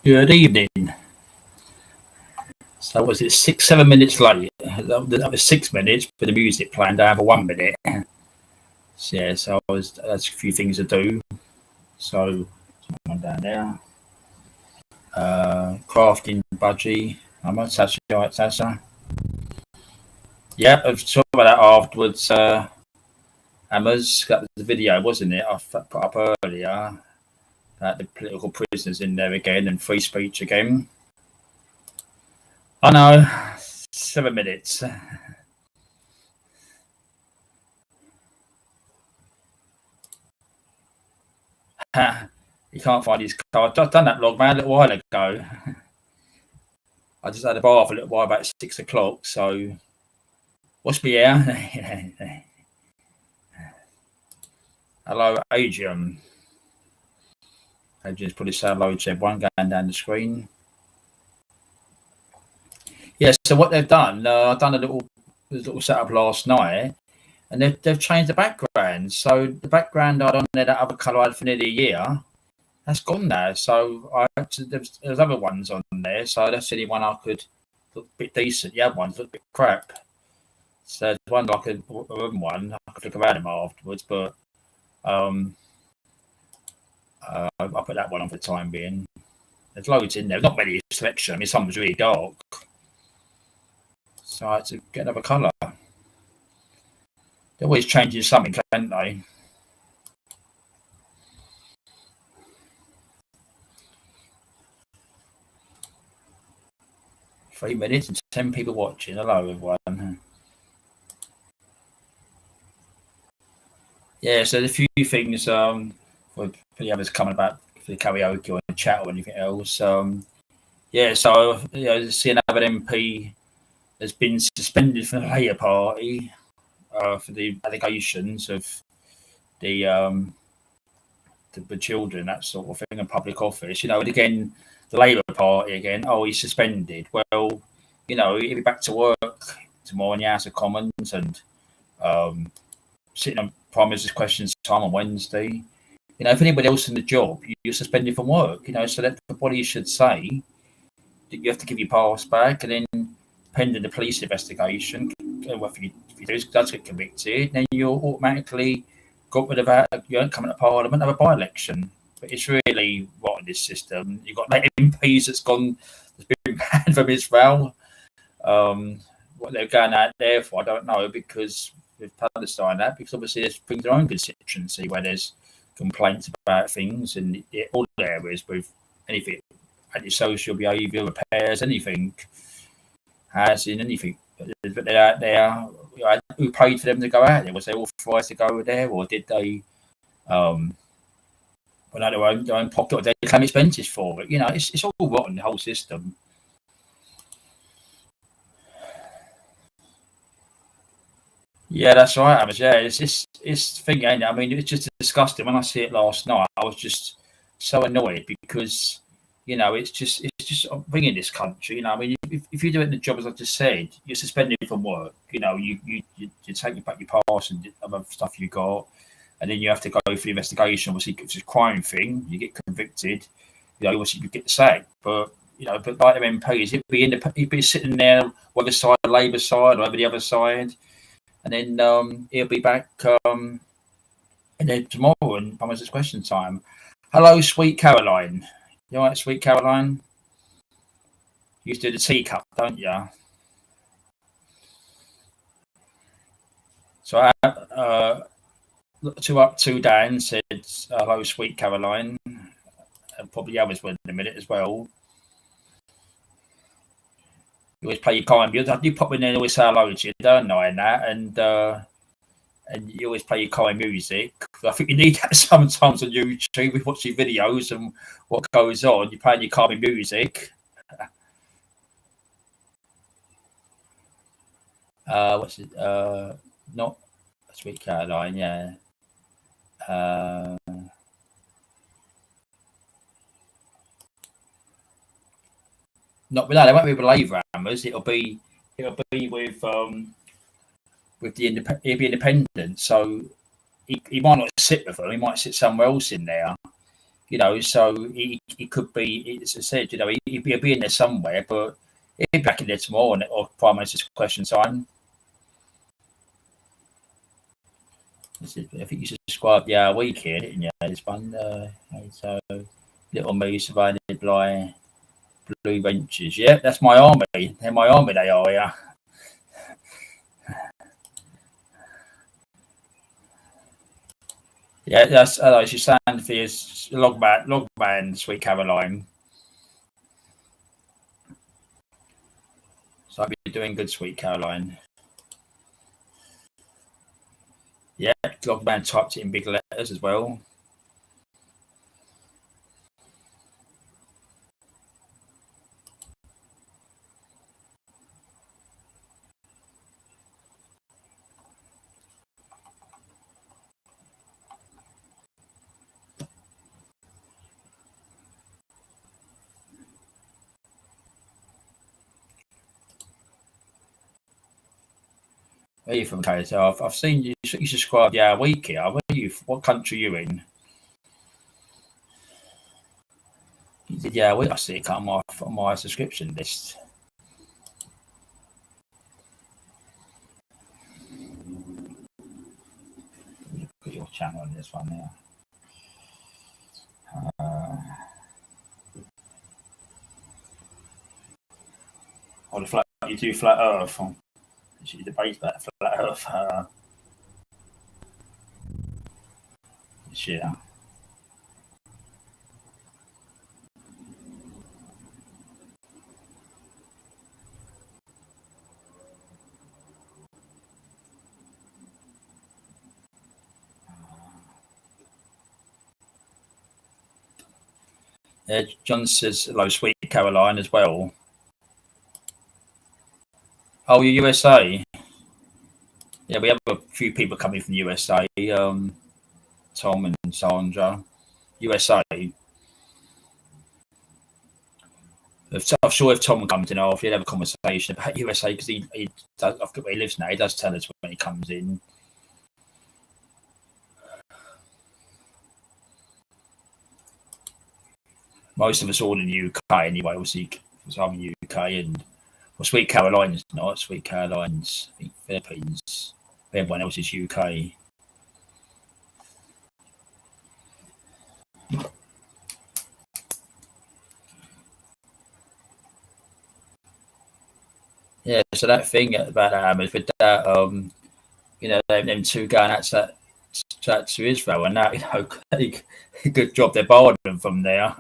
Good evening. So was it 6, 7 minutes late? That was 6 minutes, but the music planned over 1 minute. So, yeah, so that's a few things to do. So one down there. Crafting budgie. I'm on Sasha, right, Sasha? Yeah, I've talked about that afterwards. Hammers, that was the video, wasn't it? I put up earlier about the political prisoners in there again and free speech again. I know, 7 minutes. You can't find his car. I've done that log, man, a little while ago. I just had a bath a little while, about 6 o'clock. So, what's me here? Hello, Adrian. Adrian's put his hello to everyone going down the screen. Yeah, so what they've done, I've done a little setup last night, and they've changed the background. So the background I had on there, that other colour I had for nearly a year, that's gone now. So there's other ones on there. So that's the only one I could look a bit decent. The other ones look a bit crap. So there's one like a one. I could look around them afterwards, but I'll put that one on for the time being. There's loads in there. Not many selection. I mean, some was really dark. So I had to get another colour. They're always changing something, aren't they? Three minutes and 10 people watching. Hello, everyone. Yeah, so there's a few things for the others coming about for the karaoke or the chat or anything else. Yeah, so see another MP has been suspended from the Labour Party for the allegations of the children, that sort of thing, in public office. And again, the Labour Party again. Oh, he's suspended. Well, he'll be back to work tomorrow in the House of Commons and sitting on Prime Minister's questions time on Wednesday. If anybody else in the job, you're suspended from work. So that the body should say that you have to give your pass back, and then pending the police investigation, if you does get convicted, then you're automatically got rid of that. You don't come into Parliament, have a by-election. But it's really rotten, this system. You've got MPs that's been banned from Israel. What they're going out there for, I don't know, because with Palestine, because obviously there's brings their own constituency where there's complaints about things in all areas with anything, antisocial behaviour, repairs, anything, housing, anything. But they're out there. Who paid for them to go out there? Was they authorised to go there, or did they? Their own pocket, or they claim expenses for it. It's all rotten, the whole system. Yeah, that's right, Amos. Yeah, it's thing, ain't it? I mean, it's just disgusting. When I see it last night, I was just so annoyed because it's just bringing this country. I mean, if you do it in the job as I just said, you're suspended from work. You take back your pass and other stuff you got, and then you have to go through the investigation. Obviously, if it's a crime thing, you get convicted. Obviously you get sacked. But but like them MPs, he'd be sitting there, whether side, the Labour side, or over the other side, and then he'll be back. And then tomorrow, and promise it's question time. Hello, sweet Caroline. You all right, sweet Caroline? You used to do the teacup, don't you? So, 2 up, 2 down said, hello, sweet Caroline. And probably others will in a minute as well. You always play your kind music. You pop in there and always say hello to you, don't I? And you always play your kind music. I think you need that sometimes on YouTube. We watch your videos and what goes on. You're playing your calming music. What's it? Not Sweet Caroline, yeah. Not with that. They won't be with Labour Hammers. It'll be with the he'll be independent. So he might not sit with them. He might sit somewhere else in there. So he could be, as I said, he'll be in there somewhere, but he'll be back in there tomorrow or Prime Minister's question time. I think you subscribed the week here, didn't you? This one, so Little Me survived by Blue Ventures. Yeah, that's my army. They're my army, they are, yeah. Yeah, that's she's saying for his logman, Sweet Caroline. So I'll be doing good, Sweet Caroline. Yeah, logman typed it in big letters as well. Where are you from, Kate? So I've seen you subscribe week here. Where are you? What country are you in? You did I see it come off on my subscription list. Put your channel on this one now. The flat you do flat Earth. You debate about flat Earth. Yeah. John says hello, Sweet Caroline as well. Oh, you USA? Yeah, we have a few people coming from the USA. Tom and Sandra, USA. I'm sure if Tom comes in, if he'd have a conversation about USA because he does. I forget where he lives now. He does tell us when he comes in. Most of us all in the UK anyway. Obviously, because I'm in the UK and Sweet Caroline's not. Sweet Caroline's I think Philippines. Everyone else is UK. Yeah, so that thing about with that, them two going out to Israel and that, good job they barred them from there.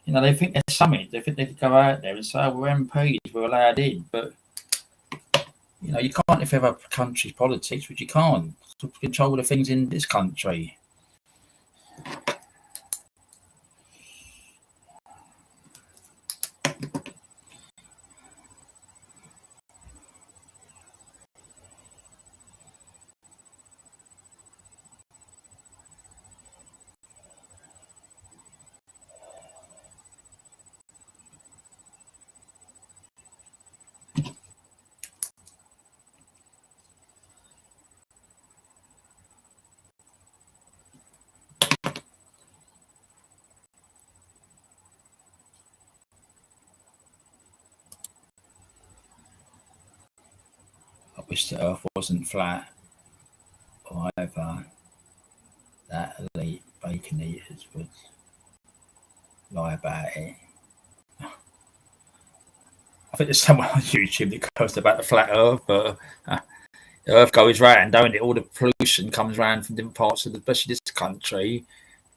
They think there's something. They think they could go out there and say, we're MPs, we're allowed in. But, you can't if you have a country's politics, which you can't control the things in this country. I wish the earth wasn't flat or either that elite bacon eaters would lie about it. I think there's someone on YouTube that goes about the flat earth, but the earth goes round, don't it? All the pollution comes round from different parts of especially this country.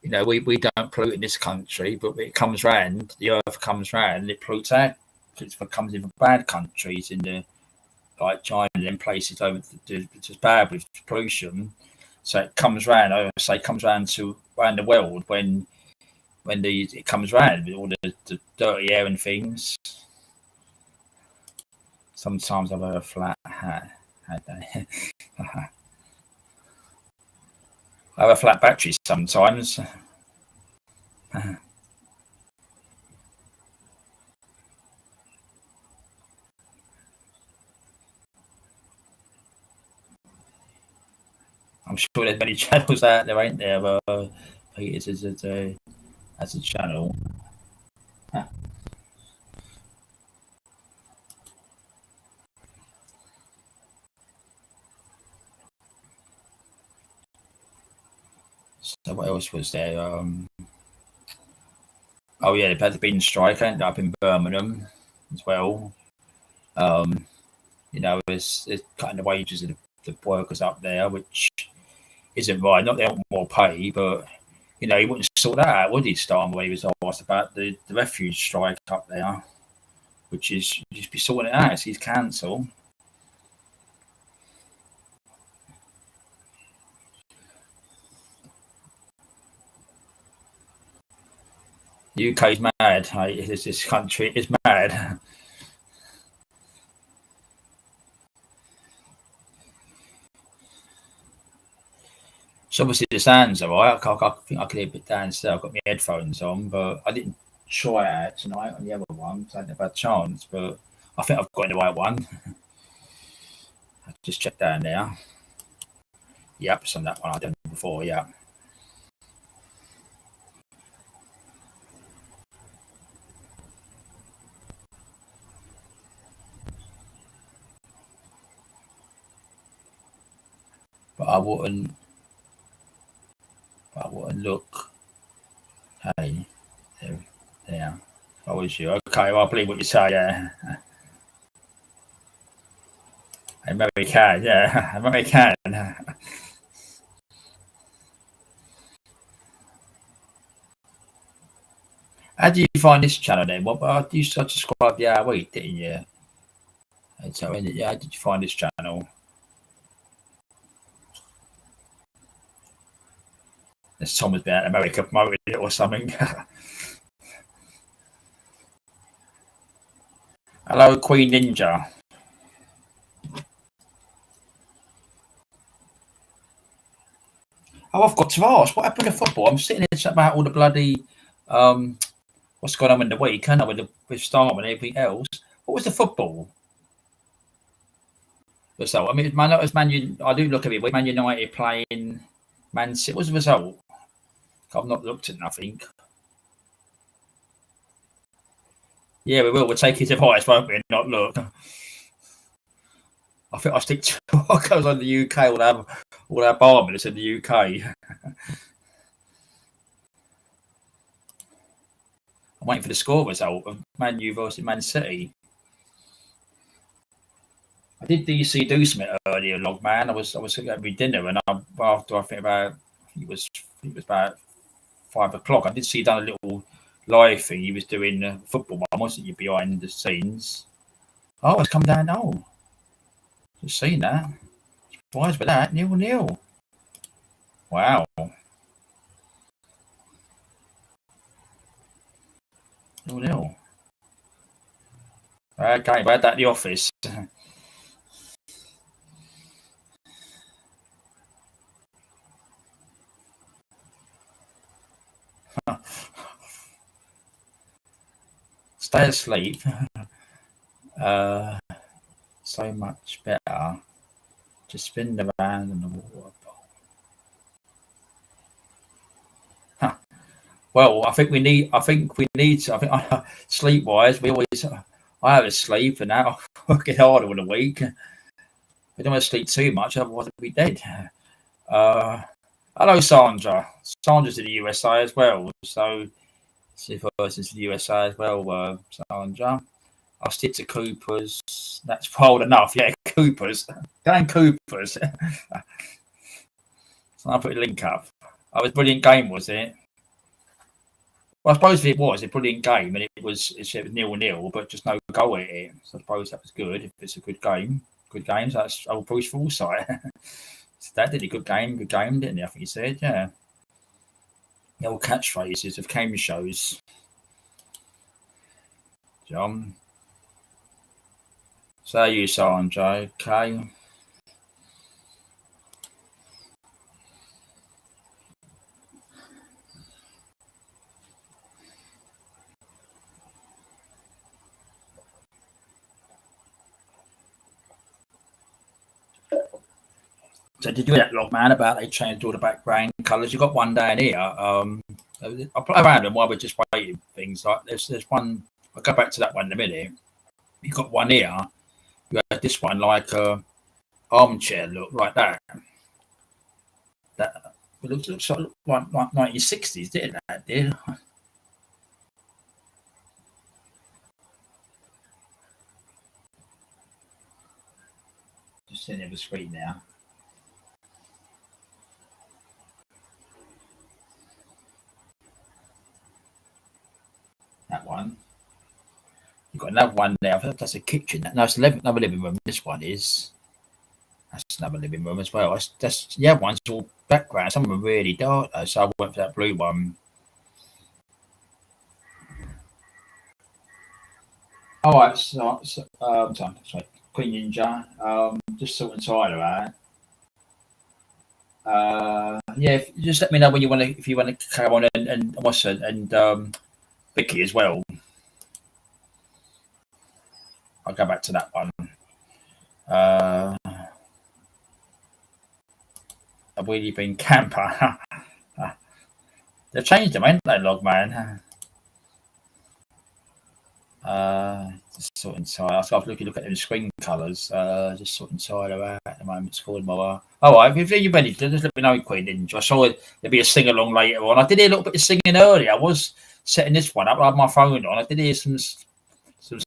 We don't pollute in this country, but it comes round, the earth comes round, and it pollutes out. It comes in from bad countries in the like China and places over just bad with pollution. So it comes round. I say it comes round to around the world when it comes round with all the dirty air and things. Sometimes I wear a flat hat. I have a flat battery sometimes. I'm sure there's many channels out there, ain't there? Peters as a channel. Huh. So what else was there? Oh yeah, they've had the bin strike, ain't they, up in Birmingham as well. Um, it's cutting the wages of the workers up there, which isn't right. Not they want more pay, but he wouldn't sort that out, would he, Starmer, when he was asked about the refuge strike up there, which is just be sorting it out. So he's cancelled. The UK's mad. This country is mad. So obviously the sound's alright. I think I could hear a bit downstairs. I've got my headphones on, but I didn't try it out tonight on the other one, so I didn't have a chance. But I think I've got the right one. I just checked down there. Yep, it's on that one I've done before. Yeah. But I wouldn't look. Hey, there. I was you. Okay, well, I believe what you say. Yeah. American. Yeah. American. How do you find this channel then? What you subscribed the hour week, didn't you? And so, yeah, how did you find this channel? There's Tom has been out in America promoting it or something. Hello, Queen Ninja. Oh, I've got to ask, what happened to football? I'm sitting here chatting about all the bloody what's going on in the week, I know, with Storm and everything else. What was the football result? I mean, I do look at it. Man United playing Man City. What was the result? I've not looked at nothing. Yeah, we will. We'll take his advice, won't we? And not look. I think I stick to what goes on in the UK. All our barminers in the UK. I'm waiting for the score result of Man U versus Man City. I did DC do something earlier, log man. I was going to be dinner, and after I think about it was about 5 o'clock. I did see you done a little live thing. You was doing football one, wasn't you, behind the scenes? Oh, it's come down. Oh, just seen that. Surprised with that. 0-0. Wow. 0-0. Okay, we had that at the office. Stay asleep. Uh, so much better. Just spin around in the water bowl. Huh. Well, I think we need. I think sleep wise, we always. I have a sleep, and now I get harder in a week. We don't want to sleep too much, otherwise we'll be dead. Uh, Hello, Sandra. Sandra's in the USA as well, so see if person's in the USA as well. Sandra, I'll stick to Coopers. That's bold enough. Yeah, Coopers. Going Coopers. So I'll put a link up. Oh, it was a brilliant game, was it? Well, I suppose it was a brilliant game, and it was 0-0, but just no goal at it. So I suppose that was good. If it's a good game, so that's old Bruce Forsyth. So that did a good game, didn't he? I think he said, yeah. The old catchphrases of game shows. John. So you, Sandra, okay. So did you hear that log man about they changed all the background colours? You got one down here. I'll play around them while we're just waiting. Things like there's one. I'll go back to that one in a minute. You got one here. You had this one like a armchair look like that. That it looks like 1960s, didn't that? Did just sitting on the screen now. That one. You've got another one there. I think that's a kitchen. No, it's another living room. This one is. That's another living room as well. That's one's all background. Some of them are really dark though, so I went for that blue one. All right, sorry, Queen Ninja. Just sorting Tyler out. Yeah, just let me know when you want to, if you want to carry on, and what's it, and Vicky as well. I'll go back to that one. I've really been camper. They've changed them, ain't they, Logman? Just sorting Tyler. I've look at them screen colours. Just sorting Tyler out at the moment. Scoring my. All right, if you're ready, just let me know, Queen Ninja. I saw there'd be a sing along later on. I did hear a little bit of singing earlier. I was setting this one up. I had my phone on. I did hear some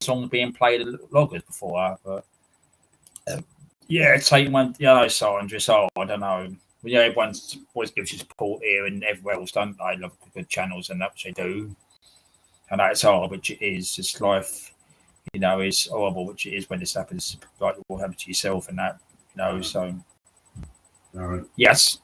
songs being played at loggers before, but yeah, take one. Yeah, Sandra. So I don't know. Yeah, everyone always gives you support here and everywhere else, don't they? Love good channels and that which they do. I know it's hard, which it is. It's life, is horrible, which it is when this happens. Like it will happen to yourself and that, So, all right. Yes.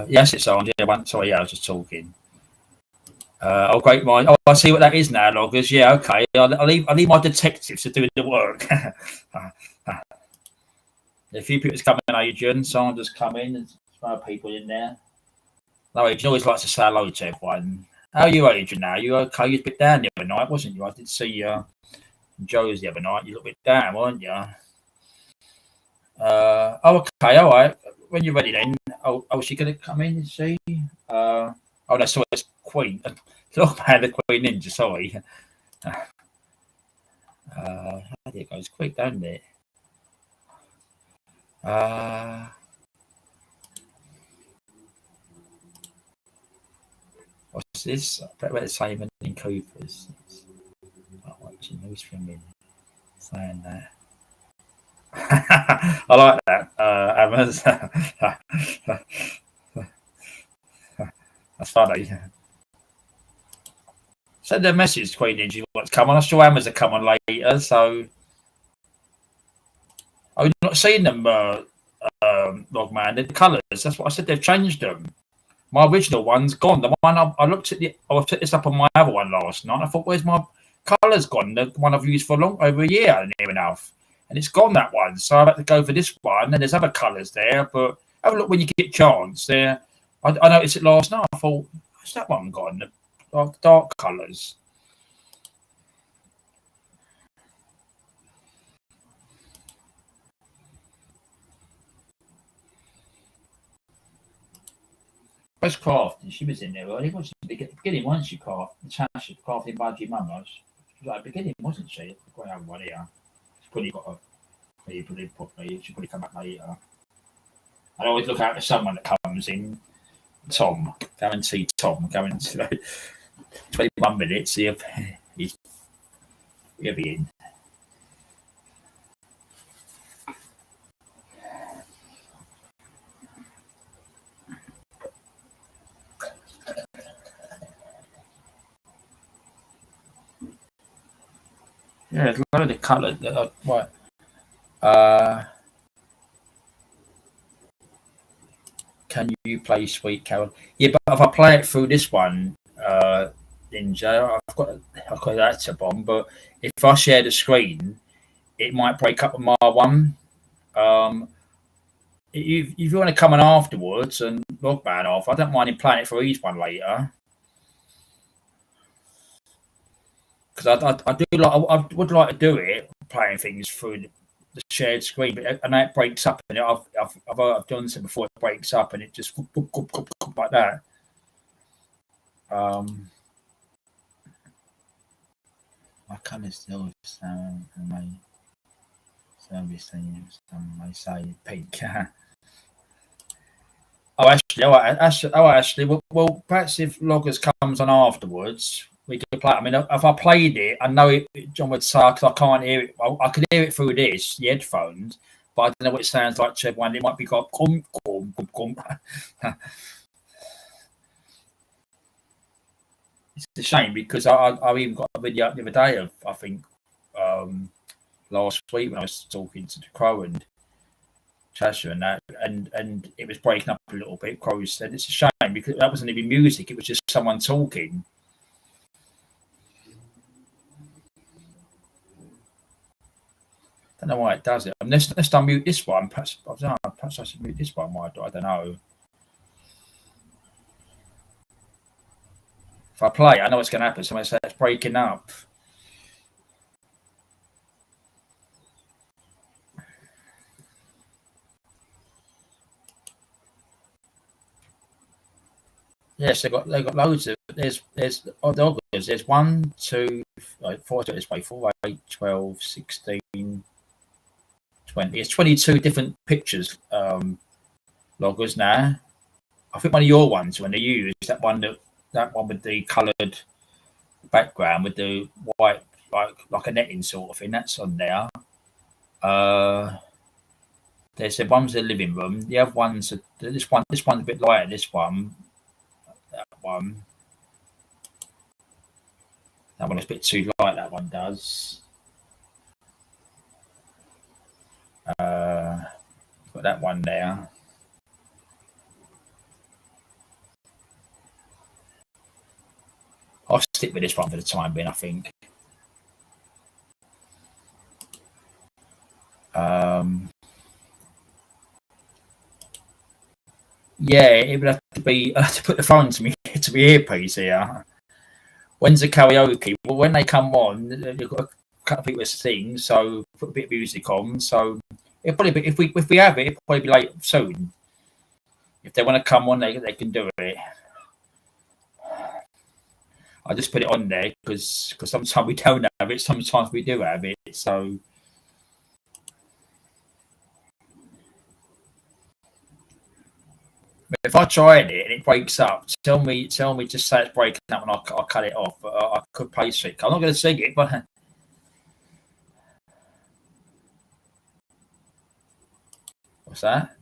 Yes, it's on. Yeah, sorry, yeah, I was just talking. Great mind. Oh, I see what that is now, loggers. Yeah, okay. I'll leave my detectives to do the work. A few people's coming, Adrian. Sanders coming. There's other people in there. No, Adrian always likes to say hello to everyone. How are you, Adrian? Now you okay? You was a bit down the other night, wasn't you? I did see Joe's the other night. You looked a bit down, weren't you? Okay, all right. When you're ready, then. Oh, she gonna come in and see? No, sorry, it's Queen. Look, man, the Queen Ninja. Sorry. It goes quick, doesn't it? What's this? I bet about Simon and Cooper's. Watching who's filming, saying that. I like that. That's funny. Send a message, Queen Ninja. You want to come on? I'm sure Emma's are come on later. So I've not seen them, Logman. The colours. That's what I said. They've changed them. My original one's gone. The one I looked at I put this up on my other one last night. I thought, where's my colours gone? The one I've used for over a year, near enough, and it's gone, that one. So I've had to go for this one. And there's other colours there, but have a look when you get a chance. There, I noticed it last night. I thought, where's that one gone? The dark colours. Where's Craft? She was in there early, wasn't she? Beginning, wasn't she, Craft? Natasha, Crafting by G Mum. She was like beginning, wasn't she? Got another one here. She's probably got a. She probably come back later. I always look out for someone that comes in. Tom, go and see Tom. Go and 21 minutes. He'll be in. Yeah, there's a lot of the colours that are what. Can you play Sweet Carol? Yeah, but if I play it through this one, Ninja, I've got that to bomb. But if I share the screen, it might break up with my one. Um, if you want to come on afterwards and log man off, I don't mind him playing it for each one later. Because I do like I would like to do it playing things through the shared screen, but I know it breaks up, and I've done this before. It breaks up, and it just like that. I kind of still my service things. I say pink. Actually. Well, perhaps if Loggers comes on afterwards, we could play. I mean, if I played it, I know John would say because I can't hear it. I could hear it through the headphones, but I don't know what it sounds like to everyone. It might be got cum. It's a shame because I even got a video up the other day of I think last week when I was talking to the Crow and Chasha and that, and it was breaking up a little bit. Crow said it's a shame because that wasn't even music; it was just someone talking. I don't know why it does it. Let's unmute this one. Perhaps I should mute this one. Why I don't know. If I play, I know what's going to happen. Someone says it's breaking up. Yes, they got loads of there's odd there's 1, 2, 4 this way, 4, 8, 12, 16, 20. It's 22 different pictures loggers now. I think one of your ones when they use that one with the coloured background with the white like a netting sort of thing, that's on there. There's the one's the living room. The other one's this one's a bit lighter. This one, that one is a bit too light. That one does. Got that one there. I'll stick with this one for the time being, I think. Yeah, it would have to be to put the phone to me earpiece here. When's the karaoke? Well, when they come on, you've got a couple of people to sing, so put a bit of music on. So it'll probably be, if we have it, it'll probably be late soon. If they want to come on, they can do it. I just put it on there because sometimes we don't have it, sometimes we do have it. So if I tried it and it breaks up, tell me, just say it's breaking up and I'll cut it off. But I could play it. I'm not going to sing it, but what's that?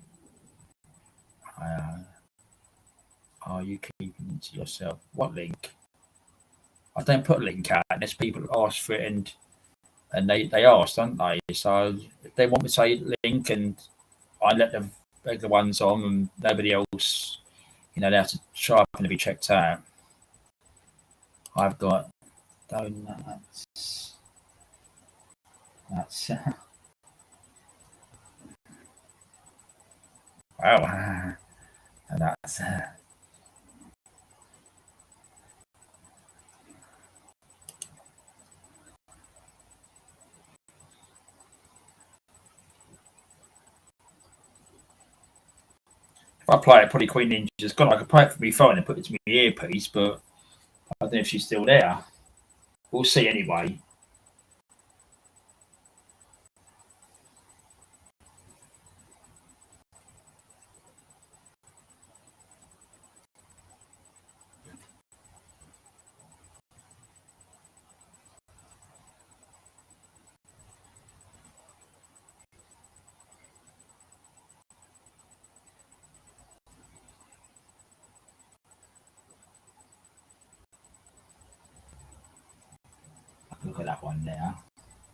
Are you keeping it to yourself? What link? I don't put a link out unless people ask for it, and they ask, don't they? So if they want me to say link, and I let the regular ones on, and nobody else, they have to try and be checked out. I've got donuts. That's wow, and that's. If I play it, probably Queen Ninja's gone. I could play it from my phone and put it to my earpiece, but I don't know if she's still there. We'll see anyway. Look at that one there.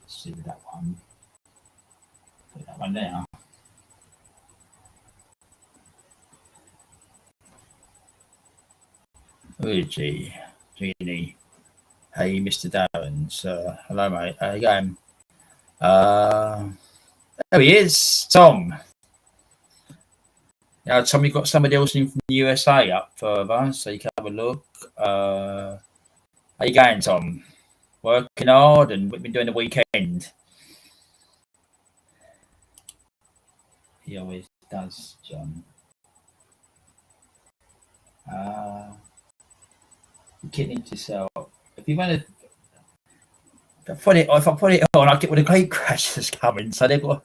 Let's see that one. Put that one there. Luigi, Genie. Hey, Mr. Darren. Hello, mate. How you going? There he is, Tom. Now, Tom, you've got somebody else in from the USA up further, so you can have a look. How you going, Tom? Working hard, and what have you been doing the weekend? He always does, John. You're kidding yourself. If you want to, if I put it on, I get with the great crashes coming. So they've got.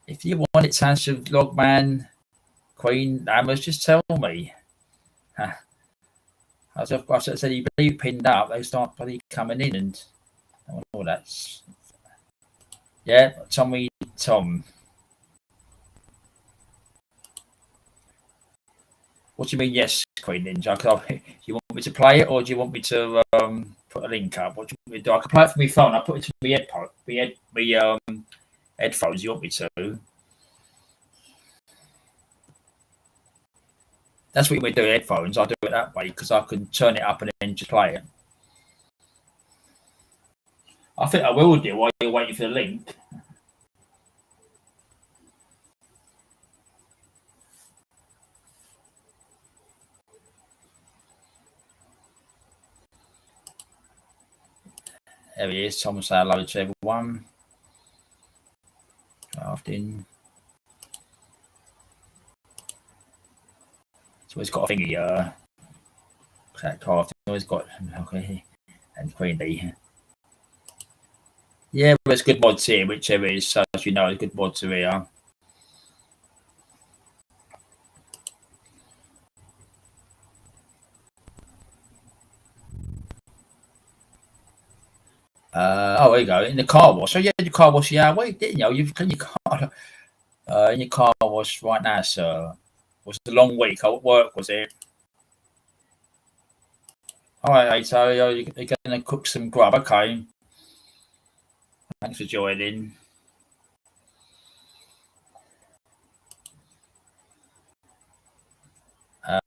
If you want it, sounds of Logman, Queen, Hammers, just tell me. As I said, you pinned up, they start bloody coming in, and all that's. Yeah, Tom. What do you mean, yes, Queen Ninja? Do you want me to play it, or do you want me to put a link up? What do you want me to do? I can play it from my phone. I put it to my headphones. You want me to? That's what we do. Headphones. I do it that way because I can turn it up and then just play it. I think I will do while you're waiting for the link. There he is. Tom will say hello to everyone. Drafting. So he's got a thingy. Crafting. He's got and Queen D. Yeah, there's good mods here, whichever is. So as you know, there's good mods here. There you go. In the car wash. So yeah, the car wash. Yeah, wait, didn't you? You've cleaned your car. In your car wash right now, sir. Was it a long week at work? Was it? All right, so you're going to cook some grub. Okay. Thanks for joining.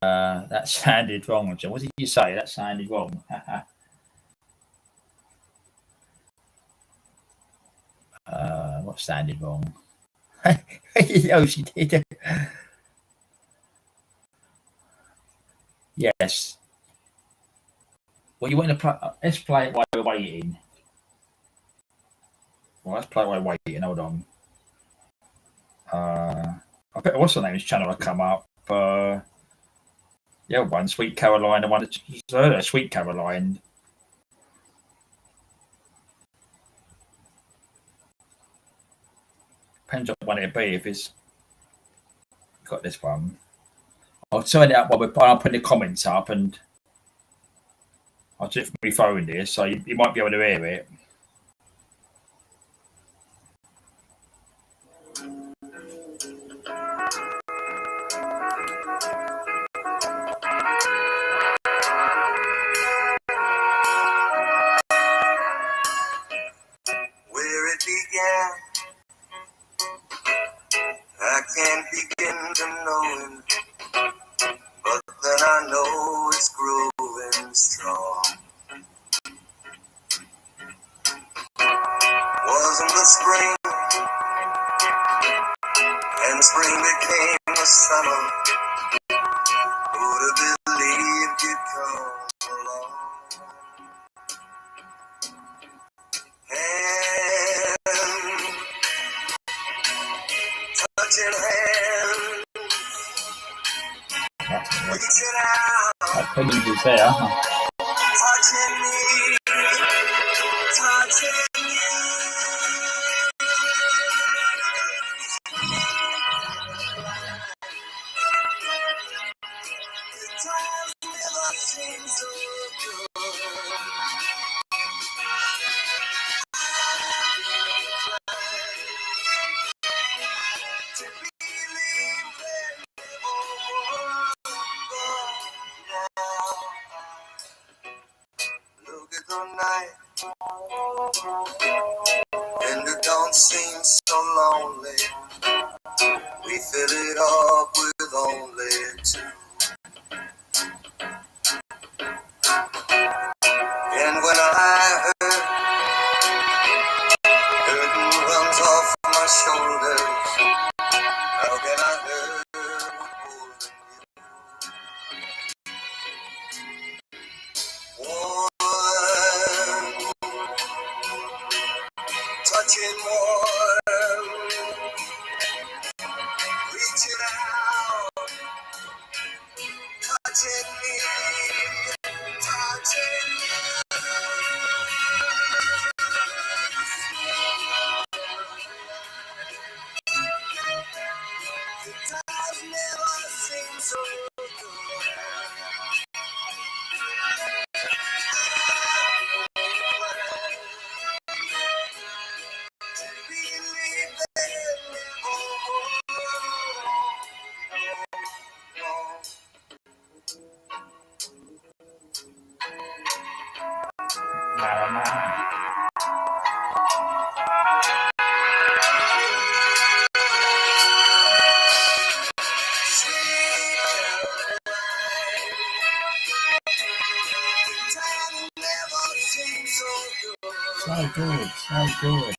That sounded wrong, John. What did you say? That sounded wrong. What sounded wrong? Oh, she did. Yes. Well, you want to play? Let's play it while we're waiting. Well, let's play it while we're waiting. Hold on. I bet what's the name of his channel will come up. Yeah, one Sweet Caroline, the one that Sweet Caroline. Depends on what it'd be if it's got this one. I'll turn it up while I'll put the comments up and I'll do it from my phone here, so you might be able to hear it. Where it began, I can't begin to know it, but then I know it's growing strong. Wasn't the spring, and spring became the summer. Who'd have believed you'd come along? And touching hands, reaching out, That is there. touching me, touching you. The times never seem so good. To believe that now look at the night, and it don't seem so lonely. We fill it up with only two. good, so good.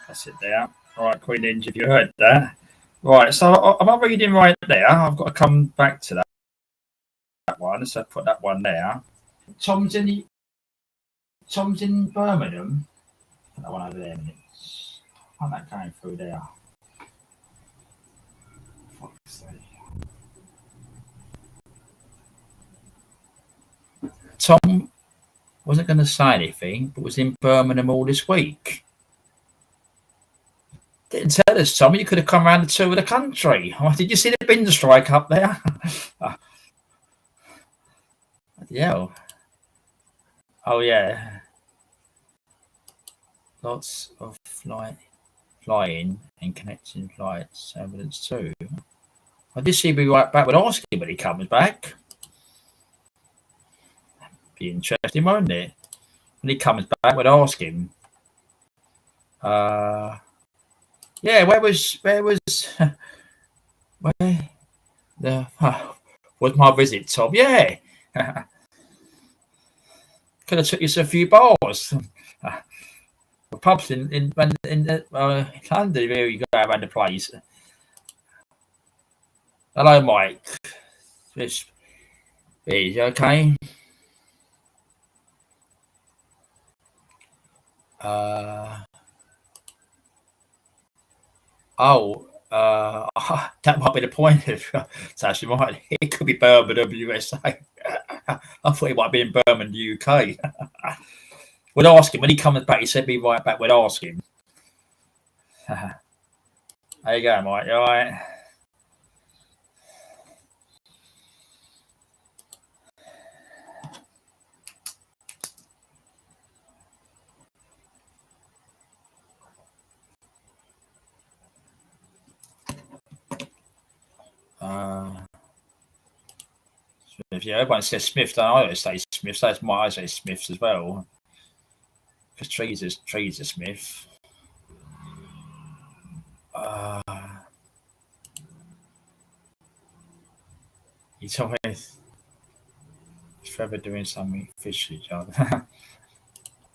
That's it there. All right, Queen Ninja, if you heard that. Right, so I'm not reading right there. I've got to come back to that one. So put that one there. Tom's in Birmingham. Put that one over there a minute. I'm not going through there. Tom wasn't going to say anything, but was in Birmingham all this week. Didn't tell us, Tom. You could have come around the tour of the country. Oh, did you see the bin strike up there? Yeah. Oh, yeah. Lots of flying and connecting flights. Evidence too. I did see be right back with asking when he comes back. Be interesting, won't it? When he comes back, we'd ask him. Yeah, where was was my visit, Tom? Yeah. Could have took you to a few bars. Pubs in London, where you go around the place. Hello, Mike. Is okay? That might be the point of Sash. It could be Birmingham, USA. I thought it might be in Birmingham, UK. We'd ask him when he comes back. He said, "Be right back." We'd ask him. There you go, Mike. You all right? Smith, yeah, everyone says Smith. I don't say Smith. So that's my I say Smiths as well. Because trees are Smith. You told me it's Trevor doing something fishy job.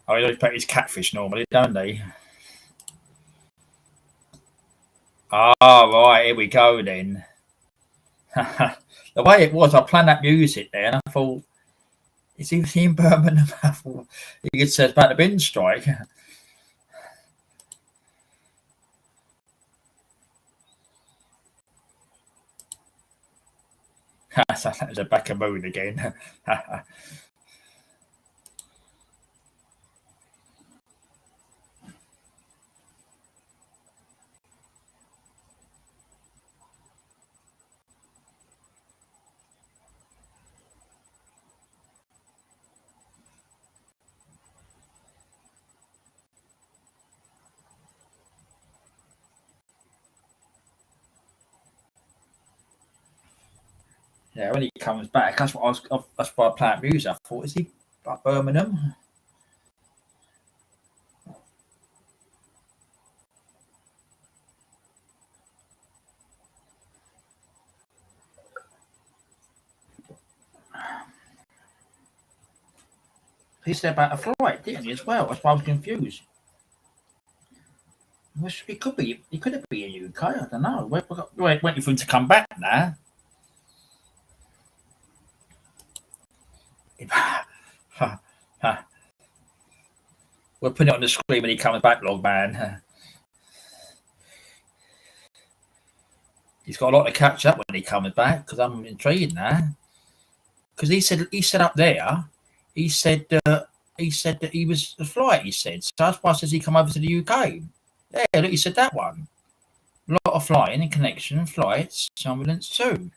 Oh, they always pet his catfish normally, don't they? Ah, right, here we go then. The way it was, I planned that music there, and I thought, is he in Birmingham? I thought he could say about the bin strike. So that was a back of moon again. Yeah, when he comes back, that's what that's why I planned music. I thought, is he at Birmingham? He said about a flight, didn't he, as well? That's why I was confused. He could be. He could be in UK. I don't know. We're waiting for him to come back now. We'll put it on the screen when he comes back, log man. He's got a lot to catch up when he comes back because I'm intrigued now. Because he said up there, he said that he was a flight. He said so. That's why says he come over to the UK. Yeah, look, he said that one. A lot of flying and connection flights. Turbulence 2.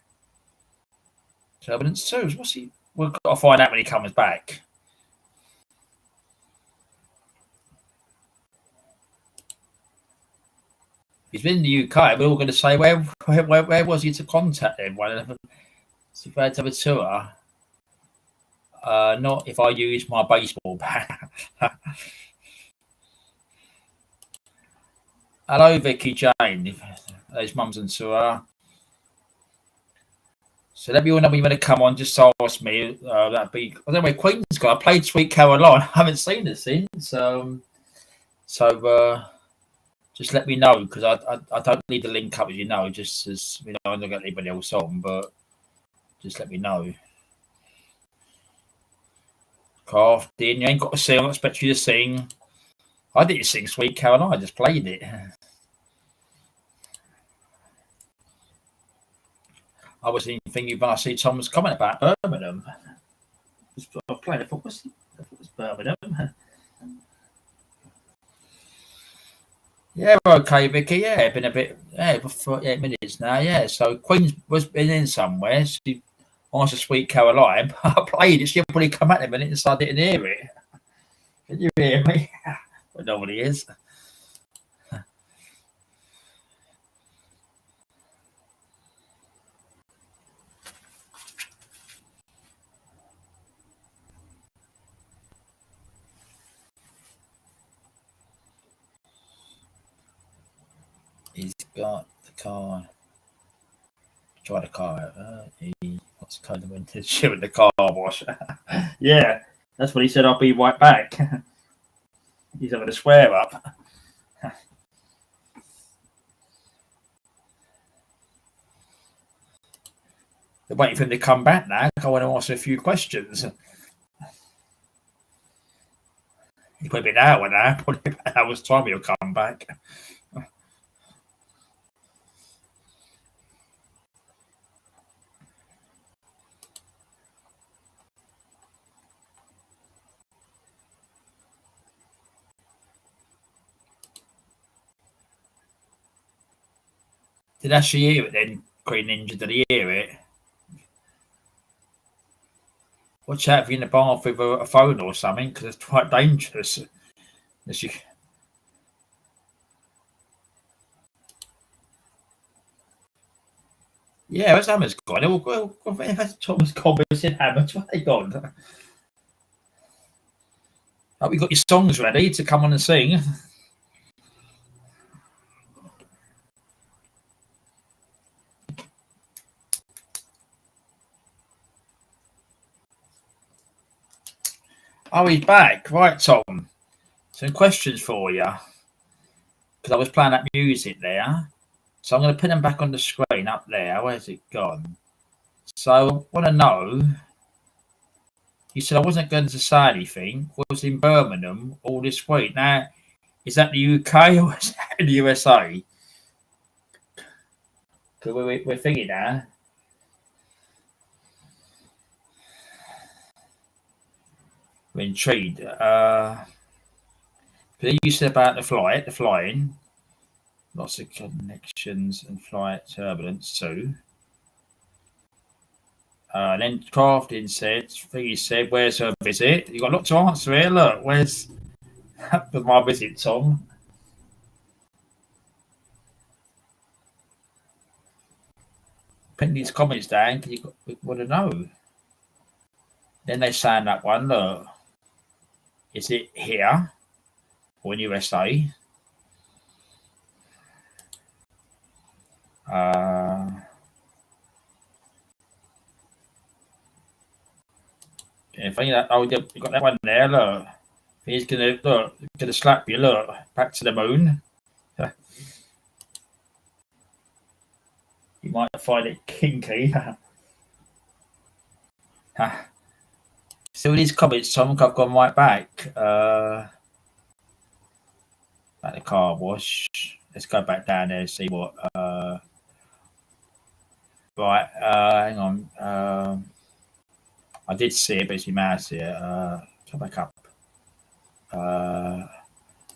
Turbulence 2. What's he? We've got to find out when he comes back. He's been in the UK. We're all going to say, where was he to contact him? If I had to have a tour, not if I use my baseball bat. Hello, Vicky Jane. Those mums and Sura. So let me all know when you want to come on. Just ask me. That'd be. I don't know where Queen's got. I played Sweet Caroline. I haven't seen her since. So just let me know, because I don't need the link up, as you know. Just as you know, I'm not got anybody else on, but just let me know. Crafting, you ain't got to sing. I don't expect you to sing. I didn't sing Sweet Caroline. I just played it. I was thinking when I see Tom's comment about Birmingham. I was playing. I thought, it was Birmingham. Yeah, okay, Vicky. Yeah, been a bit. Yeah, for 8 minutes now. Yeah, so Queen's was been in somewhere. She asked a Sweet Caroline. I played it. She'll probably come at a minute and say I didn't hear it. Can you hear me? Well, nobody is. He's got the car. Try the car out. What's kind of went to shit with the car wash. Yeah, that's what he said. I'll be right back. He's having a swear up. They're waiting for him to come back now. I want to ask a few questions. He put an hour now. Probably an hour's time he'll come back. Did actually hear it then, Green Ninja? Did he hear it? Watch out if you're in the bath with a phone or something, because it's quite dangerous. Yeah, where's Hammer's gone? Well, Thomas Cobbins in Hammer's. Where they gone? Hope you got your songs ready to come on and sing. Oh, he's back. Right, Tom. Some questions for you. Because I was playing that music there. So I'm going to put them back on the screen up there. Where's it gone? So I want to know. You said I wasn't going to say anything. Was in Birmingham all this week. Now, is that the UK or is that the USA? Because we're thinking now. We're intrigued. You said about the flying. Lots of connections and flight turbulence too. And then Crafting said, where's her visit? You got a lot to answer here. Look, where's my visit, Tom? Putting these comments down because you want to know. Then they saying that one, look, is it here or in USA? If you got that one there, look. He's gonna slap you, look, back to the moon. You might find it kinky. So these comments, Tom, I've gone right back. About the car wash. Let's go back down there and see what. Right, hang on. I did see it, but it's your mouse here. Come back up.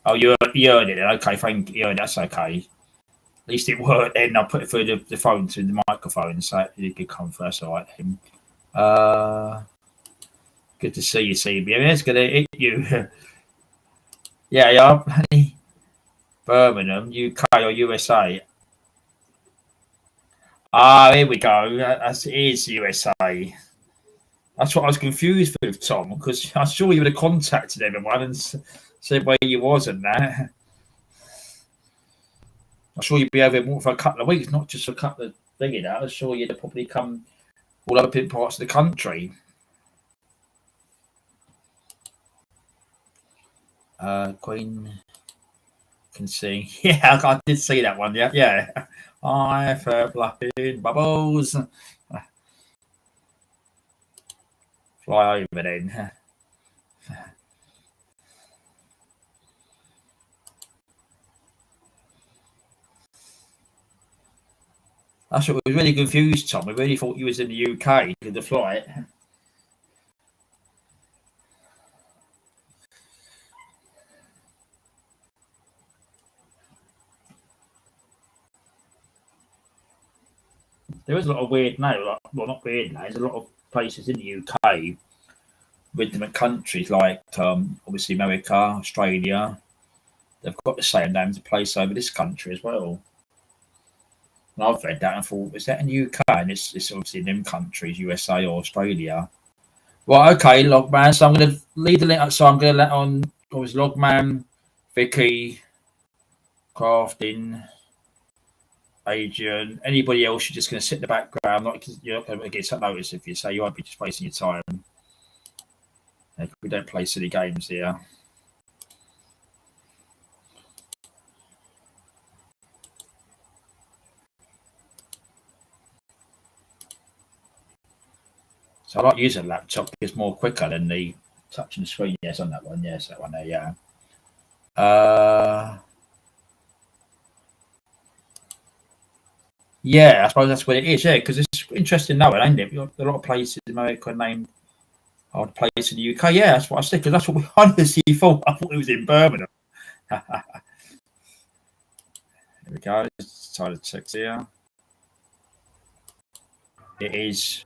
Oh, you heard it. Okay, thank you. That's okay. At least it worked. Then I put it through the phone to the microphone, so it could come first. All right, then. Good to see you, CBM. It's gonna hit you. Yeah. Birmingham, UK or USA? Here we go. That is USA. That's what I was confused with, Tom, because I saw you would have contacted everyone and said where you was and that. I'm sure you'd be over here more for a couple of weeks, not just a couple of things. I'm sure you'd probably come all over different parts of the country. Queen can see. Yeah, I did see that one. Yeah. I've heard fluffing bubbles. Fly over then. That's what was really confused, Tom. I really thought you was in the UK with the flight. There is a lot of weird names, well, not weird names. A lot of places in the UK with different countries, like obviously America, Australia. They've got the same name as a place over this country as well. And I've read that and thought, is that in the UK? And it's obviously in them countries, USA or Australia. Well, okay, Logman. So I'm going to leave the link up. So I'm going to let on, obviously, Logman, Vicky, Crafting, Adrian, anybody else, you're just going to sit in the background. You're not going to get some notice if you say you won't be just wasting your time. We don't play silly games here. So I like using a laptop. It's more quicker than the touching the screen. Yes, on that one. Yes, that one there. Yeah. Yeah, I suppose that's what it is. Yeah, because it's interesting knowing, ain't it? We've got a lot of places in America named our place in the UK. Yeah, that's what I said, because that's what we honestly thought. I thought it was in Birmingham. There we go. Title text here. It is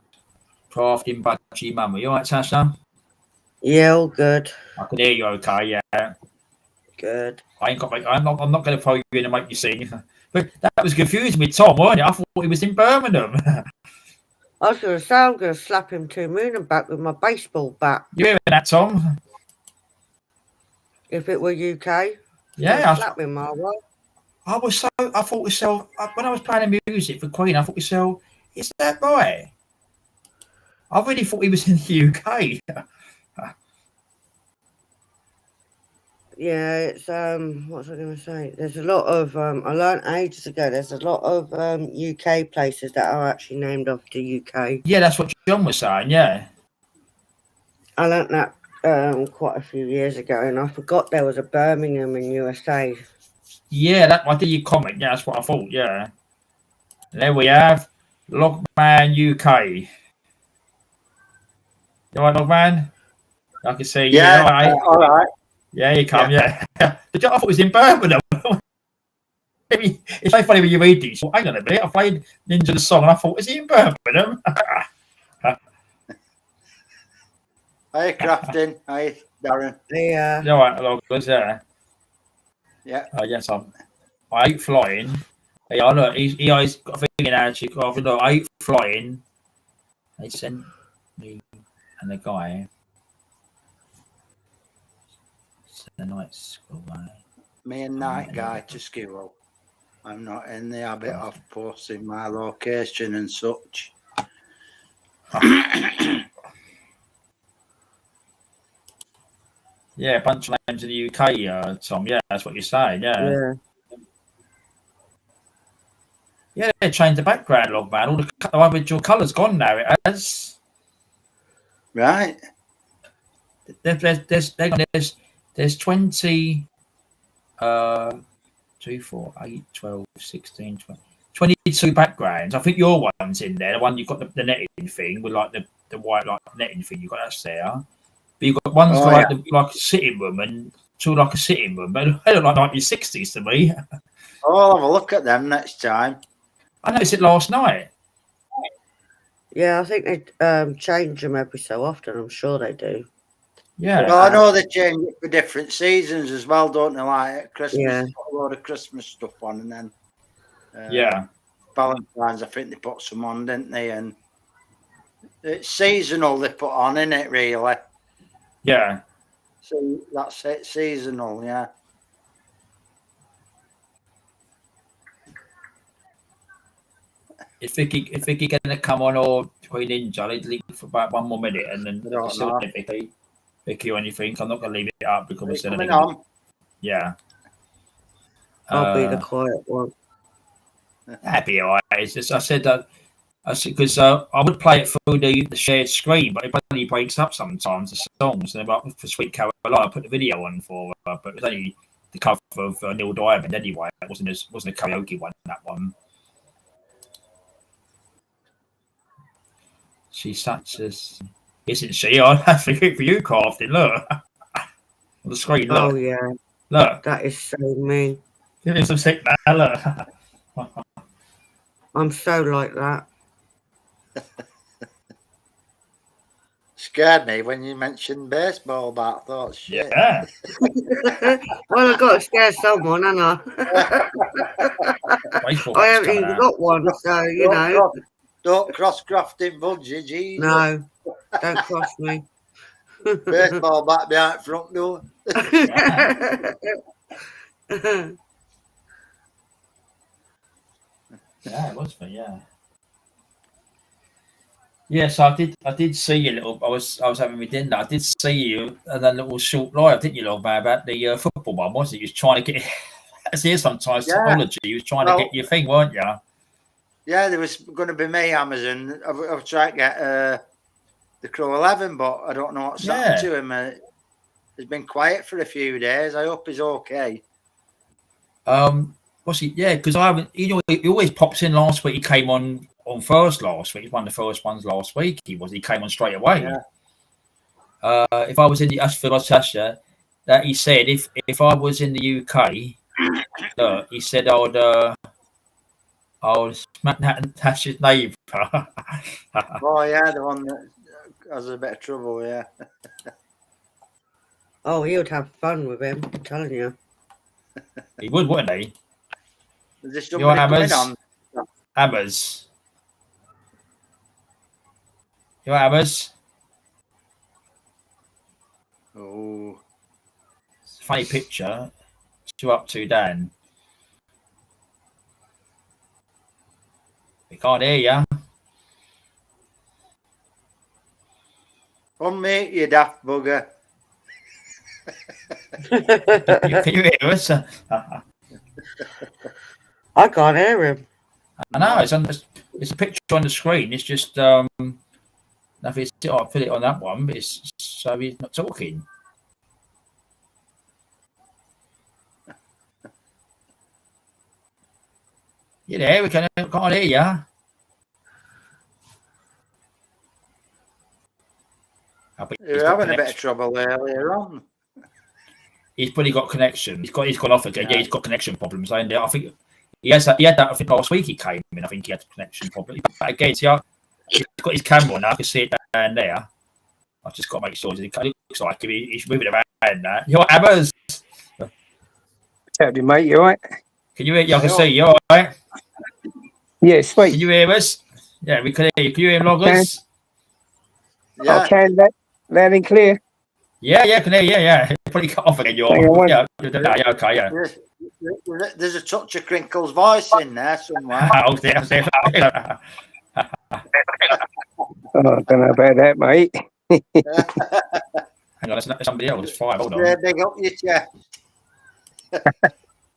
Crafting Budgie Mummy. You all right, Sasha? Yeah, all good. I can hear you okay, yeah. Good. I'm not going to throw you in and make you sing. But that was confusing with Tom, wasn't it? I thought he was in Birmingham. I was going to say, I'm going to slap him to moon and back with my baseball bat. You hearing that, Tom? If it were UK, yeah. slap him my way. I thought myself, when I was playing the music for Queen, I thought myself, is that right? I really thought he was in the UK. Yeah, it's what was I going to say? There's a lot of I learned ages ago. There's a lot of UK places that are actually named after UK. Yeah, that's what John was saying. Yeah, I learned that quite a few years ago, and I forgot there was a Birmingham in USA. Yeah, I did your comment. Yeah, that's what I thought. Yeah, and there we have Logman UK. You all right, Logman? I can see you. Yeah, all right. Yeah, you come. Yeah. I thought it was in Birmingham. It's so funny when you read these. Hang on a minute. I played Ninja the song and I thought, is he in Birmingham? Hi, Crafting. Hi, Darren. Yeah. You all right, Loggers? Yeah. Yeah. Yes, I hate flying. Yeah, look, he always got a thing in actually. Look, I hate flying. They sent me and the guy. The night school, Me and Night Guy to school. I'm not in the habit of posting my location and such. Yeah, a bunch of names in the UK, Tom. Yeah, that's what you're saying. Yeah. Yeah, they changed the background, Logman. All the original colours gone now. It has. Right. There's 20, 2, 4, 8, 12, 16, 20, 22 backgrounds. I think your one's in there. The one you've got the netting thing with like the white like netting thing. You've got that's there. But you've got ones like a sitting room and two like a sitting room. But they look like 1960s to me. I'll have a look at them next time. I noticed it last night. Yeah, I think they change them every so often. I'm sure they do. Yeah. Well, I know they change it for different seasons as well, don't they? Like at Christmas, they put a lot of Christmas stuff on, and then Valentine's, I think they put some on, didn't they? And it's seasonal they put on, isn't it? Really? Yeah. So that's it, seasonal. Yeah. if Vicky gonna come on or Queen Ninja, I'll leave for about 1 more minute, and then I don't still know. Vicky or anything. I'm not gonna leave it up because we're still Coming on. Yeah. I'll be the quiet one. That'd be alright. It's just I said because I would play it through the shared screen, but it only breaks up sometimes. The songs, and about for Sweet Caroline, I put the video on for her, but it was only the cover of Neil Diamond anyway. It wasn't a karaoke one. That one. She's such as isn't she? I have to for you, Crafting. Look on the screen. Look. Oh yeah, Look. that is so me. Give me some sick now. Look. I'm so like that. Scared me when you mentioned baseball bat. I thought, shit. Yeah. Well, I've got to scare someone, haven't I? I haven't even got one, so you know. Don't cross Crafting budgie, Jesus. No, don't cross me. Baseball bat behind front door. Yeah, it was for Yes, I did see you little. I was having my dinner. I did see you and that little short live, didn't you, little man, about the football one, wasn't it? You was trying to get. As here sometimes technology. You was trying to get your thing, weren't you? Yeah, there was going to be me Amazon. I've tried to get the Crow 11, but I don't know what's happened to him. He's been quiet for a few days. I hope he's okay. Was he? Yeah, because I haven't. You know, he always pops in. Last week he came on first. Last week, he's one of the first ones last week. He came on straight away. Yeah. If I was in the Sasha, that he said if I was in the UK, he said I would smack Nash's neighbour. Oh yeah, the one that has a bit of trouble. Yeah. Oh, he would have fun with him. I'm telling you. He would, wouldn't he? Is there somebody coming on? Hammers. You want Hammers? Oh. It's a funny picture. What you up to, Dan? We can't hear you. Unmute you, daft bugger. Can you hear us? I can't hear him. I know it's a picture on the screen. It's just nothing. I'll put it on that one, but it's so he's not talking. You there? We can't hear you. You're having a bit of trouble earlier on. He's probably got connection. He's gone off again. Yeah, he's got connection problems. I think he had that. I think last week he came in. I think he had connection problems. But again, see, he's got his camera on now. I can see it down there. I've just got to make sure it looks like he's moving around now. You're Hammers. Howdy, mate. You all right? Can you hear? Yeah, I can see you. All right. Yeah, sweet. Can you hear us? Yeah, we can hear you. Can you hear loggers? Yeah. I can. Loud and clear. Yeah, I can hear you. Yeah, probably cut off again. Yeah, okay, yeah. There's a touch of Crinkle's voice in there somewhere. Oh, dear. Oh, I don't know about that, mate. Hang on, that's somebody else. 5. Hold on. Yeah, big up your chest.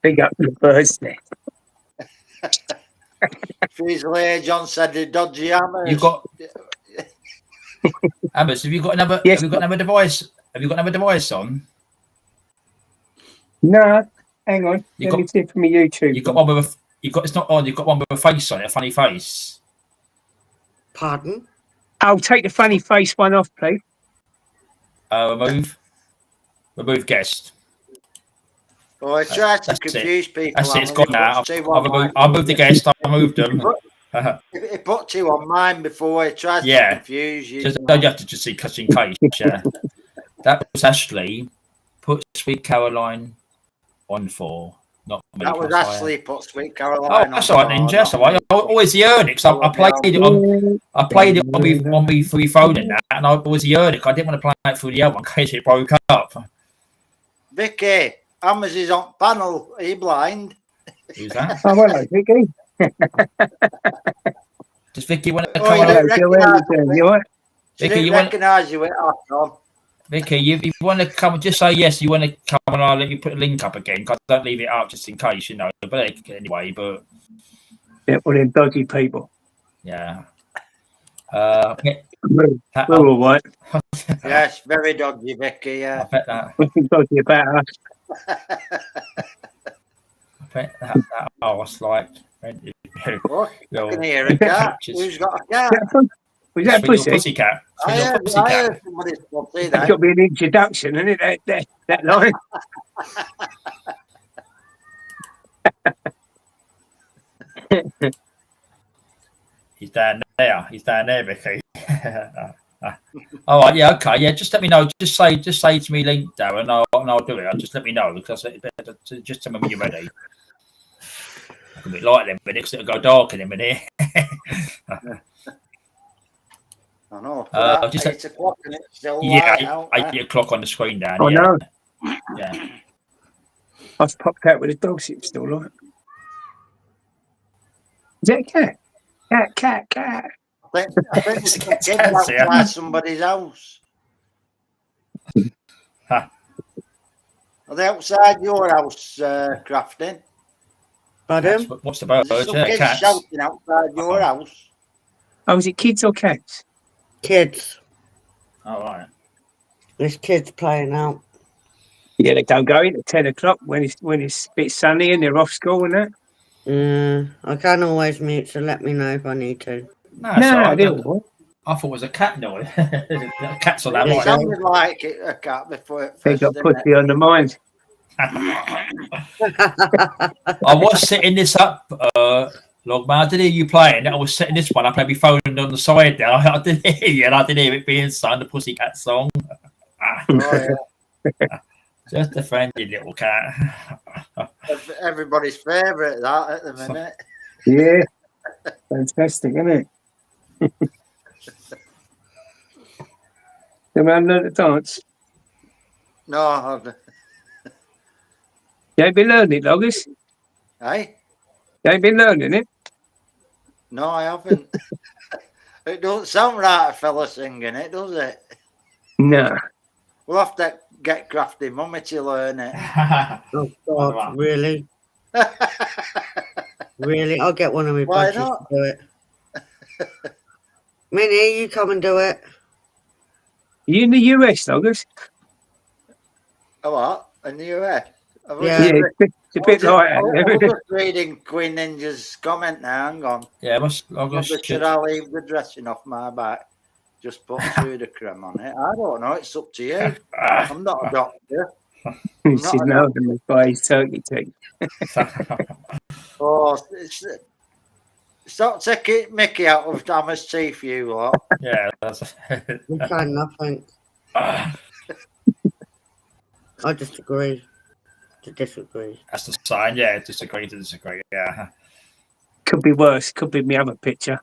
Big up the birds there. Frizzly John said the dodgy hammers. You've got Hammers. Have you got another? Yes. Have you got another device? Have you got another device on? No, hang on. Let me see it from my YouTube. You got one with it's not on. You've got one with a face on it, a funny face. Pardon? I'll take the funny face one off, please. Remove guest. Oh, I tried to confuse people. That's it. It's gone now. I'll move the guest. I moved them. He put 2 on mine before. He tried to confuse you. You have to just see, just in case. Yeah. That was Ashley. Put Sweet Caroline on 4. Not me. That was Ashley put Sweet Caroline. Oh, that's all right, Ninja. That's all right. I always heard it because I played it on. I played it on me through phone and that, and I always heard it. I didn't want to play it through the other one in case it broke up. Vicky, Hammers is on panel. Are you blind? Who's that? Oh, hello, Vicky. Does Vicky want to Oh, come you on? don't recognise You all right? She Vicky, didn't you want recognise you with us, Tom. Vicky, you want to come? Just say yes. You want to come, and I'll let you put the link up again. Cause don't leave it up just in case, you know. But anyway, but Yeah, all them dodgy people. yeah. We're all right. Yes, very dodgy, Vicky. I Yeah. bet that. Nothing dodgy about us. I bet that arse like. What? I Your- can hear a cat. just- Who's got a cat? Was that a Sweet little pussy? pussycat. Sweet I little heard pussycat. somebody's pussy That's got to then. be an introduction, isn't it? That line. He's down there. He's down there, Vicky. All right, yeah, okay, yeah. Just let me know. Just say to me, link, Darren, and I'll do it. Just let me know because just tell me when you're ready. I can be light in a minute because it'll go dark in a minute. I know. Just 8 o'clock and it's still yeah, light out there. 8 o'clock on the screen down. Oh, yeah, no. yeah. I was popped out with the dogs. It's still light. Is that a cat? Cat. I think it's a kid outside somebody's house. Huh. Are they outside your house, Crafting? Pardon? What's the bird? There's some Yeah, kids cats. shouting outside your house. Oh, is it kids or cats? Kids. All right. There's kids playing out. Yeah, they don't go in at 10 o'clock when it's a bit sunny and they're off school and that. I can always mute, so let me know if I need to. No, it's all right. they're all right. I thought it was a cat noise. Cats on that It right. sounded like a cat before it They first, got didn't it? pussy on the mind. I was setting this up, Logman. I didn't hear you playing. I was setting this one up. I had my phone on the side there. I didn't hear you, and I didn't hear it being sung, the Pussycat song. Oh, yeah. Just a friendly little cat. Everybody's favourite, that, at the minute. Yeah. Fantastic, isn't it? You man learn to dance? No, You ain't been learning it, Loggers? hey? You ain't been learning it? No, I haven't. It don't sound right, a fella singing it, does it? No. We'll have to get Crafty Mummy to learn it. Oh, God, really? Really? I'll get one of my Why buddies to not? do it. Minnie, you come and do it. You in the US, Loggers? Oh, what? In the US? Yeah. Yeah, it's a bit like I was that. just reading Queen Ninja's comment now. Hang on. Yeah, Maybe should I leave the dressing off my back? Just put Sudocreme on it. I don't know. It's up to you. I'm not a doctor. He said no, and they buy his turkey teeth. Oh, stop taking Mickey out of Thomas' teeth, you lot. Yeah, that's. I'm trying nothing. I disagree. To disagree. That's the sign. Yeah, disagree to disagree. Yeah. Could be worse. Could be my other picture.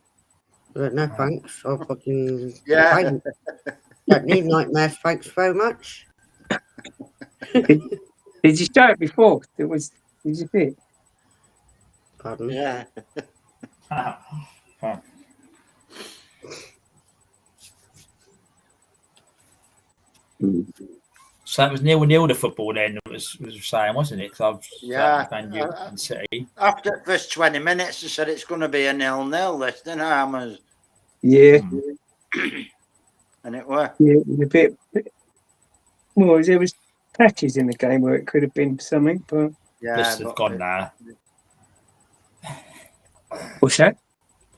But no thanks. I'll fucking Yeah. don't need nightmares, thanks very much. Did you show it before? Did you see it? Pardon. Yeah. So it was 0-0 the football then. It was saying, wasn't it? Because Man U and City. After the first 20 minutes, they said it's going to be a 0-0 this, didn't it? Yeah. And it were. Yeah, it was a bit. Well, there was patches in the game where it could have been something, but Yeah. Blisters have gone now. what's that?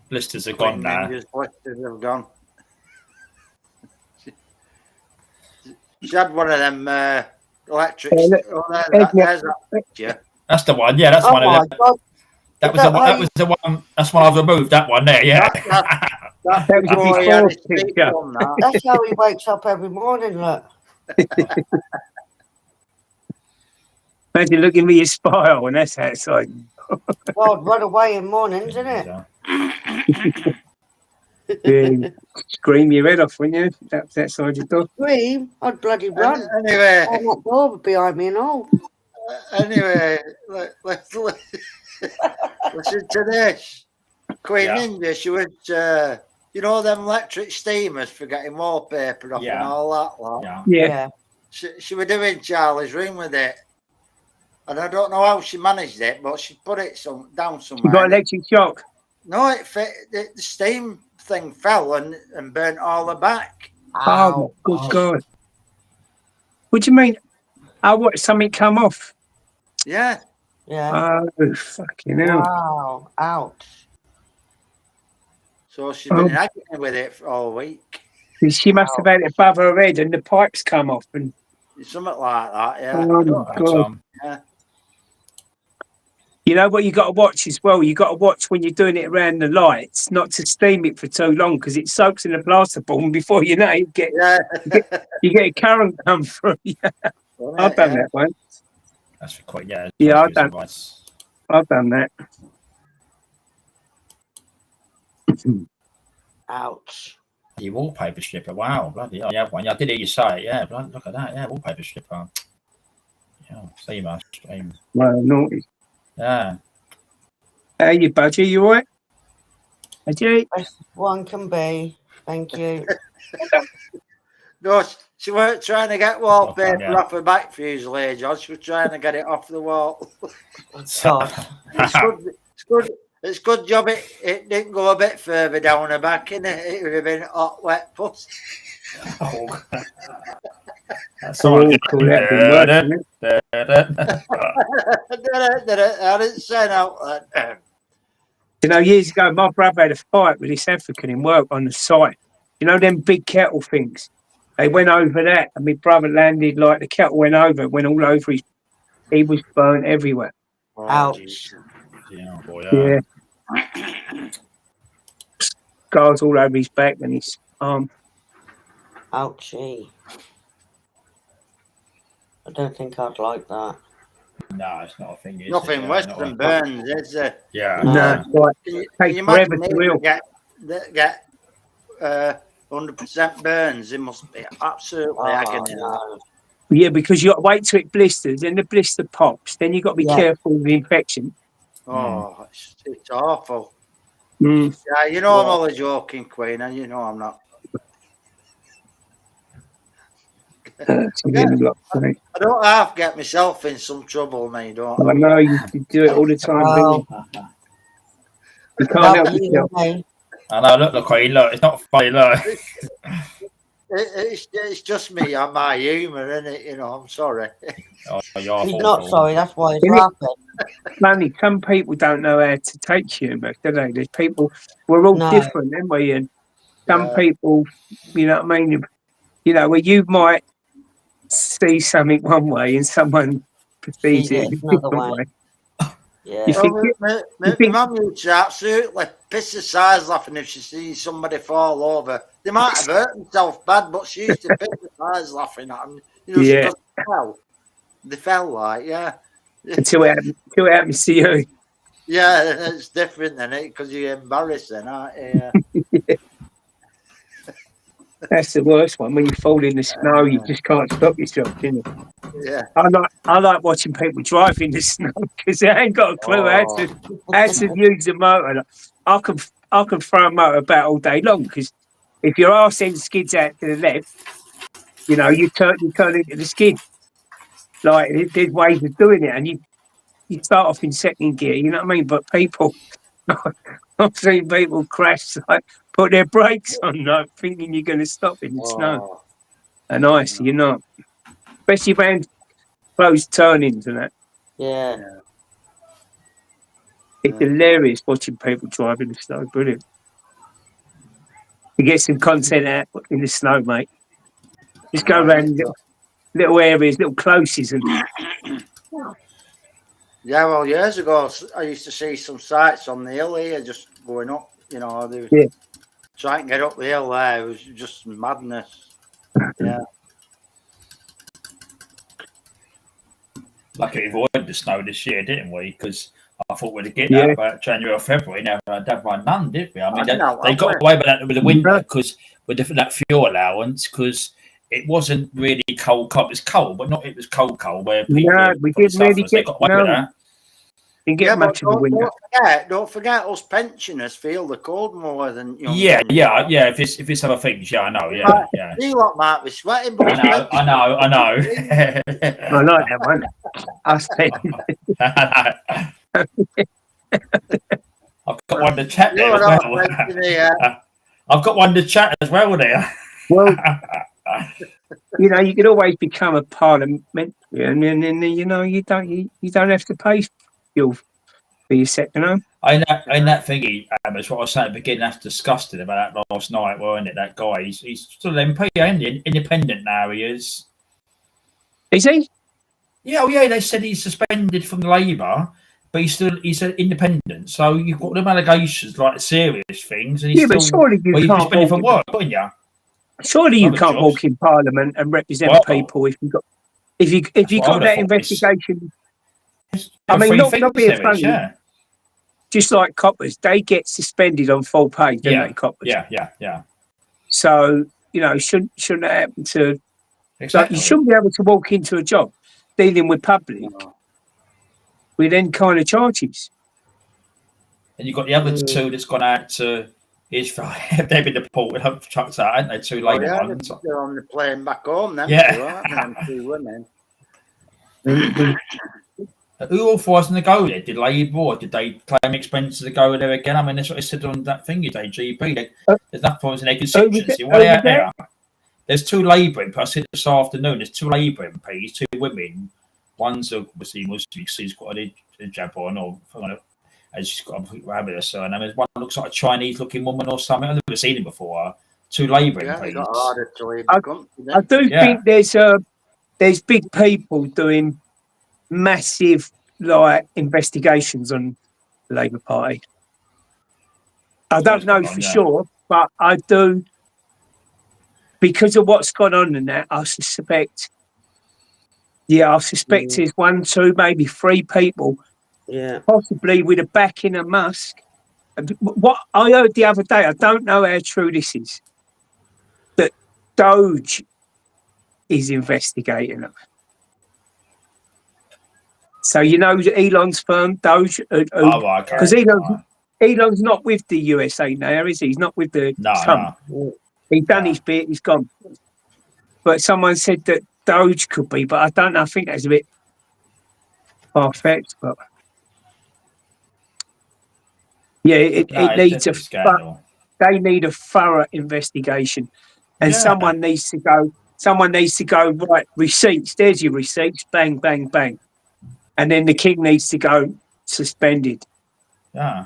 Blisters have gone now. Blisters have gone. She had one of them electric. There's that picture. That's the one. Yeah, that's Oh one my of them. God. That was the one. That was the one. That's one I've removed. That one there. Yeah. That's That was a before he had before his feet picture. on that. That's how he wakes up every morning, look. Imagine looking at your spile when that's outside. God, run away in mornings, isn't it? Yeah, scream your head off when you that's outside your door. Scream, I'd bloody run. Anyway, Oh, that door behind me and all. let's listen to this. Queen Yeah. Ninja, she was, you know, them electric steamers for getting wallpaper off and Yeah. all that. Like. Yeah. Yeah. Yeah. She was doing Charlie's Ring with it. And I don't know how she managed it, but she put it down You somewhere. got electric shock. No, it fit. The steam thing fell and burnt all the back. Oh, good God. What do you mean? Oh, what? Something come off? Yeah. Yeah. Oh, fucking hell. Wow. Ouch. So she's been agony with it for all week. She must have had it above her head and the pipes come off. And Something like that, yeah. oh, my God. Yeah. You know what you got to watch as well? You got to watch when you're doing it around the lights, not to steam it for too long because it soaks in the plasterboard before you know it, you get a current come through. I've done that once. That's quite, yeah. Yeah, I've done that. Ouch. Your wallpaper stripper. Wow, bloody hell. Yeah, one. Yeah, I did hear you say it. Yeah, bloody, look at that. Yeah, wallpaper stripper. Yeah, same. Well, naughty. Yeah. Hey, you budgie, you all right? Budgie? Best one can be. Thank you. No, she weren't trying to get wallpaper off her back fuselage, John. She was trying to get it off the wall. God. It's good job it didn't go a bit further down her back, innit? It would have been hot, wet puss. Oh. That's all right. I didn't say no. You know, years ago, my brother had a fight with this African in work on the site. You know, them big kettle things. They went over that, and my brother landed like the kettle went over, went all over his. He was burnt everywhere. Ouch. Yeah, boy, yeah. Scars all over his back and his arm. Ouchie. I don't think I'd like that. No, it's not a thing. Nothing worse than burns, is it? Yeah. No, like, can you imagine people get 100% burns? It must be absolutely agony. No. Yeah, because you got to wait till it blisters, then the blister pops, then you got to be careful with the infection. Oh, it's awful. Mm. Yeah, you know I'm only joking, Queen, and you know I'm not. I don't half get myself in some trouble, mate. Don't I know you do it all the time. You can't help yourself. I know. Look, Queen. Look, it's not funny. Look. It's just me and my humour, isn't it? You know, I'm sorry. He's not sorry. That's why he's laughing. Manny, some people don't know how to take humour, do they? There's people. We're all different, aren't we? And some people, you know what I mean. You know, where you might see something one way and someone perceives it a different way. Yeah. My mum used to absolutely piss her size laughing if she sees somebody fall over. They might have hurt themselves bad, but she used to piss her size laughing at them. You know, she fell. They fell like, Until it happens to you. Yeah, it's different than it because you're embarrassing, aren't you? Yeah. That's the worst one. When you fall in the snow, you just can't stop yourself, can you? Yeah. I like watching people drive in the snow because they ain't got a clue how to use the motor. I can throw a motor about all day long because if your arse end skids out to the left, you know, you turn into the skid. Like there's ways of doing it, and you start off in second gear. You know what I mean? But people, I've seen people crash, like put their brakes on, like thinking you're going to stop in the snow, and ice, you're not. Especially around closed turnings and that. Yeah. It's hilarious watching people drive in the snow. Brilliant. You get some content out in the snow, mate. Just go around little areas, little closes, and yeah. Well, years ago, I used to see some sites on the hill here just going up. You know, they were trying to get up the hill there. It was just madness. Yeah. Lucky we avoided the snow this year, didn't we? Because I thought we'd get that about January or February. Never had none, did we? I mean, they got away with that with the winter because with that fuel allowance because it wasn't really cold. It was cold, but not. It was cold where people. we didn't really get. They got away with that. You get much of a window. Don't forget, us pensioners feel the cold more than young. Yeah. If it's other things, yeah, I know. Yeah. You lot might be sweating, but I know. I like that one. I said, I've got one to chat there as well. I've got one to chat as well there. Well, you can always become a parliamentarian, and then you don't have to pay fuel for your second home. And that thingy, that's what I was saying at the beginning. That's disgusting about that last night, weren't it? That guy, he's still MP, ain't he? Independent now, he is. Is he? Yeah, they said he's suspended from Labour, but he's an independent. So you've got them allegations, like serious things, and he's but surely you can't suspended from work, couldn't you? Surely you can't walk in Parliament and represent people if you've got that investigation. I mean, not being funny. Yeah. Just like coppers, they get suspended on full pay, don't they, coppers? Yeah. So shouldn't that happen to? Exactly. Like, you shouldn't be able to walk into a job dealing with public with any kind of charges. And you've got the other two that's gone out to Israel. They've been deported, chucked out, haven't they? Two Labour ones. They're on the plane back home, then. Yeah. Two women. Who authorised them to go there? Did Labour, or did they claim expenses to go there again? I mean, that's what it said on that thing you did, GP. There's nothing in their constituency. There's two Labour MPs. I said this afternoon, there's two Labour MPs, two women. One's obviously Muslim, she's got a hijab on, and she's got a rabbit or so. And there's one that looks like a Chinese-looking woman or something. I've never seen him before. Two Labour MPs. I do think there's big people doing massive investigations on the Labour Party. I don't know for sure, but I do, because of what's gone on in that. I suspect there's 1, 2, maybe 3 people, possibly with a backing of Musk. What I heard the other day, I don't know how true this is, that Doge is investigating them. So Elon's firm, Doge, because Elon's not with the USA now, is he? He's not with the Trump. No. He's done his bit, he's gone. But someone said that Doge could be, but I don't know. I think that's a bit far-fetched. But yeah, it needs they need a thorough investigation, and someone needs to go. Someone needs to go. Right, receipts. There's your receipts. Bang, bang, bang. And then the king needs to go suspended. Yeah.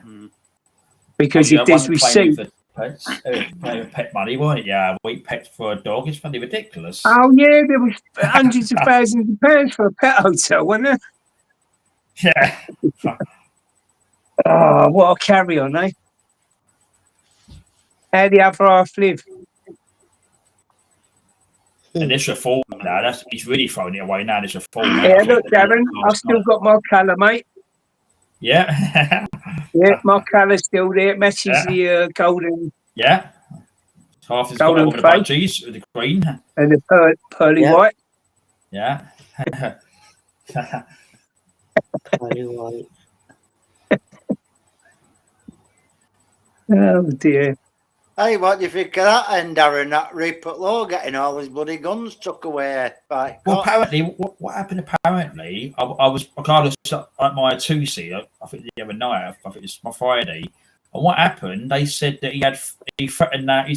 Because if there's receipts. Pet money, weren't it? Yeah, a week pet for a dog is funny ridiculous. Oh, yeah, there was hundreds of thousands of pounds for a pet hotel, wasn't there? Yeah. Oh, what a carry on, eh? How the other half live. And this reform now, he's really throwing it away now. This reform. Yeah, look, Darren, I've still got my colour, mate. Yeah. Yeah, my colour's still there. It matches the golden. Yeah. Half is golden with the budgies with the green. And the pearly white. Yeah. Pearly white. Oh dear. Hey, what do you think of that then, Darren? That Rupert Law getting all his bloody guns took away. Well, apparently, what happened apparently, I was kind of at my 2C, I think the other night, I think it was my Friday, and what happened, they said that he threatened that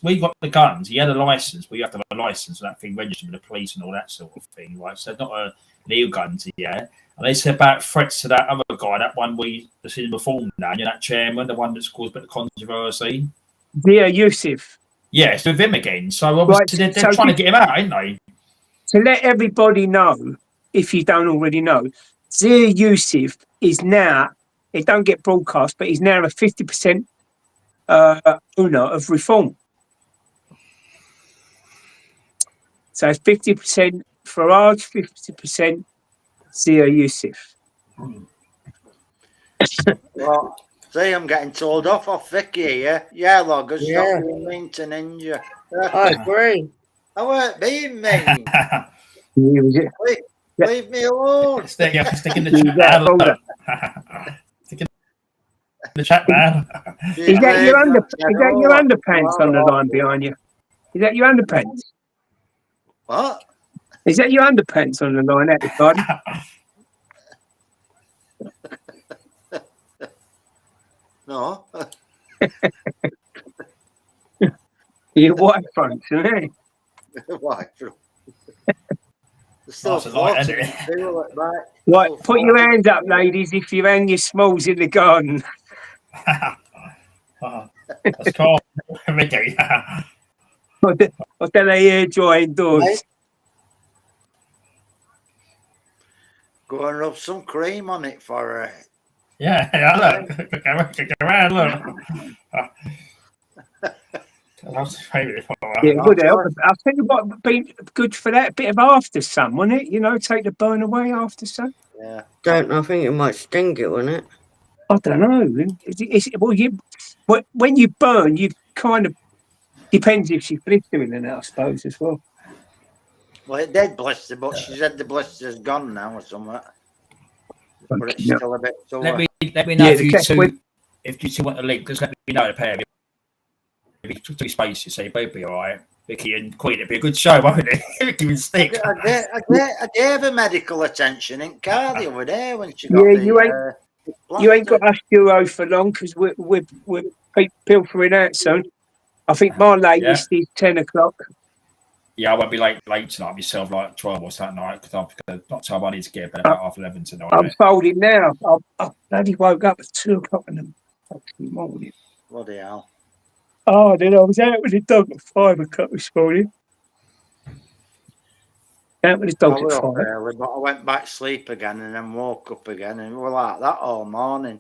we got the guns, he had a license, but you have to have a license, and that thing registered with the police and all that sort of thing, right? So it's not a legal guns he had. And they said about threats to that other guy, that one that's in reform now, that chairman, the one that's caused a bit of controversy. Yeah, Yusuf. Yeah, it's with him again. So obviously they're trying to get him out, ain't they? To let everybody know, if you don't already know, Zia Yusuf is now, it don't get broadcast, but he's now a 50% owner of Reform. So it's 50% Farage, 50% Zia Yusuf. Well, see, I'm getting told off Vicky, yeah? Yeah, Loggers, stop being mean to Ninja. I agree. I weren't being mean. Leave me alone. Stick in the Is chat, that man. older? Stick in the chat, man. Is that your Leave is that your underpants on the line behind you? Is that your underpants? What? Is that your underpants on the line at the garden? No. Your white fronts, isn't it? Why? They're still Nice and light, floating. isn't it? They will look back. Right, Still put your floating. hands up, ladies, if you hang your smalls in the garden. That's cool. Mickey. Or do they air dry indoors? Right. Go and rub some cream on it for her. Yeah, look. Go around, look. That's my favourite part. Yeah, it would help. I'll tell you what would be good for that, a bit of after sun, wouldn't it? You know, take the burn away after sun. Yeah. Don't know. I think it might sting it, wouldn't it? I don't know. When you burn, you kind of depends if she's blistering in it, I suppose, as well. Well, it did blister, but she said the blister's gone now or something. But it's still a bit sore. Let me know Yeah, if the you cat- when- two want a link. Just let me know the pair. Maybe 3 spaces, so you both be all right. Vicky and Queen, it'd be a good show, won't it? Vicky and Stick. I gave her medical attention in car the other day when she got you ain't got us duo for long because we're pilfering out soon. I think my latest is 10 o'clock. Yeah, I won't be late tonight myself, like 12 or something night, because not time I need to get, but about half 11 tonight. I'm folding now. I bloody woke up at 2 o'clock in the morning. Bloody hell. Oh, then I was out with the dog at 5 o'clock this morning. Out with the dog at 5. Early, but I went back to sleep again and then woke up again and we were like that all morning.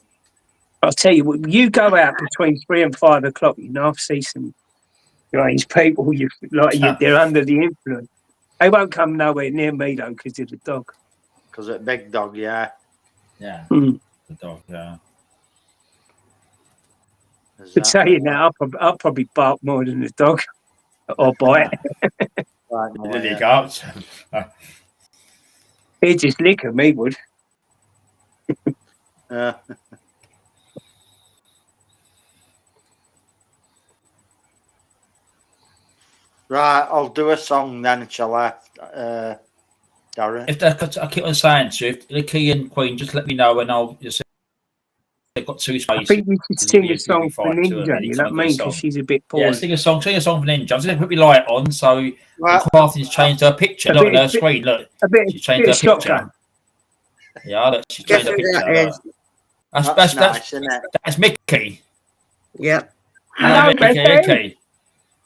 I'll tell you, when you go out between 3 and 5 o'clock, you know, I've seen some strange people, they're under the influence. They won't come nowhere near me, though, because they're the dog. Because it's a big dog, yeah. Yeah, the dog, yeah. But saying that, I'll probably bark more than the dog. Or bite. Right, Did he go up? He'd just lick at me, would. Yeah. Right, I'll do a song then, shall I, Darren? If I keep on saying to you, if the Key and Queen, just let me know and I'll just. They've got 2 spaces. I think you should sing a song for Ninja. You know what I mean? Because she's a bit poor. Yeah, sing a song for Ninja. I'm just going to put my light on so Martin's changed her picture. Look at her screen. Look, she's changed her picture. Yeah, look, she's changed her picture. That's nice, isn't it? That's Mickey. Yep. Hello, Mickey.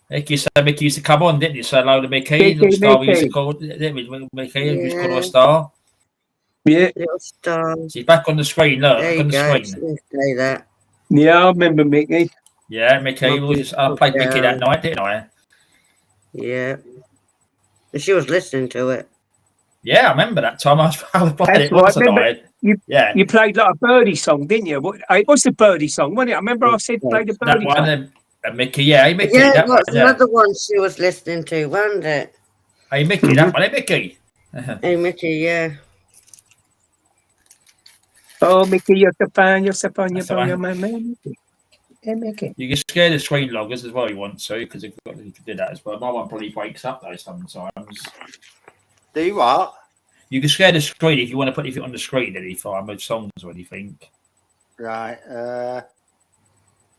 Mickey, so Mickey used to come on, didn't you? Say hello to Mickey. Little star we used to call, didn't we? Mickey, we used to call her a star. Yeah. Little star. She's back on the screen. Look, there on the screen. Say that. Yeah, I remember Mickey. Yeah, Mickey. I played Mickey that night, didn't I? Yeah. And she was listening to it. Yeah, I remember that time. I was playing it. You played like a birdie song, didn't you? It was the birdie song, wasn't it? I remember I said play the birdie song. And Mickey, Mickey. Yeah, that was one, another one she was listening to, wasn't it? Hey, Mickey, that one. Hey, Mickey. Hey, Mickey, yeah. Oh, Mickey, you're so fun, you're my man. Hey, Mickey. You can scare the screen loggers as well, you want to, because you can do that as well. My one probably breaks up though sometimes. Do you what? You can scare the screen if you want to put anything on the screen any time with songs or anything. Right.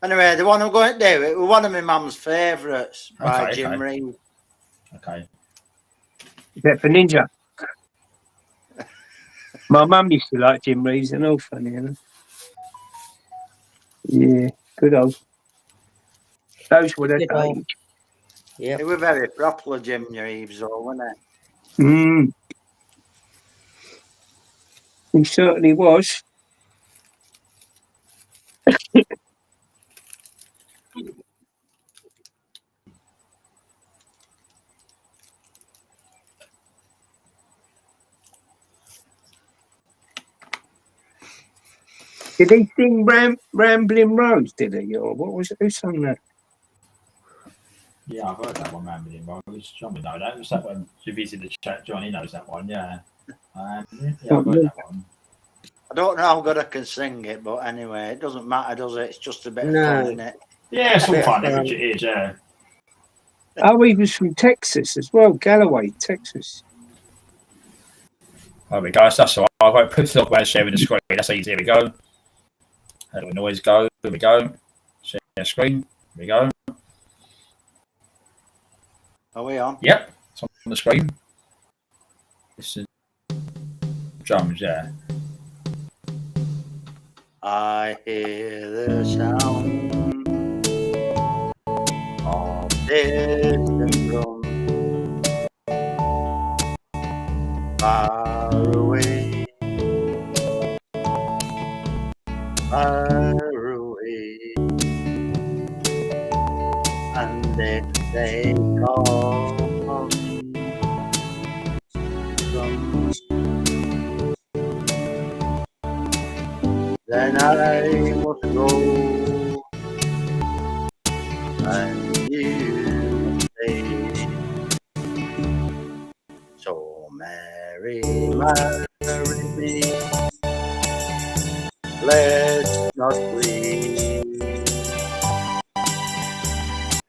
Anyway, the one I'm going to do, it was one of my mum's favourites by Jim Reeves. Okay. Is that for Ninja? My mum used to like Jim Reeves and all funny, you know. Yeah, good old. Those were the days. Yeah. They were very proper, Jim Reeves, though, wasn't it? He certainly was. Did he sing Rambling Rose, did he? Or what was it? Who sang that? Yeah, I've heard that one, Rambling Rose. John would know that. Was that one? If he's in the chat, Johnny knows that one, yeah. Yeah, I've heard that one. I don't know how good I can sing it, but anyway, it doesn't matter, does it? It's just a bit of No. fun, isn't it? Yeah, it's all Bit of fun, fun. which it is, yeah. Oh, he was from Texas as well, Galloway, Texas. There we go. So that's all right. I've got to put it up where sharing the screen. That's easy. Here we go. How do the noise go? Here we go. Share the screen. Here we go. Are we on? Yep, it's on the screen. This is drums, yeah. I hear the sound of distant drums far away, and if they call me drums, then I must go, and you say, so Mary, marry me, let's not wait,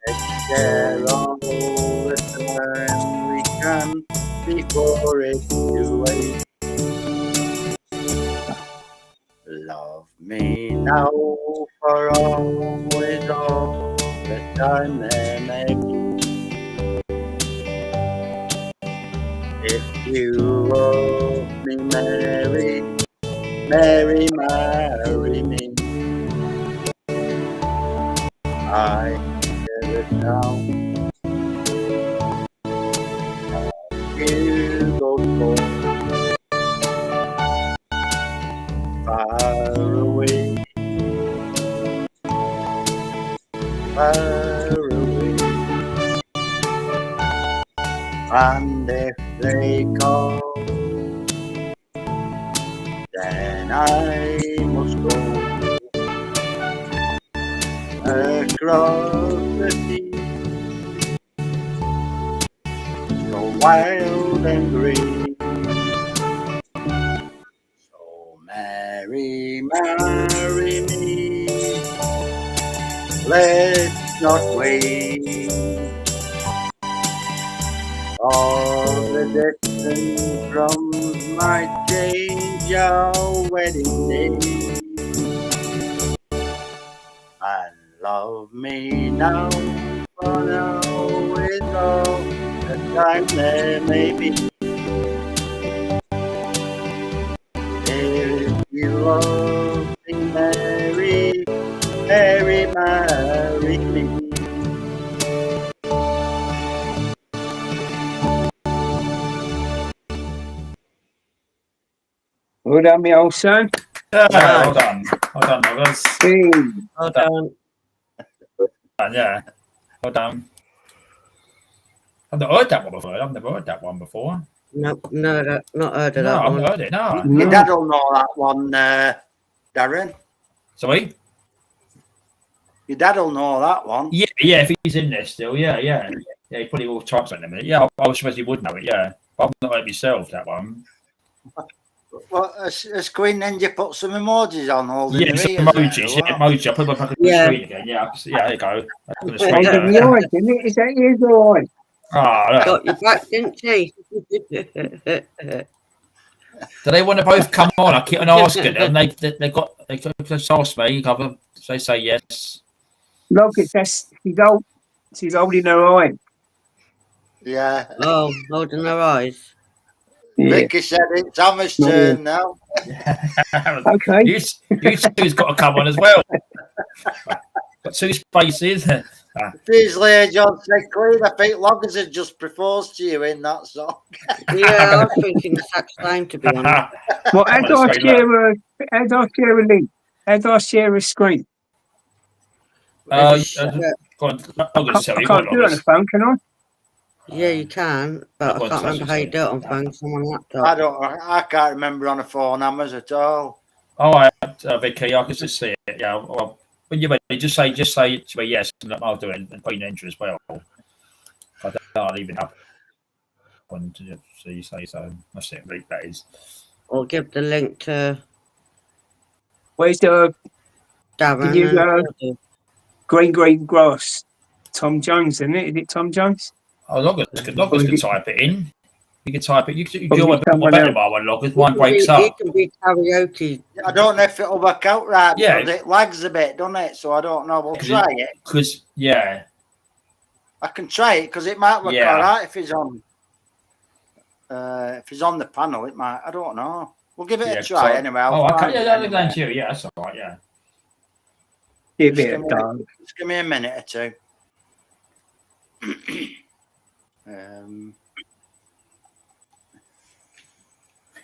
let's share all the time we can before it's too late. Love me now for always, all the time there may be. If you love me, Mary, Mary, marry me. I hear the sound of you go far away, far away. And if they call, then I must go across the sea, so wild and green. So Mary, marry me, let's not wait. All the distant drums might change our wedding day. And love me now, for now is all the time there may be. If you love me, Mary, Mary, marry me. Well done, my old son. Yeah, well done. Well done, Robbers. Well done. Yeah, well done. I've not heard that one before. I've never heard that one before. No, not heard of No, that I've one. not heard it. No. Your dad will know that one, Darren. Sorry? Your dad will know that one. Yeah, if he's in there still, yeah. Yeah, he probably will type something in a minute. Yeah, I suppose he would know it, yeah. But I've not heard it myself, that one. Well, has Queen Ninja put some emojis on holding Yeah, the some ears emojis. there? Yeah, emoji. I put my back on the screen again. Yeah, there you go. On the screen Holding there. the eyes, isn't it? Is that yours or eyes? Oh, Got your back, didn't she? do they want to both come on? I keep on asking them. They just ask me. They say yes. Look, she's holding her eye. Yeah. Oh, holding her eyes. Yeah. Vicky said it's Hammer's turn now. Okay. You two's got to come on as well. Got two spaces. Beasley John said, Queen, I think Loggers had just proposed to you in that song. Yeah, I was thinking the exact same, to be honest. Well, as I share a link, as I share a screen, Go on. I can't do it on the phone, can I? Yeah, you can, but I can't remember how you do it on phones. I'm on laptop. I can't remember on a phone Hammers at all. All right, Vicky, I can just see it. Yeah, well, when you're ready, just say to me yes, and I'll do it and put in enter as well. I don't leave it up. one to so you say so. That's it, Rick, that is. Or give the link to Where's the Darren. you and green grass? Tom Jones, isn't it? Is it Tom Jones? Oh, Loggers could type it in. You can type it. You can Or do is it a someone better else? by one Loggers. It One can breaks be- up. It can be karaoke. I don't know if it'll work out right Yeah. because it lags a bit, doesn't it? So I don't know. We'll try it. Because I can try it because it might work Yeah. all right if he's on. If he's on the panel, it might. I don't know. We'll give it a try anyway. Okay. Yeah, that'll go to you. Yeah, that's all right. Yeah. Give it a go. Just give me a minute or two.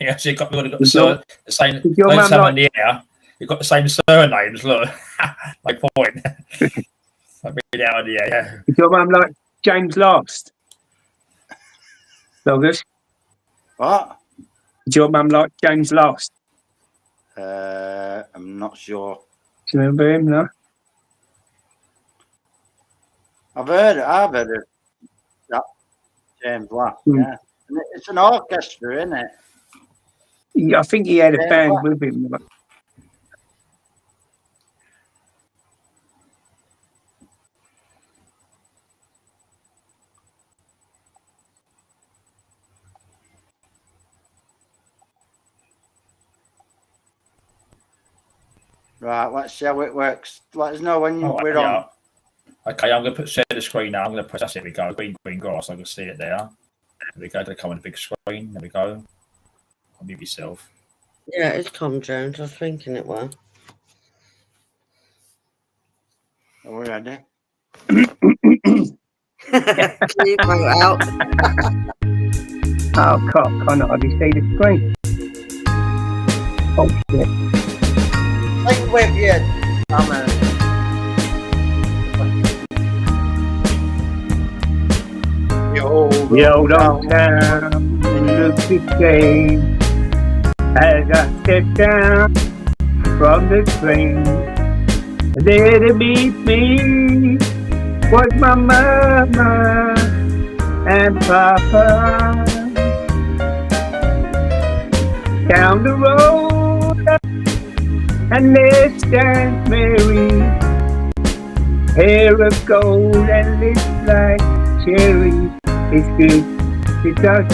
Yeah, so you've got the same. your Don't mum say like- on the air. You've got the same surnames. Look, like point. Like read it out on the air. Yeah. Is your mum like James Last? Loggers? What? Is your mum like James Last? I'm not sure. Do you remember him? No. I've heard of that James Last. Yeah, and it's an orchestra, isn't it? Yeah, I think he had a Yeah, band what? with him. Right, let's see how it works. Let us know when we're on. Okay, I'm going to share the screen now. I'm going to press. That's it. We go. Green grass. I can see it there. There we go. They come on the big screen. There we go. Unmute yourself. Yeah, it's Tom Jones. I was thinking it was. Are we ready? Please go out. Oh, can't hardly see the screen. Oh, shit. Sing with you, Thomas. The old town looks the same as I step down from the train. There to meet me was my mama and papa. Down the road and there stands Mary, hair of gold and lips like cherries. It's good to touch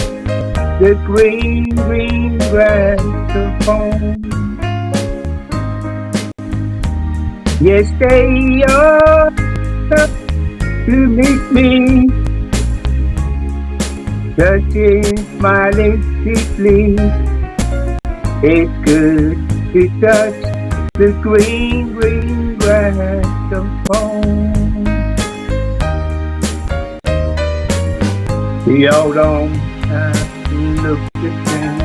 the green grass of home. Yes, they are to meet me, touching, smiling sweetly. It's good to touch the green grass of home. The old time looks the same,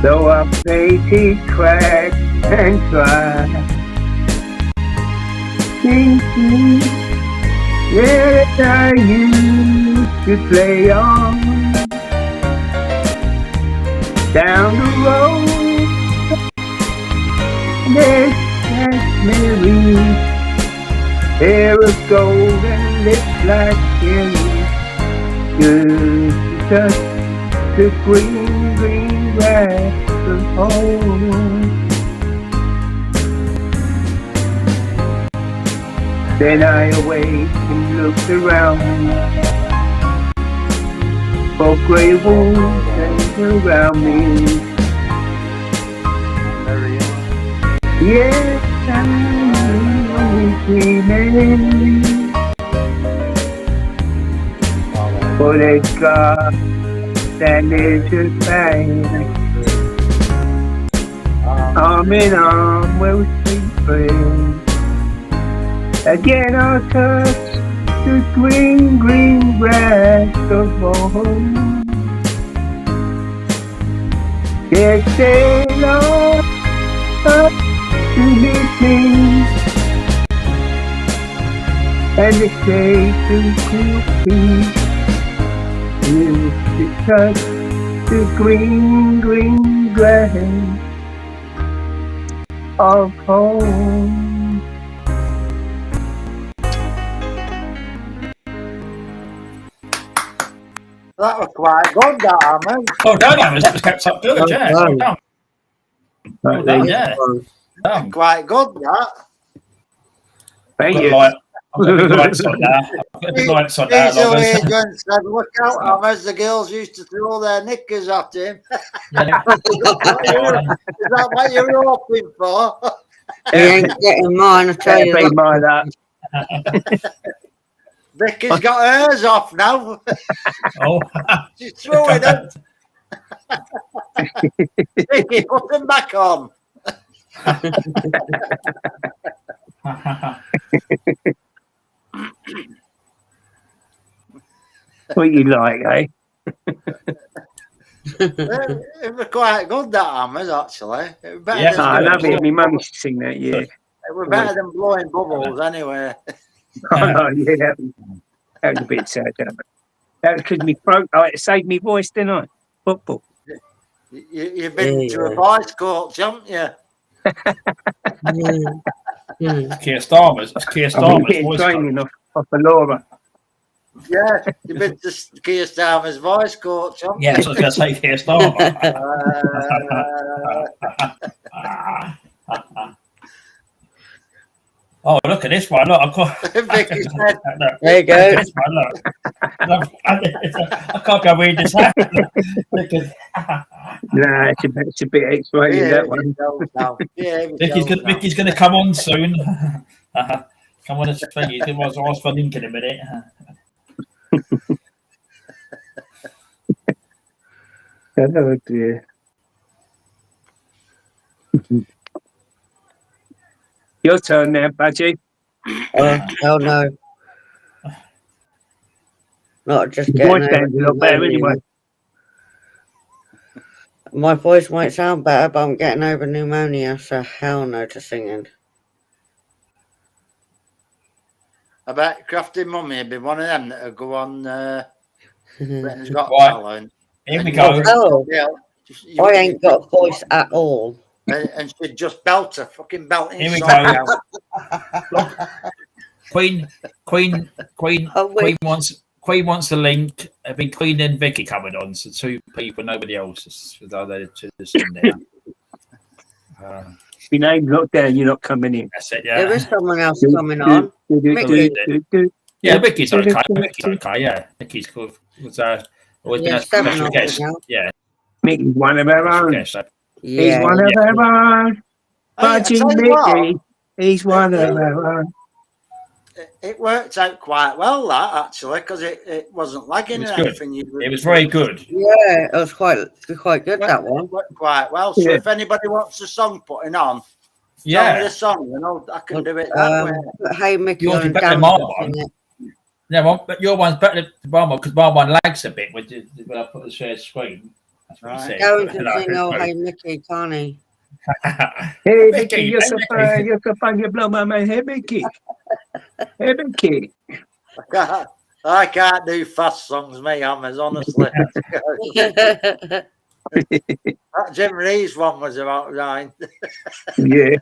though our faces crack and try. Thinking that I used to play on down the road. There's Mary, hair of gold and lips like cherry. Good to touch the green grass of home. Then I awake and looked around for grey wolves around me. Yes, I'm dreaming. For there's God and there's just pain. Arm in arm we'll sing praise. Again I'll touch the green grass of home. Yes, they love us to meet me, and they say to me, to touch the green grass of home. That was quite good, that, Hammers. Well done, Hammers. That was kept up good, yeah. Well done. Well done, yeah. Quite good, that. Thank I've you. got big lights on now. I've got big lights on now, He's away Loggers. again and said, look out, Hammers. The girls used to throw their knickers at him. Yeah. Is that what you were hoping for? He ain't getting mine, I tell you Be that. my luck. Vicky's got hers off now. Oh. She's throwing them. Vicky, put them back on. What you like, eh? It was quite good, that, Hammers, actually. It was better Yeah, than I good. love it. My mum used to sing that, yeah. It was better than blowing bubbles, anyway. Oh, no, yeah, that was a bit sad. That was because my throat, it saved me voice, didn't I? Football. You've been to a voice coach, haven't you? Keir Starmer's. It's Keir I've been Starmer's getting voice training coach. off of Laura. Yeah, you've been to Keir Starmer's voice coach, haven't Yeah, you? so I was going to say Keir Starmer. Oh, look at this one. Look, I've got. Vicky said, Look, There you look at go. this one, look. I can't go read this out. Look at. Nah, it's a bit X-rated, yeah, that one. Vicky's going to come on soon. Come on, it's funny. He's going to ask for a link in a minute. Oh, dear. Your turn now, Budgie. Hell no. Not just Your getting voice over sounds a lot better anyway. My voice might sound better, but I'm getting over pneumonia, so hell no to singing. I bet Crafty Mummy would be one of them that would go on Britain's Got Right. Talent. Here we go. Oh, Yeah, I ain't got a voice at all. and she'd just belt her, fucking belting Here we song go. out. Queen wants the link. It'd be Queen and Vicky coming on, so two people, nobody else. Are there to sing there? Your name's not down, you're not coming in. That's it. Yeah. There is someone else coming on. Yeah, Vicky's okay. Vicky's okay. Yeah, Vicky's good. Was always been Yeah, a special seven guest. now. Yeah, Mickey's one of our special own. guest. So. He's Yeah. one of our own. Hey, I Budgie tell you what, Mickey. He's one of our own. it worked out quite well, that, actually, because it wasn't lagging It was or good. anything. It was very good. Yeah, it was quite good, that one. It worked quite well. So Yeah. if anybody wants a song putting on, tell me Yeah. the song, I can do it that way. But hey, Mickey, Yours on is and better down. than my one. Yeah, but your one's better than mine because my one lags a bit when I put the shared screen. That's what Right. he said. Going to sing, oh, hey, Mickey, can't he? Hey, Mickey, Mickey, you're so hey, fine. You're so fine. You blow my mind. Hey, Mickey. Hey, Mickey. I can't do fast songs, me, Hammers, honestly. That Jim Reeves one was about right. Yeah.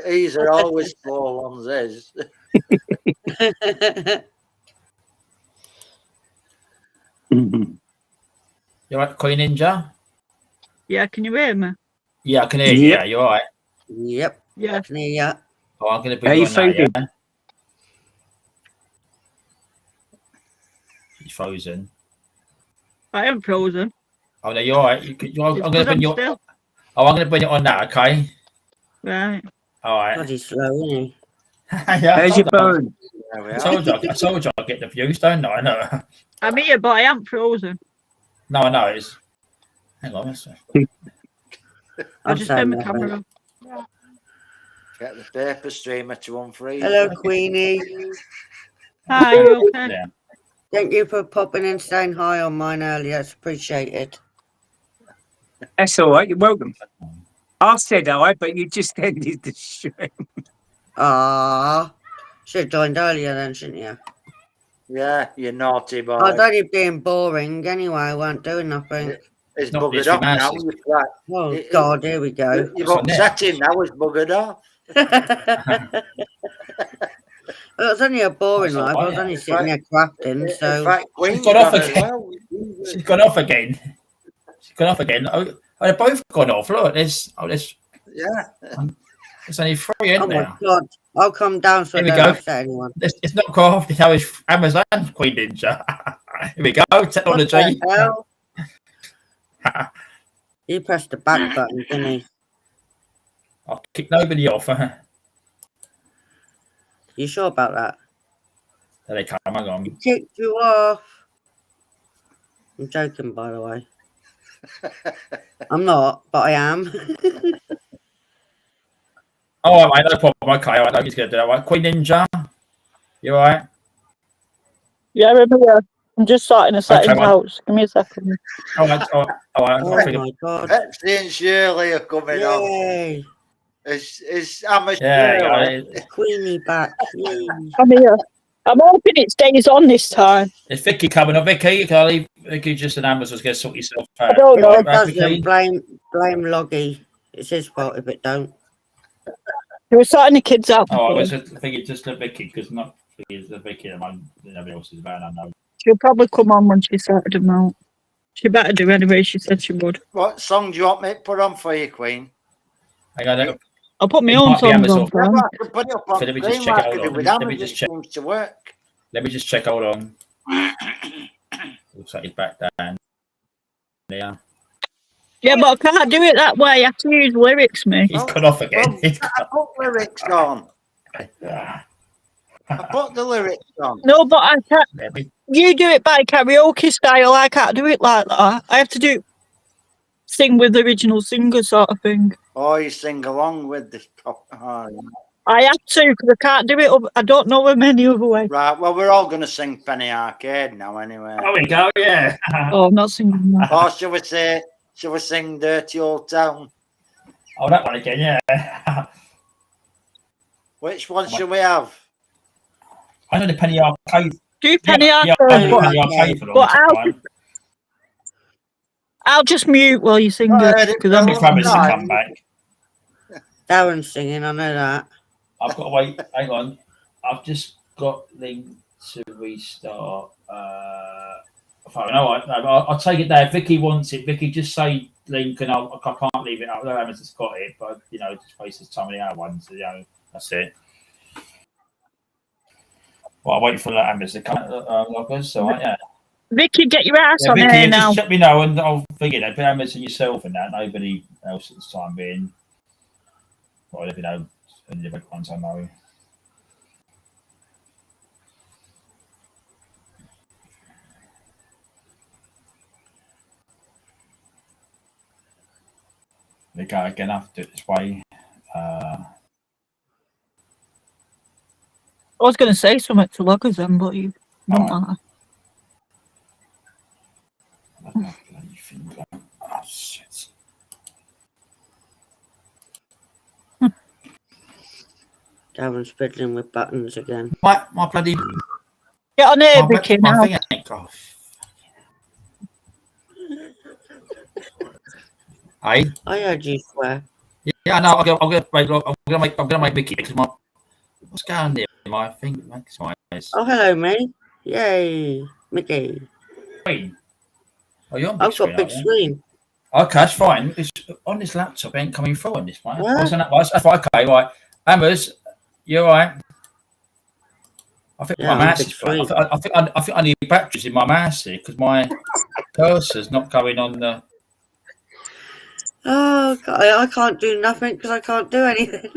These are always slow ones, is. You right, Queen Ninja? Yeah, can you hear me? Yeah, I can hear you. Yep. Yeah, you're all right. Yep, Yeah. I can hear ya. Oh, I'm going to How be you on that, feeling? yeah? She's frozen. I am frozen. Oh, no, you're all right. I'm going to bring you. Still. Oh, I'm going to bring it on now. Okay. Right. All right. Bloody slow, isn't he? Yeah, How's your phone? There we I are. told you I'd get the views, don't I? I know. I'm here, but I am frozen. No, I know. It's... Hang on. I'll I'm just saying turn my nothing. camera on. Get the paper streamer to unfreeze. Hello, Queenie. Hi, you okay? Yeah. Thank you for popping in, saying hi on mine earlier. It's appreciated. That's all right. You're welcome. I said hi, but you just ended the stream. Ah, should have joined earlier then, shouldn't you? Yeah, you naughty boy. I was only being boring anyway. I weren't doing nothing. It's Not buggered this off now. massive. You've got- Oh, It- God, here we go. You've What's on upset him now. It's buggered off. Well, it was only a boring That's life. I all was right, only yeah. sitting there crafting, In so fact, Queen's got off gone as again. well. She's gone off again. She's gone off again. Oh, they've both gone off. Look, there's Yeah. there's only 3, oh isn't my there? god, I'll come down so I Here we don't go. upset anyone. It's not crafted. How is Amazon Queen Ninja? Here we go. What Technology. the hell? He pressed the back button, didn't he? I'll kick nobody off. You sure about that? There they come. Hang on. He kicked you off. I'm joking, by the way. I'm not, but I am. Oh, mate, no problem. Okay, all right, I'm just going to do that. Right. Queen Ninja, you all right? Yeah, I'm here. I'm just starting the settings well- out. Give me a second. All right. Oh my god. Pepsi and Shirley are coming on. Yay. Is Emma Yeah, Shirley? yeah. Queenie back. Yay. I'm here. I'm hoping it stays on this time. Is Vicky coming up? Vicky, you can't leave. Vicky just an Amazon's going to sort yourself out. I don't If know. it doesn't, Vicky? blame Loggy. It's his fault if it don't. They were sorting the kids out. Oh, I before. was thinking just the Vicky, because not it's the Vicky, nobody else is about, I know. She'll probably come on when she sorted them out. She better do anyway. She said she would. What song do you want me to put on for you, Queen? Hang on, I'll put my It own might be songs Amazon. on for Yeah, her. but I can put it up on So let me just screen check like it, I hold do on. with Let me Amazon. just check. Seems to work. let me just check, hold on. Looks like he's back down. Yeah. Yeah, but I can't do it that way. I have to use lyrics, me. He's gone off again. Well, I put lyrics on. Ah, I put the lyrics on. No, but I can't. let me- You do it by karaoke style. I can't do it like that. I have to do sing with the original singer sort of thing. Or you sing along with this. Oh, yeah. I have to because I can't do it. I don't know of any other way. Right, well, we're all going to sing Penny Arcade now anyway. There we go, yeah. Oh, I'm not singing that. Or shall we sing Dirty Old Town? Oh, that one again, yeah. Which one shall we have? I know the Penny Arcade. Do Penny Yeah, Arcade, I know the but, Penny Arcade for a long but time. I'll just mute while you sing I it heard it because go I'm Let me promise to time. come back. Darren's singing, I know that. I've got to wait. Hang on. I've just got Link to restart. I'll take it there. Vicky wants it. Vicky, just say Link, and I can't leave it out. No, Amazon's got it, but just waste his time with the other ones. That's it. Well, I'll wait for that Amazon to come. Loggers, so yeah. Vicky, get your ass on Vicky, here just now. let me know, and I'll figure that. But Amazon yourself and that. Nobody else at this time being. Well, let me know. And the big ones I know. We go again. I have to do it this way. I was going to say something to Loggers then, but you don't matter. Oh, shit. Darren's fiddling with buttons again. My bloody. Get on here, Vicky, my now. thing ain't off. Hey? I heard you swear. Yeah, no, I'm gonna make Vicky because what's going on there? My thing makes my eyes. Oh, hello, mate. Yay, Mickey. Screen. Oh, you're on I've got big screen. Okay, that's fine. It's on this laptop. It ain't coming through on this one. What? That's fine. Okay, right. Ammers, you're right. I think Yeah, my I'm mouse big is fine. I think I need batteries in my mouse here because my cursor's not going on the. Oh, God, I can't do nothing because I can't do anything.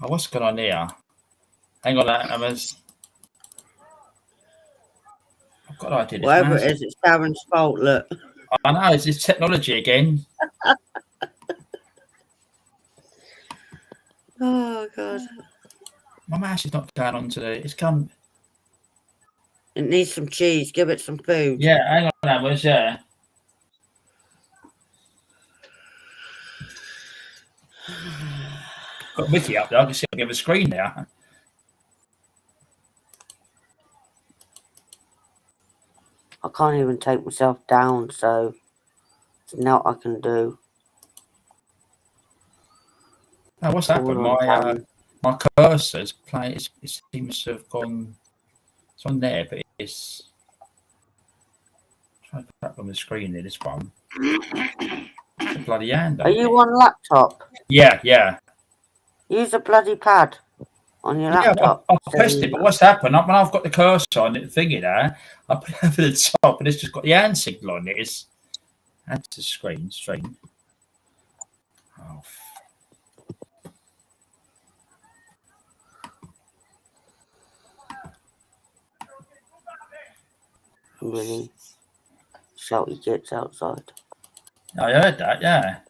Oh, what's going on here? Hang on, Ammers. I've got an idea. This Whatever mouse it is, it's Darren's fault. Look. I know, it's this technology again. Oh, God. My mouse is not going on to the. It's come. It needs some cheese. Give it some food. Yeah, hang on, Ammers. Yeah. Got Mickey up there. I can see on the screen there. I can't even take myself down, so there's not I can do. Oh, what's happened? Hold on, My Darren. my cursor's playing. It seems to have gone. It's on there, but it's. Try to put up on the screen there. This one. It's a bloody hand. Are you on laptop? Yeah. Use a bloody pad on your laptop. I've pressed it, but what's happened? When I've got the cursor on it, thingy there, I put it over the top, and it's just got the hand signal on it. It's that's the screen. Oh. Really shouty kids outside. I heard that, yeah.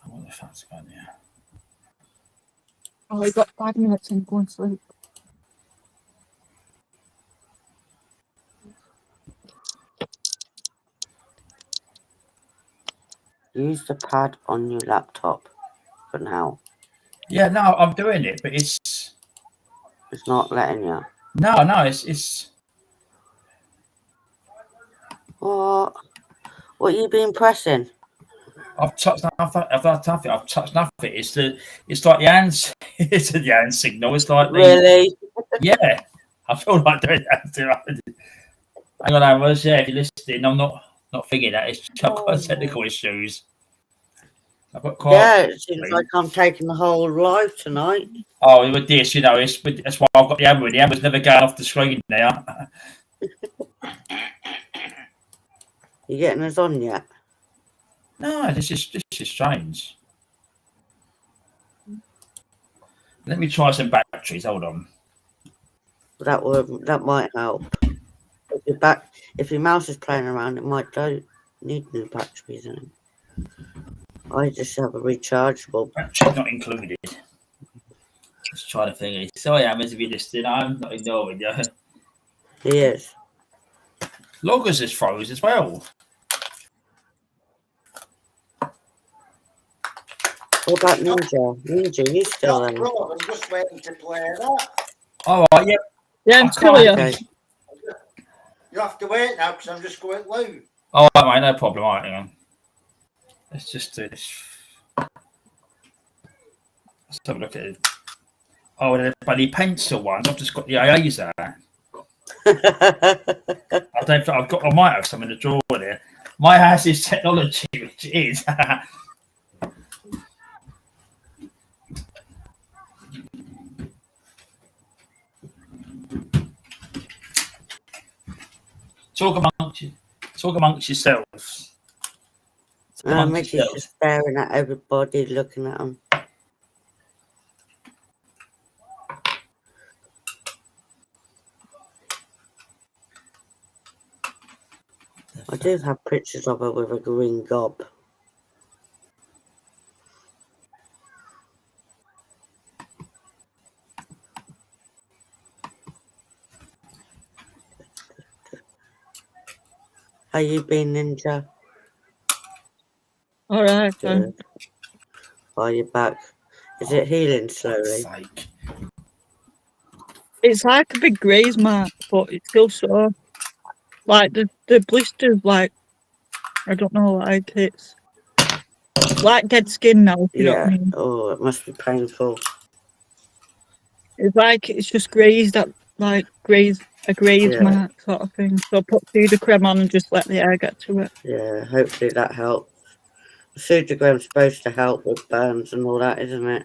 I wonder if that's gone, yeah. Oh, I got 5 minutes and go and sleep. Use the pad on your laptop for now. Yeah, no, I'm doing it, but it's not letting you. No, it's. What you been pressing? I've touched nothing. I've touched nothing. It's like the hands. It's the hand signal. It's like really. Yeah, I feel like doing that too. Hang on, Amers. Yeah, if you're listening, I'm not thinking that. I've got technical issues. I've got it seems like I'm taking the whole live tonight. Oh, with this, that's why I've got the hammer. The hammer's never going off the screen now. You getting us on yet? No, this is strange. Let me try some batteries. Hold on. That might help. If your mouse is playing around, it might don't need new batteries in it. I just have a rechargeable. Batteries not included. Let's try the thingy. Sorry, Amers, if you're listening, I'm not ignoring you. He is. Loggers is froze as well. What about Ninja? Ninja, you still there? I'm just waiting to play that. All right, yeah. Yeah, I'm still here. Okay. You have to wait now because I'm just going loud. All right, mate, no problem. All right, hang on. Let's just do this. Let's have a look at it. Oh, the bloody pencil ones. I've just got the AAs out. I might have some in the drawer there. My house is technology, which it is. Talk amongst yourselves. Mickey's just staring at everybody, looking at them. I do have pictures of her with a green gob. How you been, Ninja? All right. Good. Are you back? Is it healing slowly? It's like a big graze mark, but it's still sore. Like the blisters, like I don't know, like it's like dead skin now. If you know what I mean. Oh, it must be painful. It's like it's just grazed at like a graze mark sort of thing. So I put Sudocrem on and just let the air get to it. Yeah, hopefully that helps. Sudocrem's supposed to help with burns and all that, isn't it?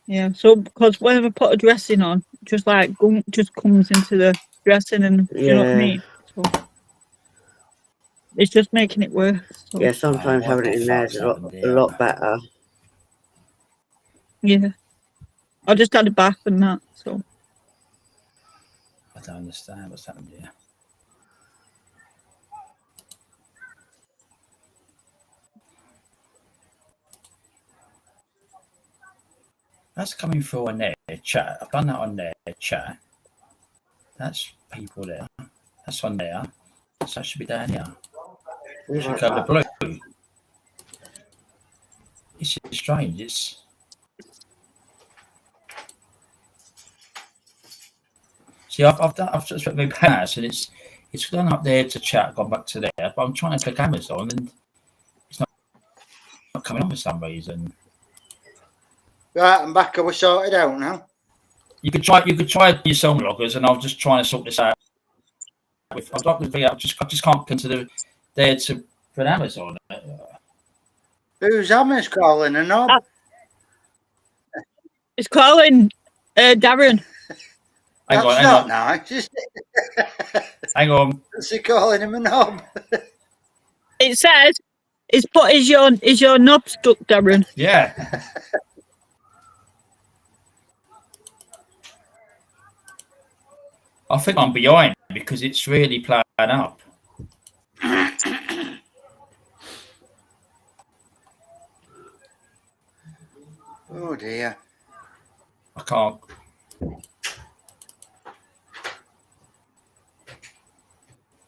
Yeah. So because whenever I put a dressing on, just like gunk just comes into the dressing, and you know what I mean. So it's just making it worse. So. Yeah, sometimes having it in there is a lot better. Yeah. I just had a bath and that, so. I don't understand what's happened here. That's coming through on their chat. I've done that on their chat. That's people there. That's on there. So that should be down here. It should go to blue. It's strange. It's. See, I've just moved past, and it's gone up there to chat, gone back to there. But I'm trying to click Amazon, and it's coming on for some reason. Right, I'm back. Are we sorted out now? You could try your song loggers, and I'm just trying to sort this out. I'd like to figure out. I just can't consider there to put Amazon. Who's Amma's calling a knob? It's calling Darren. Hang That's on, not nice. hang on. Is he calling him a knob? It says, is your knob stuck, Darren? Yeah. I think I'm behind because it's really playing up. Oh dear. I can't.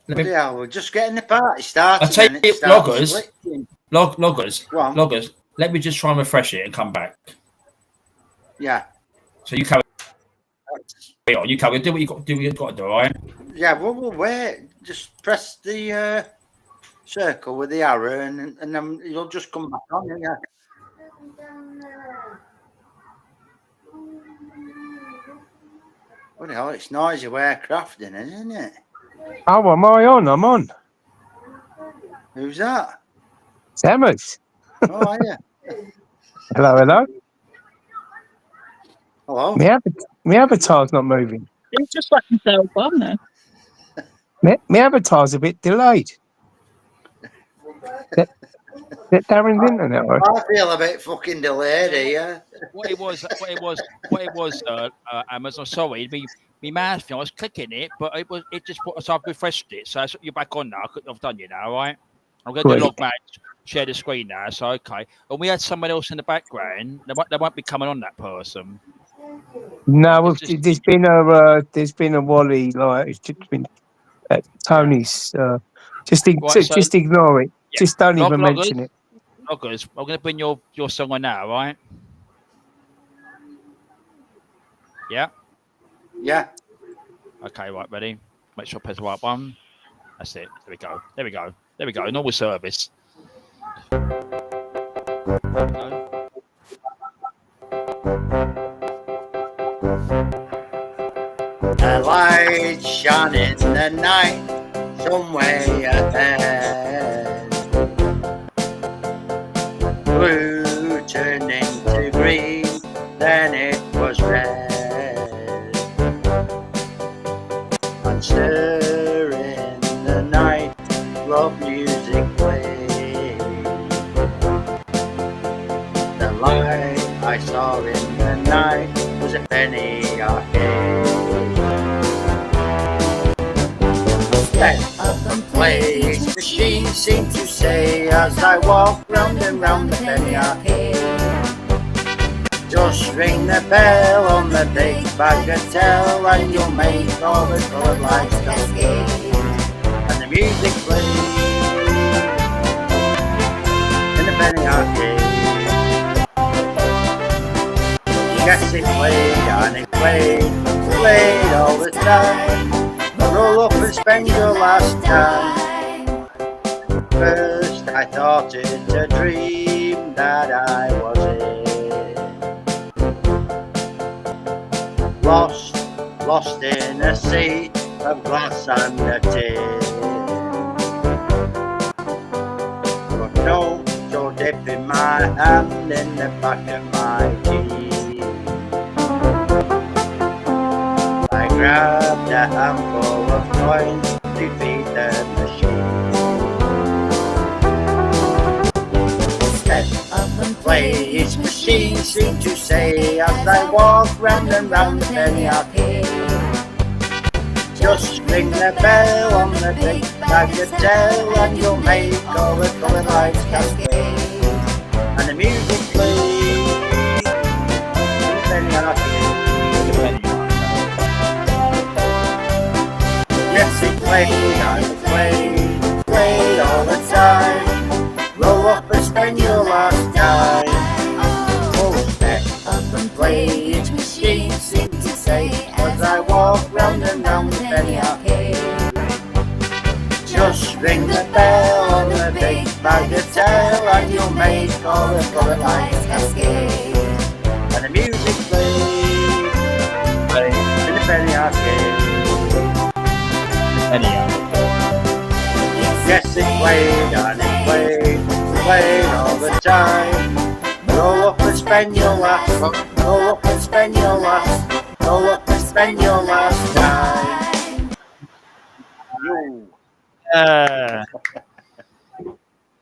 Yeah, we're just getting the party started. I'll take it, loggers. Loggers. Go on. Loggers. Let me just try and refresh it and come back. Yeah. So you carry on. You carry on. Do what you got to do, all right? Yeah, we'll wait. Just press the circle with the arrow and then you'll just come back on, yeah. What the hell, it's noisy crafting, isn't it? Oh, am I on? I'm on. Who's that? Samus. Oh, are you? Hello. Hello? My avatar's not moving. He's just let himself on there. My avatar's a bit delayed. That Darren's internet. I feel a bit fucking delayed here. What it was, Amazon. Sorry, me mouse. I was clicking it, but it just put us. I've refreshed it, so you're back on now. I've done you now, right? I'm going to do log match, share the screen now. So okay, and we had someone else in the background. They won't be coming on that person. No, there's been a Wally, like it's just been Tony's. Just ignore it. Yeah. Just don't even mention it. Loggers, I'm going to bring your song on now, right? Yeah. Yeah. Okay, right, ready. Make sure I press the right one. That's it. There we go. Normal service. A light shining in the night, somewhere ahead. Blue turned into green, then it was red. And stir in the night, love music played. The light I saw in the night was a penny arcade. Up and play, each machine seemed to say as I walked round and round the penny arcade. Just ring the bell on the big bagatelle and you'll make all the coloured lights cascade. And the music plays in the penny arcade. Yes, it played and it played all the time. Roll up and spend your last time. First I thought it a dream that I was in. Lost in a sea of glass and a tin. But no, so dipping my hand in the back of my jeans. I grabbed a handful of coins to feed the machine. Step up and play, each machine seemed to say as I walked round and round the penny arcade. Just ring the bell on the big bagatelle and you'll make all the coloured lights cascade. And the music plays in the penny arcade. Yes, it played and played all the time. Roll up and spend your last time. Oh, step up and play, each machine seemed to say as I walk round and round the penny arcade. Just ring the bell on the big bagatelle smile and you'll make all the colored lights cascade. And the music plays in the penny arcade. Yes, it played and it played all the time. Roll up and spend your last, roll up and spend your last, roll up and spend your last time.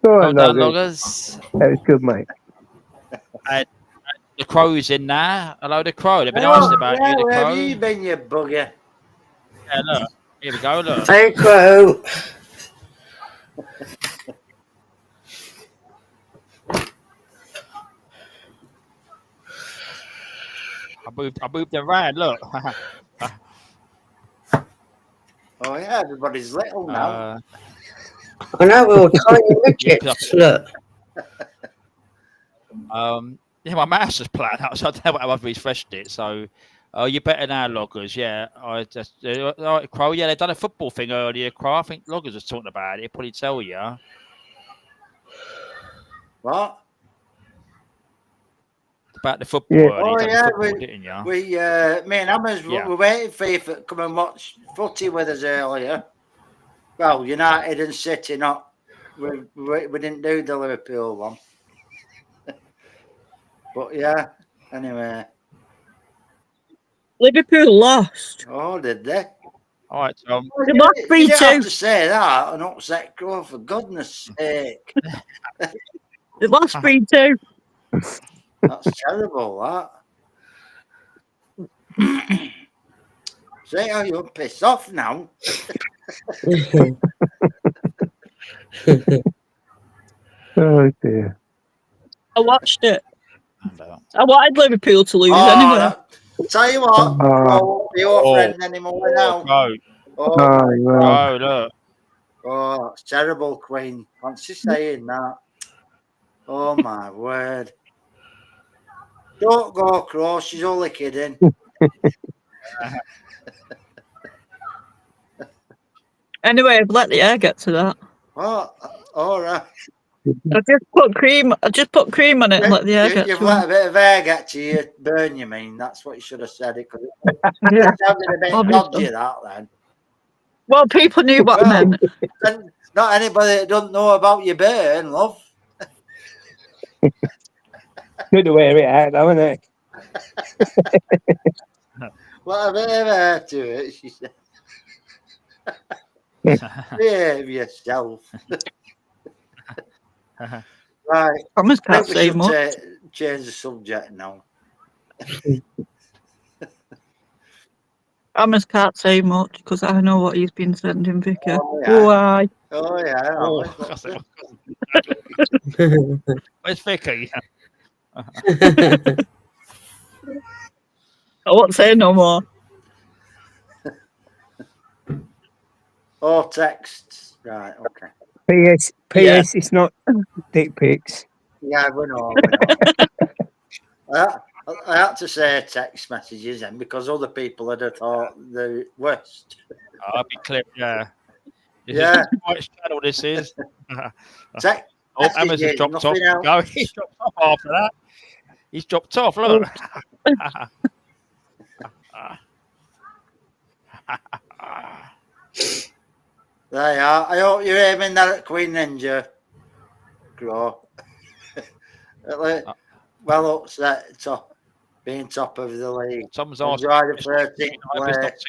Well done, loggers. That was good, mate. The Crow's in there. Hello, the Crow. They've been asking about you, the where Crow. have you been, you bugger? Yeah, look. Here we go, look. Hey, Crow. I moved them around, look. Oh yeah, everybody's little now. I know, we're all tiny midgets, look. Yeah, my mouse is playing out, so I don't know how I've refreshed it. So, you're better now, loggers. Yeah, I just Crow. Yeah, they've done a football thing earlier, Crow. I think loggers was talking about it. He'll probably tell you. What? About the football. Yeah. Earlier. Oh You done yeah, the football, didn't you? me and Hammers Yeah. were waiting for you to come and watch footy with us earlier. Well, United and City, not we didn't do the Liverpool one. But yeah, anyway. Liverpool lost. Oh, did they? All right, Tom. They lost You don't have 3-2. to say that and upset Crow, for goodness sake. They lost 3-2. That's terrible, that. See how you're pissed off now? Oh dear. I watched it. I wanted Liverpool to lose anyway. Tell you what, Crow won't be your friend anymore now. Oh, look. Oh, it's terrible, Queen. Fancy saying that. Oh, my word. Don't go, Crow. She's only kidding. Anyway, I've let the air get to that. Oh, all right. I just put cream on it and let the air get You've to let it. a bit of air get to you, burn you mean. That's what you should have said. It Yeah, sounded a bit obviously. dodgy, that, then. Well, people knew what I meant. And not anybody that doesn't know about your burn, love. Good to wear it out, though, isn't it? What a bit of air to it, she said. Behave yourself. Right. Thomas I can't think we say should much. change the subject now. Thomas can't say much because I know what he's been sending Vicky. Oh, yeah. Why? Oh, yeah. Oh, What's it? Where's Vicky? I won't say no more. Oh, texts. Right, okay. P.S. P.S. It's not dick pics. Yeah, we know. I had to say text messages then because other people had thought the worst. I'll be clear. Yeah. Yeah. Which channel this is? Text Oh, Amazon dropped off. nothing else. No, he's dropped off after that. He's dropped off. Look. There you are. I hope you're aiming that at Queen Ninja. Grow. Well upset being top of the league. Someone's asked. Enjoy the 13th place.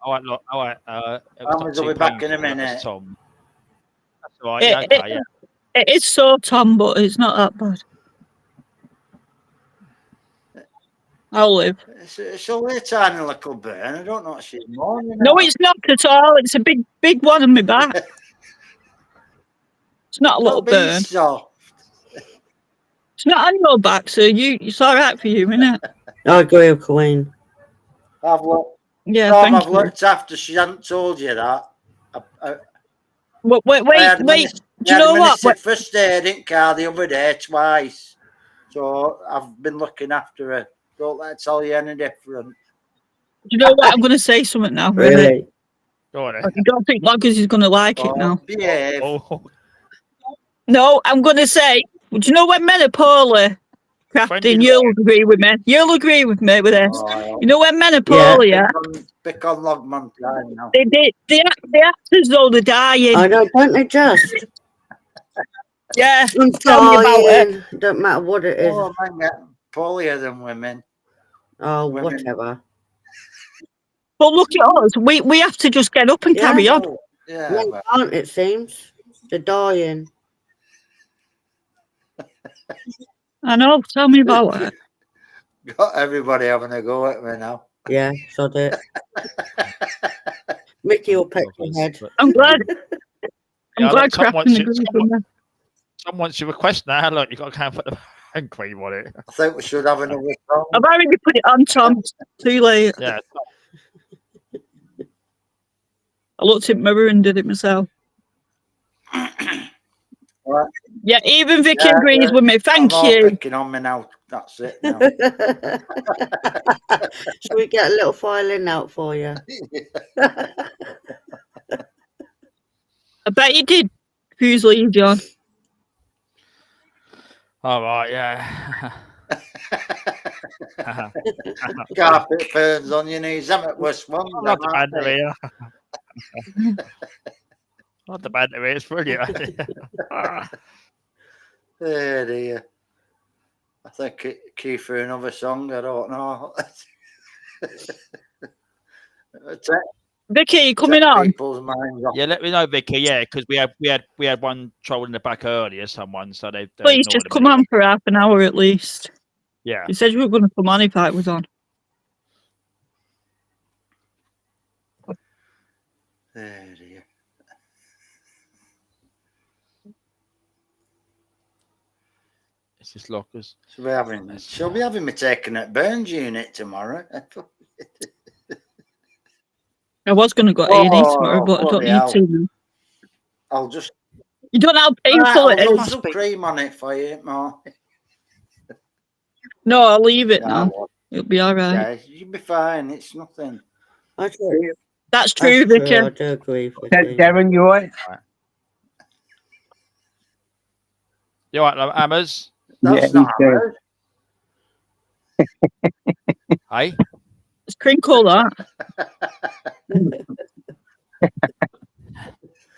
All right, look. All right. Hammers will be back in a minute. Tom. That's all right. Yeah, okay, yeah. It is so Tom, but it's not that bad. I'll live. It's only a tiny little burn. I don't know what she's mourning No, about. it's not at all. It's a big one on my back. It's not a little Don't be burn. soft. It's not on your back, so it's all right for you, isn't it? I agree with Queen. I've looked. Yeah, Tom, thank I've you. looked after she hadn't told you that. Wait. Do you know what? First aid in car the other day twice. So I've been looking after her. Don't let her tell you any different. Do you know what? I'm going to say something now. Really? Go on. I don't think Loggers is going to like it now. Behave. Oh. No, I'm going to say, do you know when men are poorly? Crafting, you'll agree with me. You'll agree with me with this. You know when men are poorly, Pick on Logman time now. They act as though they're dying. I know, don't they just? Yeah, I'm tell me about it. dying. Don't matter what it is. Oh, men get poorlier than women. Oh, Women. whatever. But look at us. We have to just get up and carry on. Yeah, Men can't, it seems. They're dying. I know. Tell me about it. Got everybody having a go at me now. Yeah, sod it. Mickey will peck your head. I'm glad. I'm glad someone crafting agrees with me. Someone should request now. Look, you've got to come put the hand cream on it. I think we should have another song. I've already put it on, Tom. Too late. Yeah. I looked in the mirror and did it myself. Right. Yeah, even Vicky agrees with me. Thank you. Picking on me now. That's it now. Shall we get a little violin out for you? I bet you did. Who's leave, John? All right, yeah. Carpet burns on your knees. I'm at West one. Not the banter here. Not the banter here. It's brilliant. Oh dear. I think key for another song. I don't know. Vicky, you coming on? Yeah, let me know, Vicky. Yeah, because we had one troll in the back earlier. Someone, so they Please just come on for half an hour at least. Yeah. You said you were going to come on if I was on. Oh dear. It's just lockers. She'll be having me taken at Burns unit tomorrow. I was going to go A&E tomorrow, but I don't need to now. I'll just. You don't know how painful it I'll is. put some cream on it for you, Ma. No, I'll leave it now. It'll be all right. Yeah, you'll be fine. It's nothing. That's true, Vicky. I do agree with you. Darren, you all right? You all right, Hammers? That's not Hammers. Hey? It's crinkle, that.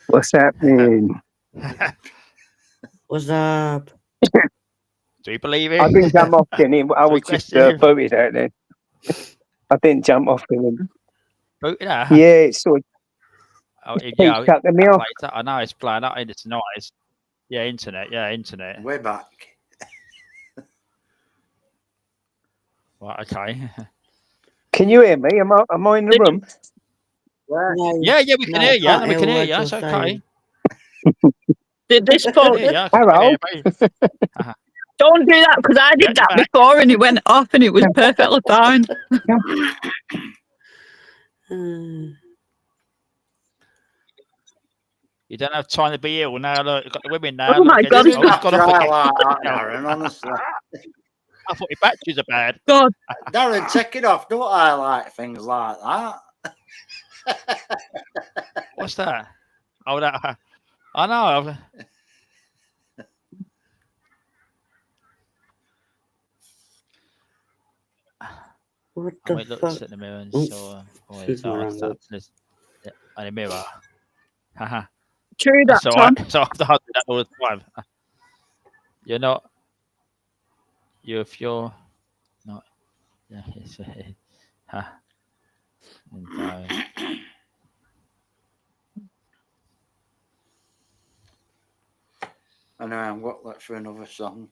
What's happening? What's up? Do you believe it? I didn't jump off in. I was just booted out there. I didn't jump off in. Booted out? Yeah, it's sort of. Oh, yeah, cutting me off. I know it's playing up. It's nice. Yeah, internet. Yeah, internet. We're back. Right, okay. Can you hear me? Am I in the room? Yeah, we can hear you. We can hear you. It's okay. Did this phone? Hello. Don't do that because I did that before and it went off and it was perfectly fine. You don't have time to be ill now. Look, you've got the women now. Oh my God, it's not dry like that, Darren, honestly. I thought your batteries are bad. God. Darren, take it off. Don't highlight things like that. What's that? Oh, that. I know. What I the went fuck? looked at the mirror and saw on the mirror. Haha. True that, So Tom. I do that all the time. You're not. If you're not. Yeah. I know. I'm got that for another song.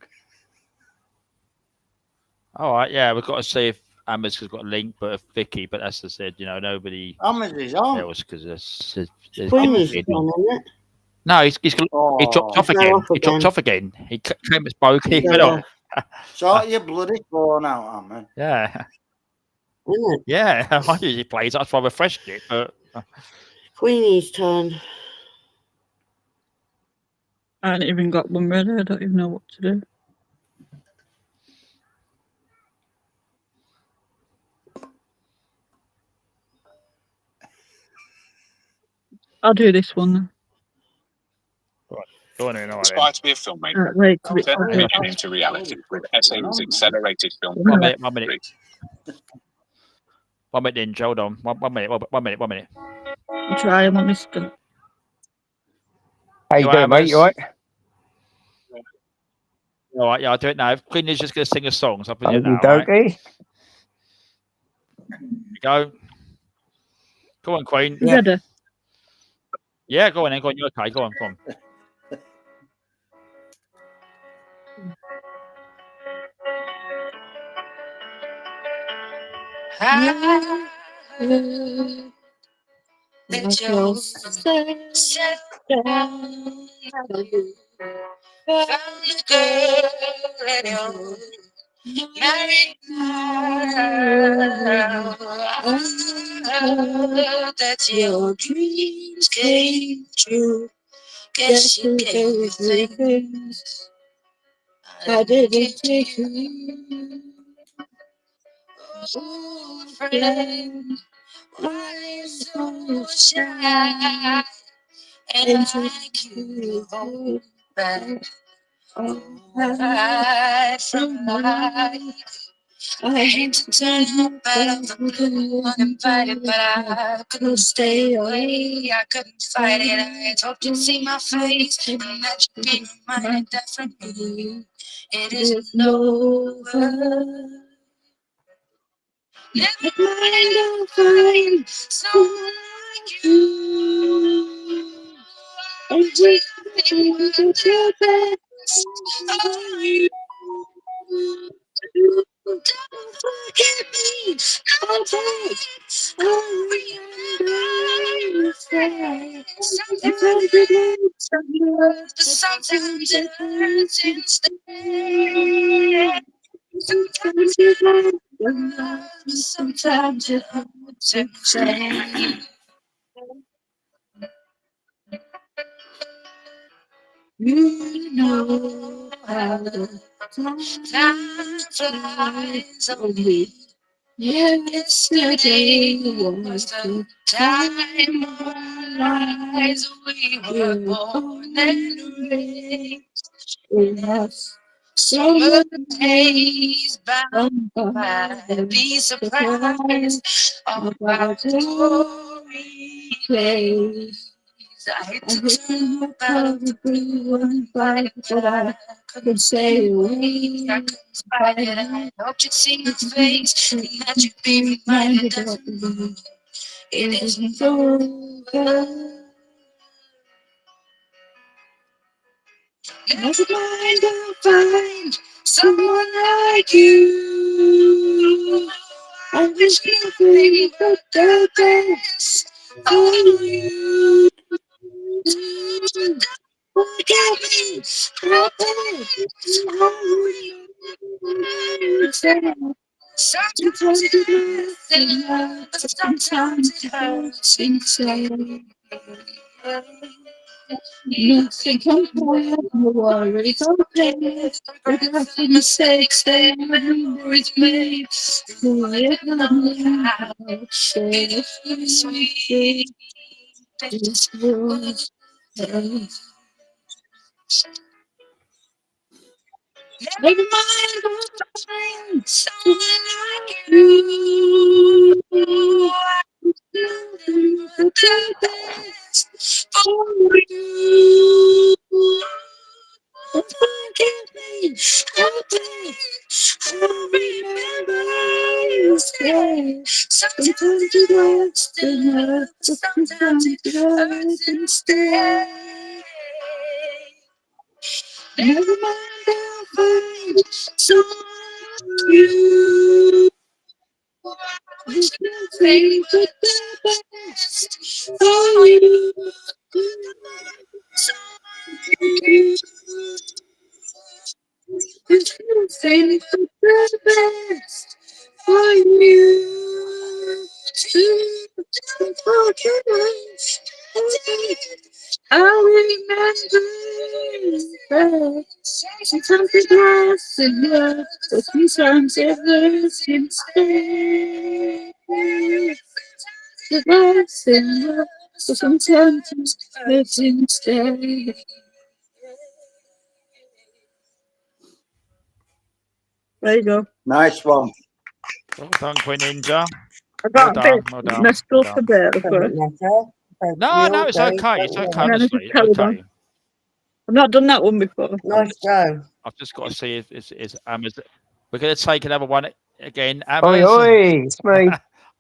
All right. Yeah, we've got to see if Amers has got a link, but if Vicky. But as I said, nobody. Amers is on. Else because there's Queenie's on, isn't it? No, he dropped off again. He dropped off again. He came and spoke. He went off. Sort your bloody phone out, man. Yeah. Isn't it? Yeah, I usually plays. That's why I refreshed it. But Queenie's turn. I haven't even got one ready. I don't even know what to do. I'll do this one then. Go on then, all right, Aspire to be a filmmaker. Wait, Turn the vision into reality with SA's accelerated film. 1 minute, 1 minute. 1 minute, Ninja. Hold on. 1 minute, 1 minute, 1 minute. Try him on this gun. How you doing, mate? You all right? All right, yeah, I'll do it now. Queen is just going to sing a song, so I'll put it now. Okey-dokey. Right? Go. Go on, Queen. Yeah. Yeah, go on then. Go on. You're okay. Go on. Go on. That you're set down for you. Found a girl and you're married now. I heard that your dreams came true. Guess you gave me things I didn't take you. Oh, friend, why so shy? And like you hold back right from life. I hate to turn up out of the blue uninvited, but I couldn't stay away. I couldn't fight it. I hoped you'd see my face and that you'd be reminded that for me it isn't over. Never mind, I'll find someone like you. And we will do the best for you. Don't forget me, I'll take. I'll remember your face. Sometimes it hurts, but sometimes it hurts instead. Sometimes it hurts, sometimes it hurts instead. You know how the time flies away. Yesterday was the time of our lives. We were born and raised in us. Summer days bound by. Be surprised about glory days. I hate to turn up out of the blue and fight, but I couldn't stay away. I couldn't fight it. I hoped you'd see my face and that you'd be reminded that it isn't over. Never mind, I'll find someone like you. I wish nothing but the best for you. Don't forget me, I'll sometimes it hurts in love, but sometimes it hurts inside. Nothing compares, no worries or cares. Regrets and mistakes, they memories made. Live now, share sweet. This world. Never mind, I'll find someone like you. Nothing but the best for you. Don't forget me, I'll beg, I'll remember you stay. Sometimes it hurts to hurt, sometimes it hurts instead. Never mind, I'll find someone like you. There's nothing but the best for you. There's nothing but the best for you. Don't forget us. I'll remember that sometimes it lasts enough, but sometimes it hurts instead. It lasts enough, but sometimes it hurts instead. There you go. Nice one. Well done, Queen Ninja. I got a bit Well done. messed up a bit. No, it's okay. It's okay, honestly. It's okay. I've not done that one before. Nice go. I've just got to see if it's Amazon. We're going to take another one again. Oi, oi, it's me.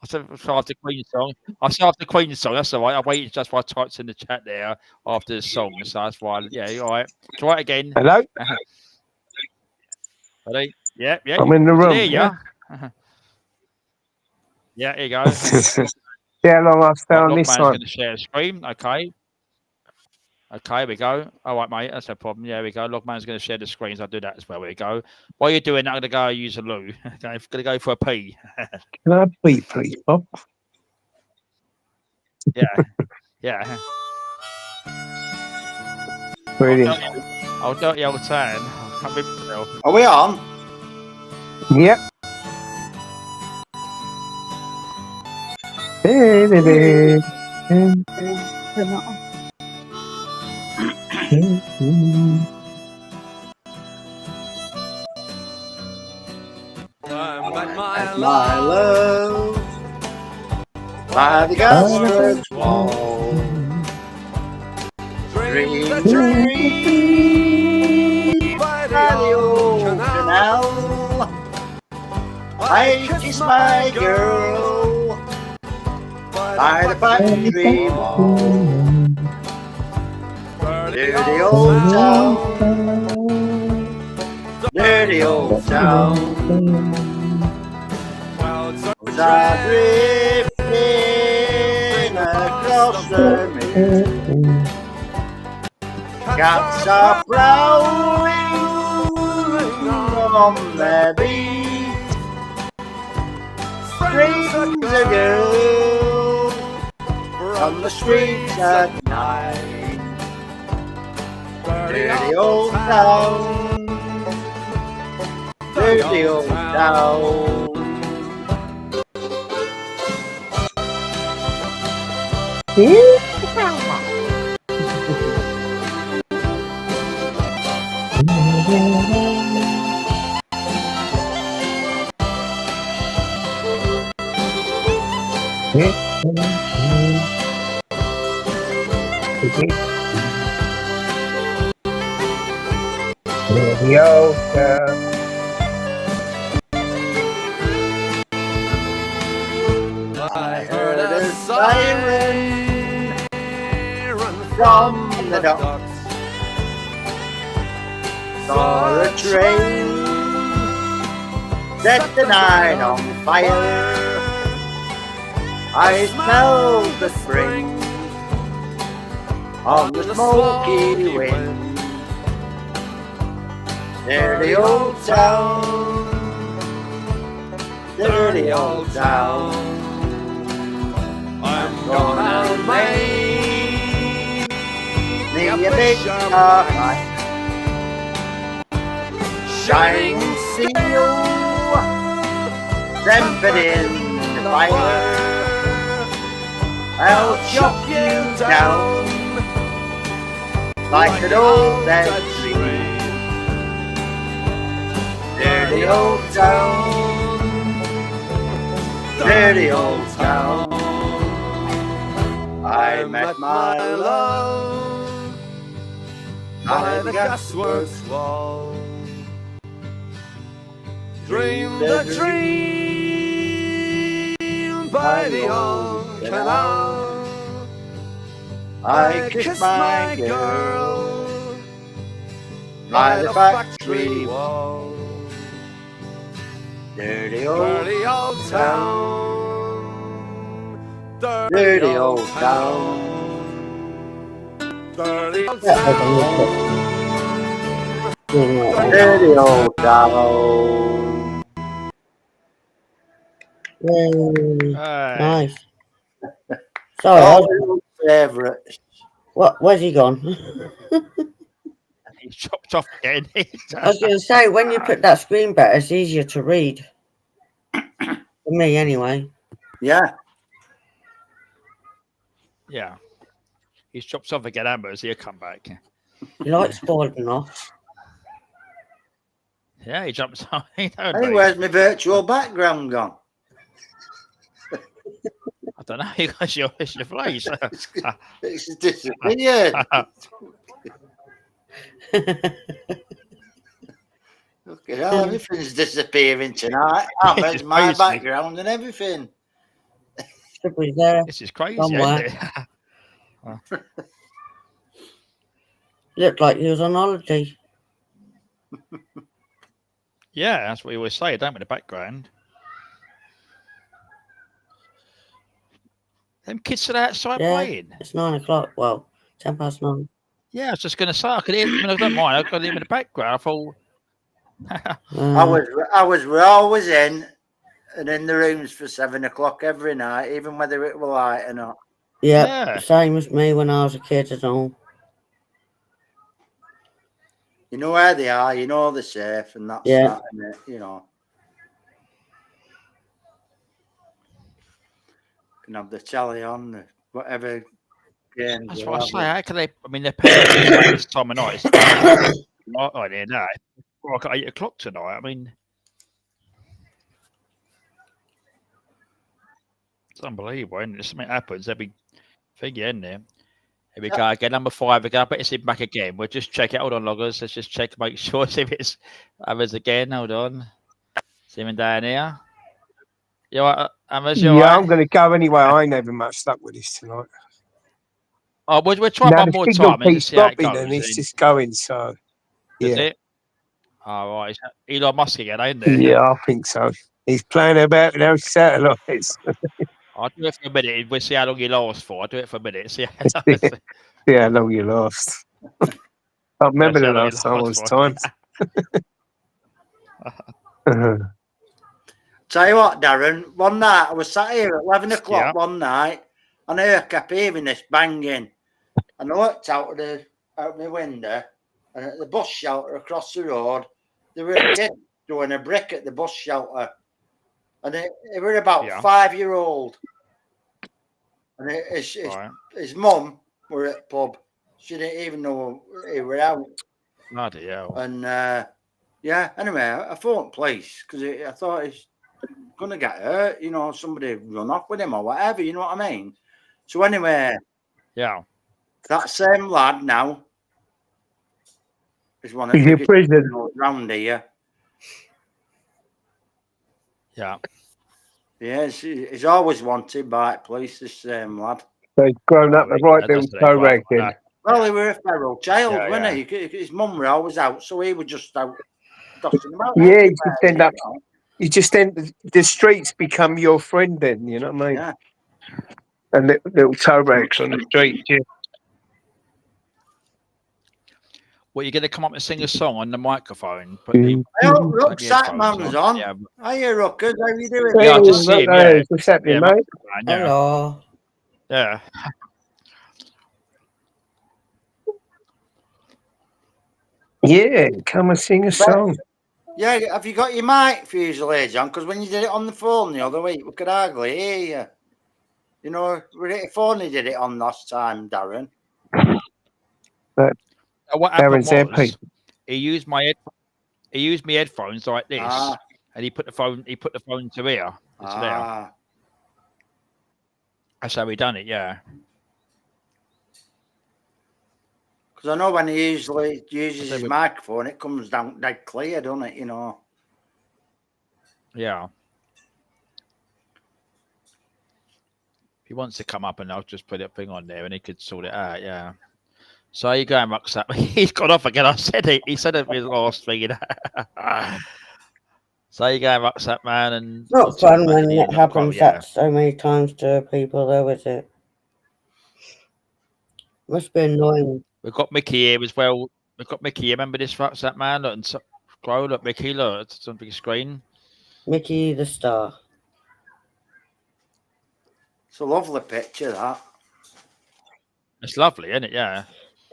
I said after Queen song. I said after Queen song. That's all right. I waited just for I typed in the chat there after the song, so that's why. Yeah, you're all right. Try it again. Hello. Ready? Yeah. I'm in the room. There you Yeah, here you go. See how long I stay on this Logman's one. going to share a screen. Okay. Okay, we go. All right, mate. That's no problem. Yeah, we go. Logman's going to share the screens. I'll do that as well. We go. While you're doing that, I'm going to go use a loo. Okay, I'm going to go for a pee. Can I pee, please, Bob? Yeah. Brilliant. I'll do it the old time. Are we on? Yep. At my love by the Gosford's wall. Dream the dream by the old canal. I kiss my girl by the factory wall. Dirty old town, dirty old town. Clouds are drifting across the mirror. Cats are prowling from their beat. Brings a girl from the streets at night. Dirty old town, dirty old town. I heard a siren run from the docks. Saw a train set the night on fire. I smelled the spring on the smoky wind. Dirty old town, dirty old town. I'm gonna make me a big light, shining steel, tempered in the fire. I'll chop you down like an old dead tree. Dirty old town, dirty old town. I met my love by the gasworks wall. Dreamed the dream by the old canal. I kissed my girl by the factory wall. Dirty old town, dirty old town, dirty old town, dirty old town. Nice. Sorry, favourite. Where's he gone? He's chopped off again. I was going to say, when you put that screen better, it's easier to read. For me, anyway. Yeah. Yeah. He's chopped off again, Amber, so he'll come back. You like spoiling off? Yeah, he jumps on. He don't Hey, move. where's my virtual background gone? I don't know. It's your place. It's disappeared. Look at all, everything's disappearing tonight. Hammer's my crazy. background and everything. Should be there This is crazy, somewhere. isn't it? Looked like he was on holiday. Yeah, that's what we always say, don't we? The background. Them kids are outside playing. It's 9 o'clock. Well, 9:10. Yeah, I was just going to say, I could hear. I mean, I don't mind. I could hear them in the background. I thought. I was always in and in the rooms for 7 o'clock every night, even whether it were light or not. Yeah, same as me when I was a kid at all. You know where they are, you know they're safe, and that's that, isn't it? You know. Can have the telly on, whatever game. That's what I say. How can they? I mean, their parents are playing this time of night. It's not idea now. Like at 8 o'clock tonight. I mean, it's unbelievable. And if something happens, every thing, isn't there? Here we go again. Number 5 again. I bet it's him back again. We'll just check it. Hold on, loggers. Let's just check, make sure. See if it's others again. Hold on. See him down here. You all right, Amos? You all right? I'm going to go anyway. I ain't having much luck with this tonight. Oh, we'll try one more time and just see how it goes. And it's just going, so Is yeah. it? All right. Elon Musk again, ain't there? Yeah, I think so. He's playing about with those satellites. I'll do it for a minute. We'll see how long he lasts for. I'll do it for a minute. See how long you last. I remember the last time was time. Tell you what, Darren, one night I was sat here at 11 o'clock one night and I kept hearing this banging. And I looked out my window and at the bus shelter across the road, there were a kid throwing a brick at the bus shelter. And it were about 5-year-old. And his mum were at the pub. She didn't even know he were out. Bloody hell. And anyway, I phoned police because I thought he's going to get hurt. You know, somebody run off with him or whatever, you know what I mean? So anyway, that same lad now is one of the biggest around here. Yeah. Yes, he's always wanted by police, this same lad. So he's grown up the right little toe rag then. Well, he were a feral child, wasn't he? His mum were always out, so he was just out tossing them out. Yeah, you just end the streets become your friend then, you know what I mean? Yeah. And little toe rags on the street, Well, you're going to come up and sing a song on the microphone. Look, Satman's on. Yeah. Hiya, Ruckers. How you doing? Yeah, I just see him. What's happening, mate? Hello. Yeah. Yeah, come and sing a song. Yeah, have you got your mic usually, John? Because when you did it on the phone the other week, we could hardly hear you. You know, the phone he did it on last time, Darren. But what happened was, he used my headphones like this, and he put the phone to here. There. That's how he done it. Yeah. Because I know when he usually uses his microphone, it comes down dead clear, doesn't it? You know. Yeah. If he wants to come up, and I'll just put that thing on there, and he could sort it out. Yeah. So how you going, Rucksack? He's gone off again. I said it. He said it was last thing. So how you going, Rucksack man? And it's not fun when it happens that so many times to people, though, is it? Must be annoying. We've got Mickey here as well. We've got Mickey here. Remember this Rucksack man? Look, and scroll. Look, Mickey. Look, it's on the big screen. Mickey the star. It's a lovely picture, that. It's lovely, isn't it? Yeah.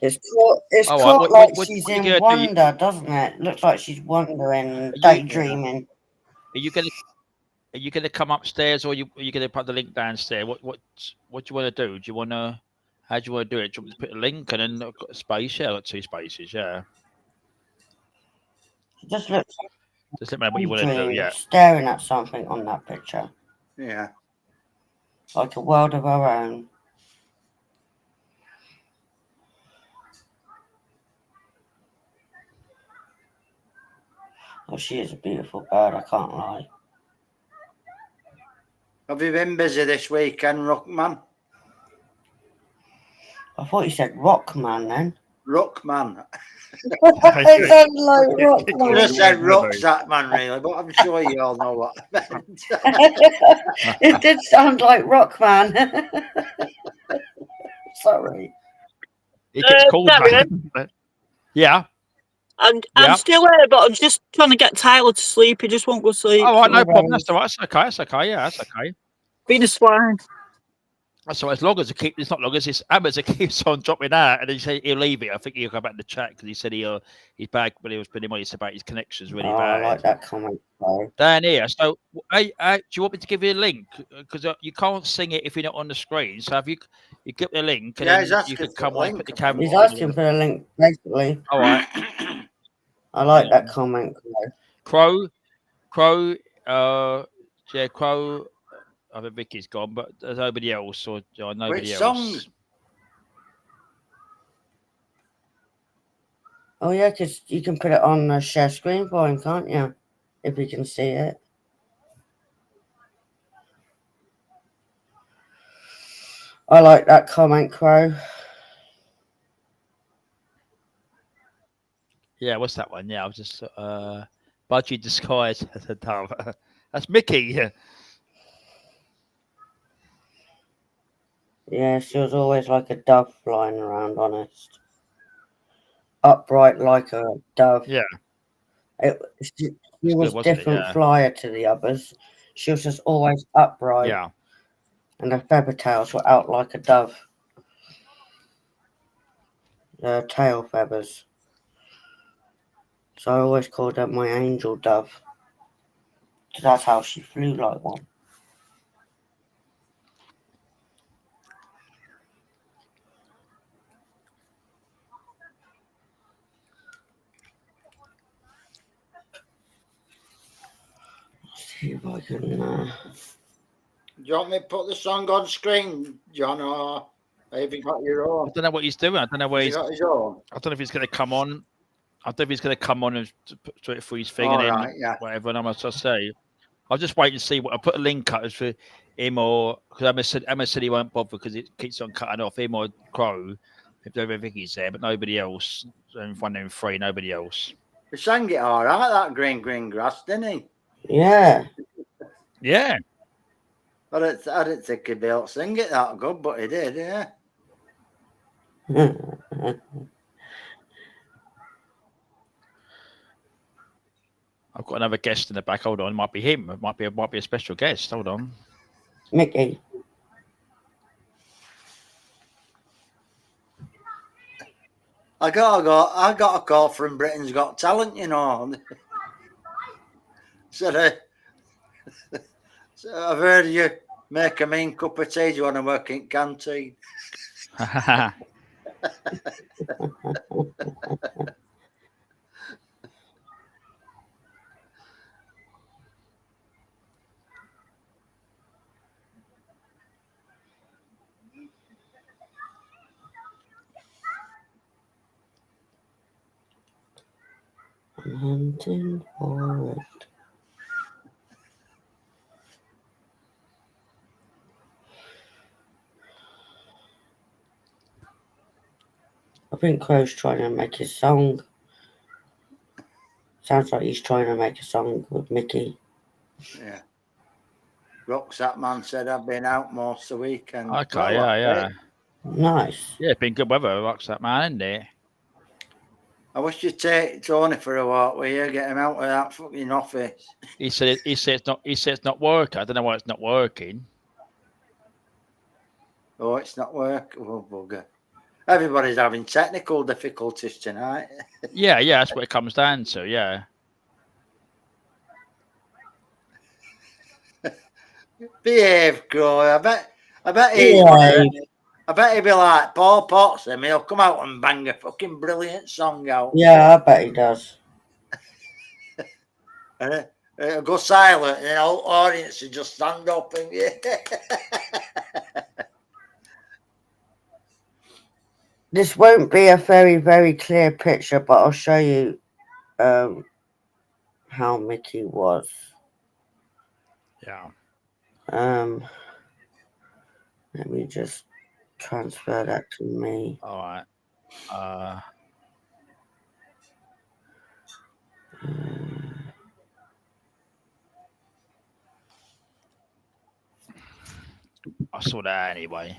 It's caught like she's in wonder, doesn't it? Looks like she's wondering, daydreaming. Are you gonna come upstairs, or are you gonna put the link downstairs? What do you want to do? Do you want to? How do you want to do it? Do you want to put a link and then I've got a space? Yeah, I've got 2 spaces. Yeah. It just looks. Just let me know what you want to do. Yeah. Staring at something on that picture. Yeah. Like a world of our own. Oh, she is a beautiful bird, I can't lie. Have you been busy this weekend, Ruckman? I thought you said Rockman then. Ruckman. It sounds like I just said Rockman. rucksack man, really, but I'm sure you all know what I meant. It did sound like Rockman. Sorry. He gets called that. Yeah. I'm still here, but I'm just trying to get Tyler to sleep. He just won't go to sleep. Oh, right, no problem. That's all right. That's okay. That's okay. Yeah, that's okay. Being a swine. That's all right. As long as it's not long as it's Amazon that keeps on dropping out, and he said he'll leave it. I think he'll go back in the chat because he said he's bad when he was putting him on. He said about his connections really bad. I like that comment. Down here. So, do you want me to give you a link? Because you can't sing it if you're not on the screen. So, if you get the link, and then you could come on and put the camera. He's asking for a link, basically. All right. I like that comment. Crow. Yeah, Crow. I think Vicky's gone, but there's nobody else or nobody Which else. songs? Oh yeah, because you can put it on the share screen for him, can't you? If you can see it. I like that comment, Crow. Yeah, what's that one? Yeah, I was just Budgie disguised as a dove. That's Mickey. Yeah, she was always like a dove flying around, honest. Upright like a dove. Yeah. She was good, different flyer to the others. She was just always upright. Yeah. And her feather tails were out like a dove. Her tail feathers. So I always called her my angel dove. That's how she flew like one. See if I can. Do you want me to put the song on screen, John, or have you got your own? I don't know what he's doing. I don't know where he's got his own. I don't know if he's going to come on. I don't know if he's going to come on and put it through his thing All and then right, whatever. And I must say, I'll just wait and see what I put a link up for him or because Emma said he won't bother because it keeps on cutting off him or Crow. If Vicky's there, but nobody else. So one of them three, nobody else. He sang it all right, that green grass, didn't he? Yeah. Yeah. I didn't think he'd be able to sing it that good, but he did, yeah. I've got another guest in the back. Hold on, it might be him. It might be a special guest. Hold on, Mickey. I got a call from Britain's Got Talent, you know. Said, so I've heard you make a mean cup of tea. Do you want to work in canteen? Hunting for it. I think Crow's trying to make his song. Sounds like he's trying to make a song with Mickey. Yeah. Rucksack Man said I've been out most of the weekend. Okay, yeah. Nice. Yeah, it's been good weather. Rucksack Man, isn't it? I wish you'd take Tony for a walk with you, get him out of that fucking office. He said it's not working. I don't know why it's not working. Oh, it's not working. Oh, bugger. Everybody's having technical difficulties tonight. Yeah, that's what it comes down to, yeah. Behave, Crow. I bet he'd be like Paul Potts and he'll come out and bang a fucking brilliant song out. Yeah, I bet he does. And it'll go silent, and the whole audience will just stand up and This won't be a very, very clear picture, but I'll show you how Mickey was. Yeah. Let me just transfer that to me. All right. I saw that anyway.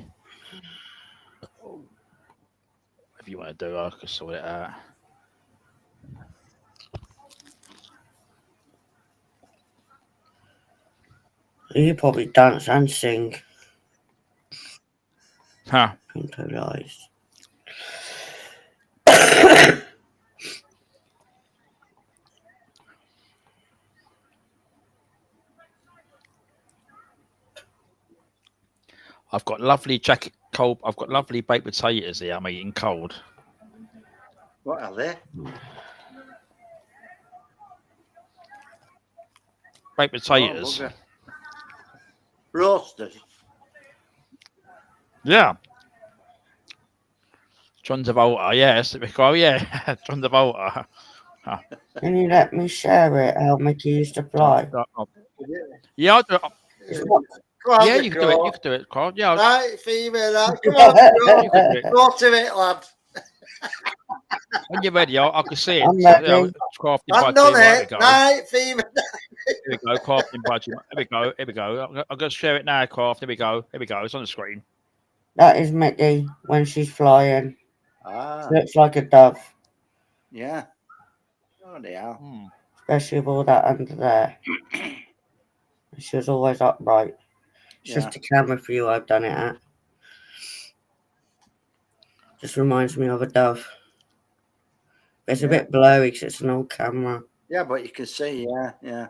If you want to do, I could sort it out. You probably dance and sing. Huh. Pinto lies. I've got lovely jacket cold. I've got lovely baked potatoes here. I'm eating cold. What are they? Baked potatoes. Oh, roasted. Yeah. John Travolta, yes. Oh, yeah. John Travolta. Can you let me share it? How Mickey used to fly. Yeah, I'll do it. Yeah, you can do it. You can do it, Carl. Yeah. Right, female. Come on, you can do it. go to it, lad. When you're ready, I can see it. I'm ready. I've done it. Right, female. Here we go. Crafting budget. Here we go. Here we go. I'm going to share it now, Craft. Here we go. Here we go. It's on the screen. That is Mickey when she's flying. Ah. She looks like a dove. Yeah. Oh, they are. Especially with all that under there. She was always upright. It's just a camera view I've done it at. Just reminds me of a dove. It's a bit blurry because it's an old camera. Yeah, but you can see, yeah.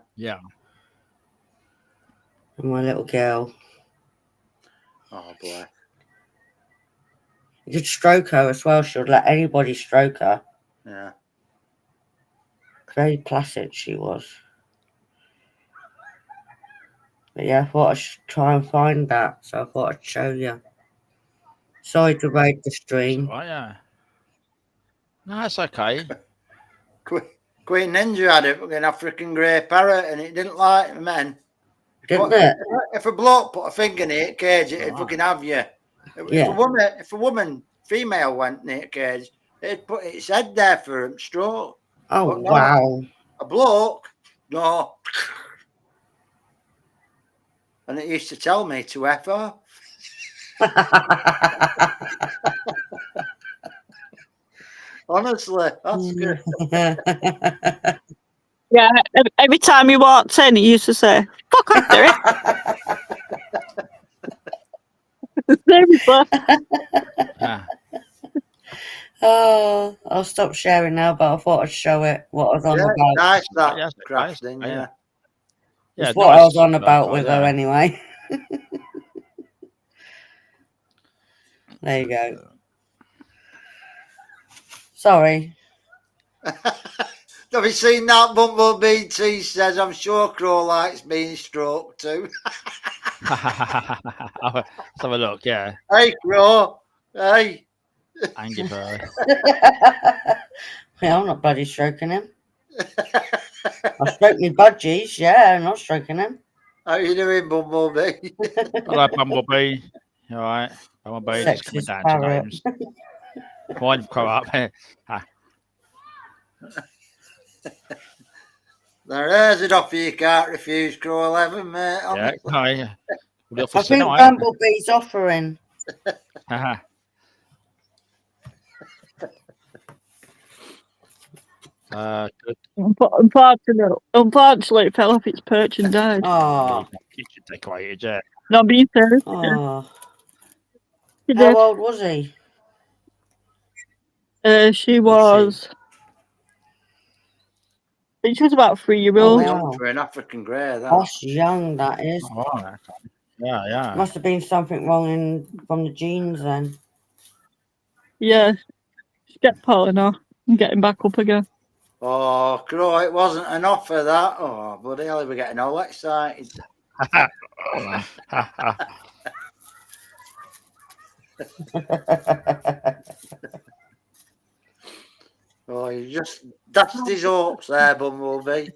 And my little girl. Oh, boy. You could stroke her as well. She would let anybody stroke her. Yeah. Very placid she was. But yeah, I thought I should try and find that. So I thought I'd show you. Sorry to raid the stream. Oh, yeah. No, that's okay. Queen Ninja had it, an African grey parrot, and it didn't like men. Didn't it? If a bloke put a finger in it cage, it'd fucking have you. If a woman, female, went in it cage, it'd put its head there for a stroke. Oh, no, wow. A bloke, no. And it used to tell me to F off. Honestly, that's good. Yeah, every time he walked in, he used to say, "Fuck off, Derek." Seriously. Oh, I'll stop sharing now, but I thought I'd show it what I was on about. Nice that crafting, yeah. It's what I was on about with her anyway. There you go. Sorry. Have you seen that Bumblebee T says, I'm sure Crow likes being stroked too. Let's have a look, yeah. Hey, Crow. Hey. Angry bird. Yeah, I'm not bloody stroking him. I stroke me budgies, yeah, I'm not stroking him. How you doing, Bumblebee? Hello, Bumblebee. All right. Bumblebee, just coming down to names. Come on, come up. There's an offer you can't refuse, Crow 11, mate. Yeah, I think Bumblebee's offering. Good. Unfortunately, it fell off its perch and died. Oh. Kitchen decorated, yeah. Not being serious. Oh. Yeah. How old was he? She was. I think she was about 3-year-old. Young for an African grey, That's young, that is. Oh, okay. Yeah. Must have been something wrong from the genes then. Yeah. She kept falling off and getting back up again. Oh, Crow, it wasn't an offer that. Oh, bloody hell, we're getting all excited. Oh, you just dashed his hopes there, Bumblebee.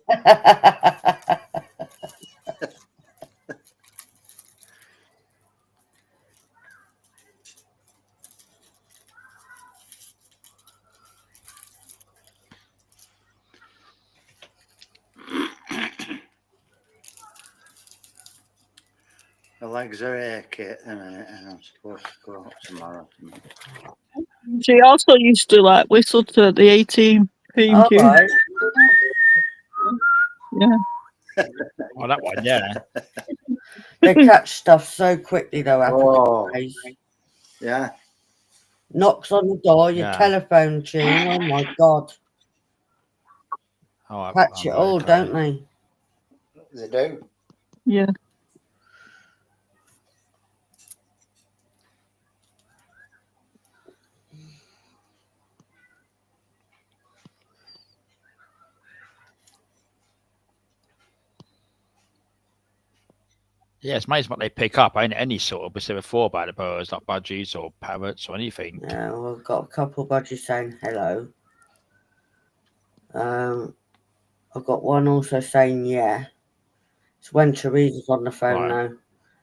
The legs are achy at the minute, and I'm supposed to go up tomorrow. She also used to like whistle to the 18 cream All tune. right. Yeah. Oh, that one, yeah. They catch stuff so quickly, though, after Oh, the days. yeah. Knocks on the door, your Yeah. telephone tune. Oh, my God. Oh, Catch it all, okay. don't they? They do. Yeah. Yeah, it's amazing what they pick up. Ain't any sort of specific for about the birds, like budgies or parrots or anything. Yeah, well, I've got a couple of budgies saying hello. I've got one also saying yeah. It's when Teresa's on the phone Right. now,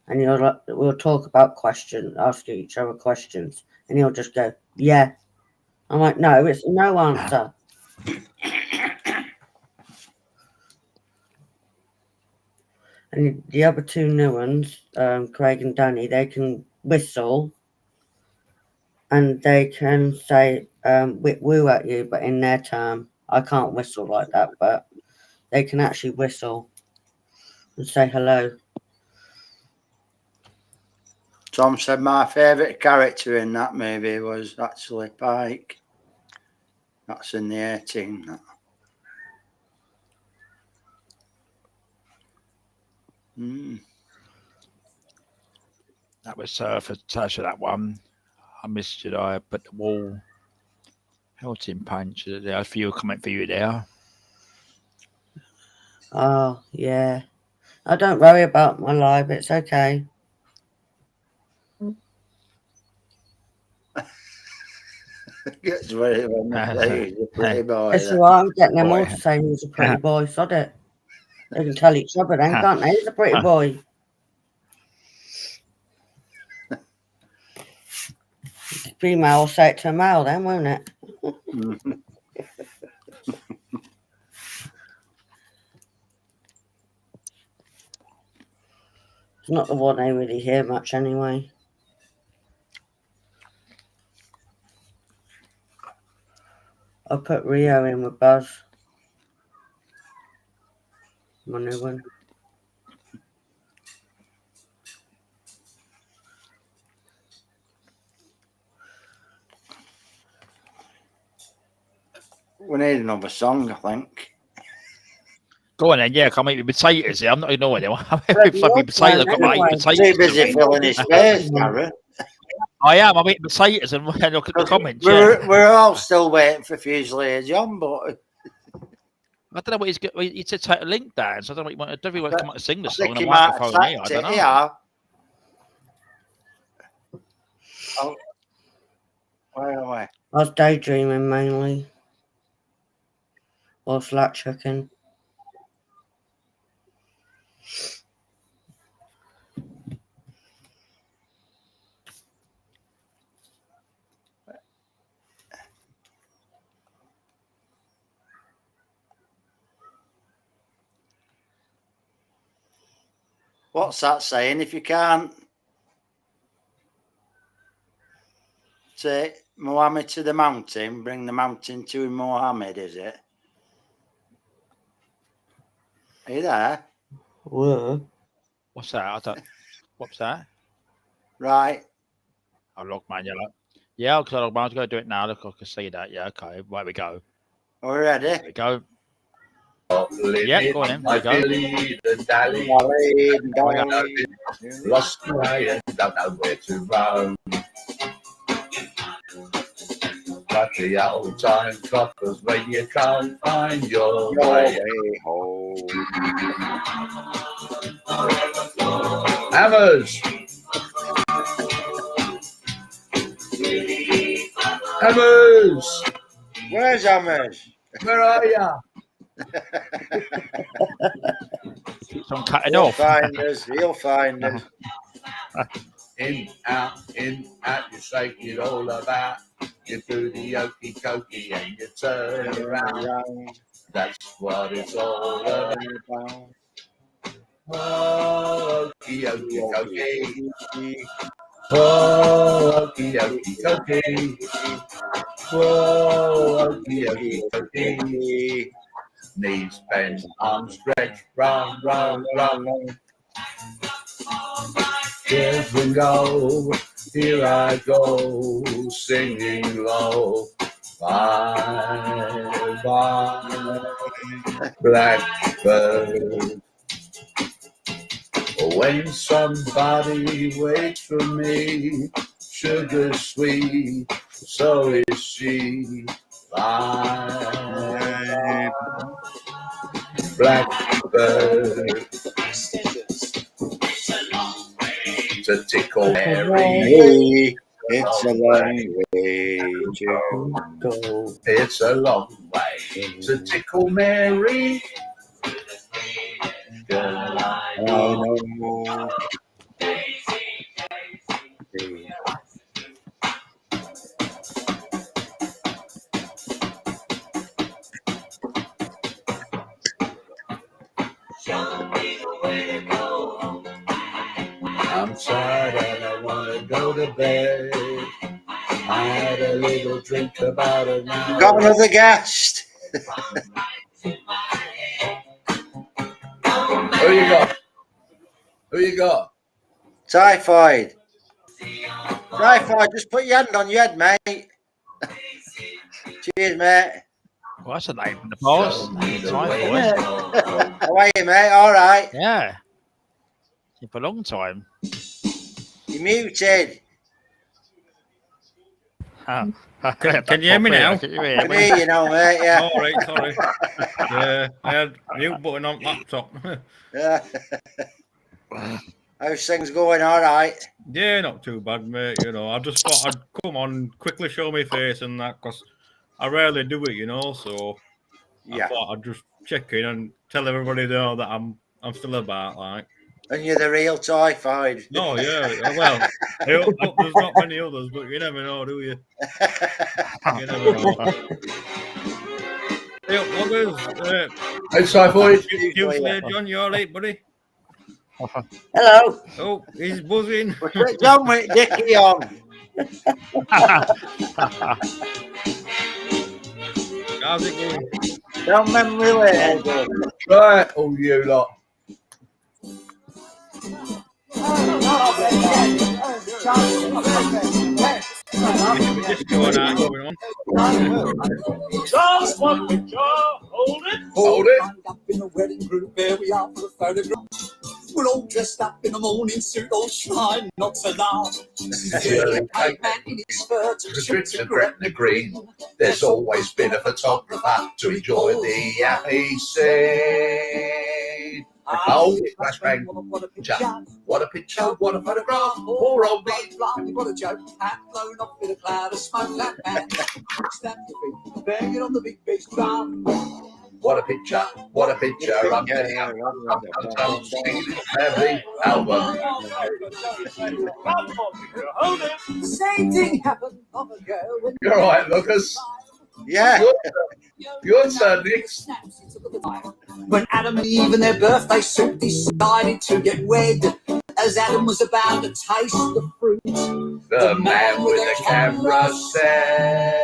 and we'll talk about questions, ask each other questions, and he'll just go yeah. I'm like, no, it's a no answer. And the other two new ones, Craig and Danny, they can whistle and they can say woo at you, but in their term. I can't whistle like that, but they can actually whistle and say hello. Tom said my favourite character in that movie was actually Pike. That's in the 18. That. That was for Tasha, that one. I missed it. I put the wall. Helton Punch. There's a few comment for you there. Oh, yeah. I don't worry about my life. It's okay. Gets ready when they say he's a pretty boy. It's all right. I'm getting them all to say he's a pretty boy. Sod it. They can tell each other then, can't they? He's a pretty boy. Female will say it to a male then, won't it? It's not the one they really hear much anyway. I'll put Rio in with Buzz. My new one. We need another song, I think. Go on then, yeah. Come eat me potatoes. I'm not ignoring them. I've got potatoes. Too busy filling his face, Gary. I am. I'm eating potatoes and look at the comments. We're all still waiting for Fusilier John, but I don't know what he's got. He said take a link down, so I don't know what he want. I don't really want to come out and sing the song on he the might microphone here. I have don't know. yeah. Oh, where am I? I was daydreaming mainly. Or flat chicken. What's that saying? If you can't take Mohammed to the mountain, bring the mountain to Mohammed, is it? Are you there? Whoa. What's that? I don't. What's that? Right. I'll log man. Yeah, because I'll log man. I'm going to do it now. Look, I can see that. Yeah, okay. Right, we go. Are we ready? There we go. Yeah, go on then. There we go. Lost my head, don't know where to run. at the old time clockers when you can't find your way home. Hammers! Hammers! Where's Hammers? Where are ya? Keeps on cutting He'll off. find us. He'll find us. In, out, you shake it all about. You do the okey cokey and you turn around. That's what it's all about. Oh, okey okey cokey. Oh, okey okey cokey. Oh, okey okey cokey. Knees bent, arms stretched, round, round, round. Here we go, here I go, singing low. Bye, bye, blackbird. When somebody waits for me, sugar sweet, so is she. Bye, blackbird. To tickle Mary. It's a long way to go. It's a long way to tickle Mary. Girl, I know. I'm tired and I want to go to bed. I had a little drink about an hour. Got another guest. Who you got? Who you got? Typhoid. Typhoid, just put your hand on your head, mate. Cheers, mate. Well, that's a name in the past. Typhoid. How are you, mate? All right. Yeah. For a long time. You're muted. Oh. Can you hear me now? Can hear you now, mate. Yeah. All right, sorry. Yeah, I had mute button on laptop. Yeah. How's things going? All right. Yeah, not too bad, mate. You know, I just thought I'd come on, quickly show my face and that, because I rarely do it, you know. So yeah, I thought I'd just check in and tell everybody know that I'm still about, like. And you're the real Typhoid. No, yeah. Well, I hope there's not many others, but you never know, do you? You never know. Hey, loggers. Hey, Typhoid. John, you all right, buddy? Hello. Oh, he's buzzing. John with Dickie on. How's it going? Don't memory lane. Right, all you lot. Just going on. Just one picture, hold it. Hold it. Up in the wedding group, here we are for the photograph. We're all dressed up in a morning suit, all shine, not so loud. The Man in his fur to restricted Gretna Green. There's always been a photographer to enjoy the happy scene. Oh, flashbang. What a picture, what a photograph. Poor old me. What a joke. Hat blown off in a cloud of smoke. That man. Stamp your feet. Banging on the big bass drum. What a picture, what a picture. I'm getting out. I'm singing every album. Same thing happened long ago. You're all right, Lucas. Yeah. Your turn, Nick. When Adam and Eve in their birthday suit decided to get wed, as Adam was about to taste the fruit, the man with the camera said,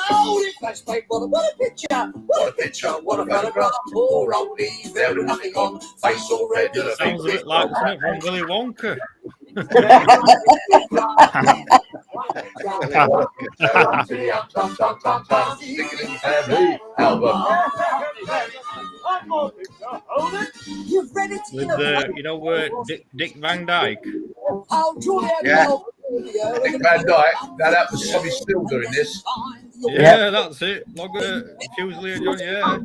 "Oh, it flashback, what a picture, what a picture, what a photograph. Poor old Eve, there was nothing on, face all red." Sounds a bit like something from Willy Wonka. You've read it, With you know, Dick Van Dyke. Oh, Julia, yeah. Nick Van Dyke. Now that was probably still doing this. Yeah, that's it. Tuesday, John, yeah.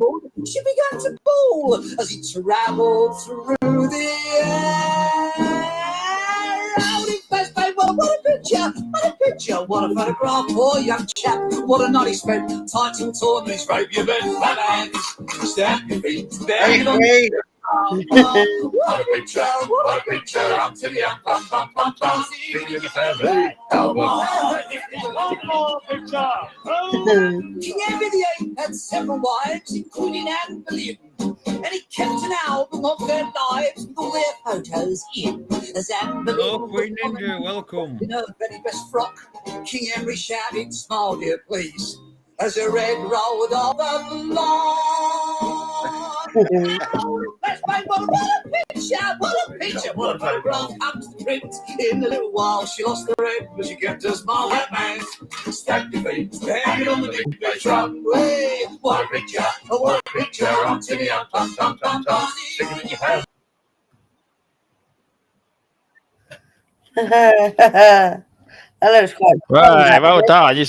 She began to bawl as he travelled through the air. Out in first place, well, what a picture, what a photograph, poor young chap, what a night he spent, tight and torn, his rope you bent, my hands, stamp your feet, bang on the what a picture, I'm to the pum pum pum pum, singing the family album. One more picture. King Henry VIII had several wives, including Anne Boleyn, and he kept an album of their lives with all their photos in. As Anne Boleyn, hello, Queen Ninja, welcome. In her very best frock, King Henry shouted, "Smile, dear, please," as her red rolled off the lawn. Let's make what a picture, what a photograph comes to print. In a little while, she lost her head, but she kept her smile. That man stacked your feet, hanging on the big bass drum. Hey, what a picture, I'm to the pum pum pum pum, singing in your hand. That looks quite fun. Right, That well did. done. You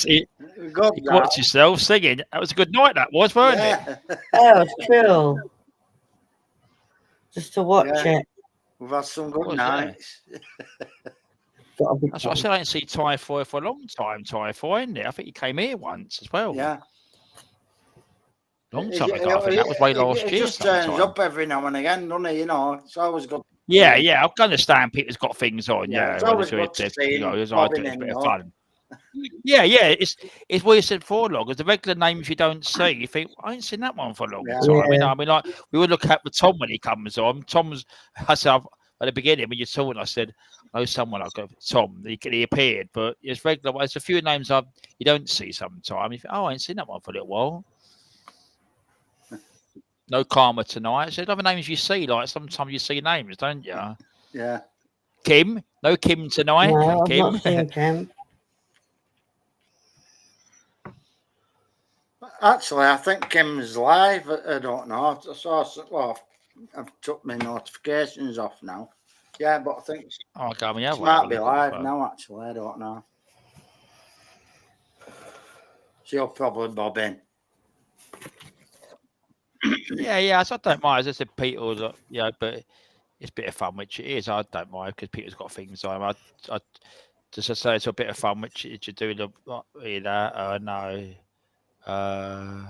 Good, watched yourself singing. That was a good night, that was, weren't it? That was cool. Just to watch it. We've had some good Was, nights. Gotta be That's what I fun. said. I didn't see Typhoid for a long time. Typhoid, isn't it? I think he came here once as well. Yeah. Long time ago. I think that was way last It year. just turns sometime. up every now and again, doesn't it? You know, it's always good. Yeah, yeah. I can understand Peter's got things on. Yeah, Yeah, it's well, always it's, good to see you know, him it's bobbing a in, bit you of know. fun. Yeah, yeah. It's what you said before, loggers. The regular names you don't see, you think I ain't seen that one for a long time. You know, I mean, like we would look at the Tom when he comes on. Tom's, I said at the beginning when you saw it, I said, I know someone like Tom. He appeared, but it's regular. There's a few names you don't see sometimes. You think, oh, I ain't seen that one for a little while. No Karma tonight. So other names you see, like sometimes you see names, don't you? Yeah. Kim, no Kim tonight. No, I've Kim. not seen Kim. Actually, I think Kim's live. I don't know. I saw. Well, I've took my notifications off now. Yeah, but I think she might be live now. Actually, I don't know. She'll probably bob in. Yeah. So I don't mind. As I said, Peter's, but it's a bit of fun, which it is. I don't mind because Peter's got things on. I just to say it's a bit of fun, which you do the no. Yeah,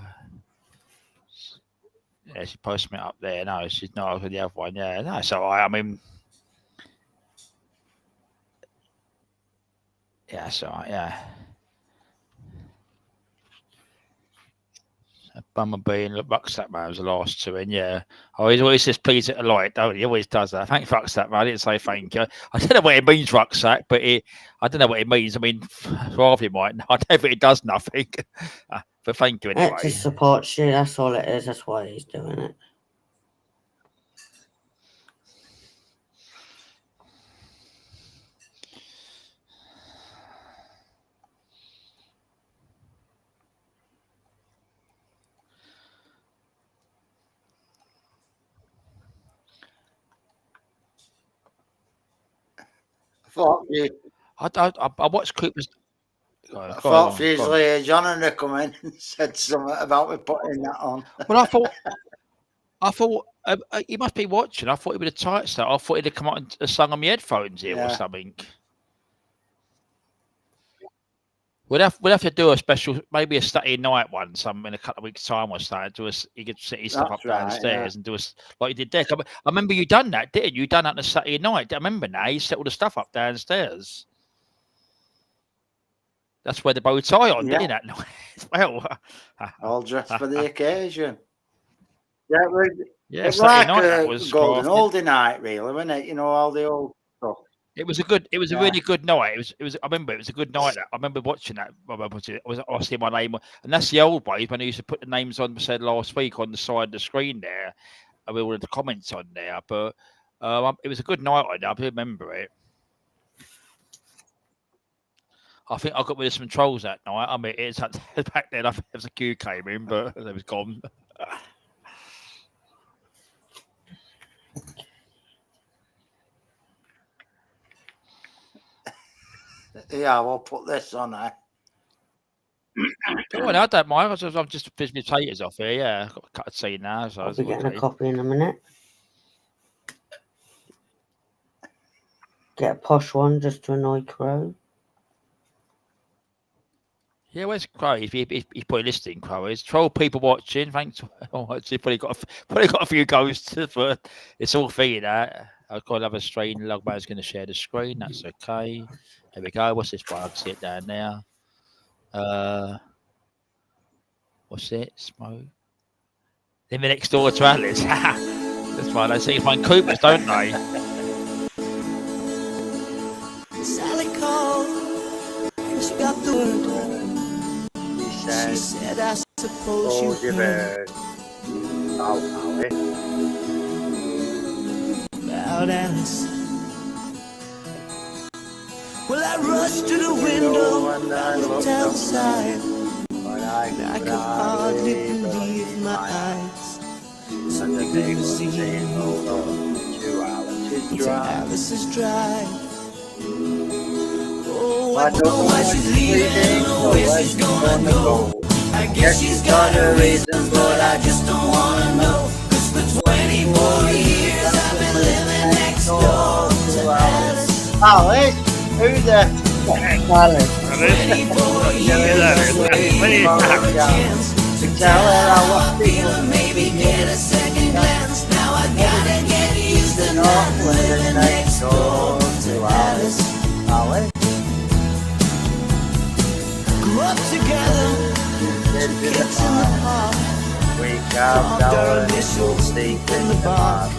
she posted me up there. No, she's not for the other one. Yeah, no, so I mean, yeah, so yeah. Bumblebee and Rucksack Man was the last two, and yeah, he's always says please at the light, don't he? He always does that. Thanks, Rucksack Man. I didn't say thank you. I don't know what it means, Rucksack, but I don't know what it means. I mean, rather he might. I don't think it does nothing. But thank you anyway. It just supports you. That's all it is. That's why he's doing it. I watched Cooper's. I thought Fusilier John and they come in and said something about me putting that on. Well, I thought he must be watching. I thought he would have typed that. I thought he'd have come out and sung on my headphones here or something. We'll have to do a special, maybe a Saturday night one, in a couple of weeks' time or something. He could set his stuff up downstairs and do us like you did there. I remember you done that, didn't you? You done that on a Saturday night. I remember now. You set all the stuff up downstairs. That's where the bow tie on, didn't that night? Well, all dressed for the occasion. Yeah, it was Saturday like night, that was golden oldie night, really, wasn't it? You know, all the old stuff. It was a really good night. It was. I remember it was a good night. I remember watching that. I see my name, and that's the old way when I used to put the names on. Said last week on the side of the screen there, with all the comments on there. But it was a good night. I remember it. I think I got rid of some trolls that night. I mean, it's back then. I think there was a queue came in, but it was gone. Yeah, we'll put this on there. Go on, I don't mind. I'm just fish my potatoes off here. Yeah, I've got a cut of tea now. So I'll be getting a coffee in a minute. Get a posh one just to annoy Crow. Yeah, where's Crow? He's probably listening. Crow is 12 people watching. Thanks. He's probably got a few ghosts, but it's all figured out. I've got another screen. Logman's going to share the screen. That's okay. There we go. What's this one? I can see it down there. What's it? Smoke. Living next door to Alice. That's fine. They see find Coopers, don't they? Sally called, and she got the word. She said, I suppose you heard about Alice. Well, I rushed to the window and I looked outside, and I could hardly believe my eyes. So the limousine rolled on to Alice's drive. Oh, I don't know why she's leaving or where she's gonna go. I guess she's got her reasons, but I just don't wanna know. 'Cause for 24 years I've been living next door to Alice. Alice? Who's that? Alice. 24 years just waiting for a chance to tell her how I feel and maybe get a second glance. Now I gotta get used to not living next door to Alice. Alice? Grew up together, kids in the park. We carved our initials deep in the bark.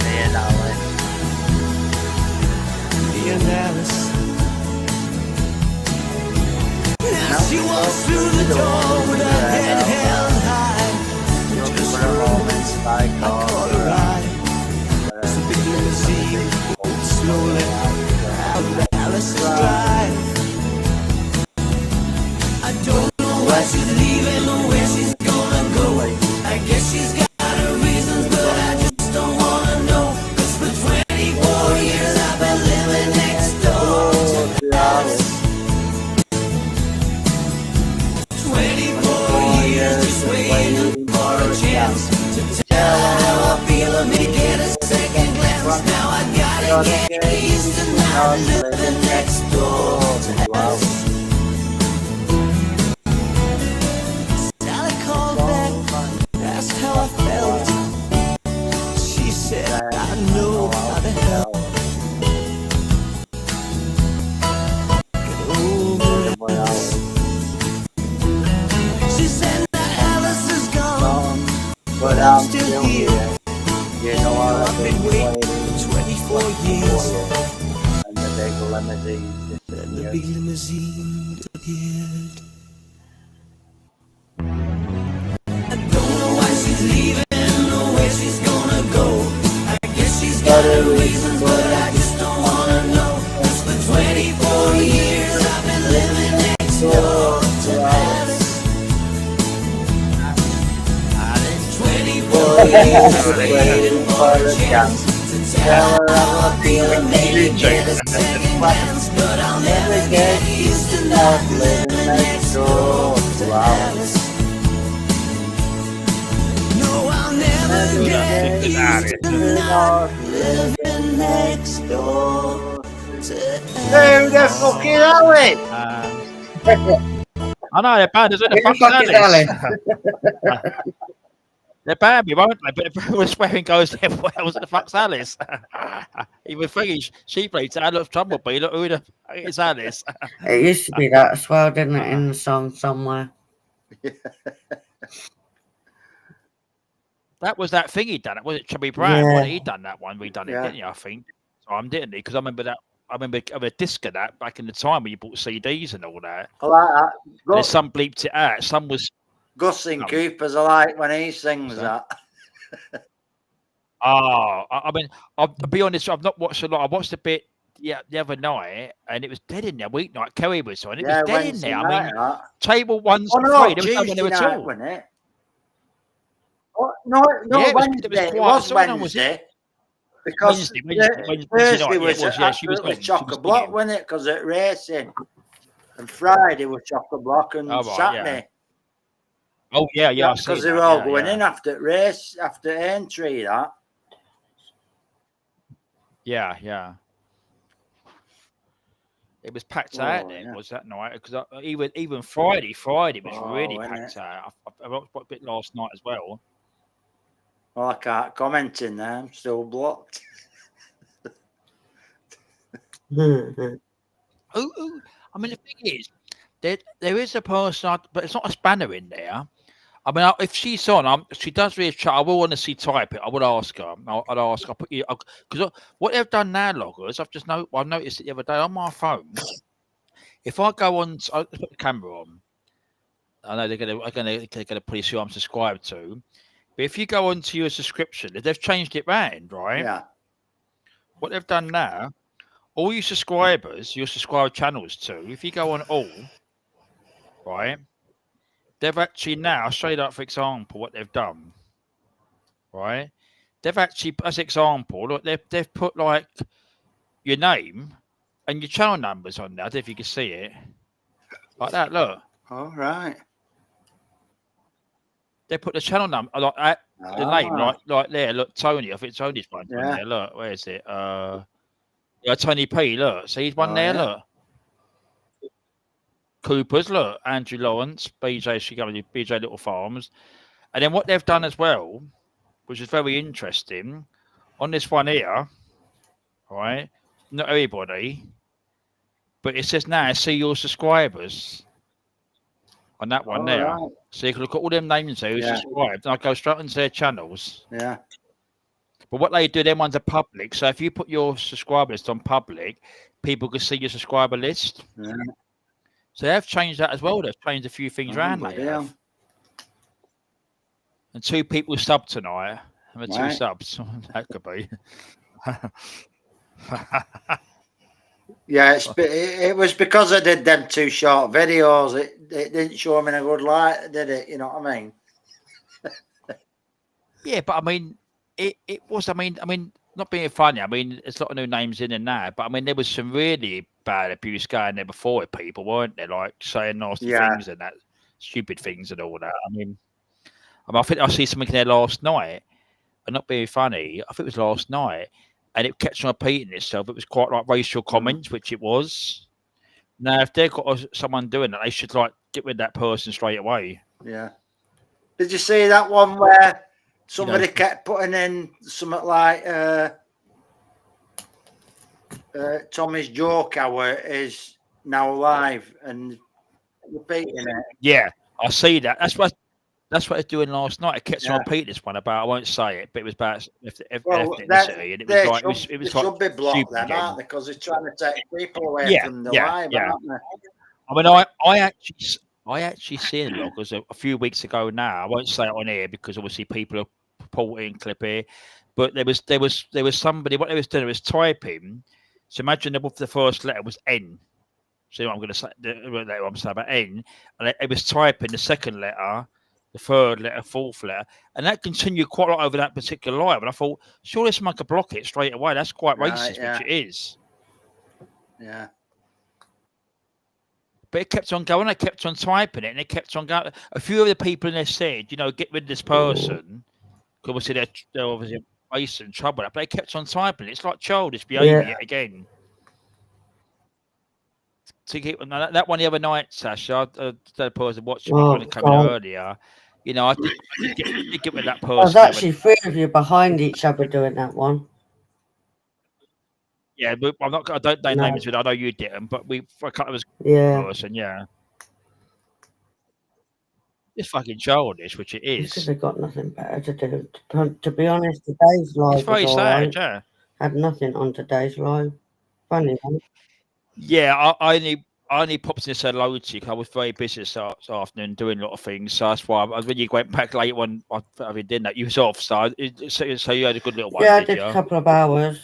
Me and Alice. Me and Alice. Now she walks through the door with her head held high. Just for a moment, I caught her eye. It's a big limousine, moved slowly out of Alice's drive. I don't know why she's leaving or where she's gonna go. I guess she's got her reasons, but I just don't wanna know. 'Cause for 24 years I've been living next door to Alice. 24 years just waiting for a chance to tell her how I feel and maybe get a second glance. Now I gotta get used to not living next door to Alice. Sally called back, asked how I felt. She said, I know how to help. Get over it. She said that Alice is gone, but I'm still here. You know I've been waiting for 24 years. And the big limousine. Then the big limousine appeared. I don't know why she's leaving or where she's gonna go. I guess she's got her reasons, but I just don't wanna know. 'Cause for 24 years I've been living next door to Alice. 24 years just waiting for a chance to tell her how I feel and maybe get a second glance. But I'll never get used to not living next door to Alice. No, I'll never get used to not living next door to Who the fuck is Alice? I know they're bad, isn't it? Who the fuck is Alice? They're bad, won't they? But everyone swearing goes everywhere. What the fuck's Alice? He was thinking she played to Alice Troubleby. Look who the fuck is Alice? It used to be that as well, didn't it, in the song somewhere? That was that thing he done. Was it Chubby Brown? Yeah. What, he done that one? We done it, didn't you? I think. So didn't he? Because I remember that. I remember having a disc of that back in the time when you bought CDs and all that. I like that. There's some bleeped it out. Some was. Gus and Cooper's I like when he sings that. Oh, I mean, I'll be honest. I've not watched a lot. I watched a bit the other night, and it was dead in there. Weeknight Kerry was on. It was dead in there. I mean, table 1's free. There was no one there at all. Wasn't it? Oh, no, Yeah, Wednesday. It was Wednesday. Because Wednesday Thursday night, was she was absolutely on. chock-a-block, wasn't it? Because at racing. And Friday was chock-a-block and Oh, right, Saturday. Oh, yeah. Because they were all going in after race, after entry, that. Yeah. It was packed out then, was that night? Because even Friday was really packed out. I watched a bit last night as well. Well, I can't comment in there. I'm still blocked. I mean, the thing is, there is a person, but it's not a spanner in there. I mean, if she's on, she does really chat. I will honestly type it. I would ask her. I'd ask. I'll put you because what they've done now, loggers. I noticed it the other day on my phone. If I go on, I'll put the camera on. I know they're gonna pretty sure I'm subscribed to. But if you go onto your subscription, they've changed it round, right? Yeah. What they've done now, all your subscribers, your subscribed channels to, if you go on all, right, they've actually now, I'll show you that for example, what they've done, right? They've actually, as example, look, they've put like your name and your channel numbers on there. I don't know if you can see it. Like that, look. All right. They put the channel number, like the name, like there, look, Tony. I think Tony's one on there. Look, where is it? Yeah, Tony P, look. See, he's one there, look. Cooper's, look. Andrew Lawrence, BJ Little Farms. And then what they've done as well, which is very interesting, on this one here, right? Not everybody, but it says now, see your subscribers on that one there. Right. So you can look at all them names there who's subscribed, and I go straight into their channels. Yeah. But what they do, them ones are public. So if you put your subscriber list on public, people can see your subscriber list. Yeah. So they've changed that as well. They've changed a few things around. They have. And 2 people sub tonight. And 2 subs. That could be. Yeah, it was because I did them 2 short videos. It didn't show them in a good light, did it? You know what I mean? Yeah, but I mean, it was. I mean, not being funny. I mean, there's a lot of new names in and now, but I mean, there was some really bad abuse going there before with people, weren't there? Like saying nasty things and that, stupid things and all that. I mean, I think I see something there last night, and not being funny. I think it was last night. And it kept on repeating itself. It was quite like racial comments, which it was. Now, if they've got someone doing that, they should like get rid of that person straight away. Yeah. Did you see that one where somebody kept putting in something like Tommy's joke hour is now live and repeating it? Yeah, I see that. That's what it's doing last night. It kept on repeating this one about, I won't say it, but it was about ethnicity. And it was like, it was should be blocked then, aren't they? Because they're trying to take people away from the live, aren't they? I mean, I actually seen loggers a few weeks ago now. I won't say it on air because obviously people are reporting clip here. But there was somebody, what they was doing was typing. So imagine the first letter was N. So what I'm going to say, I'm saying about N. And it was typing the second letter, the third letter, fourth letter, and that continued quite a lot over that particular live. And I thought, surely someone could block it straight away. That's quite racist, which it is. Yeah. But it kept on going. I kept on typing it, and it kept on going. A few of the people in there said, get rid of this person. Obviously, they're obviously facing trouble. But they kept on typing it. It's like childish behaviour yet again. To keep that one the other night, Sasha, the person watching me when it came in earlier. I did get with that person. There's actually 3 of you behind each other doing that one. Yeah, but I don't name names with it. I know you didn't, but it was person, It's fucking childish, which it is. Because they've got nothing better to do. To be honest, today's live it's very sad, yeah. Had nothing on today's live. Funny, huh? Yeah, I only popped in to say hello to you because I was very busy this afternoon doing a lot of things. So that's why when you went back late when I did that, you was off. So you had a good little one. Yeah, I did a couple of hours.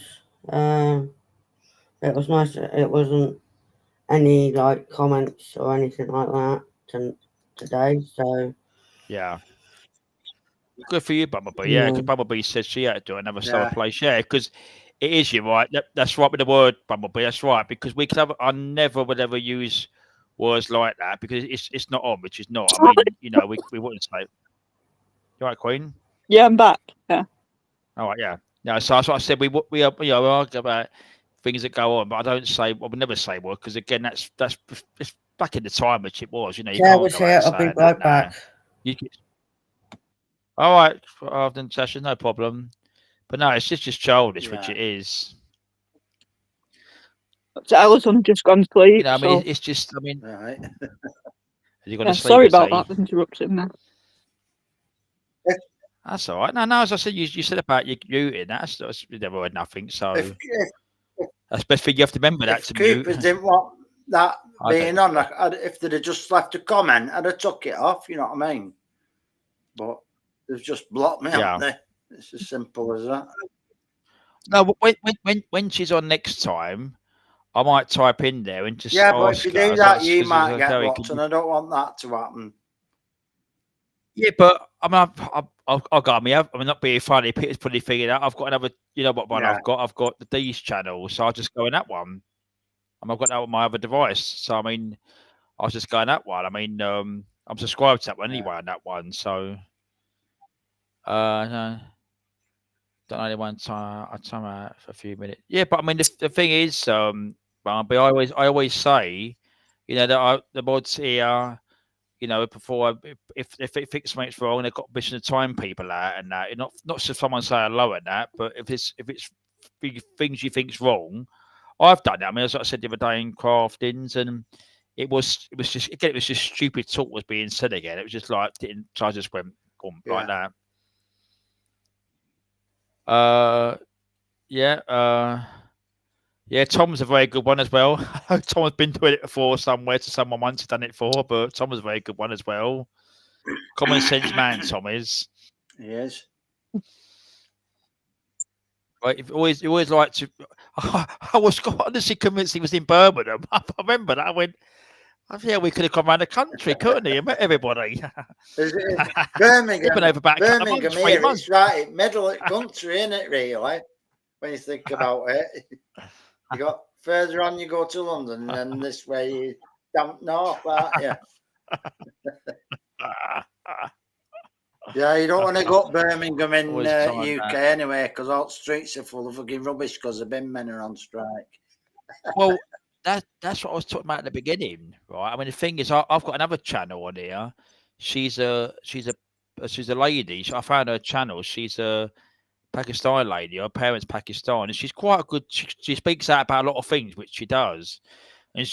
It was nice. It wasn't any like comments or anything like that today. So yeah. Good for you, Bumblebee. Yeah, because Bumblebee said she had to do another summer place. Yeah, because it is, you're right. That's right with the word Bumblebee. That's right. Because we could have, I never would ever use words like that because it's not on, which is not. I mean, you know, we wouldn't say. You right, Queen? Yeah, I'm back. Yeah. All right, yeah. No, so that's what I said. We argue about things that go on, but I don't say. Well, we never say word because again, that's it's back in the time which it was. You know, you Yeah, can't we'll go see. out I'll be saying right that back. now. All right, after the session, no problem. But no, it's just childish, which it is. So Alison just gone to sleep. You know, I mean, so... it's just. I mean, right. Have you gone to sleep? Sorry about that interruption there. That's all right. No, as I said, you said about you muting. That's you never heard nothing. So that's the best thing you have to remember. That to Coopers mute. didn't want that I being on. If they'd have just left a comment, I'd have took it off. You know what I mean? But they've just blocked me, haven't they? It's as simple as that. No, when she's on next time, I might type in there and just but ask if you her, do that, you because might get Gary, blocked, and I don't want that to happen. Yeah, but I mean, I've got me. I'm not being funny. Peter's probably figured out. I've got another. You know what one I've got? I've got the D's channel, so I'll just go in that one. And I've got that on my other device. So I mean, I'll just go in that one. I mean, I'm subscribed to that one anyway on that one. So, no, don't only one time. I time out for a few minutes. Yeah, but I mean, the thing is, but I always say, you know, that the mods here. You know, before if it thinks something's wrong, they've got permission to time people out and that. Not just someone say hello and that, but if it's things you think's wrong, I've done that. I mean, as I said the other day in Craftings, and it was just stupid talk was being said again. It was just like so I just went like that. Yeah, Tom's a very good one as well. Tom has been doing it before somewhere to someone once he's done it for, but Tom was a very good one as well. Common sense man, Tom is. He is. Right, you always like to. I was honestly convinced he was in Birmingham. I remember that. I went, yeah, we could have come around the country, couldn't he? And met everybody. Birmingham. Been over back Birmingham here, it's right, middle of the country, isn't it, really? When you think about it. You got further on, you go to London, and then this way you dump north, aren't you? Yeah, you don't want to go to Birmingham in UK anyway, because all the streets are full of fucking rubbish because the bin men are on strike. Well, that's what I was talking about at the beginning, right? I mean, the thing is, I've got another channel on here. She's a lady. I found her channel. She's a Pakistani lady. Her parents Pakistan, and she's quite a good. She speaks out about a lot of things, which she does. And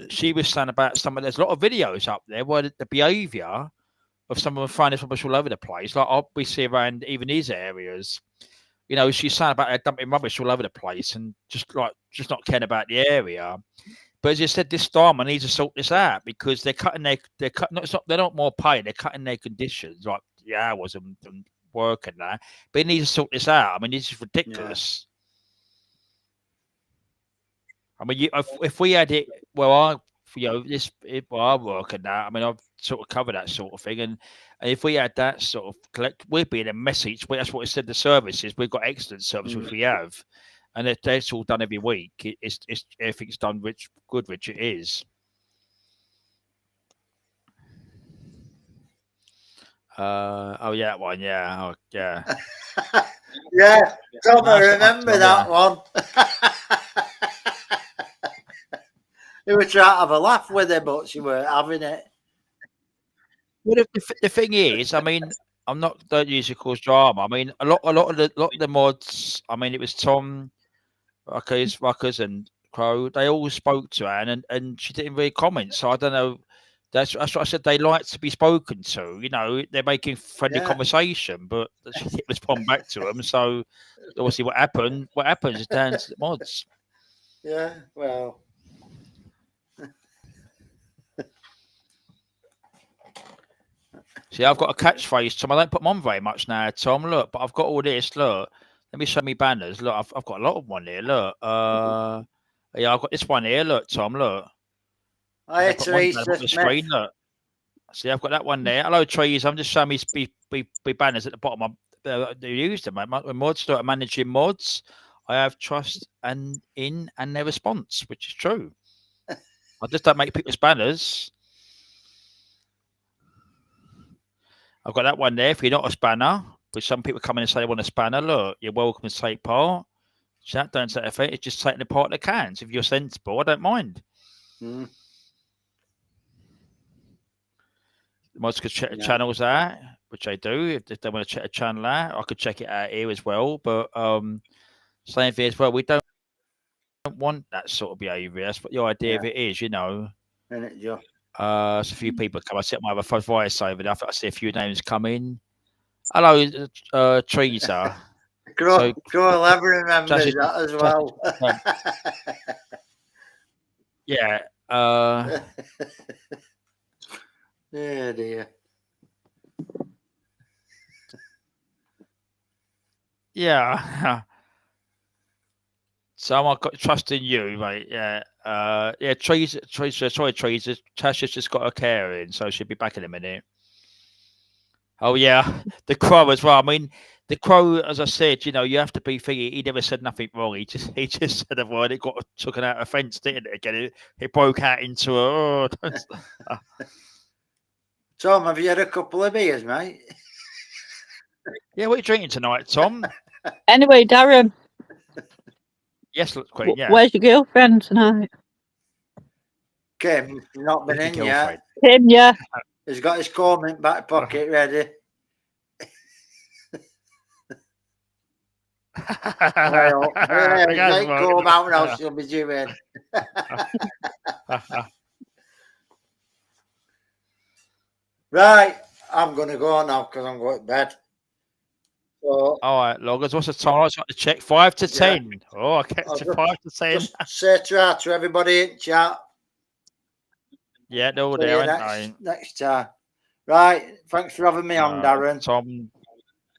she was saying about there's a lot of videos up there where the behaviour of some of them finding rubbish all over the place. Like we see around even these areas. You know, she's saying about dumping rubbish all over the place and just not caring about the area. But as you said, this time I need to sort this out because they're not more pay. They're cutting their conditions, like the hours and work and that. But they need to sort this out. I mean, this is ridiculous. I mean, if we had it, I work and that. I mean, I've sort of covered that sort of thing, and if we had that sort of we'd be in a message. That's what it said. The services we've got excellent service, which we have, and that's all done every week. It's everything's done, which it is. That one, yeah, yeah. Yeah, Tom, I remember that one. We were trying to have a laugh with her, but she weren't having it. Well, the thing is, I mean, don't usually cause drama. I mean, a lot of the mods. I mean, it was Tom, Ruckers, and Crow. They all spoke to her, and she didn't really comment. So I don't know. That's what I said. They like to be spoken to. You know, they're making friendly conversation, but she didn't respond back to them. So obviously, what happens is down to the mods. Yeah, well. See, I've got a catchphrase, Tom. I don't put them on very much now, Tom. Look, but I've got all this. Look, let me show me banners. Look, I've got a lot of one here. Look, yeah, I've got this one here. Look, Tom. Look. I had to the screen. Look. See, I've got that one there. Hello, trees. I'm just showing me banners at the bottom. They used them. When mods start managing mods, I have trust in their response, which is true. I just don't make people's banners. I've got that one there. If you're not a spanner, but some people come in and say they want a spanner, look, you're welcome to take part. Chat, don't take effect. It's just taking the part of the cans. If you're sensible, I don't mind. Mm. Mods could check the channels out, which I do. If they want to check a channel out, I could check it out here as well. But same thing as well. We don't want that sort of behaviour. That's what the idea of it is, you know. Yeah. So a few people come. I set my other voice over there. I see a few names come in. Hello, Teresa. Crow 11 remembers that as well. Yeah. Oh dear. Yeah. So I've got trust in you, mate. Yeah. Yeah, Teresa. Sorry, Teresa. Tasha's just got her care in, so she'll be back in a minute. Oh yeah, the Crow as well. I mean, the Crow, as I said, you know, you have to be thinking. He never said nothing wrong. He just said a word. It got taken out of offence, didn't it? Again, it broke out into a. Tom, have you had a couple of beers, mate? Yeah, what are you drinking tonight, Tom? Anyway, Darren. Yes, Queen. Yeah. Where's your girlfriend tonight? Kim, he's not been in yet. Kim, yeah. He's got his comb in back pocket ready. Well, hey, comb out now, she'll be due in. Right, I'm going to go now because I'm going to bed. So, all right, Loggers, what's the time? I was trying to check 5 to 10. Yeah. Oh, I kept to 5 to 10. Just say to everybody in chat. Yeah, they're all See there, you aren't next time. Right, thanks for having me on, Darren. Tom,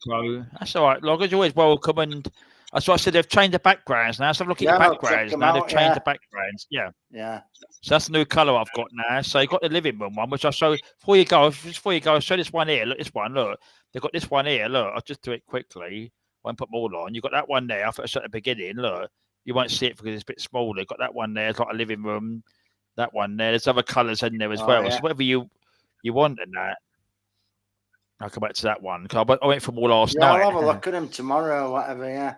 Crow. That's all right, Loggers. You're always welcome. And that's what I said. They've changed the backgrounds now. So have a look at your backgrounds now. They've changed the backgrounds. Yeah. Yeah. So that's the new colour I've got now. So you've got the living room one, which I'll show before you go. I'll show this one here. Look, this one. Look, they've got this one here. Look, I'll just do it quickly. I won't put them all on. You've got that one there. I thought I showed at the beginning. Look, you won't see it because it's a bit smaller. You've got that one there. It's like a living room. That one there. There's other colours in there as well. Yeah. So whatever you want in that. I'll come back to that one. I went from all last night. I'll have a look at them tomorrow or whatever, yeah.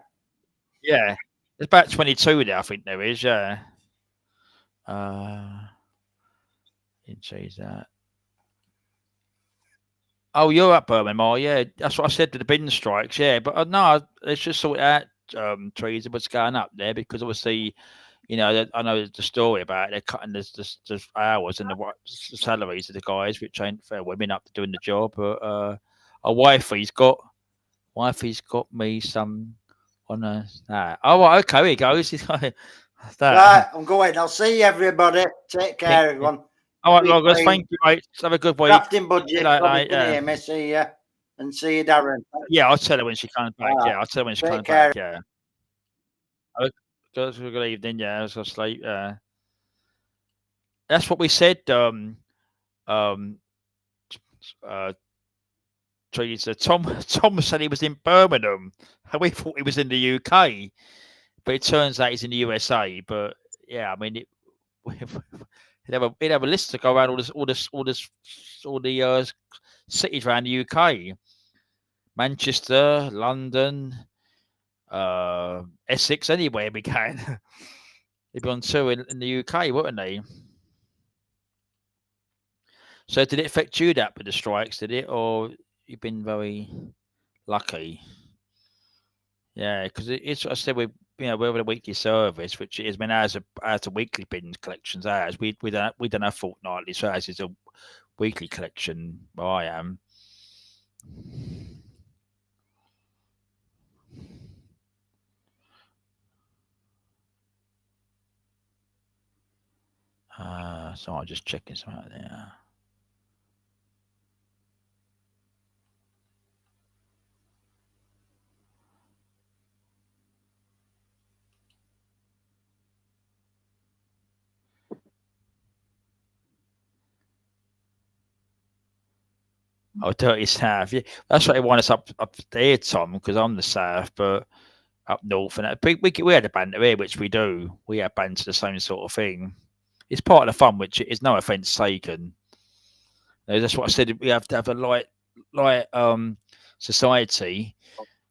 Yeah. There's about 22 there, I think there is, yeah. Didn't change that. Oh, you're up, Birmingham, yeah. That's what I said to the bin strikes, yeah. But no, let's just sort out trees and what's going up there because obviously, you know, I know the story about it. They're cutting the hours and the salaries of the guys, which ain't fair. Women up to doing the job, but a wifey's got me some on a. Oh, well, okay, here he goes. Right, I'm going. I'll see you, everybody. Take care, everyone. All right, Loggers. Thank you, mate. Have a good week. Crafting budget. Mate, hear me. See you. And see you, Darren. Yeah, I'll tell her when she comes back. Yeah, I'll tell her when she comes back. Yeah. Good evening. Yeah, I was gonna sleep. That's what we said. Tom said he was in Birmingham, and we thought he was in the UK, but it turns out he's in the USA. But yeah, I mean, he'd have a list to go around all the cities around the UK, Manchester, London, Essex, anywhere we can. They'd be on tour in the UK, wouldn't they? So did it affect you that with the strikes? Did it, or you've been very lucky? Yeah, because it's what I said. We're with a weekly service, which is when as a weekly bin collections as we don't have fortnightly, so as is a weekly collection. Where I am. So I'm just checking some out there. Oh, dirty south. Yeah, that's what they want us up there, Tom. Because I'm the south, but up north, and we had a banter here, which we do. We have banter the same sort of thing. It's part of the fun, which is no offence taken. That's what I said. We have to have a light society.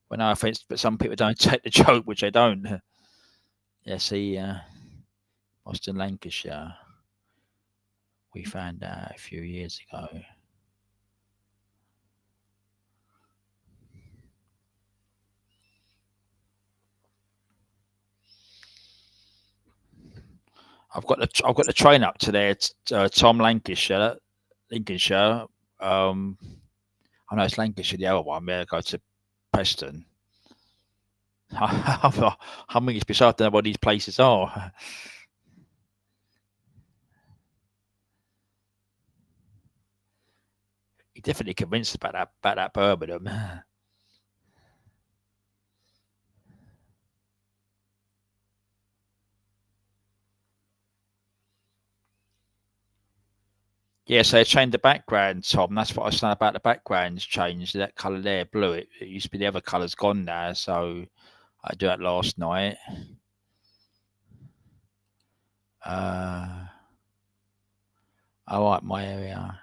Well, no offence, but some people don't take the joke, which they don't. Yeah, see, Boston, Lancashire. We found out a few years ago. I've got the train up to there, Tom, Lincolnshire. I know it's Lancashire, the other one. Where I go to Preston. I mean, it's bizarre to know what these places are. You're definitely convinced about that Birmingham. Yeah, so they changed the background, Tom. That's what I was saying about the background's changed. That colour there, blue. It used to be the other colour's gone now, so I do that last night. I like my area.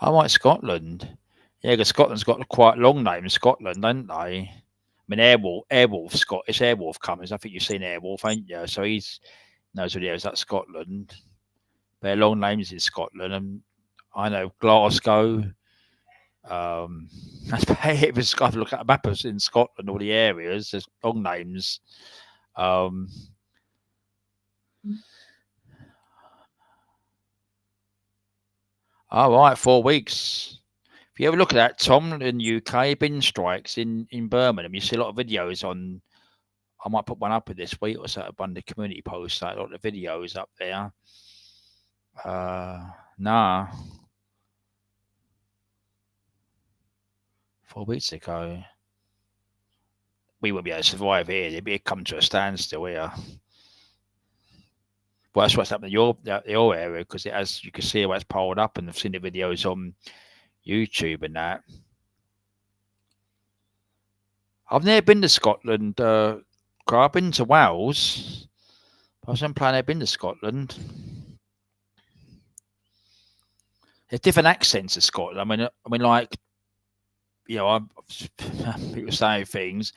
I like Scotland. Yeah, because Scotland's got quite long name, Scotland, don't they? I mean, Airwolf, Scottish Airwolf comes. I think you've seen Airwolf, ain't you? So he's knows what he is. That's Scotland. Their long names in Scotland, and I know Glasgow. That's it was. I've looked at a map in Scotland, all the areas. There's long names. All right, 4 weeks. If you ever look at that, Tom, in UK, bin strikes in Birmingham, you see a lot of videos on. I might put one up in this week or so, one of the community posts. A lot of videos up there. Nah. 4 weeks ago. We wouldn't be able to survive here. It'd come to a standstill here. Well, that's what's happening in your area, because it has. You can see where it's piled up, and I've seen the videos on YouTube and that. I've never been to Scotland. I've been to Wales. I wasn't planning. I've been to Scotland. There's different accents in Scotland. I mean, like, you know, people say things.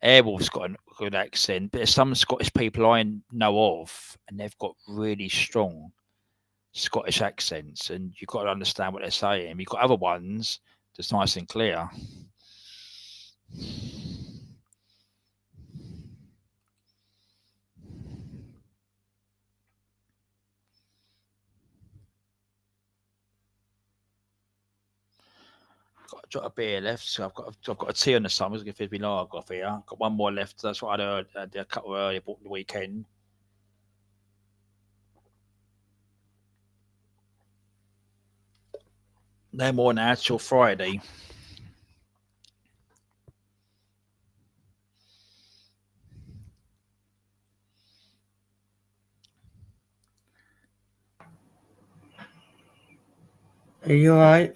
Airwolf's got a good accent, but there's some Scottish people I know of, and they've got really strong Scottish accents, and you've got to understand what they're saying. You've got other ones that's nice and clear. Got a beer left, so I've got a tea on the summer. If there's been lager off here, I've got one more left. That's what I heard. I did a couple earlier, bought the weekend. No more now till Friday. Are you alright?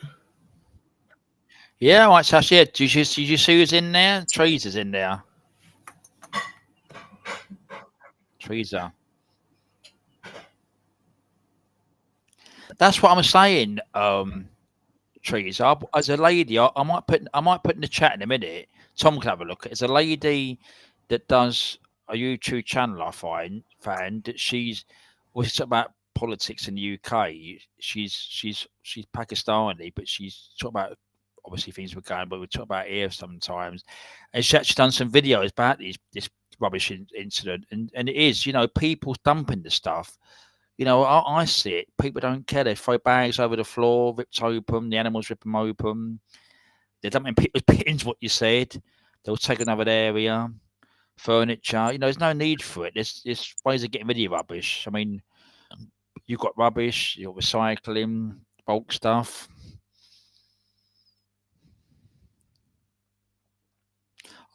Yeah, right, Sash. Yeah, did you see who's in there? Trees is in there. Trees are. That's what I'm saying. Trees. As a lady, I might put in the chat in a minute. Tom can have a look. It's a lady that does a YouTube channel. I found that she's about politics in the UK. She's Pakistani, but she's talking about obviously things we're going, but we talk about here sometimes. And she's actually done some videos about this rubbish incident, and it is, you know, people dumping the stuff. You know, I see it. People don't care. They throw bags over the floor, ripped open. The animals rip them open. They don't mean people's bins. What you said, they'll take another area, furniture. You know, there's no need for it. There's ways of getting rid of your rubbish. I mean, you've got rubbish, you're recycling, bulk stuff.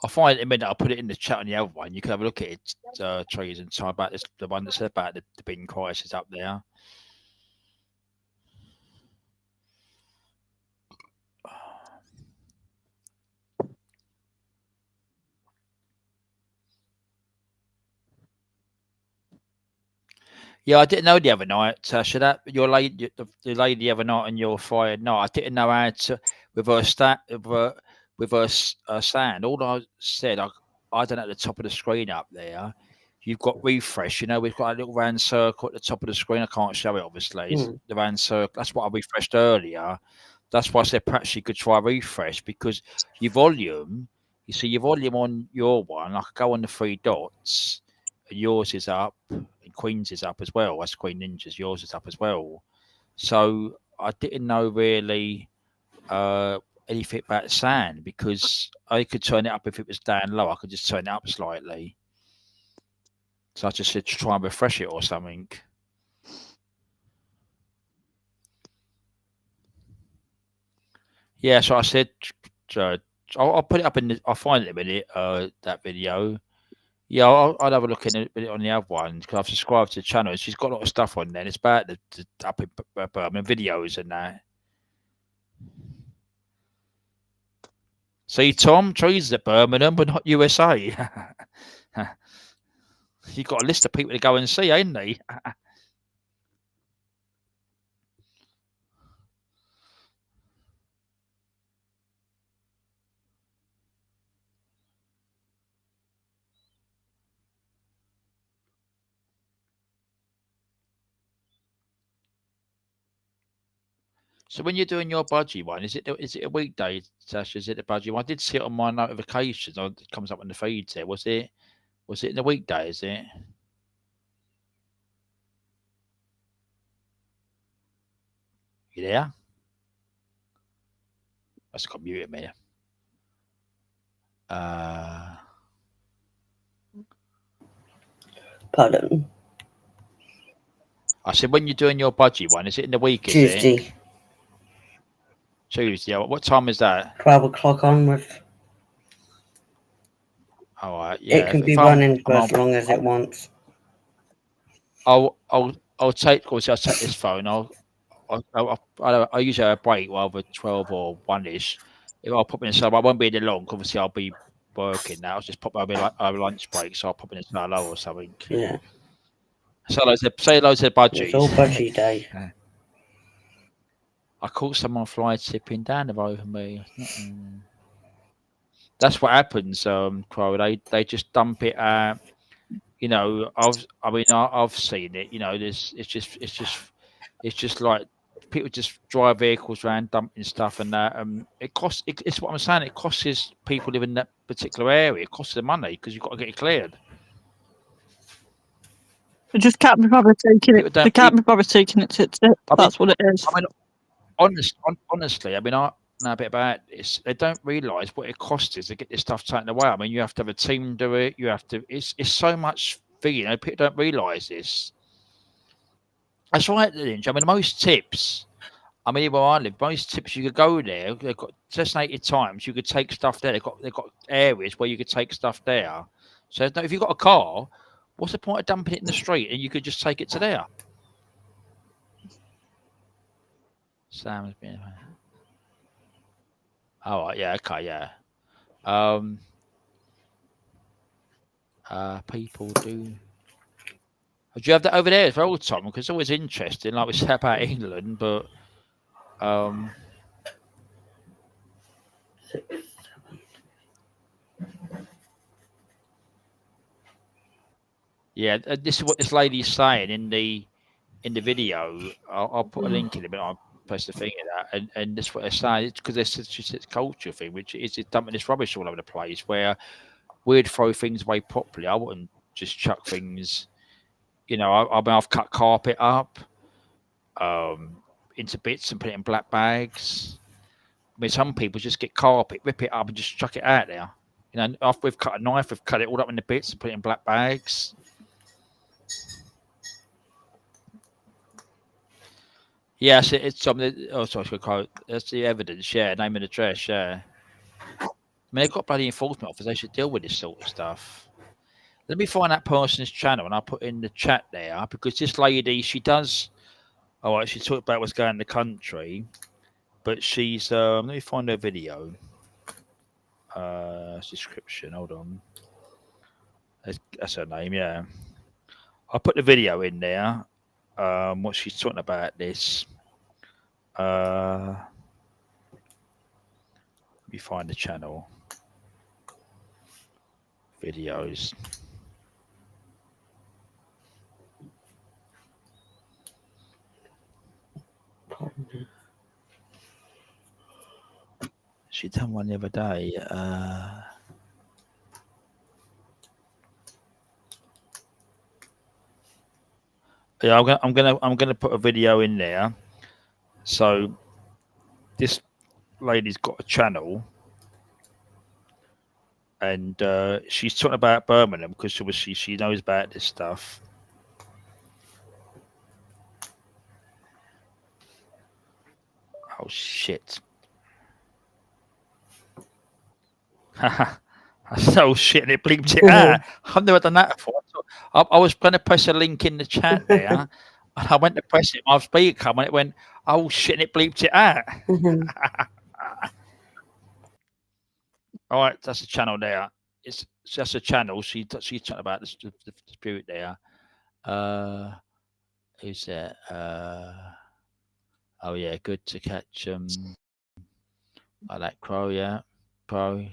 I'll find it in a minute. I'll put it in the chat on the other one. You can have a look at it, trees, and talk about this. The one that said about the bin crisis up there. Yeah, I didn't know the other night, Tasha, that your lady, the lady the other night on your Friday night, I didn't know how to reverse sound. All I said, I don't know, at the top of the screen up there, you've got refresh. You know, we've got a little round circle at the top of the screen. I can't show it, obviously. It's the round circle. That's what I refreshed earlier. That's why I said perhaps you could try refresh, because your volume, you see your volume on your one, I could go on the three dots, and yours is up, and Queen's is up as well. That's Queen Ninja's, yours is up as well. So I didn't know really anything about sound, because I could turn it up if it was down low. I could just turn it up slightly. So I just said to try and refresh it or something. Yeah, so I said, I'll put it up I'll find it in a minute, that video. Yeah, I'll have a look in it on the other one, because I've subscribed to the channel. She's got a lot of stuff on there. And it's about the up in Birmingham videos and that. See, Tom, trees at Birmingham, but not USA. You've got a list of people to go and see, ain't they? So when you're doing your budgie one, is it a weekday, Sasha? Is it a budgie one? I did see it on my notifications. It comes up on the feeds there. Was it in the weekday? Is it? You there? That's got muted me. Pardon. I said, when you're doing your budgie one, is it in the week? Tuesday. Is it? Tuesday. What time is that? 12 o'clock onwards. All right. Yeah. It can be running for as long as it wants. I'll take. Obviously, I'll take this phone. I usually have a break, either 12 or 1ish. If I'll pop in the sub, I won't be there long. Obviously, I'll be working now. I'll just pop over like lunch break, so I'll pop in a hello or something. Yeah. Say hello to the budgies. It's all budgie day. I caught someone fly tipping down the road from me. That's what happens, Crow. They just dump it out. You know, I've seen it. You know, it's just like people just drive vehicles around dumping stuff, and that. It's what I'm saying. It costs people living in that particular area. It costs them money, because you've got to get it cleared. They just can't be bothered taking it. They can't be bothered taking it to tip. That's what it is. I mean, honestly, I know a bit about this. They don't realise what it costs is to get this stuff taken away. I mean, you have to have a team do it. You have to. It's so much thing. You know, people don't realise this. That's right, Lynch. I mean, most tips. I mean, where I live, most tips you could go there. They've got designated times. You could take stuff there. They've got areas where you could take stuff there. So if you've got a car, what's the point of dumping it in the street? And you could just take it to there. Sam has been. Oh, right, yeah, okay, yeah. People do. Do you have that over there as well, Tom? Because it's always interesting, like we said about England, but yeah, this is what this lady's saying in the video. I'll put a link in a bit. I'll press the thing at that, and this is what they're saying. It's because it's just a culture thing, which is dumping this rubbish all over the place. Where we'd throw things away properly. I wouldn't just chuck things. You know, I've cut carpet up into bits and put it in black bags. I mean, some people just get carpet, rip it up, and just chuck it out there. You know, after we've cut a knife, we've cut it all up into bits and put it in black bags. Yes, it's something. Oh, sorry, that's the evidence. Yeah, name and address. Yeah. mean, they've got bloody enforcement officers. They should deal with this sort of stuff. Let me find that person's channel and I'll put in the chat there because this lady, she does. All right, she talked about what's going on in the country, but she's. Let me find her video. Description. Hold on. That's her name. Yeah. I'll put the video in there. What she's talking about this. Let me find the channel. Videos. She done one the other day. Yeah, I'm gonna put a video in there. So this lady's got a channel, and she's talking about Birmingham because obviously she knows about this stuff. Oh shit! Oh shit! And it bleeped it out. I've never done that before. I was going to press a link in the chat there, and I went to press it. My speaker come and it went, "Oh shit!" And it bleeped it out. All right, that's the channel there. It's just a channel. She's talking about the spirit there. Who's that? Oh yeah, good to catch. I like Crow. Yeah, Crow.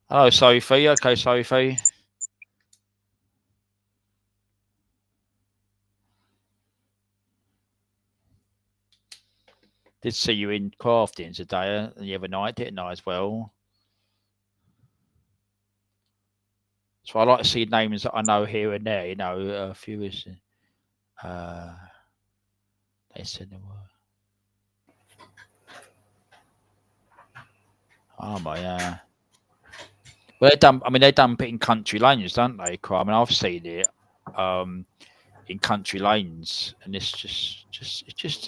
Hello, Sophie. Okay, Sophie. Did see you in crafting today the other night, didn't I, as well? So I like to see names that I know here and there, you know, a few is they said the word. Oh my well, they dump it in country lanes, don't they? I mean, I've seen it in country lanes, and it's just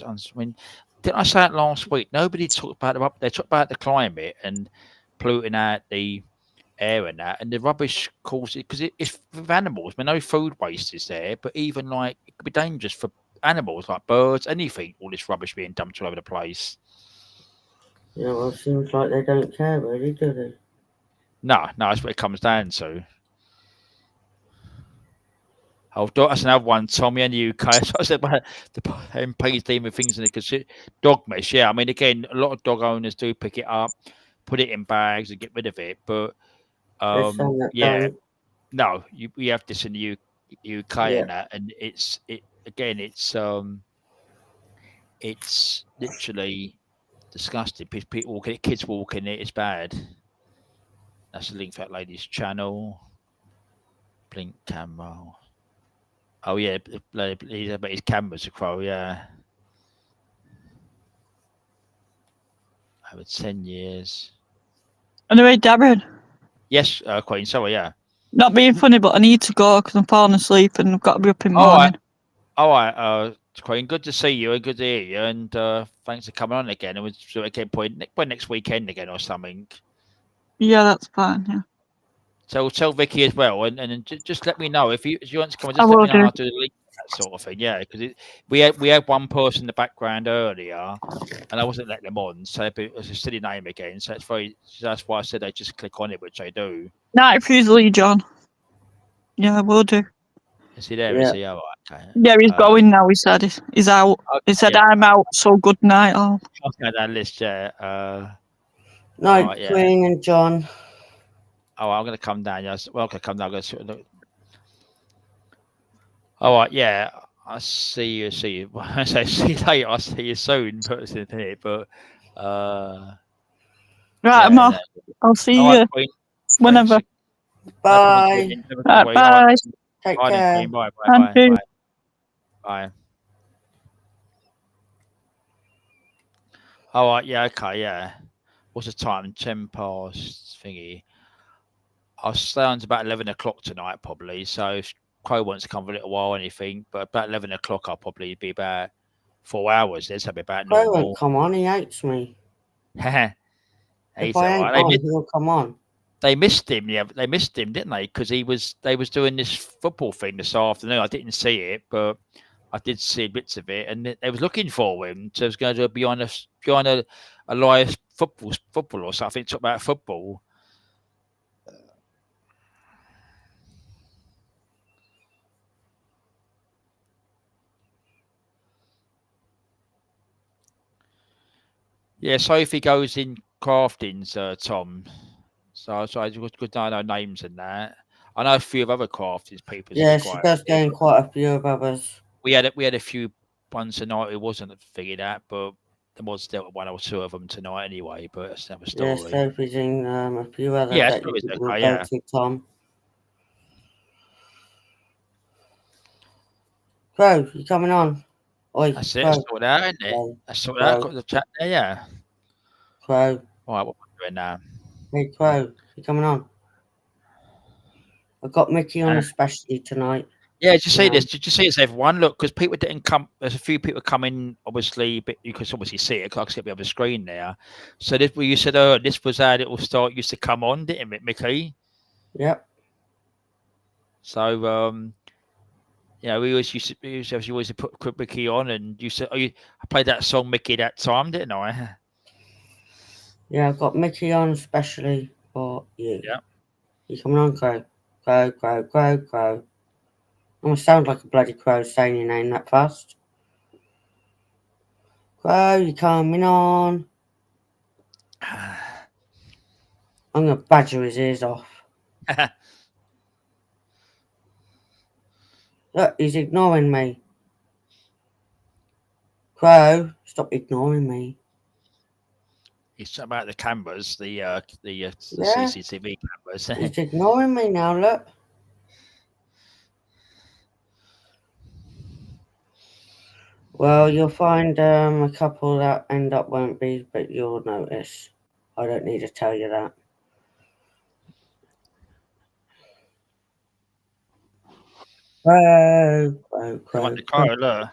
I mean, didn't I say it last week? Nobody talked about they talked about the climate and polluting out the air and that, and the rubbish causes because it's with animals. I mean, no food waste is there, but even like it could be dangerous for animals like birds, anything. All this rubbish being dumped all over the place. Yeah, well, it seems like they don't care, really, do they? No, that's what it comes down to. Oh, that's another one, Tommy, in the UK. So I said about the MPs dealing with things in the dog mess. Yeah, I mean, again, a lot of dog owners do pick it up, put it in bags, and get rid of it. But yeah, no, we have this in the UK and that, and it's literally disgusting. People walking, kids walking it. It's bad. That's the link for that lady's channel. Blink camera. Oh yeah, he's about his cameras a Crow. Yeah, over 10 years. Anyway, Darren. Yes, Queen. Sorry, yeah. Not being funny, but I need to go because I'm falling asleep and I've got to be up in the morning. All right, Queen. Good to see you and good to hear you. And thanks for coming on again. And we'll do it again next weekend again or something. Yeah, that's fine. Yeah. So tell Vicky as well, and just let me know if you want to come. Just let me know how to do the link, that sort of thing. Yeah, because we had one person in the background earlier, and I wasn't letting them on, so it was a silly name again. So that's why I said they just click on it, which they do. Night refusal, John. Yeah, I will do. Is he there? Yeah. Is he? Oh, okay. Yeah, he's going now. He said he's out. Okay, he said I'm out. So good night, all. Okay, that list. Yeah. Night, Queen and John. Oh, I'm going to come down. Yes. Well, I'm going to come down. I'm going to all right. Yeah. I'll see you. When I say see you later, I'll see you soon. But right, I'm off. I'll see you whenever. Bye. Bye. Take care. Bye. All right. Yeah. Okay. Yeah. What's the time? 10 past thingy. I'll stay on to about 11 o'clock tonight, probably. So if Crow wants to come for a little while, anything, but about 11 o'clock, I'll probably be about 4 hours. There's be about normal. Crow won't come on. He hates me. If I ain't on, he'll come on. They missed him. Yeah, they missed him, didn't they? Because they was doing this football thing this afternoon. I didn't see it, but I did see bits of it, and they was looking for him. So it was going to be on a live football or something. Talk about football. Yeah, Sophie goes in Craftings, Tom. So I could know names and that. I know a few of other Craftings people. Yeah, she does go in quite a few of others. We had a few ones tonight. It wasn't figured out, but there was still one or two of them tonight anyway. But that's another story. Yeah, Sophie's in a few others yeah, that you will go to, Tom. Crow, you coming on? Oi, that's it. Crow. That's sorted out, isn't it? That's sorted out. Got the chat there, yeah. Crow. All right, what am I doing now? Hey, Crow, you coming on? I've got Mickey on especially tonight. Yeah, did you see this? Did you see this, everyone? Look, because people didn't come. There's a few people coming, obviously, but you can obviously see it. I can see it on the screen there. So this, you said, this was how little start used to come on, didn't it, Mickey? Yep. So, we always used to put Mickey on, and you said, I played that song Mickey that time, didn't I? Yeah, I've got Mickey on especially for you. Yeah. You coming on, Crow? Crow, Crow, Crow, Crow. I'm gonna sound like a bloody crow saying your name that fast. Crow, you coming on? I'm gonna badger his ears off. Look, he's ignoring me. Crow, stop ignoring me. He's talking about the cameras, the CCTV cameras. He's ignoring me now, look. Well, you'll find a couple that end up won't be, but you'll notice. I don't need to tell you that. Crow, Crow, Crow, Crow.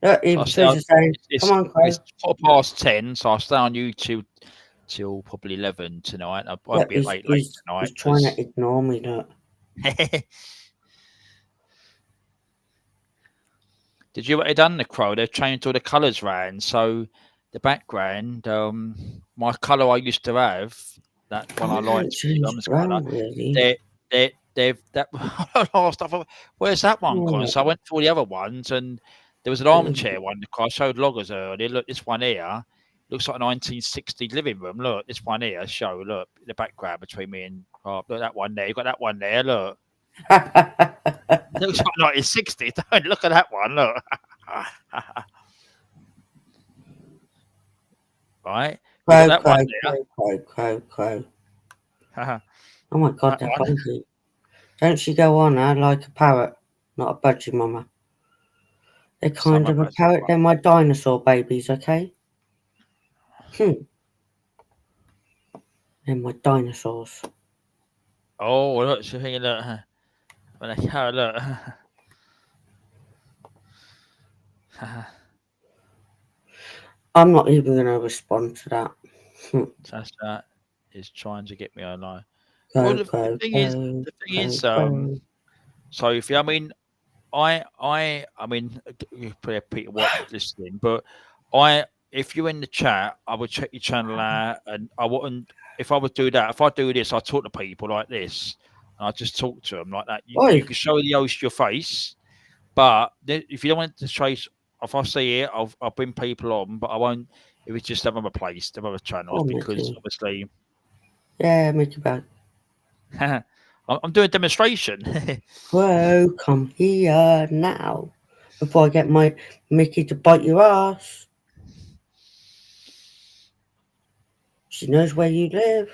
Look, even Susan's saying, come on, Crow. It's 10:15, so I'll stay on YouTube till probably 11 tonight. I won't be late tonight. He's trying to ignore me, look. Did you what they done, the Crow? They've changed all the colours round. So the background, my colour I used to have, that one I liked, they've that last stuff. Where's that one gone? So I went to all the other ones, and there was an armchair one. I showed loggers earlier. Look, this one here looks like a 1960s living room. Look, this one here. Look, the background between me and look, that one there. You got that one there. Look. It looks like 1960s. Don't look at that one. Look. Right. Crow. Oh my God, they're funky. Don't she go on now like a parrot, not a budgie mama. They're kind of a parrot. They're my dinosaur babies, okay? They're my dinosaurs. Oh, look, she's thinking, look. When I look. I'm not even going to respond to that. That's that. Is trying to get me online. The thing is, Sophie, I mean, you probably have Peter White listening, but if you're in the chat, I would check your channel out, and I wouldn't. If I would do that, if I do this, I talk to people like this, and I just talk to them like that. You can show the host your face, but if you don't want to trace, if I see it, I'll bring people on, but I won't. If it's just another place, another channels, because obviously. Yeah, Mickey Bag. I'm doing a demonstration. Whoa, come here now before I get my Mickey to bite your ass. She knows where you live.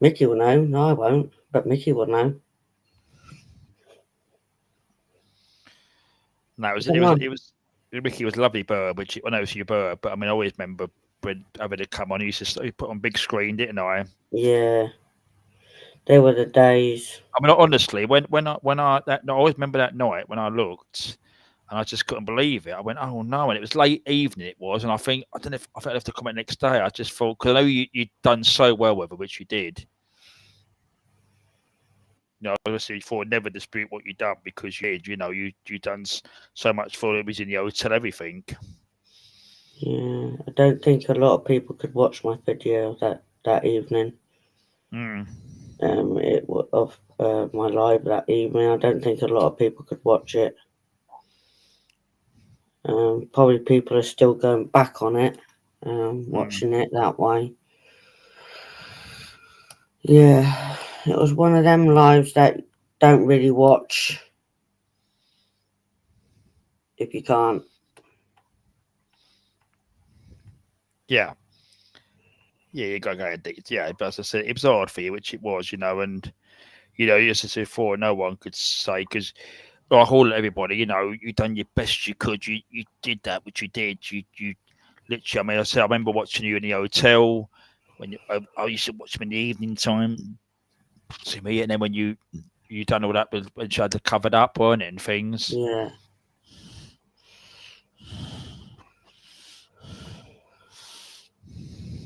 Mickey will know. No, I won't, but Mickey will know. No, Mickey was a lovely bird, which I know it was your bird, but I mean, I always remember when having to come on, he used to put on big screen, didn't I? Yeah, they were the days. I mean, honestly, when I always remember that night when I looked, and I just couldn't believe it. I went, oh no, and it was late evening. It was, and I think I don't know if I think I left a comment next day. I just thought because I know you'd done so well with her, which you did. Obviously, before never dispute what you done because you did. You done so much for it. Was in the hotel, everything. Yeah, I don't think a lot of people could watch my video that evening. It of my live that evening. I don't think a lot of people could watch it. Probably people are still going back on it, watching it that way. Yeah, it was one of them lives that don't really watch if you can't. Yeah. Yeah, you got to go addicted. Yeah, but as I said, it was hard for you, which it was, and as I said before, no one could say because like all everybody, you done your best you could. You did that, which you did. You literally. I mean, I remember watching you in the hotel when I used to watch them in the evening time. See me, and then when you done all that when she had to covered up, weren't it, and things. Yeah.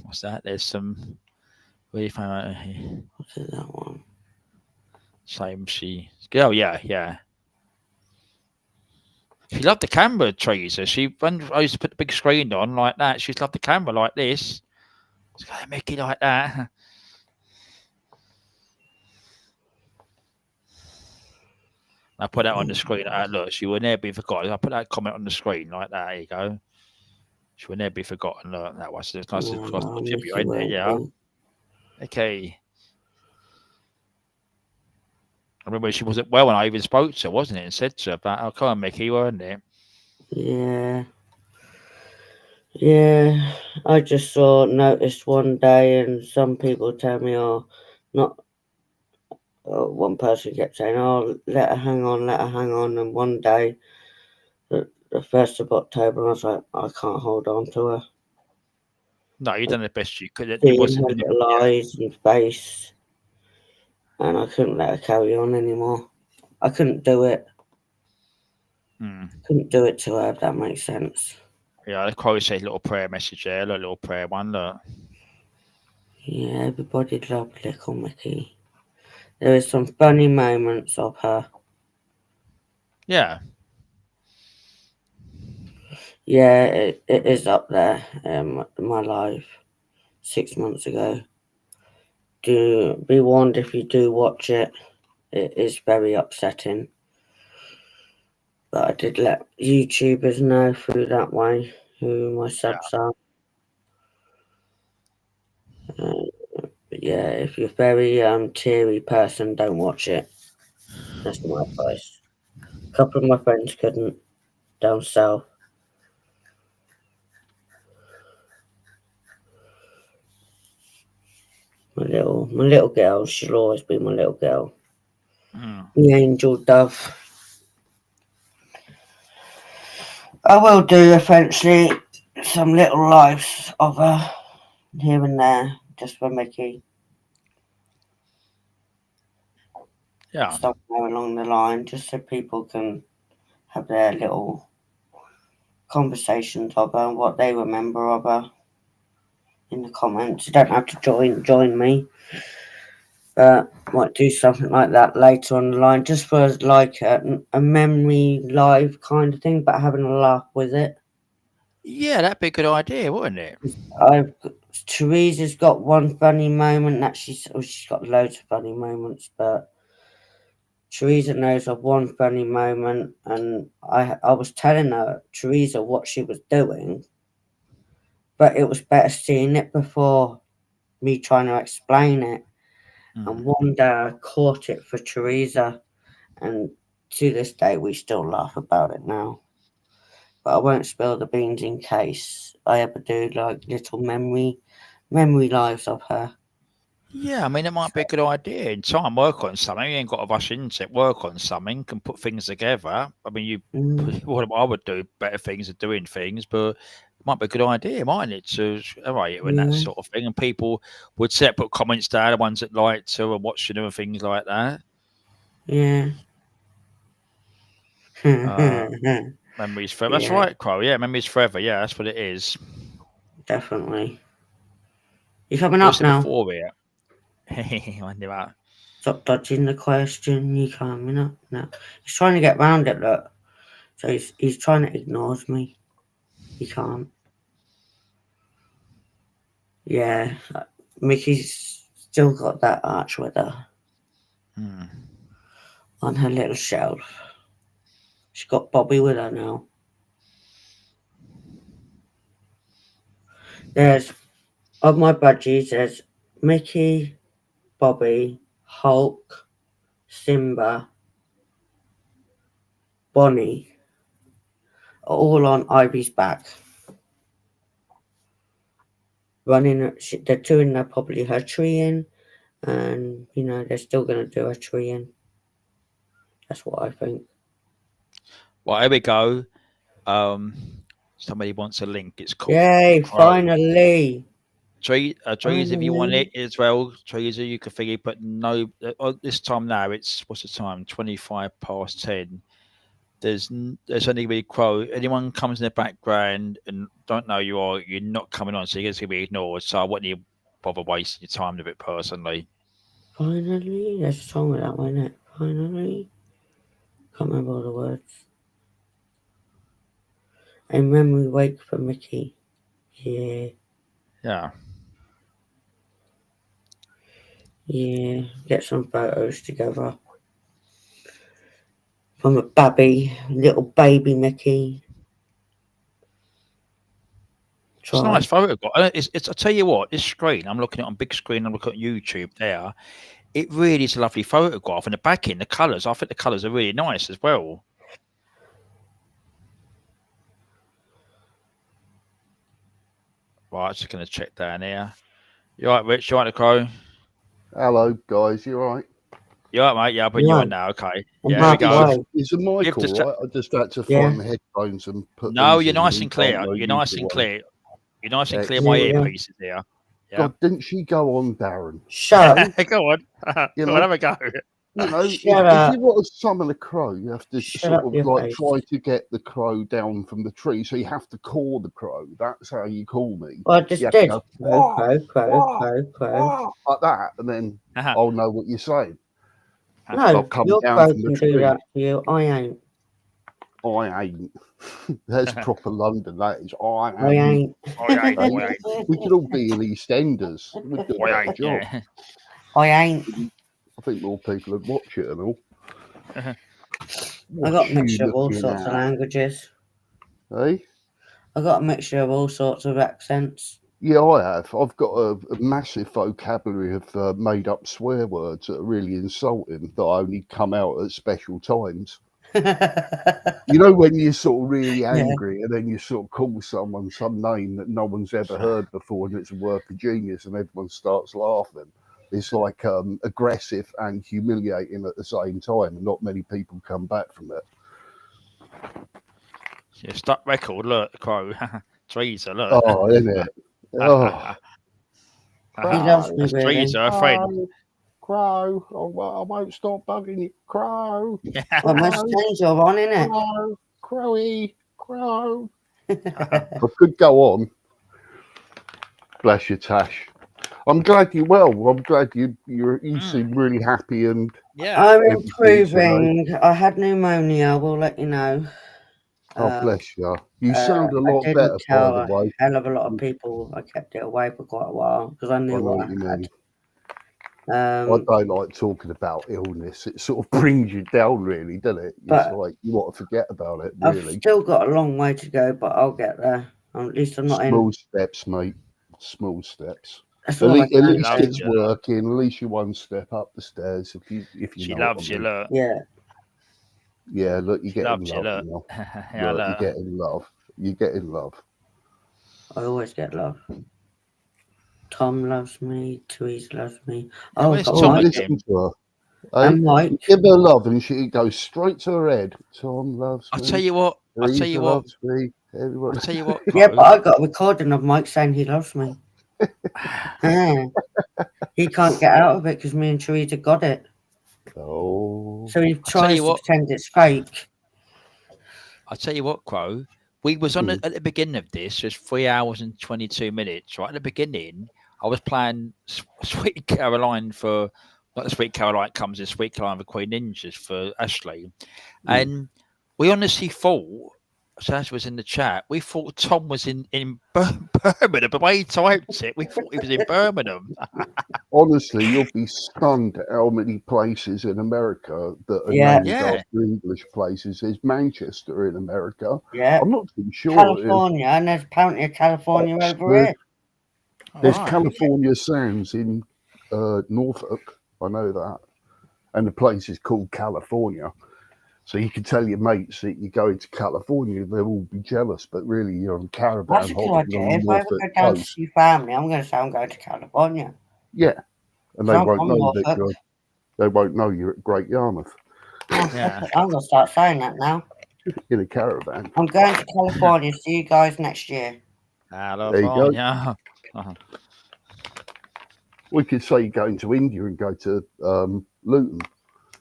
What's that? There's some. Where you found out here? What's it, that one? Same. Oh yeah. She loved the camera, Teresa. When I used to put the big screen on like that, she loved the camera like this. She's got Mickey like that. I put that on the screen. Look, she will never be forgotten. I put that comment on the screen like that. There you go. She will never be forgotten. Look, that was nice to tribute, isn't it? Yeah. Okay. I remember she wasn't well when I even spoke to her, wasn't it? And said to her about, oh, come on, Mickey, weren't it? Yeah. Yeah. I just noticed one day, and some people tell me, not. One person kept saying, "Oh, let her hang on," and one day, the 1st of October, I was like, I can't hold on to her. No, you done the best you could. Seeing her little eyes and face, and I couldn't let her carry on anymore. I couldn't do it. Couldn't do it to her, if that makes sense. Yeah, I'd probably say a little prayer message there, a little prayer one, look. Yeah, everybody loved little Mickey. There were some funny moments of her. Yeah. Yeah, it is up there. My life 6 months ago. Do be warned if you do watch it. It is very upsetting. But I did let YouTubers know through that way who my subs are. But yeah, if you're a very teary person, don't watch it. That's my advice. A couple of my friends couldn't down south. My little girl, she'll always be my little girl. The angel dove. I will do eventually some little lives of her here and there, just for Mickey. Yeah. Somewhere along the line, just so people can have their little conversations of her and what they remember of her in the comments. You don't have to join me, but might do something like that later on the line, just for like a memory live kind of thing, but having a laugh with it. Yeah, that'd be a good idea, wouldn't it? Teresa's got one funny moment that she's got loads of funny moments, but Teresa knows of one funny moment, and I was telling her, Teresa, what she was doing, but it was better seeing it before me trying to explain it. And one day I caught it for Teresa, and to this day we still laugh about it now. But I won't spill the beans in case I ever do like little memory lives of her. Yeah, I mean, it might be a good idea. In time, work on something. You ain't got to rush into it. Work on something, can put things together. I mean, what I would do better things at doing things, but it might be a good idea, mightn't it? To and that sort of thing, and people would put comments down, the ones that liked her and watching her and things like that. Yeah. Memories forever. That's Yeah. right, Crow. Yeah, memories forever. Yeah, that's what it is. Definitely. You coming What's up it now? before it? I wonder about. Stop dodging the question. You coming up now? He's trying to get round it, look. So he's trying to ignore me. He can't. Yeah. Mickey's still got that arch with her on her little shelf. She's got Bobby with her now. There's, of my budgies, there's Mickey, Bobby, Hulk, Simba, Bonnie, are all on Ivy's back. Running, they're doing probably her tree in, and they're still going to do a tree in. That's what I think. Well, here we go. Somebody wants a link. It's called. Yay! Crow. Finally. Trees, if you want it as well, trees, you can figure, but no. This time now, it's what's the time? 10:25. There's only going to be Crow. Anyone comes in the background and don't know you're not coming on, so you're going to be ignored. So I wouldn't even bother wasting your time with it personally. Finally, there's a song with that one, isn't it? Finally, can't remember all the words. And when we wake for Mickey, yeah. Get some photos together from a little baby Mickey. It's a nice photo. It's. I tell you what, this screen. I'm looking at it on big screen. I'm looking at YouTube there. It really is a lovely photograph, and the backing, the colours. I think the colours are really nice as well. Right, just going to check down here. You all right, Rich? You all right, the Crow? Hello, guys. You all right? You all right, mate? Yeah, I'll bring you on now. Okay. Yeah, here we go. Is the mic all right? I just had to find my headphones and put. No, you're nice and clear. You're nice and clear. You're nice and clear. My earpieces here. Yeah. God, didn't she go on, Darren? Shut up. Go on. You Go on, have a go. If you want to summon a crow, you have to sort of like try to get the crow down from the tree. So you have to call the crow. That's how you call me. Well, I just did. Crow. Like that, and then I'll know what you're saying. No, your crow can do that for you. I ain't. That's proper London. That is. I ain't. We could all be in EastEnders. We'd do a better job. I ain't. I think more people would watch it and all. I got a mixture of all sorts of languages. Hey? I got a mixture of all sorts of accents. Yeah, I have. I've got a massive vocabulary of made-up swear words that are really insulting that only come out at special times. You know, when you're sort of really angry and then you sort of call someone some name that no one's ever heard before and it's a work of genius and everyone starts laughing. It's like aggressive and humiliating at the same time, and not many people come back from it. Yeah, stuck record. Look, the Crow. Teresa, look. Oh, isn't it? Oh. Teresa, a friend. Crow, I won't stop bugging you. Crow. Well, my change you're on, innit? Crowy. Crow. I could go on. Bless you, Tash. I'm glad you're well. I'm glad you seem really happy and I'm improving. I had pneumonia. We'll let you know. Oh, bless you. You sound a lot better, by the way. A hell of a lot of people. I kept it away for quite a while because I knew what I had. I don't like talking about illness. It sort of brings you down, really, doesn't it? It's like you want to forget about it, really. I've still got a long way to go, but I'll get there. At least I'm not Small steps, mate. Small steps. At least it's working. At least you're one step up the stairs. If you she loves you, look. Yeah. Yeah, look, you get in love. Look. You get in love. You get in love. I always get love. Tom loves me. Therese loves me. Oh, listen to her. I'm like, give her love, and she goes straight to her head. Tom loves me. I'll tell you what. Loves me. I'll tell you what. Yeah, but I got a recording of Mike saying he loves me. He can't get out of it because me and Teresa got it. Oh. So he tries to pretend it's fake. I'll tell you what, Crow. We was on at the beginning of this. It was 3 hours and 22 minutes. Right at the beginning, I was playing Sweet Caroline for not the Sweet Caroline comes in Sweet Caroline for Queen Ninjas for Ashley, and we honestly thought. So as was in the chat, we thought Tom was in Birmingham. The way he typed it, we thought he was in Birmingham. Honestly, you'll be stunned at how many places in America that are named after English places. There's Manchester in America. Yeah. I'm not too sure. California, and there's apparently a California over here. There's California Sands in Norfolk. I know that. And the place is called California. So you can tell your mates that you go into California, they'll all be jealous, but really you're on caravan. That's a good idea. If I ever go down to see family, I'm going to say I'm going to California. Yeah, and they won't know that they won't know you're at Great Yarmouth. Yeah. I'm going to start saying that now. In a caravan. I'm going to California. See you guys next year. There you go. Yeah. We could say you're going to India and go to Luton.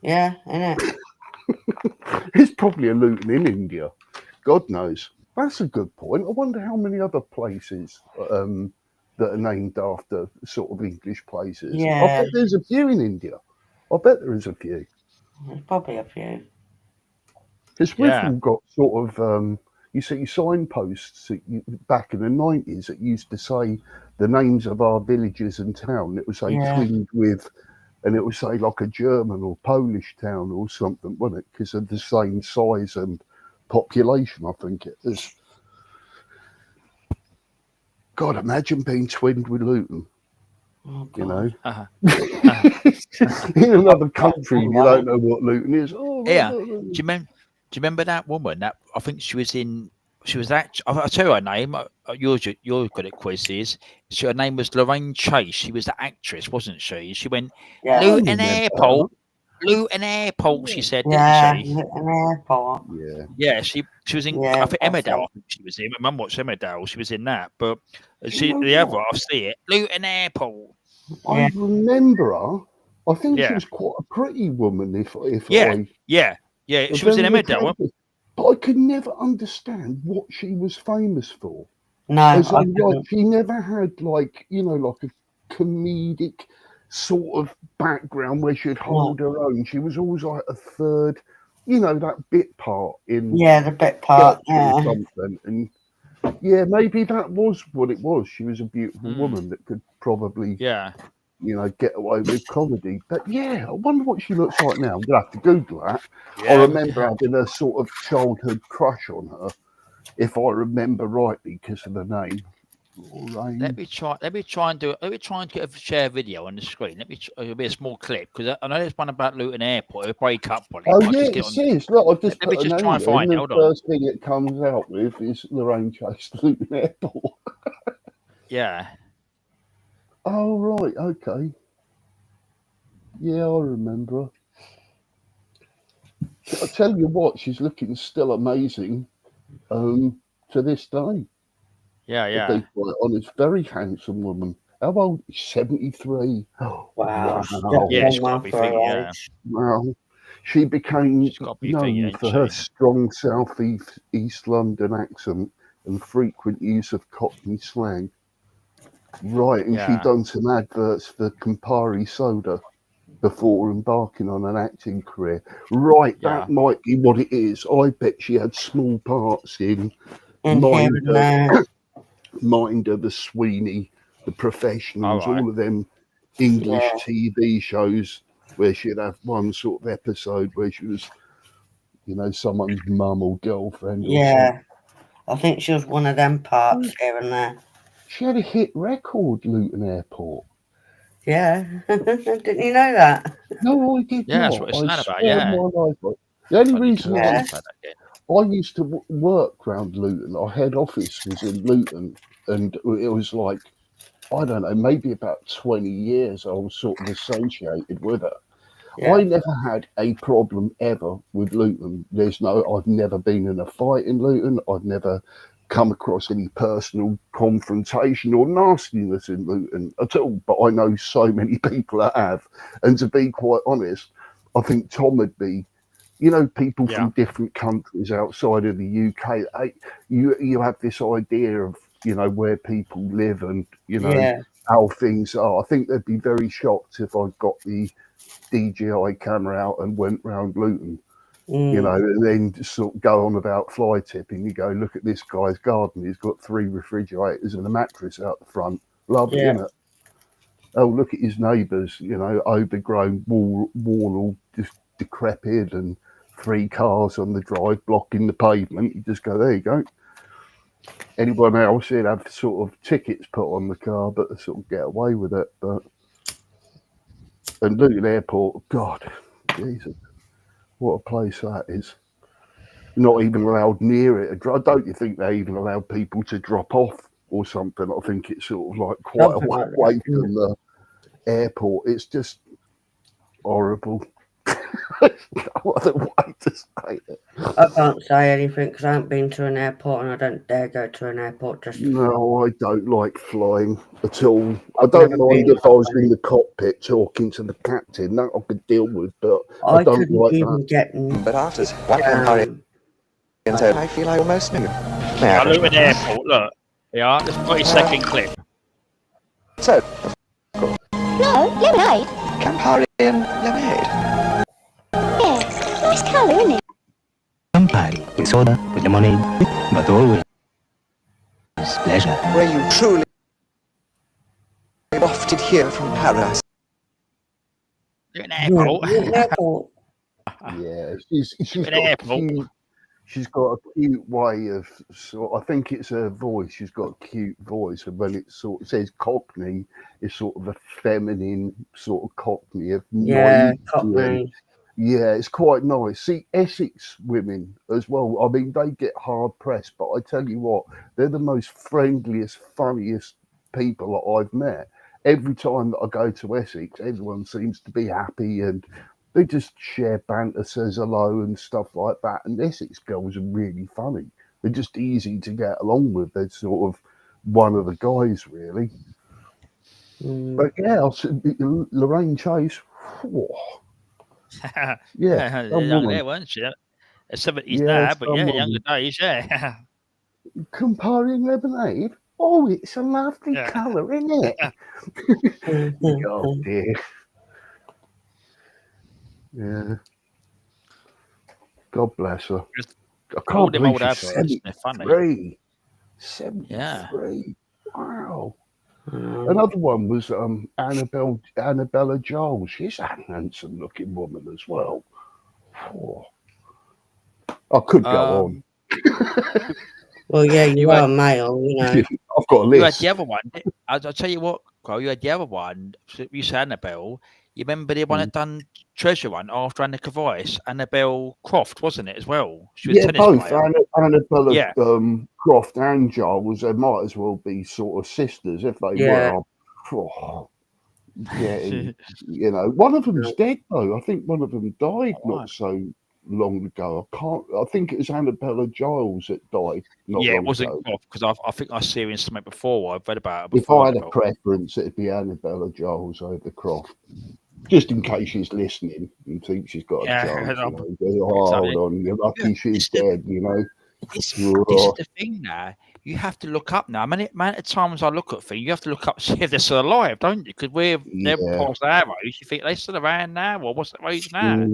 Yeah, innit? There's probably a Luton in India. God knows. That's a good point. I wonder how many other places that are named after sort of English places. Yeah. I bet there's a few in India. I bet there is a few. There's probably a few. Because we've all got sort of, you see signposts back in the 90s that used to say the names of our villages and town. It would say twinned with, and it would say like a German or Polish town or something, wouldn't it? Because of the same size and population, I think it is. God, imagine being twinned with Luton. Oh, you know, in another country, you don't know what Luton is. Oh, yeah. Do you remember that woman? That I think she was in. She was actually. I'll tell you her name. You're good at quizzes. Her name was Lorraine Chase. She was the actress, wasn't she? She went Luton Airport. Luton Airport. She said, didn't she? Luton Airport. Yeah. She was in. I think Emmerdale. I think she was in. My mum watched Emmerdale. She was in that. But the other, I see it. Luton Airport. I remember her. I think she was quite a pretty woman. If she was in Emmerdale. But I could never understand what she was famous for. No, she never had like a comedic sort of background where she'd hold her own. She was always like a third, that bit part in the bit part, or something. And maybe that was what it was. She was a beautiful woman that could probably get away with comedy. But I wonder what she looks like now. I'm gonna have to Google that. I remember having a sort of childhood crush on her, if I remember rightly, because of the name. Let me try and do it. Let me try and get a share video on the screen. It'll be a small clip because I know there's one about Luton Airport. It'll break up on it. Oh yeah, it says. Look, I just let me just try and find it. Hold the on. first thing it comes out with is Lorraine Chase Luton Airport. Yeah. Oh right, okay. Yeah, I remember. I tell you what, she's looking still amazing to this day. Yeah. To be quite honest, very handsome woman. How old? 73. Oh, wow. Yeah, she's got to be thinking, Well, she became known for her strong East London accent and frequent use of Cockney slang. Right, and she'd done some adverts for Campari soda before embarking on an acting career. Right, that might be what it is. I bet she had small parts in Minder, The Sweeney, The Professionals, all of them English TV shows where she'd have one sort of episode where she was, someone's mum or girlfriend. I think she was one of them parts here and there. She had a hit record, Luton Airport. Yeah, didn't you know that? No, I did not. That's what it's about. The only reason I used to work around Luton, our head office was in Luton, and it was like, I don't know, maybe about 20 years I was sort of associated with it. I never had a problem ever with Luton. I've never been in a fight in Luton. I've never come across any personal confrontation or nastiness in Luton at all, but I know so many people that have. And to be quite honest, I think Tom would be, you know, people from different countries outside of the UK, you have this idea of, you know, where people live and, you know, how things are. I think they'd be very shocked if I got the DJI camera out and went round Luton, you know, and then just sort of go on about fly tipping. You go, look at this guy's garden. He's got 3 refrigerators and a mattress out the front. Lovely, isn't it? Oh, look at his neighbours, you know, overgrown wall all just decrepit and 3 cars on the drive blocking the pavement. You just go, there you go. Anyone else, they'd have sort of tickets put on the car, but they sort of get away with it. But and Luton Airport, God, Jesus, what a place that is. Not even allowed near it. Don't you think they even allowed people to drop off or something? I think it's sort of like quite Something like away that, from the airport. It's just horrible. No other way to say it. I can't say anything because I haven't been to an airport and I don't dare go to an airport just to No, I don't like flying at all. I I've don't never mind been if I was in the cockpit talking to the captain. That I could deal with, but I don't couldn't like even that. get But after I feel I almost knew. I Luton Airport, look. Yeah, this 30-second clip. So, No, lemonade. Campari and lemonade. Yes, nice colour, isn't it? Campari with soda, with lemonade, but always pleasure. Were you truly wafted here from paradise? Luton Airport. Airport. Yeah, she's got a cute way of I think it's her voice. She's got a cute voice, and when it sort of says Cockney, it's sort of a feminine sort of Cockney of Cockney. Yeah, it's quite nice. See, Essex women as well. I mean, they get hard pressed, but I tell you what, they're the most friendliest, funniest people that I've met. Every time that I go to Essex, everyone seems to be happy and they just share banter, says hello and stuff like that. And Essex girls are really funny. They're just easy to get along with. They're sort of one of the guys, really. But yeah, Lorraine Chase. Yeah, young there, weren't she? 70s now, but yeah, younger days, yeah. Campari and lemonade. Oh, it's a lovely colour, isn't it? Oh dear. Yeah. God bless her. I can't believe she's 73. 73. Wow. Another one was Annabella Giles. She's a handsome looking woman as well. Oh. I could go on. Well, yeah, you are male, you know. I've got a list. You had the other one. I'll tell you what, Carl, you had the other one. You said Annabelle. You remember the one that done Treasure one after Anna Kavais? Annabelle Croft, wasn't it, as well? She was a tennis both. player. Annabella Croft and Giles, they might as well be sort of sisters if they were. Oh, you know, one of them's dead, though. I think one of them died not so long ago. I think it was Annabella Giles that died not long ago. It wasn't Croft, because I think I've seen something before. I've read about it If before. I had a preference, it'd be Annabella Giles over Croft. Just in case she's listening and thinks she's got a chance. Hold on, you're lucky she's dead, you know. This is the thing now. You have to look up now. Many of times I look at things, you have to look up to see if they're still alive, don't you? Because they're past our age. You think they're still around now, or what's the age now?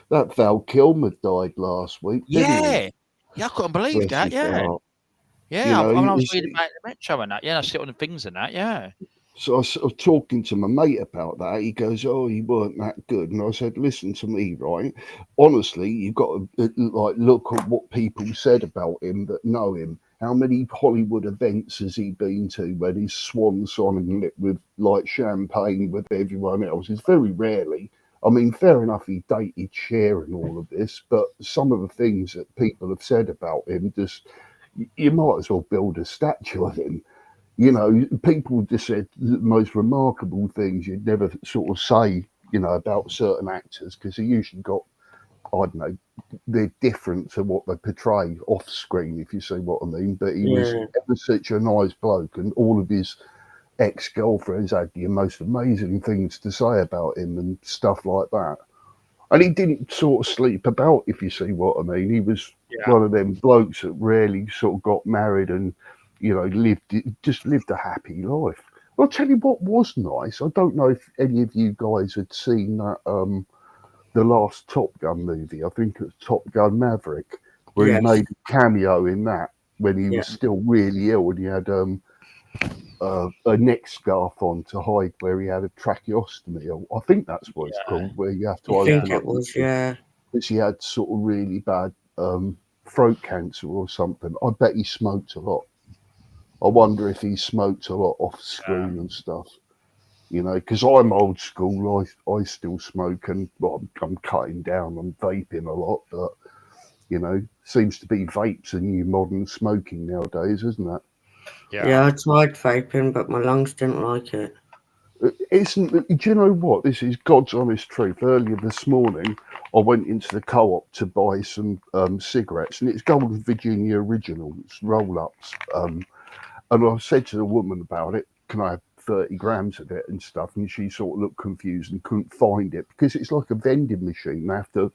That Val Kilmer died last week. Yeah, I couldn't believe that. Yeah, you know, I was reading about the Metro and that. Yeah, I see it on the things and that. Yeah. So I was talking to my mate about that. He goes, "Oh, he weren't that good." And I said, "Listen to me, right? Honestly, you've got to look at what people said about him that know him. How many Hollywood events has he been to where he's swan sonning it with like champagne with everyone else? It's very rarely. I mean, fair enough, he dated Cher and all of this, but some of the things that people have said about him, just you might as well build a statue of him." You know, people just said the most remarkable things you'd never sort of say, you know, about certain actors because they usually got, I don't know, they're different to what they portray off screen, if you see what I mean. But he was ever such a nice bloke, and all of his ex-girlfriends had the most amazing things to say about him and stuff like that. And he didn't sort of sleep about, if you see what I mean. He was one of them blokes that rarely sort of got married and, you know, just lived a happy life. I'll tell you what was nice. I don't know if any of you guys had seen that the last Top Gun movie. I think it was Top Gun Maverick, where he made a cameo in that when he was still really ill and he had a neck scarf on to hide where he had a tracheostomy. I think that's what it's called, where you have to open up. Because he had sort of really bad throat cancer or something. I bet he smoked a lot. I wonder if he smoked a lot off screen and stuff. You know, because I'm old school. I still smoke, and well, I'm cutting down on vaping a lot, but you know, seems to be vapes a new modern smoking nowadays, isn't it? Yeah, I tried vaping, but my lungs didn't like it. Do you know what? This is God's honest truth. Earlier this morning, I went into the co-op to buy some cigarettes, and it's Golden Virginia Originals roll-ups. And I said to the woman about it, can I have 30 grams of it and stuff? And she sort of looked confused and couldn't find it because it's like a vending machine. They have to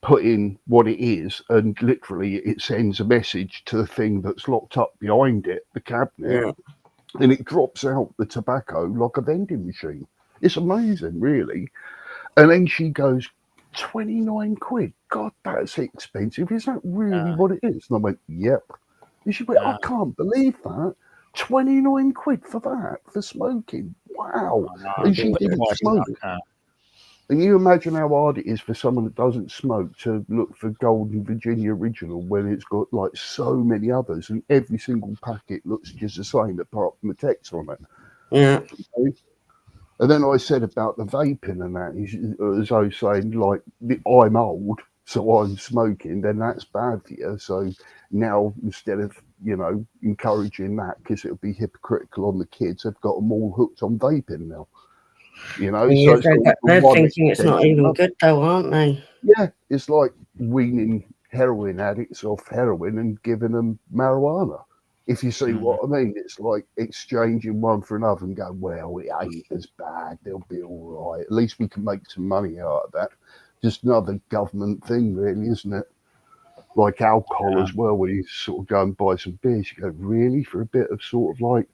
put in what it is, and literally it sends a message to the thing that's locked up behind it, the cabinet, and it drops out the tobacco like a vending machine. It's amazing, really. And then she goes, 29 quid. God, that's expensive. Is that really what it is? And I went, yep. And she went, I can't believe that. 29 quid for that, for smoking. Wow. And she didn't smoke. And you imagine how hard it is for someone that doesn't smoke to look for Golden Virginia Original when it's got like so many others and every single packet looks just the same apart from the text on it. Yeah. Okay? And then I said about the vaping and that, as I was saying, like, I'm old, so I'm smoking, then that's bad for you. So now instead of, you know, encouraging that, because it would be hypocritical on the kids, they've got them all hooked on vaping now. You know, Yeah, so they're thinking it's not even good though, aren't they? Yeah, it's like weaning heroin addicts off heroin and giving them marijuana. If you see what I mean, it's like exchanging one for another and going, well, it ain't as bad. They'll be all right. At least we can make some money out of that. Just another government thing, really, isn't it? Like alcohol as well, where you sort of go and buy some beers. You go, really? For a bit of sort of like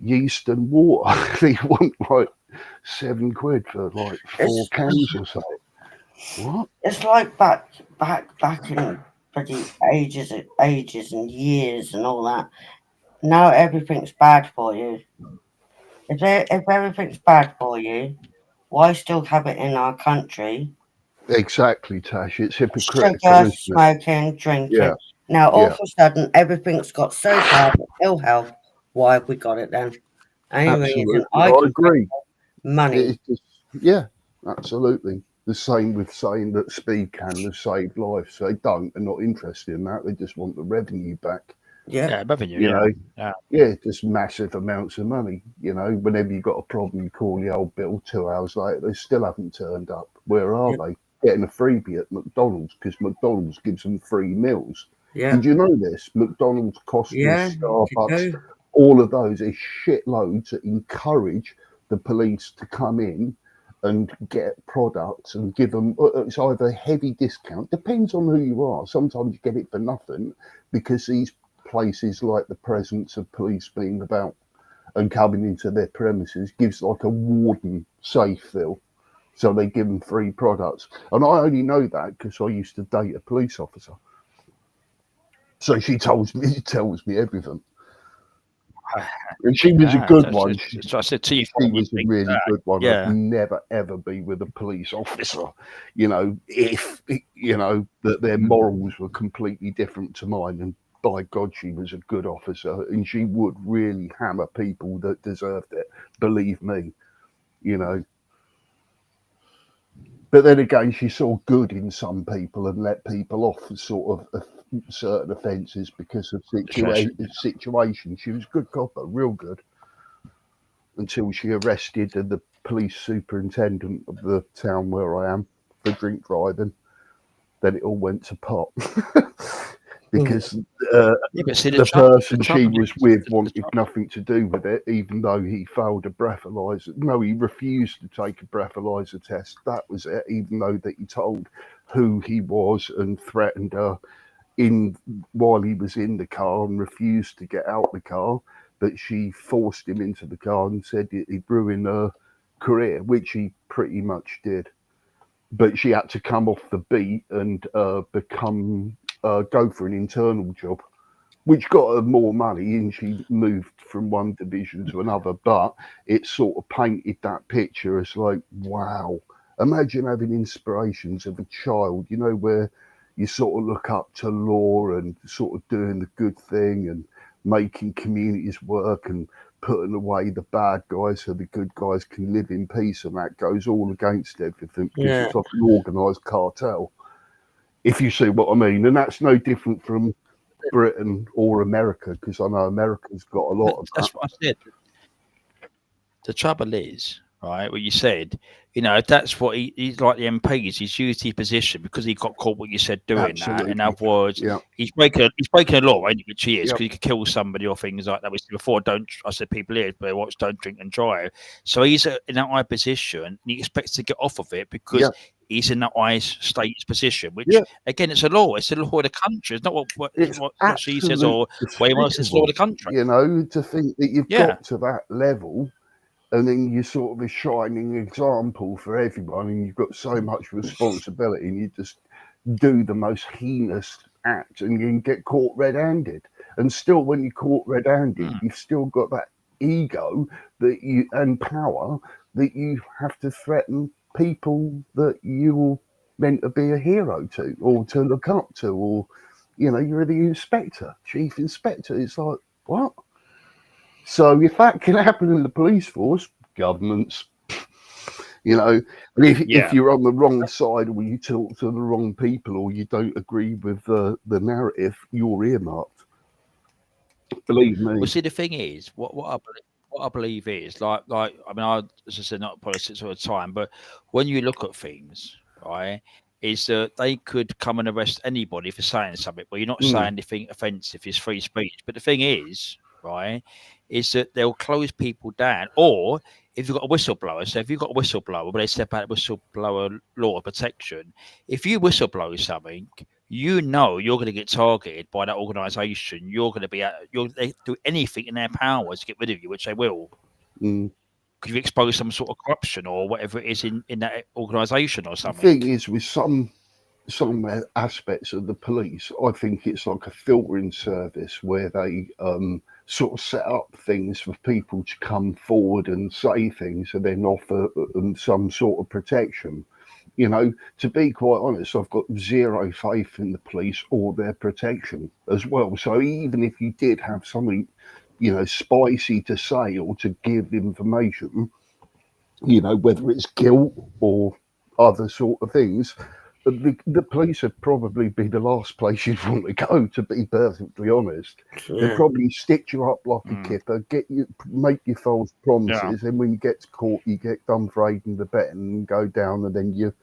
yeast and water? They want like £7 for like 4 cans or something. What? It's like back in bloody ages and years and all that. Now everything's bad for you. If everything's bad for you, why still have it in our country? Exactly, Tash. It's hypocritical, Sugar, isn't it? smoking, drinking. Yeah. Now all of a sudden everything's got so bad with ill health. Why have we got it then? Only reason I agree. Money. It's just, yeah, absolutely. The same with saying that speed cameras save lives. They don't. They're not interested in that. They just want the revenue back. Yeah, revenue. You know, yeah, just massive amounts of money. You know, whenever you've got a problem, you call the old bill. 2 hours later, they still haven't turned up. Where are they? Getting a freebie at McDonald's because McDonald's gives them free meals. Yeah. Did you know this? McDonald's, Costas, Yeah, Starbucks, all of those is shitloads that encourage the police to come in and get products and give them, it's either a heavy discount, depends on who you are. Sometimes you get it for nothing because these places like the presence of police being about and coming into their premises gives like a warden safe feel. So they give them free products. And I only know that because I used to date a police officer. So she tells me everything. And she was a good one. So I said to you, she was a really good one. Yeah. I'd never ever be with a police officer, you know, if you know that their morals were completely different to mine. And by God, she was a good officer, and she would really hammer people that deserved it. Believe me, you know. But then again, she saw good in some people and let people off sort of certain offences because of situation. She was a good copper, real good, until she arrested the police superintendent of the town where I am for drink driving. Then it all went to pot because but see, the person she trouble was is, with wanted nothing to do with it, even though he failed a breathalyzer. No, he refused to take a breathalyzer test. That was it, even though that he told who he was and threatened her while he was in the car and refused to get out the car. But she forced him into the car and said he'd ruin her career, which he pretty much did. But she had to come off the beat and go for an internal job, which got her more money, and she moved from one division to another. But it sort of painted that picture as like, wow, imagine having inspirations of a child, you know, where you sort of look up to law and sort of doing the good thing and making communities work and putting away the bad guys so the good guys can live in peace, and that goes all against everything because it's like an organised cartel, if you see what I mean. And that's no different from Britain or America, because I know America's got a lot of that. That's what I said. The trouble is, right, what you said, you know, that's what he's like the MPs. He's used his position because he got caught, what you said, doing Absolutely. that. In other words, Yeah. he's breaking a law, ain't he, which he is, Yep. because he could kill somebody or things like that. We said before, I said people here, but watch, don't drink and drive. So he's in that high position, and he expects to get off of it because he's in that high status position, which, again, it's a law. It's the law of the country. It's not what she says or what else. It's the law of the country. You know, to think that you've got to that level, and then you're sort of a shining example for everyone, and you've got so much responsibility, and you just do the most heinous act and you get caught red-handed. And still, when you're caught red-handed, you've still got that ego and power that you have to threaten people that you're meant to be a hero to or to look up to, or, you know, you're the chief inspector. It's like, what? So if that can happen in the police force, governments, you know, and if you're on the wrong side, or you talk to the wrong people, or you don't agree with the narrative, you're earmarked. Believe me. Well, see, the thing is, what I believe is like I mean, as I said, not politics all the time, but when you look at things, right, is that they could come and arrest anybody for saying something. Well, you're not saying anything offensive; it's free speech. But the thing is, right, is that they'll close people down, or if you've got a whistleblower, so if you've got a whistleblower, but they step out of whistleblower law of protection, if you whistleblow something, you know you're going to get targeted by that organisation. You're going to be they do anything in their power to get rid of you, which they will. Because you expose some sort of corruption or whatever it is in that organisation or something. The thing is, with some aspects of the police, I think it's like a filtering service where they sort of set up things for people to come forward and say things and then offer them some sort of protection. You know, to be quite honest, I've got zero faith in the police or their protection as well. So even if you did have something, you know, spicy to say or to give information, you know, whether it's guilt or other sort of things, the police would probably be the last place you'd want to go, to be perfectly honest. They'd probably stitch you up like a kipper, make you false promises, and when you get caught, you get done for aiding and abetting and go down, and then your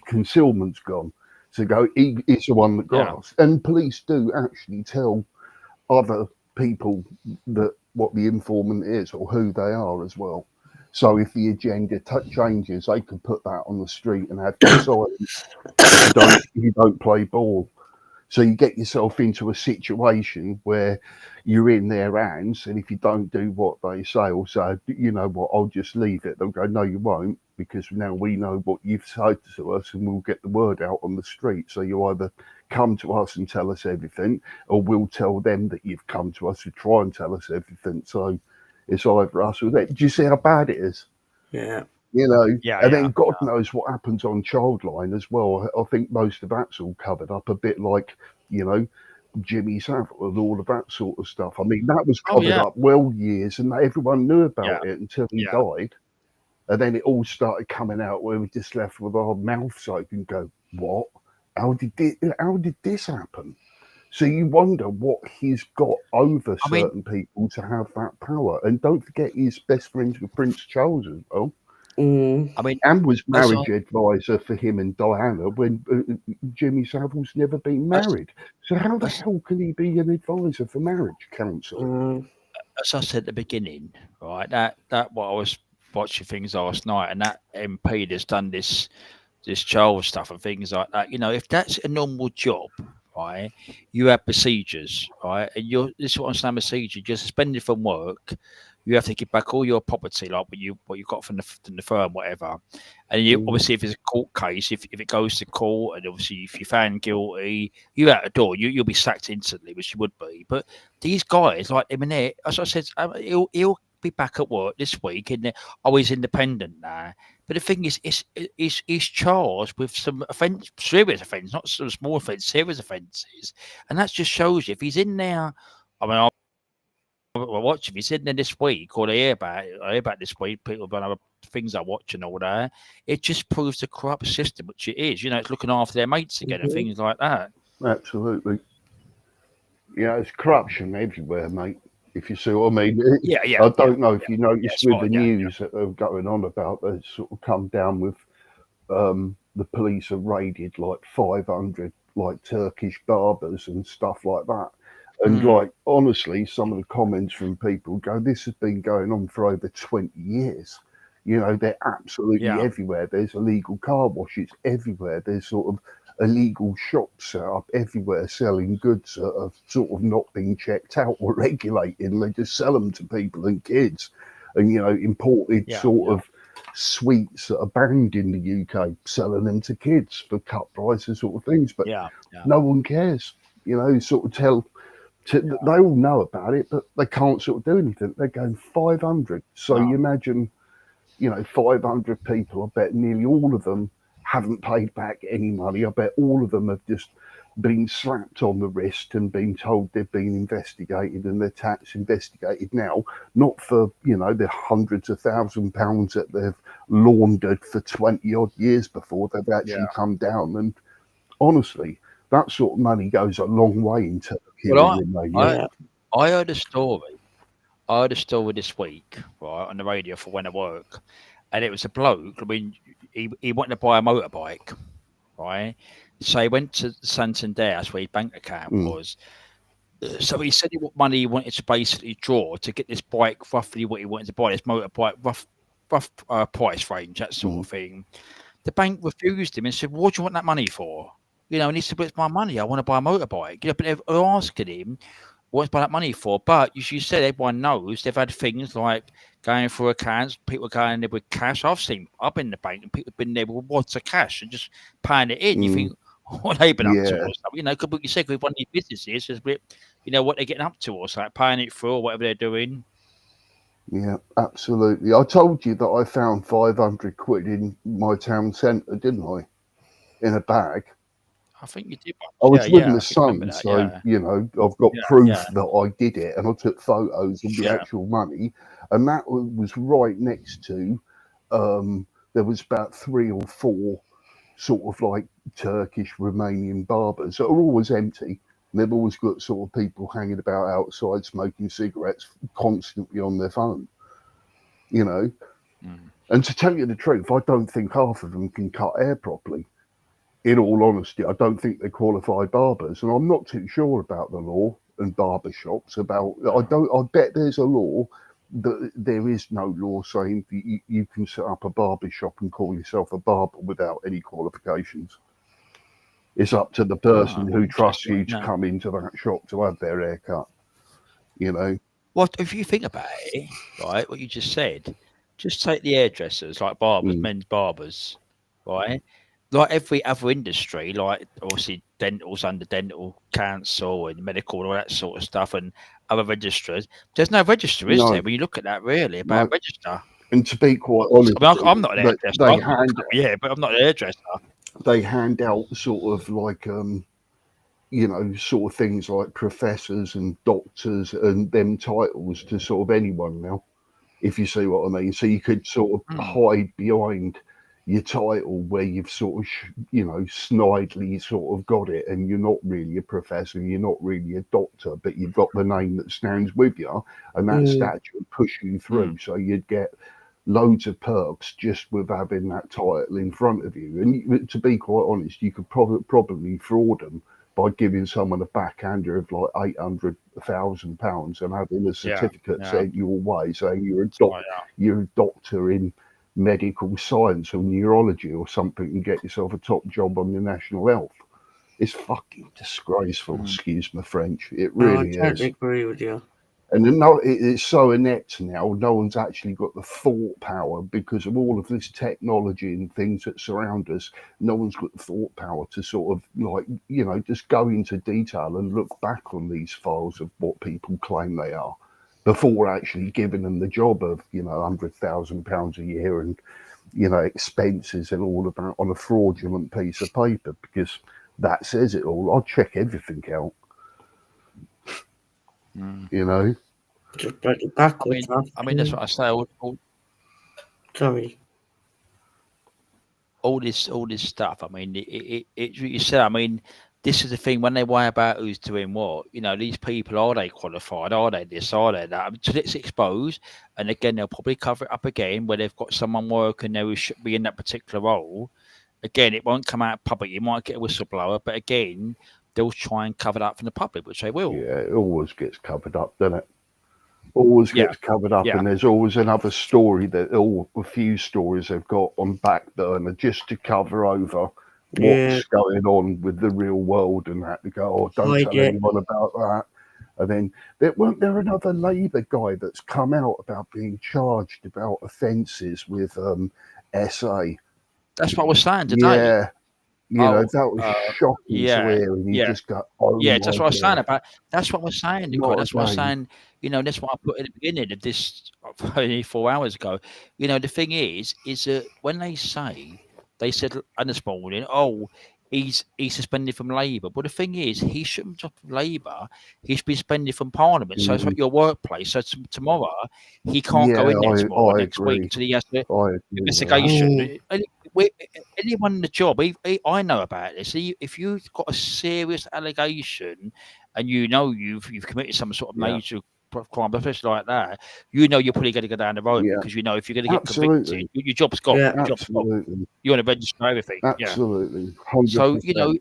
concealment's gone. So he's the one that grasps. And police do actually tell other people that what the informant is or who they are as well. So if the agenda changes, they can put that on the street and have you silent. You don't play ball. So you get yourself into a situation where you're in their hands, and if you don't do what they say or say, you know what, I'll just leave it. They'll go, no, you won't, because now we know what you've said to us, and we'll get the word out on the street. So you either come to us and tell us everything, or we'll tell them that you've come to us to try and tell us everything. So it's either us or that. Do you see how bad it is? Yeah. You know, and then God knows what happens on Childline as well. I think most of that's all covered up, a bit like, you know, Jimmy Savile and all of that sort of stuff. I mean, that was covered up well years, and everyone knew about it until he died. And then it all started coming out where we just left with our mouths open, go, what? How did this happen? So you wonder what he's got over certain people to have that power. And don't forget, he's best friends with Prince Charles as well. I mean, and was as I, marriage advisor for him and Diana when Jimmy Savile's never been as, married. So how the as, hell can he be an advisor for marriage counselling? as I said at the beginning, right? That what I was watching things last night, and that MP that's done this child stuff and things like that. You know, if that's a normal job, right? You have procedures, right? And this is what I'm saying, procedure. You're suspended from work. You have to give back all your property, like what you got from the firm, whatever. And you obviously, if it's a court case, if it goes to court, and obviously if you're found guilty, you're out the door. You'll be sacked instantly, which you would be. But these guys, like him and it, as I said, he'll be back at work this week, and he's independent now. But the thing is, he's charged with some serious offence, not some small offence, serious offences, and that just shows you if he's in there. I mean, I watch if he's in there this week, or I hear about this week. People about other things I watch and all that. It just proves the corrupt system, which it is. You know, it's looking after their mates again and things like that. Absolutely. Yeah, it's corruption everywhere, mate. If you see what I mean. Yeah. I don't know if you noticed with the fine, news that are going on about they sort of come down with the police have raided like 500 like Turkish barbers and stuff like that. And like honestly, some of the comments from people go, this has been going on for over 20 years. You know, they're absolutely everywhere. There's illegal car washes everywhere. There's sort of illegal shops set up everywhere selling goods that have sort of not been checked out or regulated, and they just sell them to people and kids. And, you know, imported sort of sweets that are banned in the UK, selling them to kids for cut prices sort of things. But no one cares. You know, sort of they all know about it, but they can't sort of do anything. They're going 500. So you imagine, you know, 500 people, I bet nearly all of them haven't paid back any money. I bet all of them have just been slapped on the wrist and been told they've been investigated and their tax investigated now, not for, you know, the hundreds of £1,000s that they've laundered for 20 odd years before they've actually come down. And honestly, that sort of money goes a long way in Turkey. Well, I heard a story. I heard a story this week, right, on the radio for when I work, and it was a bloke. I mean, he wanted to buy a motorbike, right? So he went to Santander, that's where his bank account was. So he said what money he wanted to basically draw to get this bike, roughly what he wanted to buy, this motorbike, rough price range, that sort of thing. The bank refused him and said, "What do you want that money for?" You know, and he said, "Well, it's my money. I want to buy a motorbike." You know, but they're asking him, "What's buy that money for?" But as you said, everyone knows they've had things like going through accounts, people going there with cash. I've been in the bank and people have been there with wads of cash and just paying it in. You think, what they've been up to or something? You know, because you said with one of these businesses, is you know what they're getting up to or something, paying it through or whatever they're doing. Yeah, absolutely. I told you that I found 500 quid in my town centre, didn't I? In a bag. I think you did. I was with my son, so you know I've got proof that I did it, and I took photos of the actual money, and that was right next to. There was about 3 or 4 sort of like Turkish, Romanian barbers that are always empty. And they've always got sort of people hanging about outside smoking cigarettes, constantly on their phone. You know, and to tell you the truth, I don't think half of them can cut hair properly. In all honesty, I don't think they're qualified barbers, and I'm not too sure about the law and barber shops. I bet there's a law that there is no law saying that you can set up a barber shop and call yourself a barber without any qualifications. It's up to the person who trusts you to come into that shop to have their hair cut. You know. Well, if you think about it, right, what you just said, just take the hairdressers, like barbers, men's barbers, right? Like every other industry, like obviously dental's under dental council and medical and all that sort of stuff, and other registers. There's no register, is there? When you look at that, really, about register. And to be quite honest, I mean, I'm not an hairdresser. But I'm not an hairdresser. They hand out sort of like you know, sort of things like professors and doctors and them titles to sort of anyone now, if you see what I mean. So you could sort of hide behind your title where you've sort of, you know, snidely sort of got it, and you're not really a professor, you're not really a doctor, but you've got the name that stands with you, and that statue would push you through. So you'd get loads of perks just with having that title in front of you. And to be quite honest, you could probably fraud them by giving someone a backhander of like £800,000 and having a certificate sent your way saying you're a doctor in medical science or neurology or something, and get yourself a top job on the National Health. It's fucking disgraceful, excuse my French. It really I totally is. agree with you. And it's so inept now, no one's actually got the thought power because of all of this technology and things that surround us. No one's got the thought power to sort of like, you know, just go into detail and look back on these files of what people claim they are before actually giving them the job of, you know, £100,000 a year and, you know, expenses and all about on a fraudulent piece of paper, because that says it all. I'll check everything out. You know, just bloody backwards. I mean, that's what I say. Sorry. All this stuff. I mean, it you said. I mean, this is the thing when they worry about who's doing what. You know, these people, are they qualified? Are they this? Are they that? Until it's exposed, and again, they'll probably cover it up again where they've got someone working there who should be in that particular role. Again, it won't come out public. You might get a whistleblower, but again, they'll try and cover it up from the public, which they will. Yeah, it always gets covered up, doesn't it? Always gets covered up, and there's always another story a few stories they've got on back burner just to cover over what's going on with the real world and that. To go, oh, don't tell anyone about that. And then weren't there another Labour guy that's come out about being charged about offences with SA? That's what I was saying today. Yeah. You know, that was shocking to hear, and you just go, oh, that's what I was saying about. That's what I was saying, Nicole. That's what I was saying. You know, that's what I put at the beginning of this only 4 hours ago. You know, the thing is that when they said this morning, oh, he's suspended from Labour. But the thing is, he shouldn't be from Labour. He should be suspended from Parliament. So it's like your workplace. So tomorrow he can't go in there tomorrow next week until he has the investigation. Anyone in the job, I know about this. If you've got a serious allegation and you know you've committed some sort of major crime, especially like that, you know you're probably going to go down the road because you know if you're going to get convicted, your job's gone. Yeah, your job's gone. You want to register everything. Absolutely. 100%. So you know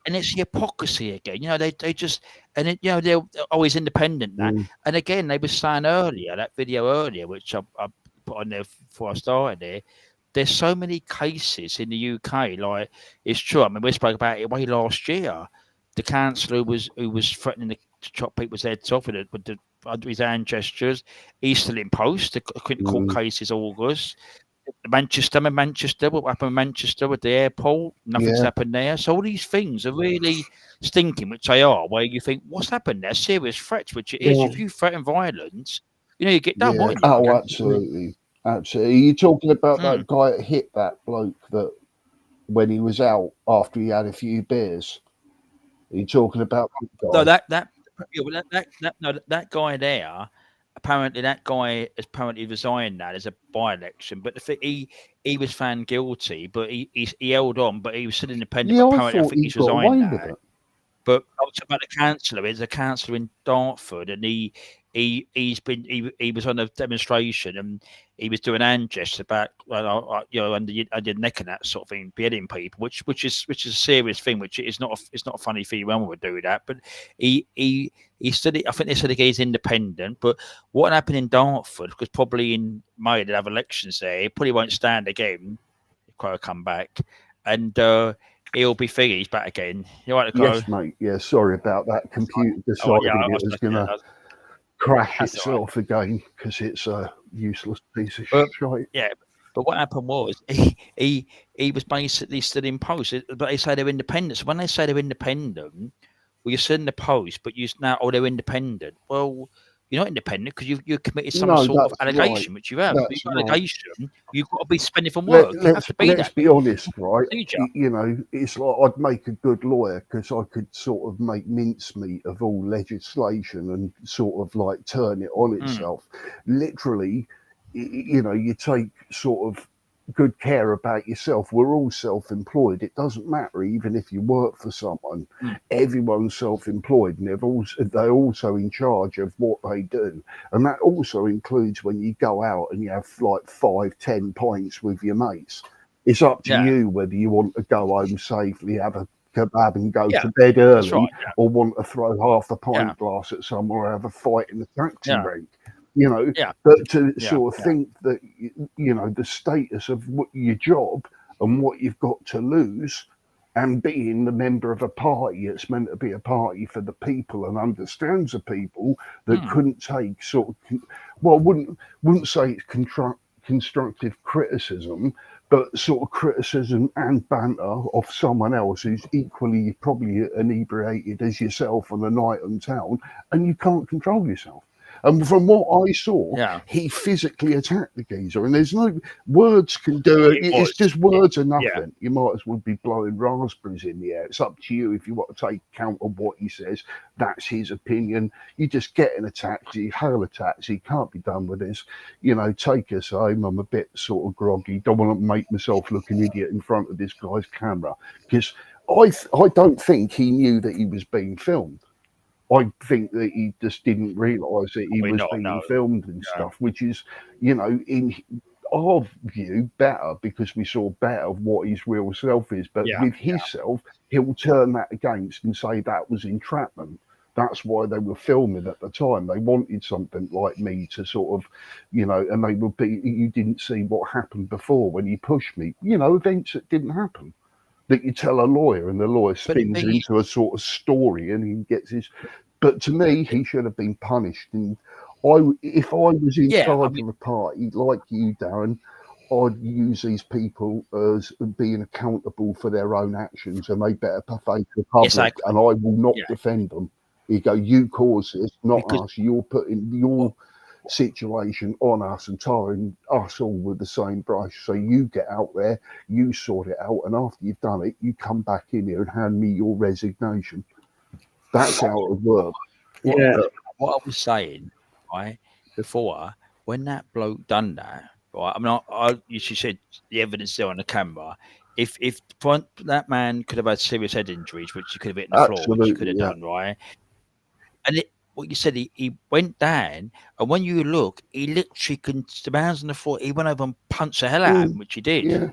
and it's hypocrisy again. You know they just you know they're always independent. That and again they were saying earlier that video earlier, which I put on there before I started there. There's so many cases in the UK. Like it's true. I mean, we spoke about it way last year. The councillor who was threatening to chop people's heads off with his hand gestures. He's still in post. The court case is August. Manchester, what happened in Manchester with the airport? Nothing's happened there. So all these things are really stinking, which they are. Where you think, what's happened there? Serious threats, which it is. If you threaten violence, you know you get done. Wouldn't you? Oh, absolutely. Absolutely. You're talking about that guy that hit that bloke that when he was out after he had a few beers. Are you talking about that guy? No, that guy there. Apparently, that guy has apparently resigned now. There's a by-election, but he was found guilty, but he held on, but he was still independent. Yeah, apparently, I think he's resigned now. It. But I was talking about the councillor. There's a councillor in Dartford, and he was on a demonstration, and he was doing hand gestures about you know under your neck and that sort of thing, beheading people, which is a serious thing. Which is not a funny thing when we would do that. But he said I think they said he's independent. But what happened in Dartford? Because probably in May they'll have elections there. He probably won't stand again. He'll come back and. He'll be thinking he's back again. You right to go? Yes, mate. Yeah, sorry about that. Computer decided it was going to crash itself again because it's a useless piece of shit. Yeah, but what happened was he was basically still in post. But they say they're independent. So when they say they're independent, well, you're still in the post, but they're independent. Well, you're not independent because you committed some sort of allegation, which you have. You've got allegation, you've got to be suspended from work. Let's be honest, right? You know, it's like I'd make a good lawyer because I could sort of make mincemeat of all legislation and sort of like turn it on itself. Literally, you know, you take sort of good care about yourself. We're all self-employed. It doesn't matter even if you work for someone. Everyone's self-employed, and they're also in charge of what they do. And that also includes when you go out and you have like 5-10 pints with your mates. It's up to you whether you want to go home safely, have a kebab and go to bed early, right, or want to throw half a pint glass at someone or have a fight in the taxi rank. You know, but to sort of think that, you know, the status of your job and what you've got to lose, and being the member of a party that's meant to be a party for the people and understands the people, that couldn't take sort of, well, wouldn't say it's constructive criticism, but sort of criticism and banter of someone else who's equally probably inebriated as yourself on a night in town, and you can't control yourself. And from what I saw, he physically attacked the geezer, and there's no words can do it. It's just words are nothing. You might as well be blowing raspberries in the air. It's up to you if you want to take account of what he says. That's his opinion. You just get in a taxi, hail a taxi. Can't be done with this. You know, take us home. I'm a bit sort of groggy. Don't want to make myself look an idiot in front of this guy's camera, because I don't think he knew that he was being filmed. I think that he just didn't realise that he was being filmed and stuff, which is, you know, in our view, better, because we saw better of what his real self is. But with his self, he'll turn that against and say that was entrapment. That's why they were filming at the time. They wanted something like me to sort of, you know, and they would be, you didn't see what happened before when he pushed me, you know, events that didn't happen. That you tell a lawyer and the lawyer spins it into a sort of story and he gets his. But to me, he should have been punished. And if I was in charge of a party like you, Darren, I'd use these people as being accountable for their own actions, and they better face the public. And I will not defend them. You go, you caused this, not us. You're putting your situation on us and tarring us all with the same brush. So you get out there, you sort it out, and after you've done it, you come back in here and hand me your resignation. That's how it would work. What I was saying, right, before, when that bloke done that, right, I mean, you said the evidence there on the camera. If that man could have had serious head injuries, which he could have hit the floor, which he could have done, right, and what you said, he went down, and when you look, he literally the man's on the floor. He went over and punched the hell out of him, which he did. Yeah.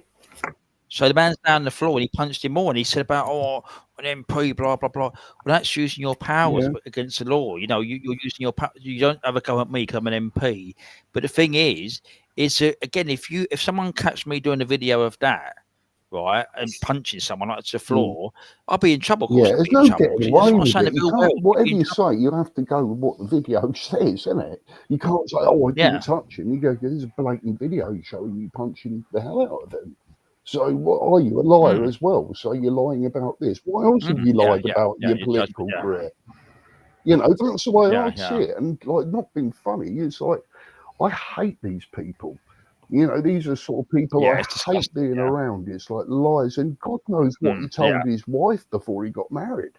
So the man's down on the floor, and he punched him more. And he said about, an MP, blah blah blah. Well, that's using your powers against the law. You know, you're using your power. You don't have a go at me, 'cause I'm an MP. But the thing is again, if someone catch me doing a video of that, right, and punching someone like to the floor, I'll be in trouble. Yeah, there's no getting away with it. You can't, whatever you say, you have to go with what the video says, isn't it? You can't say, I didn't touch him. You go, there's a blatant video showing you punching the hell out of him. So what are you, a liar as well? So you're lying about this. What else have you lied about your political career? You know, that's the way I see it. And like, not being funny, it's like, I hate these people. You know, these are sort of people I hate being around. It's like lies, and God knows what he told his wife before he got married.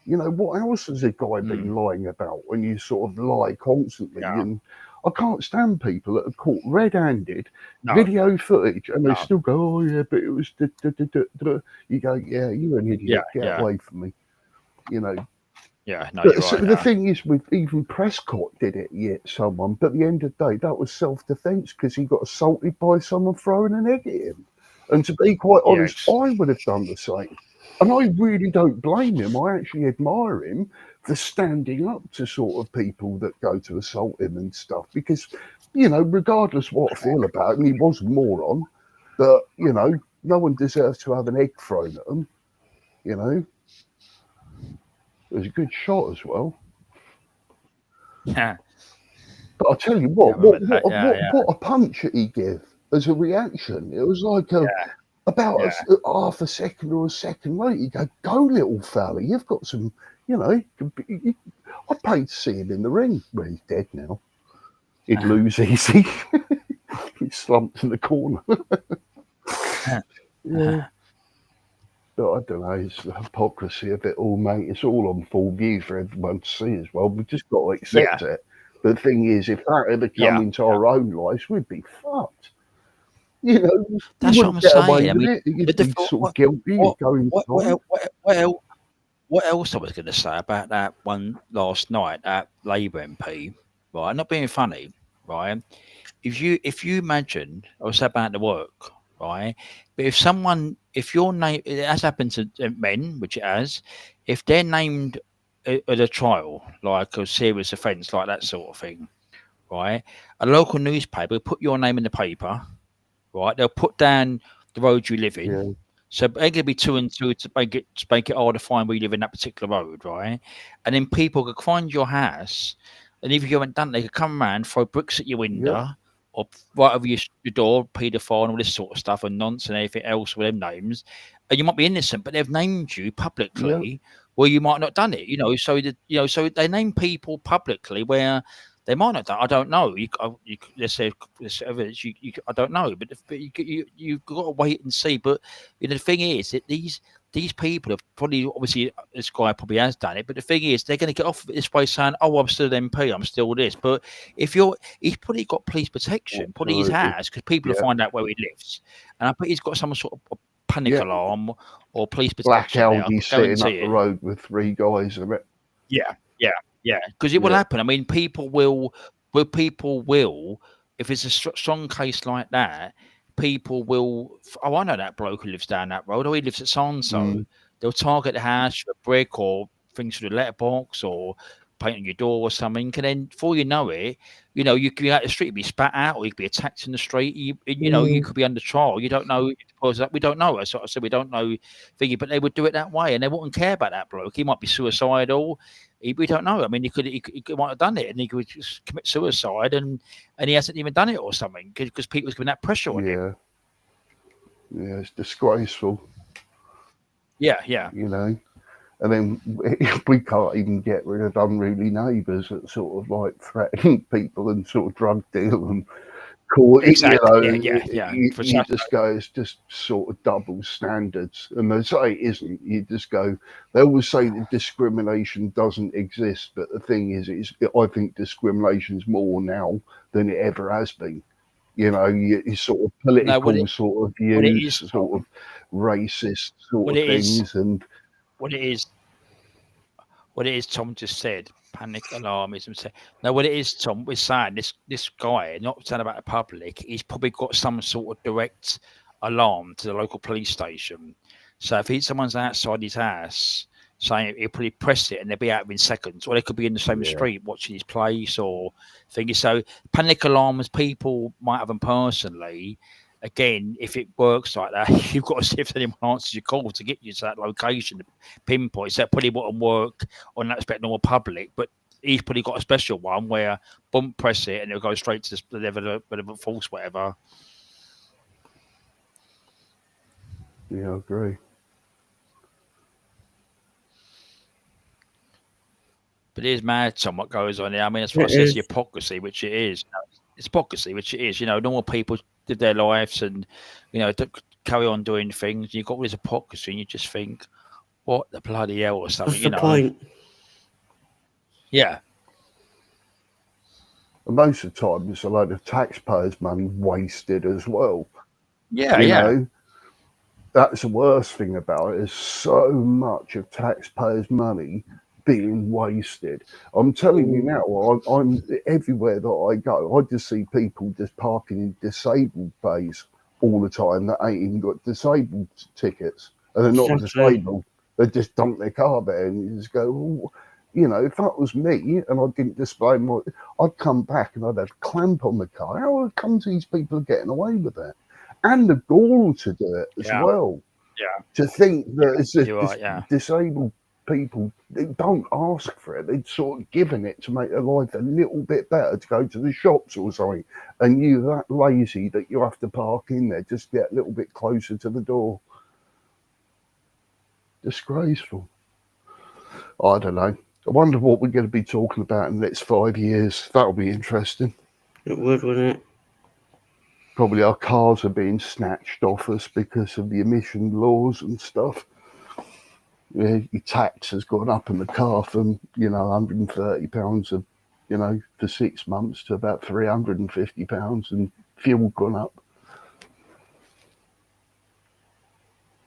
You know, what else has a guy been lying about when you sort of lie constantly? And I can't stand people that are caught red-handed, video footage, and they still go, oh yeah, but it was You go, yeah, you're an idiot. Get away from me. You know. Yeah, no, But you're right. The thing is, with even Prescott did it, he hit someone. But at the end of the day, that was self-defense because he got assaulted by someone throwing an egg at him. And to be quite honest, I would have done the same. And I really don't blame him. I actually admire him for standing up to sort of people that go to assault him and stuff. Because, you know, regardless what I feel about him, he was a moron. But, you know, no one deserves to have an egg thrown at them, you know. It was a good shot as well. Yeah. But I'll tell you what a punch did he give as a reaction. It was like about half a second or a second later, you go little fella, you've got some, you know, I'd pay to see him in the ring. Well, he's dead now. He'd lose easy. He slumped in the corner. Yeah. But I don't know, it's the hypocrisy of it all, mate. It's all on full view for everyone to see as well. We've just got to accept it. But the thing is, if that ever come into our own lives, we'd be fucked. You know, you That's what wouldn't I'm get away saying. I with mean, it. You'd the be sort of guilty. You'd go inside. what else I was going to say about that one last night, that Labour MP, right? Not being funny, right? If you imagine, I was about to work, right? But if your name, it has happened to men, which it has, if they're named at a trial, like a serious offence, like that sort of thing, right? A local newspaper will put your name in the paper, right? They'll put down the road you live in. Yeah, So they're going to be 2 and 2 to make it harder to find where you live in that particular road, right? And then people could find your house, and if you haven't done, they could come around, throw bricks at your yeah, window, or right over your door, paedophile and all this sort of stuff, and nonsense and anything else with them names, and you might be innocent, but they've named you yeah, publicly where you might not done it. So they name people publicly where they might not done. I don't know. Let's say this evidence. I don't know, but you've got to wait and see. But the thing is that these people have probably, obviously, this guy probably has done it. But the thing is, they're going to get off of it this way, saying, "Oh, I'm still an MP. I'm still this." But he's probably got police protection, probably his absolutely. has, because people will Yeah, find out where he lives, and I bet he's got some sort of panic yeah. alarm or police Black protection there. I Audi could sitting guarantee up the it. road with 3 guys in it. Yeah, yeah, yeah. Because it will Yeah, happen. I mean, people will, if it's a strong case like that, people will. Oh, I know that bloke who lives down that road. Oh, he lives at so and so. mm, They'll target the house with a brick or things through the letterbox or paint on your door or something. And then before you know it, you could be out the street, be spat out, or you could be attacked in the street. You could be under trial. You don't know. We don't know. As I said, we don't know. Thingy, but they would do it that way, and they wouldn't care about that bloke. He might be suicidal. We don't know. I mean, he might have done it, and he could just commit suicide, and he hasn't even done it or something because people's giving that pressure on him. yeah. It's disgraceful. Yeah, yeah. You know. And then we can't even get rid of unruly neighbours that sort of like threaten people and sort of drug deal and call it, Exactly. Yeah. you just go, it's just sort of double standards. And they say it isn't. You just go, they always say that discrimination doesn't exist. But the thing is, I think discrimination's more now than it ever has been. You sort of political sort of views, sort of racist sort of things. And what it is, Tom just said, panic alarmism. No, what it is, Tom, we're saying this guy, not saying about the public, he's probably got some sort of direct alarm to the local police station. So if someone's outside his house saying he'll probably press it and they'll be out within seconds, or they could be in the same street watching his place or thinking. So panic alarms, people might have them personally. Again, if it works like that, you've got to see if anyone answers your call to get you to that location, pinpoint. So that probably wouldn't work on that aspect normal public, but he's probably got a special one where bump press it and it'll go straight to the level of force, whatever. Yeah, I agree. But it is mad, Tom, what goes on here. I mean, as far as the hypocrisy, which it is. It's hypocrisy, which it is. Normal people live their lives and, carry on doing things. You've got all this hypocrisy and you just think, what the bloody hell or something, What's the point? Yeah. And most of the time, it's a load of taxpayers' money wasted as well. Yeah, you know, that's the worst thing about it. Is so much of taxpayers' money being wasted. I'm telling you now, I'm everywhere that I go, I just see people just parking in disabled bays all the time that ain't even got disabled tickets, and they're not disabled. They just dump their car there, and you just go, well, if that was me and I didn't display my, I'd come back and I'd have a clamp on the car. How come these people are getting away with that? And the gall to do it as well. Yeah. To think that it's right, disabled people, they don't ask for it. They'd sort of given it to make their life a little bit better, to go to the shops or something. And you're that lazy that you have to park in there just to get a little bit closer to the door. Disgraceful. I don't know. I wonder what we're going to be talking about in the next 5 years. That'll be interesting. It would, wouldn't it? Probably our cars are being snatched off us because of the emission laws and stuff. Your tax has gone up in the car from, £130 of, for 6 months to about £350, and fuel gone up.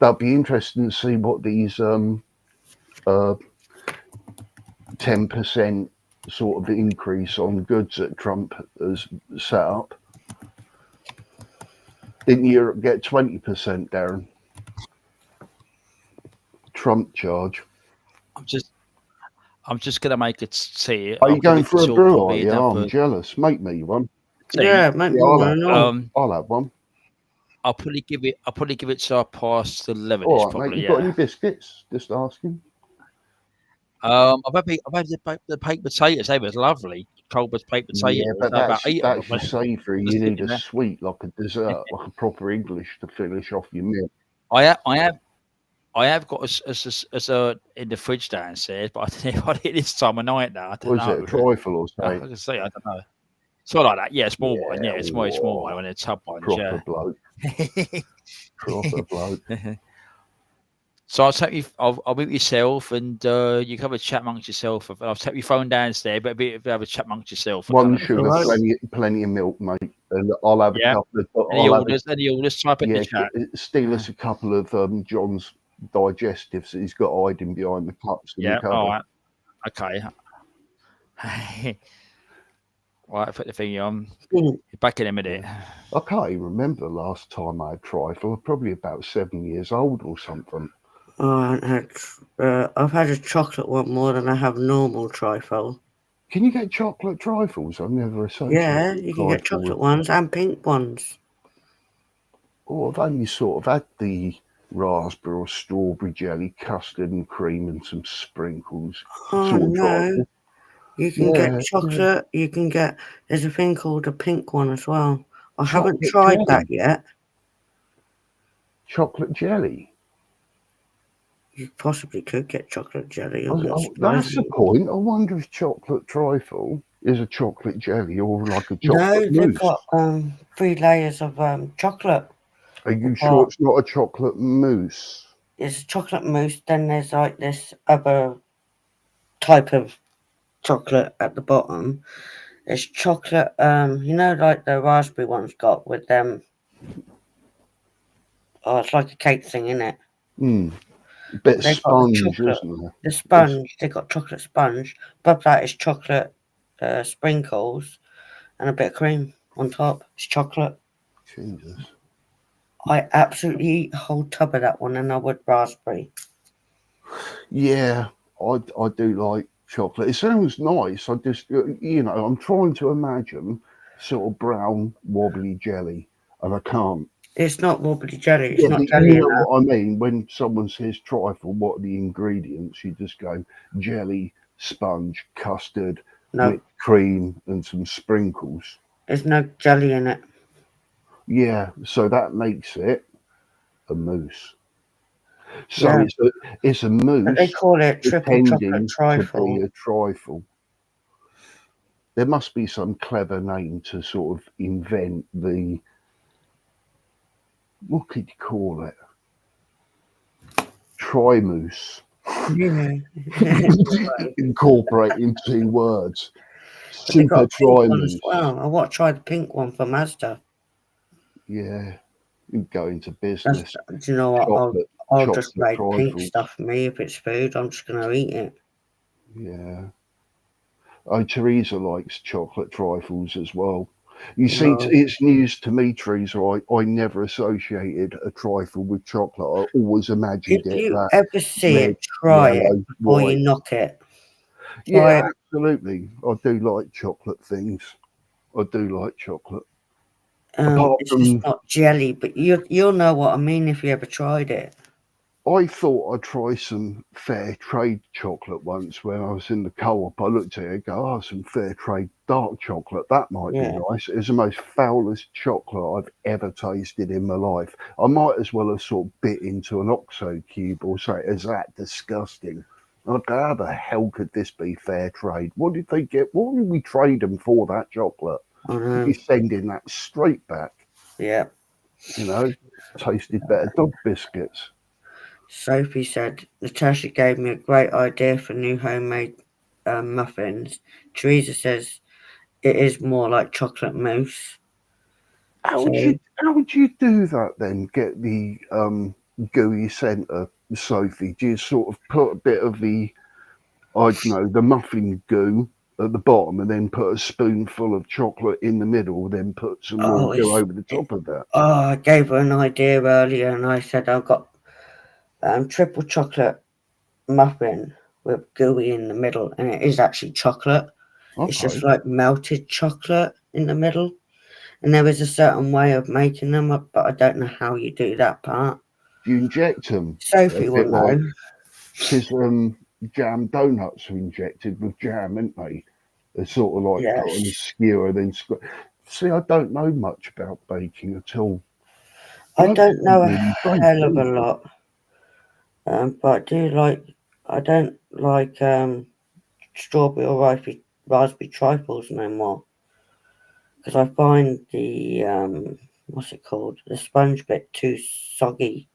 that'd be interesting to see what these 10% sort of increase on goods that Trump has set up. Didn't Europe get 20%, Darren? Trump charge. I'm just gonna make it see. Are I'll you give going it for a till brew? Are probably you? I'm another. jealous. Make me one. Tea. Make me I'll one. have one. I'll have one. I'll probably give it till past 11ish. All right, Probably. mate. You Yeah. got any biscuits? Just asking. I've had the baked potatoes. They was lovely. Cold baked potatoes. Yeah, but About 8 of that's them. your savoury. Just You need sitting a there. sweet, like a dessert, like a proper English to finish off your meal. I have got a in the fridge downstairs, but I don't know what it is this time of night now. I don't Was know. it a trifle or I something? can say I don't know. Something like that. Yeah, small one. Yeah, it's small one. When it's tub ones. Proper Yeah. bloke. Proper bloke. So I'll take you. I'll meet yourself, and you can have a chat amongst yourself. I'll take your phone downstairs, but have a chat amongst yourself. One sugar, plenty of milk, mate, and I'll have a couple of. Any orders? Type in the chat. Steal us a couple of John's digestives that he's got hiding behind the cups in the cupboard. All right. Okay. Right, put the thing on. Back in a minute. I can't even remember the last time I had trifle. Probably about 7 years old or something. I've had a chocolate one more than I have normal trifle. Can you get chocolate trifles? I've never associated. Yeah, you can get chocolate ones and pink ones. Oh, I've only sort of had the raspberry or strawberry jelly, custard and cream, and some sprinkles. Oh sort of no! trifle. You can get chocolate. You can get. There's a thing called a pink one as well. I haven't tried that yet. Chocolate jelly. You possibly could get chocolate jelly. That's the point. I wonder if chocolate trifle is a chocolate jelly or like a chocolate mousse. They've got 3 layers of chocolate. Are you sure it's not a chocolate mousse? It's a chocolate mousse. Then there's like this other type of chocolate at the bottom. It's chocolate. Like the raspberry one's got with them. Oh, it's like a cake thing, isn't it? Bit of sponge, isn't there? The sponge. They've got chocolate sponge. Above that is chocolate sprinkles and a bit of cream on top. It's chocolate. Jesus. I absolutely eat a whole tub of that one, and I would raspberry. Yeah, I do like chocolate. It sounds nice. I just, I'm trying to imagine sort of brown wobbly jelly, and I can't. It's not wobbly jelly. It's not jelly. You know what I mean? When someone says trifle, what are the ingredients? You just go jelly, sponge, custard, whipped cream, and some sprinkles. There's no jelly in it. Yeah, so that makes it a mousse. So it's a mousse. But they call it triple chocolate trifle. To be a trifle. There must be some clever name to sort of invent the. What could you call it? Trimousse. Yeah. Incorporating 2 words. Super trimousse. Well, I want to try the pink one for Mazda. Yeah. You go into business. Do you know what? I'll just make pink stuff for me. If it's food, I'm just going to eat it. Yeah. Oh, Teresa likes chocolate trifles as well. You see, it's news to me, Teresa. I never associated a trifle with chocolate. I always imagined If you ever see it, try it before you knock it. Yeah, absolutely. I do like chocolate things. I do like chocolate. It's just not jelly, but you'll know what I mean if you ever tried it. I thought I'd try some fair trade chocolate once when I was in the co-op. I looked at it and go, some fair trade dark chocolate. That might be nice. It's the most foulest chocolate I've ever tasted in my life. I might as well have sort of bit into an Oxo cube or say, is that disgusting? And I go, how the hell could this be fair trade? What did they get? What did we trade them for, that chocolate? You'd be sending that straight back. Yeah. Tasted better dog biscuits. Sophie said, Natasha gave me a great idea for new homemade muffins. Teresa says it is more like chocolate mousse. How would you do that then? Get the gooey centre, Sophie, do you sort of put a bit of the, I don't know, the muffin goo at the bottom and then put a spoonful of chocolate in the middle, then put some more goo over the top of that? Oh, I gave her an idea earlier and I said I've got triple chocolate muffin with gooey in the middle, and it is actually chocolate. It's just Okay. like melted chocolate in the middle. And there is a certain way of making them, but I don't know how you do that part. Do you inject them? Sophie will know. Because jam donuts are injected with jam, aren't they? They're sort of like put on a skewer, then see, I don't know much about baking at all. I don't know a really bake, hell of do a you? lot, but I do like. I don't like strawberry or raspberry trifles no more, because I find the what's it called, the sponge bit too soggy.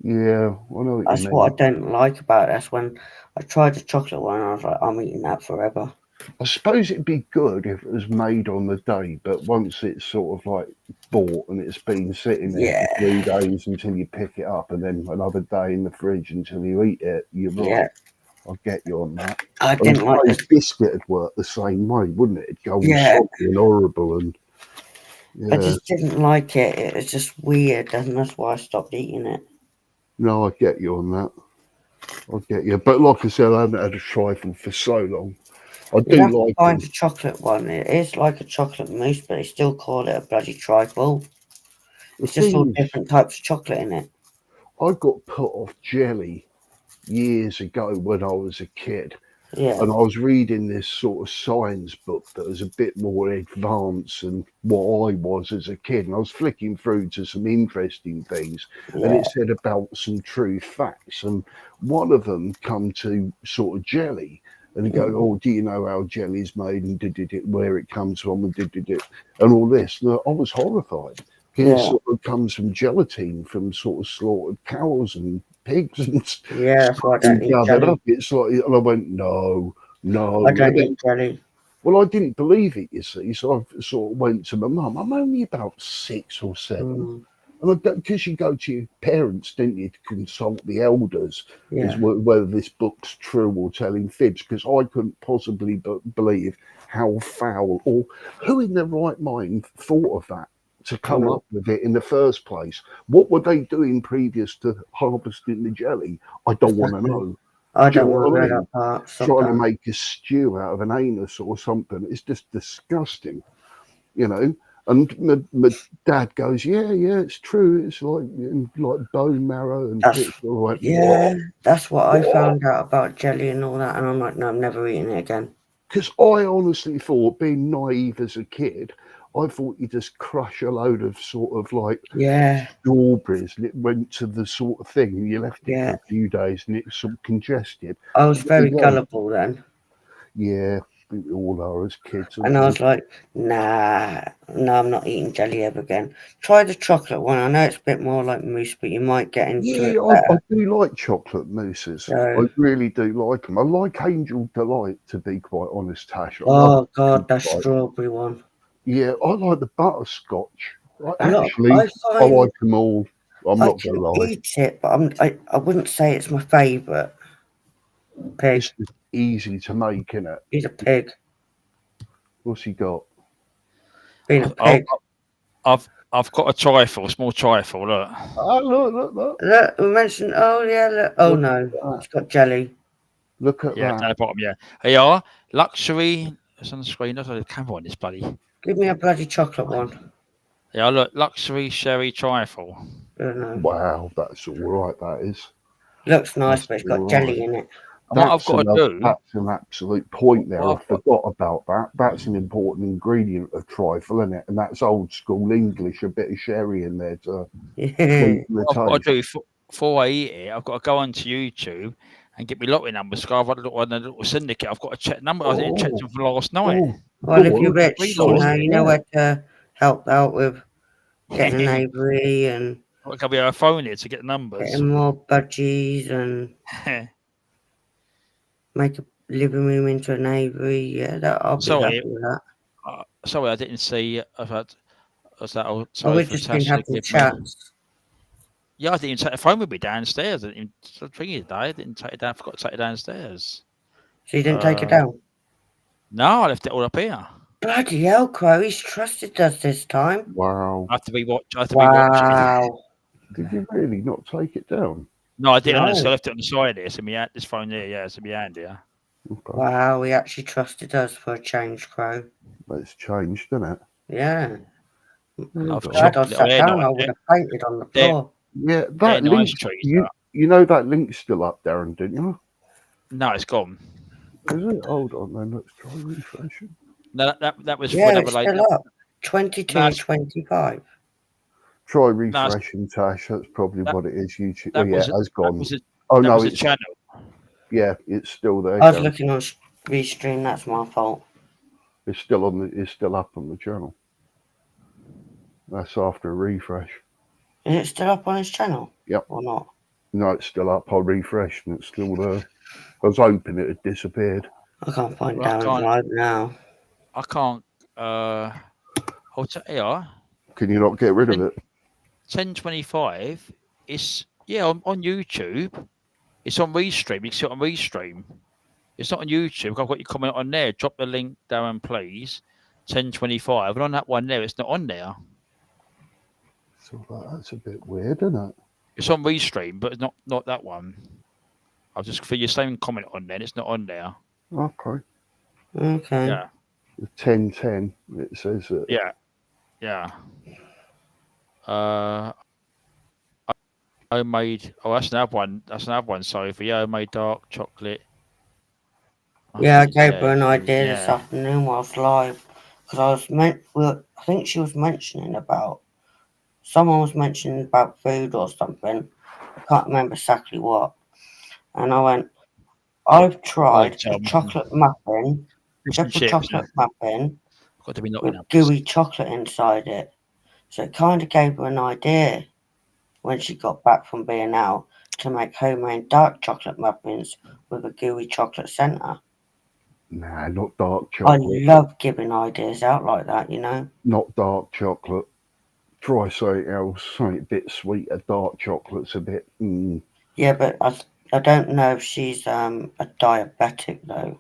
Yeah, I know what you That's mean. what I don't like about it. That's when I tried the chocolate one and I was like, I'm eating that forever. I suppose it'd be good if it was made on the day, but once it's sort of like bought and it's been sitting there for 3 days until you pick it up, and then another day in the fridge until you eat it, you're right. I'll get you on that. I I didn't like suppose this. biscuit would work the same way, wouldn't it? It'd go all Yeah. soggy and horrible, and I yeah. just didn't like it. It was just weird, and that's why I stopped eating it. No, I get you on that. I get you, but like I said, I haven't had a trifle for so long. I You'd do have to like find them. a chocolate one. It is like a chocolate mousse, but they still call it a bloody trifle. It's just all thing is, different types of chocolate in it. I got put off jelly years ago when I was a kid. Yeah. And I was reading this sort of science book that was a bit more advanced than what I was as a kid. And I was flicking through to some interesting things. And it said about some true facts. And one of them come to sort of jelly. And you go, oh, do you know how jelly's made and where it comes from and all this? And I was horrified. It sort of comes from gelatin from sort of slaughtered cows and pigs and that's why I don't eat gathered jelly. up. It's like, and I went, no. I don't eat jelly. Well, I didn't believe it, you see. So I sort of went to my mum. I'm only about 6 or 7. And because you go to your parents, didn't you, to consult the elders as whether this book's true or telling fibs, because I couldn't possibly believe how foul, or who in their right mind thought of that to come up with it in the first place. What were they doing previous to harvesting the jelly? I don't want to know. I Do you don't know want what to I know mean? that part. Trying to make a stew out of an anus or something. It's just disgusting, you know. And my dad goes, yeah, it's true. It's like bone marrow and bits. Like, that's what I found out about jelly and all that. And I'm like, no, I'm never eating it again. Because I honestly thought, being naive as a kid, I thought you just crush a load of sort of like strawberries and it went to the sort of thing and you left it for a few days and it's sort of congested. I was very gullible then. Yeah, we all are as kids. And I was like, nah, no, I'm not eating jelly ever again. Try the chocolate one. I know it's a bit more like mousse, but you might get into it I better. do like chocolate mousses. I really do like them. I like Angel Delight, to be quite honest, Tash. I love God, that strawberry one. Yeah, I like the butterscotch. I like them all. I'm not going to lie. Eat it, but I wouldn't say it's my favourite. Pig. It's just easy to make, isn't it? He's a pig. What's he got? Being a pig. I've got a trifle, a small trifle. Look. Oh, look. Look, we mentioned. Oh yeah, look. Oh no, it's got jelly. Look at that. Down the bottom, yeah. Here you are. Luxury. It's on the screen. There's a camera on this, buddy. Give me a bloody chocolate one. Yeah, look. Luxury sherry trifle. Wow, that's all right. That is. Looks nice, but it's got jelly in it. That's an absolute point there. I forgot about that. That's an important ingredient of trifle, isn't it? And that's old school English, a bit of sherry in there to sweeten the I've got to taste. do before I eat it. I've got to go onto YouTube and get me lottery numbers. I've got a little syndicate. I've got to check number. I didn't check them for last night. Well, if you're rich, you know where to help out with getting an aviary and. I've got to be able to phone it to get the numbers. Getting more budgies and. Make a living room into an aviary. Yeah, I'll be happy with that. Sorry, I didn't see. I've had. Was that? We've just been having chats. Yeah, I didn't even take the phone with me downstairs. I didn't even ring it today. I didn't take it down. I forgot to take it downstairs. So you didn't take it down? No, I left it all up here. Bloody hell, Crow, he's trusted us this time. Wow. I have to rewatch. I have to rewatch it. Wow. Did you really not take it down? No, I didn't. No. Honestly, I left it on the side here. So this phone there, yeah, it's in my hand here. Okay. Wow, he actually trusted us for a change, Crow. But it's changed, isn't it? Yeah. I've Glad I chocolate. sat down, I would have fainted on the floor. Yeah, that nice link. trees, You know that link's still up, Darren, didn't you? No, it's gone. Is it? Hold on, then let's try refreshing. No, that was Yeah, for it's another still up. 22.25. Try refreshing, Tash. That's probably what it is. YouTube. Oh, yeah, it has gone. That no, was a it's channel. Yeah, it's still there. I was looking on restream. That's my fault. It's still on. It's still up on the channel. That's after a refresh. Is it still up on his channel? Yep. Or not? No, it's still up. I refreshed and it's still there. I was hoping it had disappeared. I can't find Well, I Darren's can't- live now. I can't. I'll tell you. Can you not get rid of it? 1025. It's on YouTube. It's on Restream. You can see it on Restream. It's not on YouTube. I've got your comment on there. Drop the link, Darren, please. 1025. And on that one there, it's not on there. So that's a bit weird, isn't it? It's on Restream, but it's not that one. I'll just for your same comment on there. It's not on there. Okay. Okay. Yeah. 1010. It says that. Yeah. Yeah. Homemade. Oh, that's another one. That's another one. Sorry for homemade dark chocolate. Yeah, I gave her an idea this yeah. afternoon whilst live. Because I think she was mentioning about, someone was mentioning about food or something. I can't remember exactly what. And I went, I've tried a chocolate muffin, triple chocolate muffin Got to be with gooey chocolate inside it. So it kind of gave her an idea when she got back from being out to make homemade dark chocolate muffins with a gooey chocolate centre. Nah, not dark chocolate. I love giving ideas out like that, you know. Not dark chocolate. Try something else, something a bit sweeter. Dark chocolate's a bit. Yeah, but I don't know if she's a diabetic though.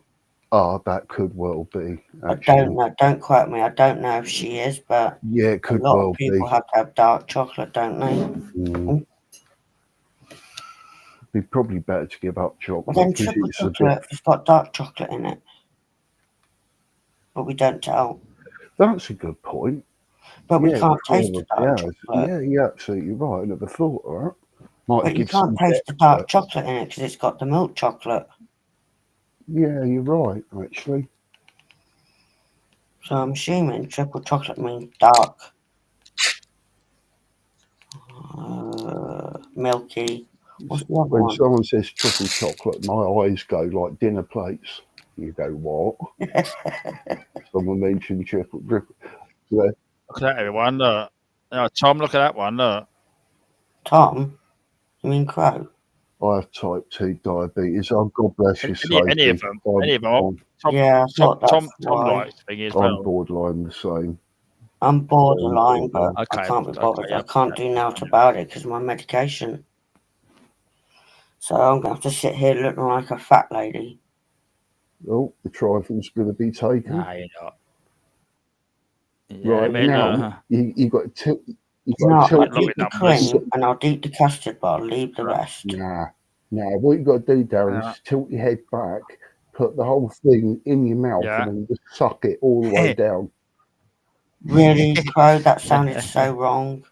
Oh, that could well be. Actually. I don't know. Don't quote me. I don't know if she is, but yeah, it could a lot well of people be. have to have dark chocolate, don't they? It'd be probably better to give up chocolate. But then triple chocolate has got dark chocolate in it, but we don't tell. That's a good point. But we can't taste the dark chocolate. Yeah, you're absolutely right. I never thought of that. But you can't taste the dark chocolate in it because it's got the milk chocolate. Yeah, you're right, actually. So I'm assuming triple chocolate means dark. Milky. What's the other When one? someone says triple chocolate, my eyes go like dinner plates. You go, what? Someone mentioned triple. Yeah. Look at that, everyone. Look. Tom, look at that one. Look. Tom? You mean Crow? I have type 2 diabetes. Oh, God bless you, Any of them. Any of them. Tom likes thing as well. I'm borderline the same. I'm borderline, but Okay, I can't be bothered. okay, I can't do nothing about it because of my medication. So I'm going to have to sit here looking like a fat lady. Oh, the trifle's going to be taken. Nah, you're not. Yeah, Right, now, you got to tilt. I'll eat the cream and I'll eat the custard, but I'll leave the rest. Nah. What you got to do, Darren, is tilt your head back, put the whole thing in your mouth, and then just suck it all the way down. Really, Crow? That sounded so wrong.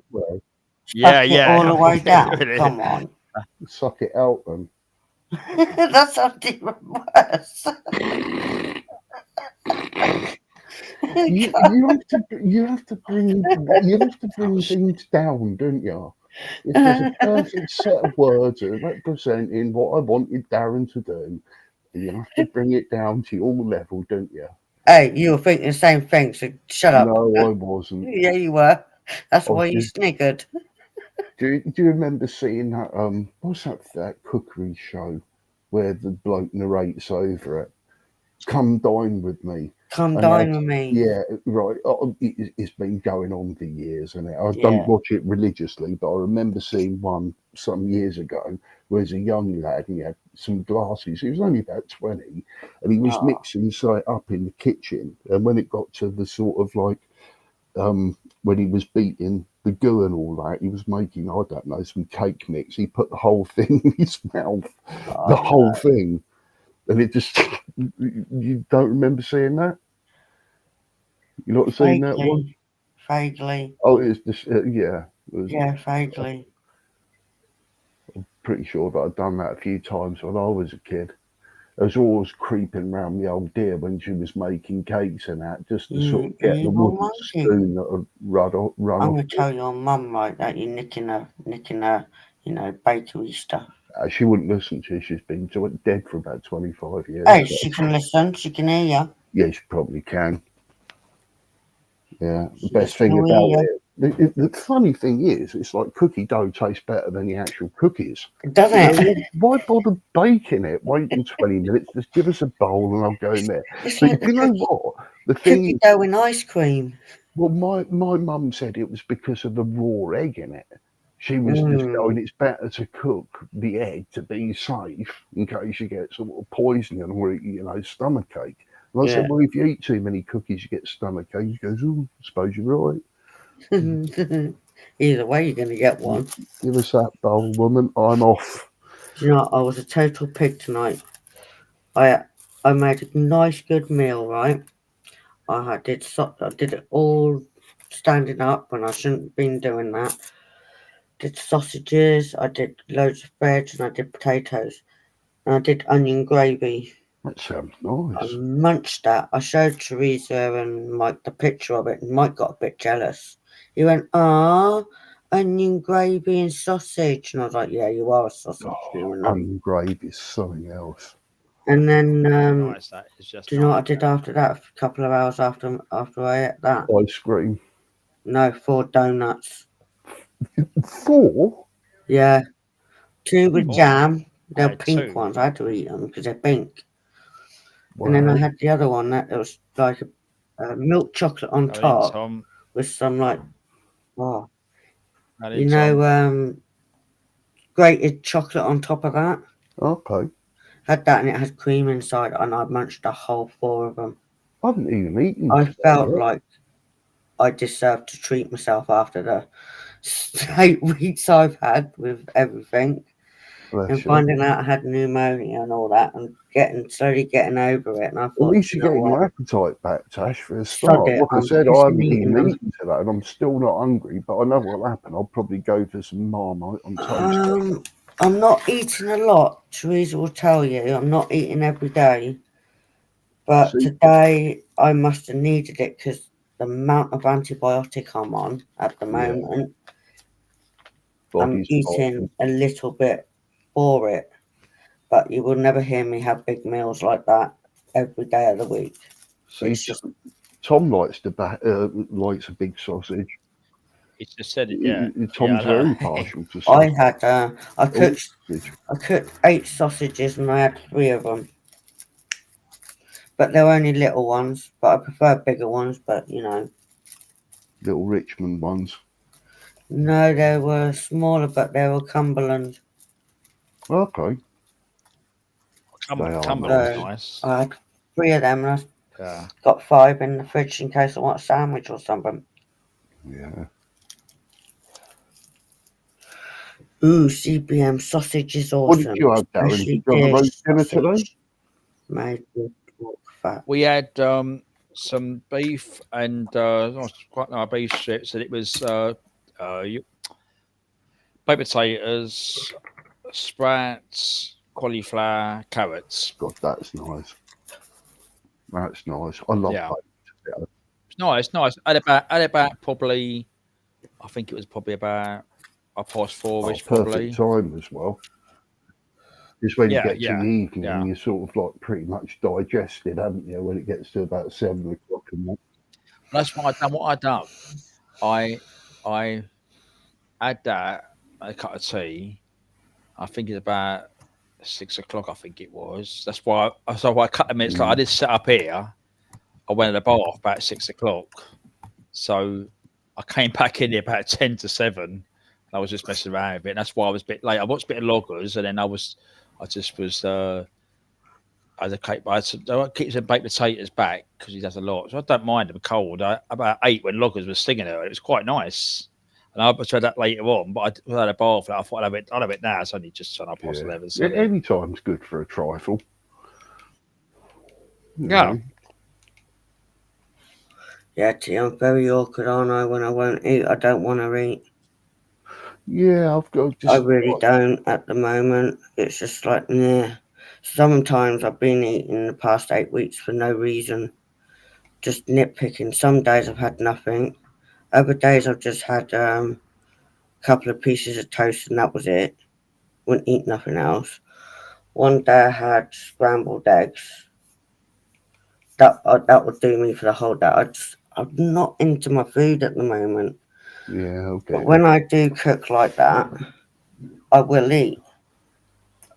Well, suck it all the way down. Come on. Suck it out, then. That sounded even worse. You have to bring things down, don't you? If there's a perfect set of words representing what I wanted Darren to do, you have to bring it down to your level, don't you? Hey, you were thinking the same thing, so shut up. No, I wasn't. Yeah, you were. That's why you sniggered. Do you remember seeing that? What's that cookery show where the bloke narrates over it? Come Dine With Me. Come And Dine With Me. Yeah, right. It's been going on for years, and I Yeah. don't watch it religiously, but I remember seeing one some years ago where there's a young lad and he had some glasses. He was only about 20, and he was mixing something up in the kitchen. And when it got to the sort of like when he was beating the goo and all that, he was making, I don't know, some cake mix. He put the whole thing in his mouth, the whole thing. And it just, you don't remember seeing that? You not seen that one? Vaguely. Oh, it's just, yeah. Yeah, vaguely. I'm pretty sure that I'd done that a few times when I was a kid. I was always creeping around the old dear when she was making cakes and that, just to sort of get the Evil wooden monkey. spoon that would run I'm off. going to tell your mum, right, that you're nicking her, you know, bakery stuff. She wouldn't listen to you. She's been dead for about 25 years. Hey, she can listen. She can hear you. Yeah, she probably can. Yeah, the She best can thing hear about you. it, the funny thing is, it's like cookie dough tastes better than the actual cookies. Doesn't You know, it? why bother baking it, waiting 20 minutes? Just give us a bowl and I'll go in there. It's But like you know what? The thing cookie is, dough and ice cream. well, my mum said it was because of the raw egg in it. She was just going, it's better to cook the egg to be safe in case you get sort of poisoning or, you know, stomachache. And I said, well, if you eat too many cookies, you get stomachache. She goes, oh, I suppose you're right. Either way, you're going to get one. Give us that bowl, woman. I'm off. Do you know, I was a total pig tonight. I made a nice, good meal, right? I did it all standing up when I shouldn't have been doing that. Did sausages, I did loads of veg, and I did potatoes. And I did onion gravy. That sounds nice. I munched that. I showed Teresa and Mike the picture of it, and Mike got a bit jealous. He went, onion gravy and sausage. And I was like, yeah, you are a sausage. Onion gravy is something else. And then, Nice. That is just do you know what I nice, did after that? A couple of hours after I ate that? Ice cream. No, 4 donuts. 4? Yeah. 2 with jam. They're had pink 2. ones. I had to eat them because they're pink. Wow. And then I had the other one that it was like a milk chocolate on top Tom. with some like, oh, Hello, you know, grated chocolate on top of that. Okay. Had that and it had cream inside, and I munched the whole 4 of them. I haven't even eaten. I felt like I deserved to treat myself after the 8 weeks I've had with everything. And finding out I had pneumonia and all that, and slowly getting over it. And I thought, at least you you're know getting what? your appetite back, Tash, for a start. Like I said, I haven't even eaten today, and I'm still not hungry, but I know what'll happen. I'll probably go for some Marmite on toast. I'm not eating a lot. Teresa will tell you I'm not eating every day. But today I must have needed it because the amount of antibiotic I'm on at the moment, I'm eating a little bit for it. But you will never hear me have big meals like that every day of the week. See, Tom likes likes a big sausage. He just said it, yeah. Tom's very partial to I sausage. had I cooked 8 sausages and I had 3 of them. But they're only little ones, but I prefer bigger ones, but you know. Little Richmond ones. No, they were smaller, but they were Cumberland. Okay. Cumberland's nice. I had 3 of them and Yeah. I got 5 in the fridge in case I want a sandwich or something. Yeah. Ooh, CBM sausage is awesome. What did you have, Darren? Did you have a roast dinner today? Made with pork fat. We had some beef and quite nice beef strips, and it was baked potatoes, sprouts, cauliflower, carrots. God, that's nice. That's nice. I love baked. It's nice. At about probably, I think it was probably about 4:30ish. Perfect time as well. It's when you get to the evening yeah. and you're sort of like pretty much digested, haven't you? When it gets to about 7 o'clock and that. That's what I done. What I done, I had that a cup of tea. I think it's about 6 o'clock, I think it was. That's why I a couple of minutes. Like I did set up here. I went to the bar about 6 o'clock. So I came back in here about 10 to 7. I was just messing around with it. And that's why I was a bit late. I watched a bit of Loggers, and then I just was. I keep some baked potatoes back because he does a lot. So I don't mind them cold. About 8 when Loggers was singing it. It was quite nice. And I tried that later on, but I had a bar for that. I thought I'd have it now. It's only just trying to past 11. So Any time's good for a trifle. Yeah. Yeah, T, I'm very awkward, aren't I? When I won't eat, I don't want to eat. Yeah, I've got just. I really don't at the moment. It's just like, yeah. Sometimes I've been eating the past 8 weeks for no reason, just nitpicking. Some days I've had nothing. Other days I've just had a couple of pieces of toast and that was it. Wouldn't eat nothing else. One day I had scrambled eggs. That would do me for the whole day. I'm not into my food at the moment. Yeah, okay. But when I do cook like that, I will eat.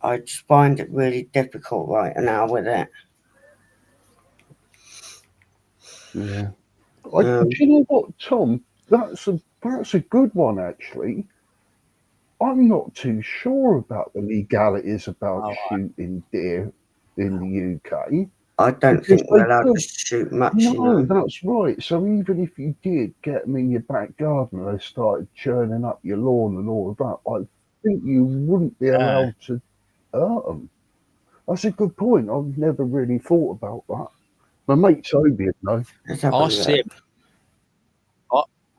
I just find it really difficult right now with it. Yeah. Do you know what, Tom? That's a good one, actually. I'm not too sure about the legalities about shooting deer in the UK. I don't think we're allowed to shoot much. No, that's right. So even if you did get them in your back garden and they started churning up your lawn and all of that, I think you wouldn't be allowed to hurt them. That's a good point. I've never really thought about that. My mate Toby would know.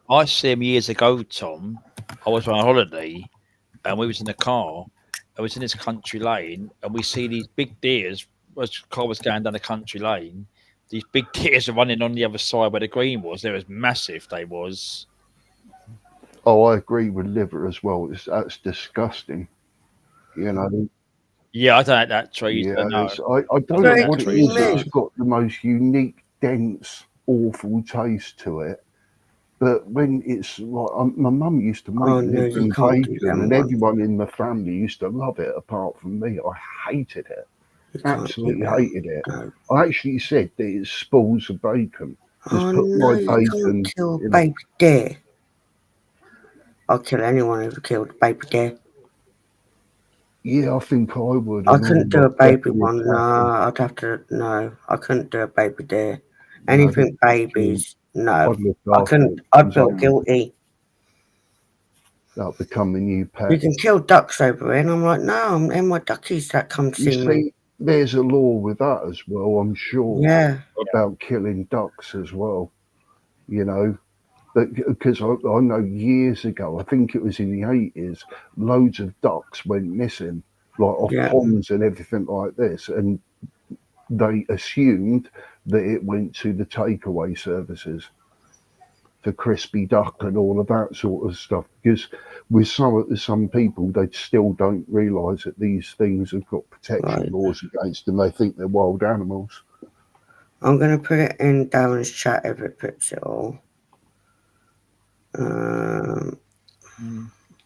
I see him years ago, Tom. I was on holiday, and we was in the car. I was in this country lane, and we see these big deers. As the car was going down the country lane, these big deers are running on the other side where the green was. They was massive. They was. Oh, I agree with liver as well. That's disgusting. You know. Yeah, I don't like that tree. Yeah, I don't know what it is. It's got the most unique, dense, awful taste to it. But when it's like, my mum used to make liver and bacon, and everyone in the family used to love it, apart from me. I hated it. Absolutely hated it. No. I actually said that it spoils of bacon. Just put my bacon. Can't kill baby deer. I'll kill anyone who killed baby deer. Yeah, I think I would. I couldn't do a baby one. No, I'd have to. No, I couldn't do a baby deer. Anything babies, no. I couldn't. I'd feel guilty. That'll become the new pet. You can kill ducks over here, and I'm like, no, I'm in my duckies that come to see me. There's a law with that as well, I'm sure. Yeah. About killing ducks as well. You know, because I know years ago, I think it was in the 80s, loads of ducks went missing, like off ponds and everything like this, and they assumed that it went to the takeaway services for crispy duck and all of that sort of stuff. Because with some people, they still don't realise that these things have got protection laws against them. They think they're wild animals. I'm going to put it in Darren's chat if it puts it all.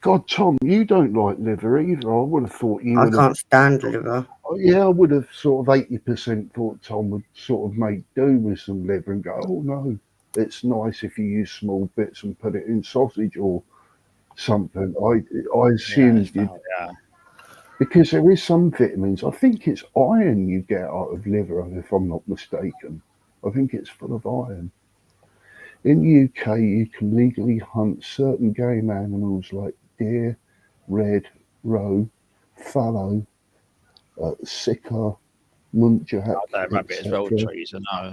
God, Tom, you don't like liver either. I would have thought you would. I can't stand liver. Yeah, I would have sort of 80% thought Tom would sort of make do with some liver and go, oh no, it's nice if you use small bits and put it in sausage or something. I assumed because there is some vitamins. I think it's iron you get out of liver, if I'm not mistaken. I think it's full of iron. In the UK, you can legally hunt certain game animals like deer, red, roe, fallow, sika, muntjac,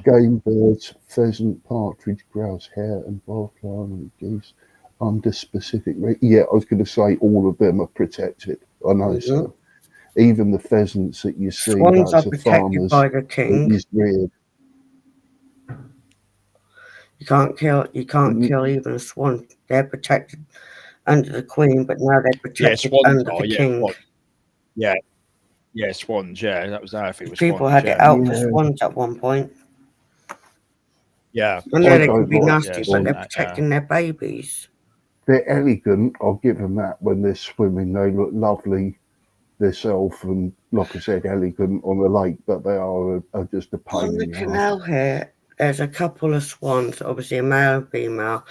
game birds, pheasant, partridge, grouse, hare, and wildflower and geese under specific. Yeah, I was going to say all of them are protected. I know so. Even the pheasants that you see, Swans that's are a protected farmer's by the king. that is reared. You can't kill even a swan. They're protected under the queen, but now they're protected under the king. Swans. Yeah, that was our thing. People had it out for swans at one point. Yeah, I know they can be nasty, but they're protecting their babies. They're elegant. I'll give them that. When they're swimming, they look lovely. themselves, and like I said, elegant on the lake, but they are just a On pain the in the ass. canal here, there's a couple of swans, obviously a male and female.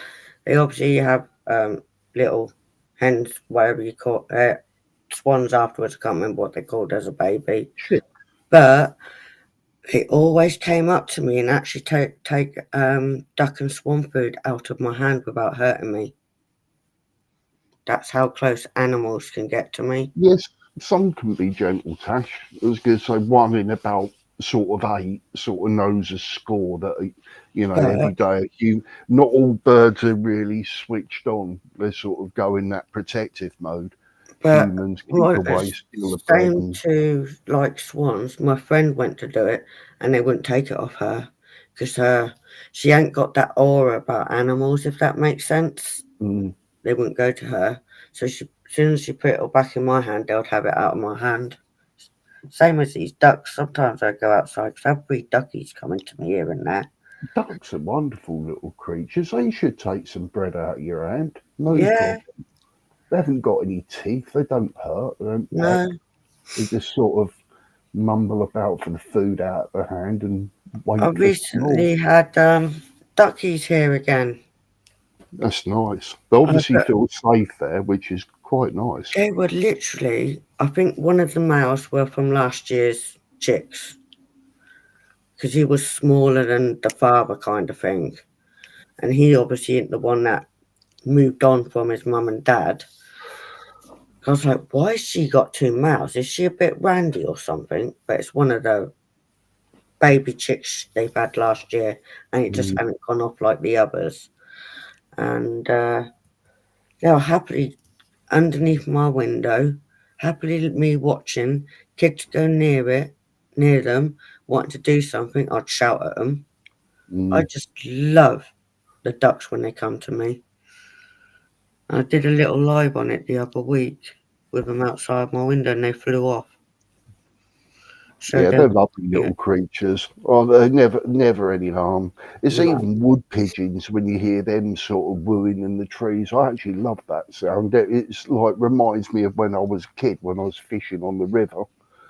They obviously have little hens, whatever you call it, swans afterwards. I can't remember what they're called as a baby. Shit. But it always came up to me and actually take duck and swan food out of my hand without hurting me. That's how close animals can get to me. Yes, some can be gentle, Tash. I was going to say one in about sort of 8 sort of knows a score that, you know, every day. Not all birds are really switched on. They sort of go in that protective mode. But Humans keep what away, steal the bread. same to like swans. My friend went to do it and they wouldn't take it off her because she ain't got that aura about animals, if that makes sense. They wouldn't go to her. So as soon as she put it all back in my hand, they'd have it out of my hand. Same as these ducks. Sometimes I go outside because I have 3 duckies coming to me here and there. Ducks are wonderful little creatures. They should take some bread out of your hand. No Yeah. problem. They haven't got any teeth. They don't hurt. They don't No. peck. They just sort of mumble about for the food out of their hand and wait I for recently more. had duckies here again. That's nice. They obviously feel safe there, which is quite nice. They were literally, I think one of the males were from last year's chicks because he was smaller than the father kind of thing. And he obviously ain't the one that moved on from his mum and dad. I was like, why has she got 2 males? Is she a bit randy or something? But it's one of the baby chicks they've had last year and it just hadn't gone off like the others. And they were happily underneath my window, happily me watching, kids go near them, wanting to do something, I'd shout at them. I just love the ducks when they come to me. I did a little live on it the other week with them outside my window and they flew off. Yeah, they're lovely little creatures. Oh, they're never any harm. It's even wood pigeons when you hear them sort of wooing in the trees. I actually love that sound. It's like reminds me of when I was a kid, when I was fishing on the river,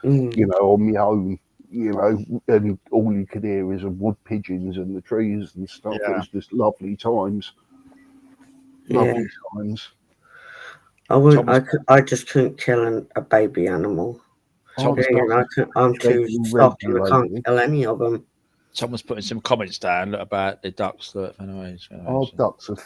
you know, on my own, you know, and all you could hear is wood pigeons in the trees and stuff. It was just lovely times. Lovely times. I just couldn't kill a baby animal. I'm too soft and I can't kill any of them. Someone's putting some comments down about the ducks. Look, anyways, Our ducks are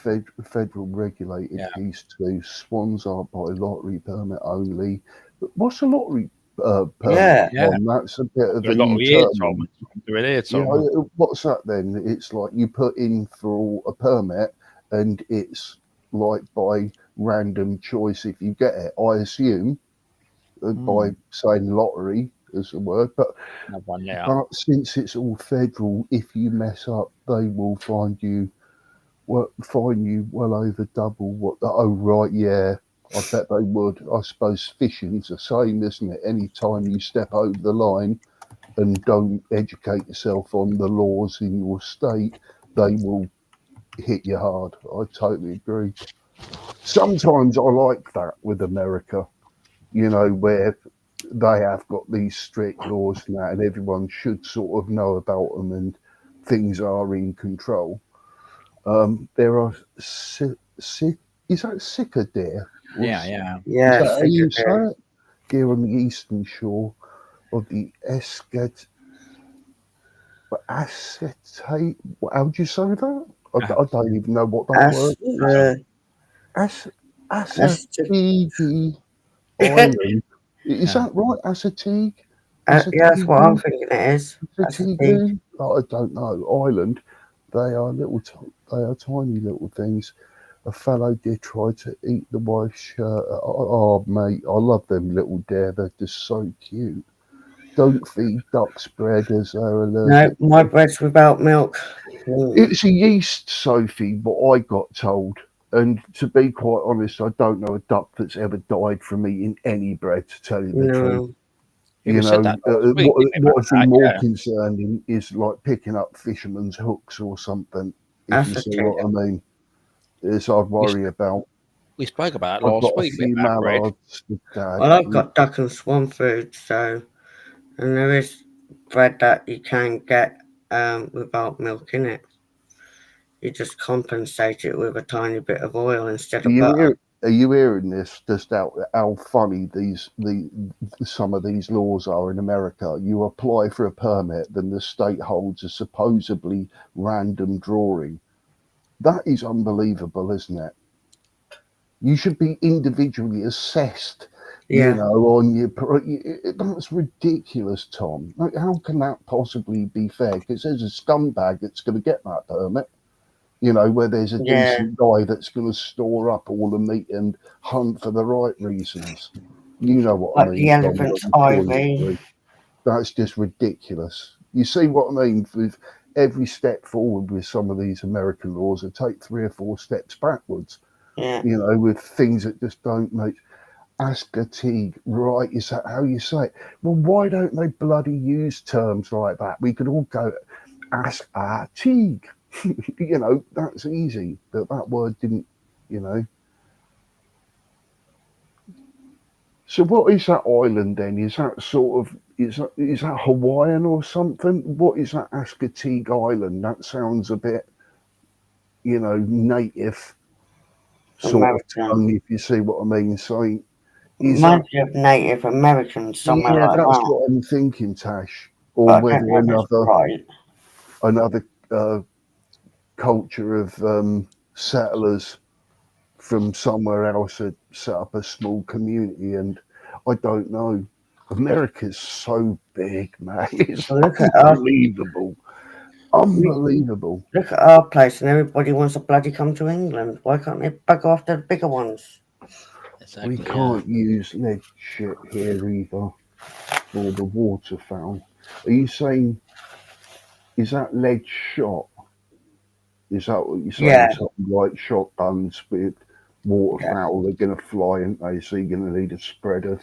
federal regulated piece too. Swans are by lottery permit only. But what's a lottery permit? That's a bit of a new term. What's that then? It's like you put in for a permit and it's like by random choice if you get it. I assume by saying lottery is a word, but since it's all federal, if you mess up, they will fine you well over double what. Oh right, yeah, I bet they would. I suppose fishing's the same, isn't it? Any time you step over the line and don't educate yourself on the laws in your state, they will hit you hard. I totally agree. Sometimes I like that with America, you know, where they have got these strict laws now and everyone should sort of know about them and things are in control. There are is that sicker deer? Yeah. Is that how you say it? Here on the eastern shore of the acetate. How do you say that? I don't even know what that word is. Assateague Island. Is that right? Assateague? Yeah, that's what I'm thinking it is. Assateague? I don't know. Island. They are tiny little things. A fallow deer tried to eat the wife's shirt. Oh, mate, I love them little deer. They're just so cute. Don't feed ducks bread as they're allergic. No, my bread's without milk. It's a yeast, Sophie, what I got told. And to be quite honest, I don't know a duck that's ever died from eating any bread, to tell you the truth. You know, what I'd be more concerned in is like picking up fishermen's hooks or something, if you see what I mean. It's I'd worry about. We spoke about that I've last got a week. few About bread. mallards with Dad. Well, I've got duck and swan food, so, and there is bread that you can get without milk in it. You just compensate it with a tiny bit of oil instead of butter. Are you hearing this? Just how funny some of these laws are in America. You apply for a permit, then the state holds a supposedly random drawing. That is unbelievable, isn't it? You should be individually assessed. Yeah. You know, on your. That's ridiculous, Tom. Like, how can that possibly be fair? Because there's a scumbag that's going to get that permit. You know, where there's a decent guy that's going to store up all the meat and hunt for the right reasons. You know what I Like mean, the Tom? elephant's I'm sure you ivy. agree. That's just ridiculous. You see what I mean? With every step forward with some of these American laws, they take 3 or 4 steps backwards. Yeah. You know, with things that just don't make. Askertig, right? Is that how you say it? Well, why don't they bloody use terms like that? We could all go Askertig. You know, that's easy. But that word didn't, you know. So what is that island then? Is that sort of is that Hawaiian or something? What is that Askertig Island? That sounds a bit, you know, native sort of tongue, if you see what I mean. So is that Reminds you of Native Americans, somewhere like that's that. what I'm thinking, Tash. Or But I whether don't know if it's right. another culture of settlers from somewhere else had set up a small community, and I don't know. America's so big, man. It's Look at unbelievable. Unbelievable. Look at our place, and everybody wants to bloody come to England. Why can't they bugger off to the bigger ones? We can't use lead shit here either for the waterfowl. Are you saying, is that lead shot? Is that what you're saying? Yeah. Something like shotguns with waterfowl, they're going to fly, aren't they? So you're going to need a spreader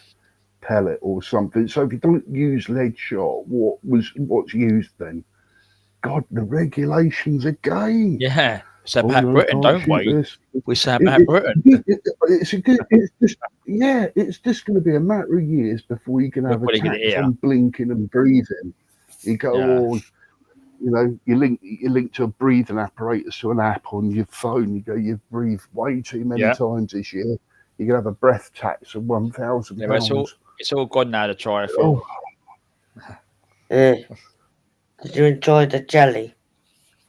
pellet or something. So if you don't use lead shot, what's used then? God, the regulations again. Yeah. Say Oh, about no, Britain, can't don't shoot we? this. We say about Britain. It's just going to be a matter of years before you can We're have a putting it tax here. on blinking and breathing. You go on, you know, you link to a breathing apparatus to an app on your phone. You go, you've breathed way too many times this year. You can have a breath tax of £1,000. Yeah, it's all gone now, the trifle. Did you enjoy the jelly?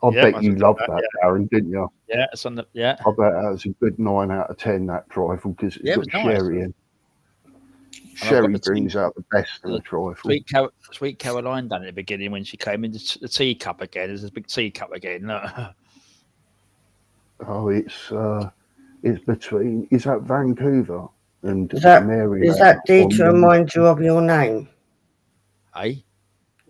I bet you loved that, Darren, didn't you? Yeah, it's on the I bet that was a good 9 out of 10, that trifle, because it's Yeah, it got was nice. sherry in. Sherry brings out the best in a trifle. Sweet Caroline done at the beginning when she came in the teacup again. There's a big teacup again. Look. Oh, it's between. Is that Vancouver and Is that Maryland? D to remind you of your name? Hey?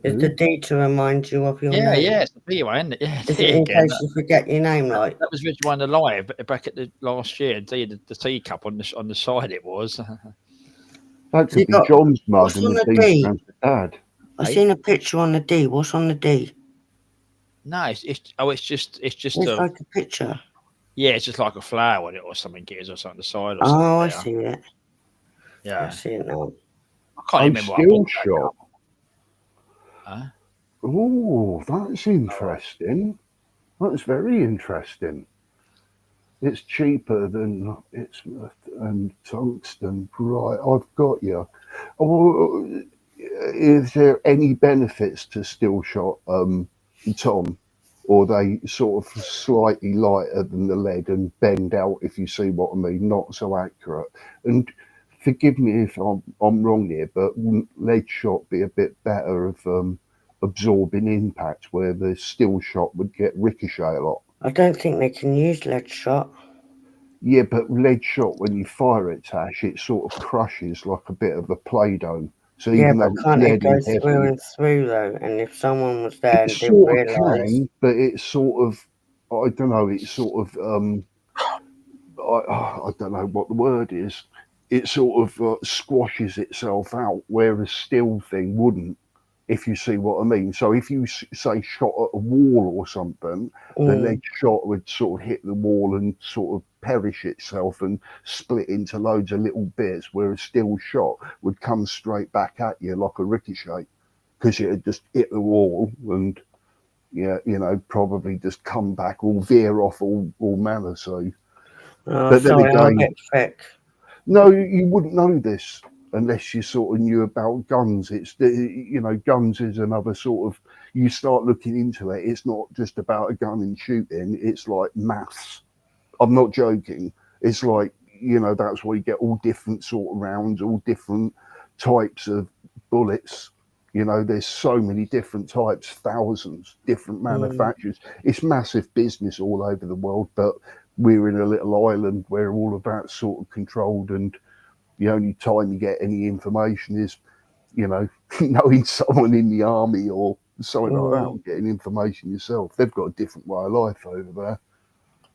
Is the D to remind you of your name? Yeah, it's the B one, isn't it? Yeah, Is it in case you forget your name, like? That was originally one of the live back at the last year. The teacup on the side it was. That could be John's mug What's and on the the D D? stands for Dad. I seen a picture on the D. What's on the D? No, it's just It's like a picture. Yeah, it's just like a flower on it or something. It is or something on the side. Or Oh, I something see it. Yeah, I see it now. I can't remember what I Still bought. shot. Huh? Oh, that's interesting. That's very interesting. It's cheaper than and tungsten. Right, I've got you. Oh, is there any benefits to still shot, Tom? Or are they sort of slightly lighter than the lead and bend out, if you see what I mean, not so accurate? And forgive me if I'm wrong here, but wouldn't lead shot be a bit better of absorbing impact, where the still shot would get ricochet a lot? I don't think they can use lead shot. Yeah, but lead shot, when you fire it, Tash, it sort of crushes like a bit of a Play-Doh. So Yeah, even but though it's can't it lead go and through heavy, and through though? And if someone was there it and didn't sort of realise, can, but it's sort of, I don't know, it's sort of, I don't know what the word is. It sort of squashes itself out, whereas steel thing wouldn't. if you see what I mean. So if you say shot at a wall or something, the lead shot would sort of hit the wall and sort of perish itself and split into loads of little bits, where a still shot would come straight back at you like a ricochet, because it had just hit the wall and probably just come back or veer off all manner. So, but then sorry, I'm a again, bit thick. no, you wouldn't know this unless you sort of knew about guns. It's guns is another sort of, you start looking into it. It's not just about a gun and shooting. It's like maths. I'm not joking. It's like, that's why you get all different sort of rounds, all different types of bullets. There's so many different types, thousands, different manufacturers. It's massive business all over the world, but we're in a little island where all of that's sort of controlled, and the only time you get any information is, knowing someone in the army or something like that, or getting information yourself. They've got a different way of life over there.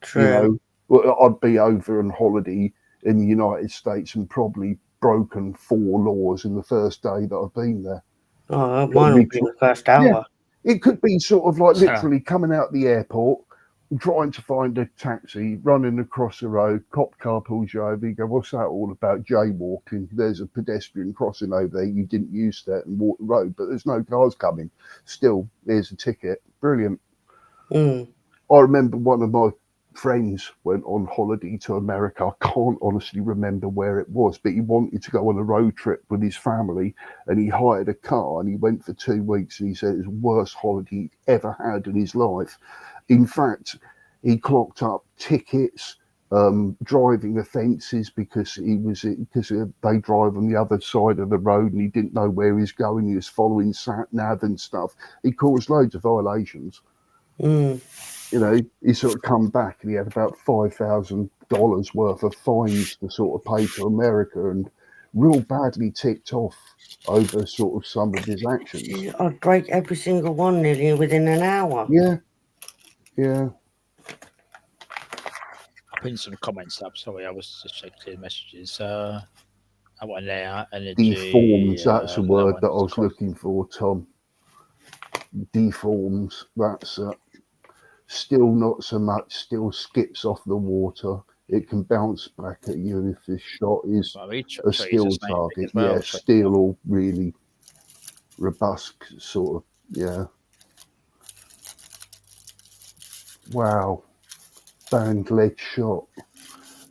True. Well, I'd be over on holiday in the United States and probably broken 4 laws in the first day that I've been there. Oh, mine will be the first hour. Yeah, it could be sort of like literally coming out the airport, trying to find a taxi, running across the road, cop car pulls you over, you go, what's that all about? Jaywalking. There's a pedestrian crossing over there, you didn't use that and walk the road, but there's no cars coming. Still, there's a ticket. Brilliant. I remember one of my friends went on holiday to America. I can't honestly remember where it was, but he wanted to go on a road trip with his family, and he hired a car and he went for 2 weeks, and he said it was the worst holiday he'd ever had in his life. In fact, he clocked up tickets, driving offences because they drive on the other side of the road and he didn't know where he was going. He was following sat nav and stuff. He caused loads of violations. He sort of come back and he had about $5,000 worth of fines to sort of pay to America, and real badly ticked off over sort of some of his actions. I'd break every single one nearly within an hour. Yeah. I'll pin some comments up. Sorry, I was just checking messages. That one there, energy. Deforms, that's a word that I was looking for, Tom. Deforms, that's it. Still not so much, still skips off the water. It can bounce back at you if this shot is a still target. Well, yeah, still or really robust sort of, yeah. Wow. Banged lead shot.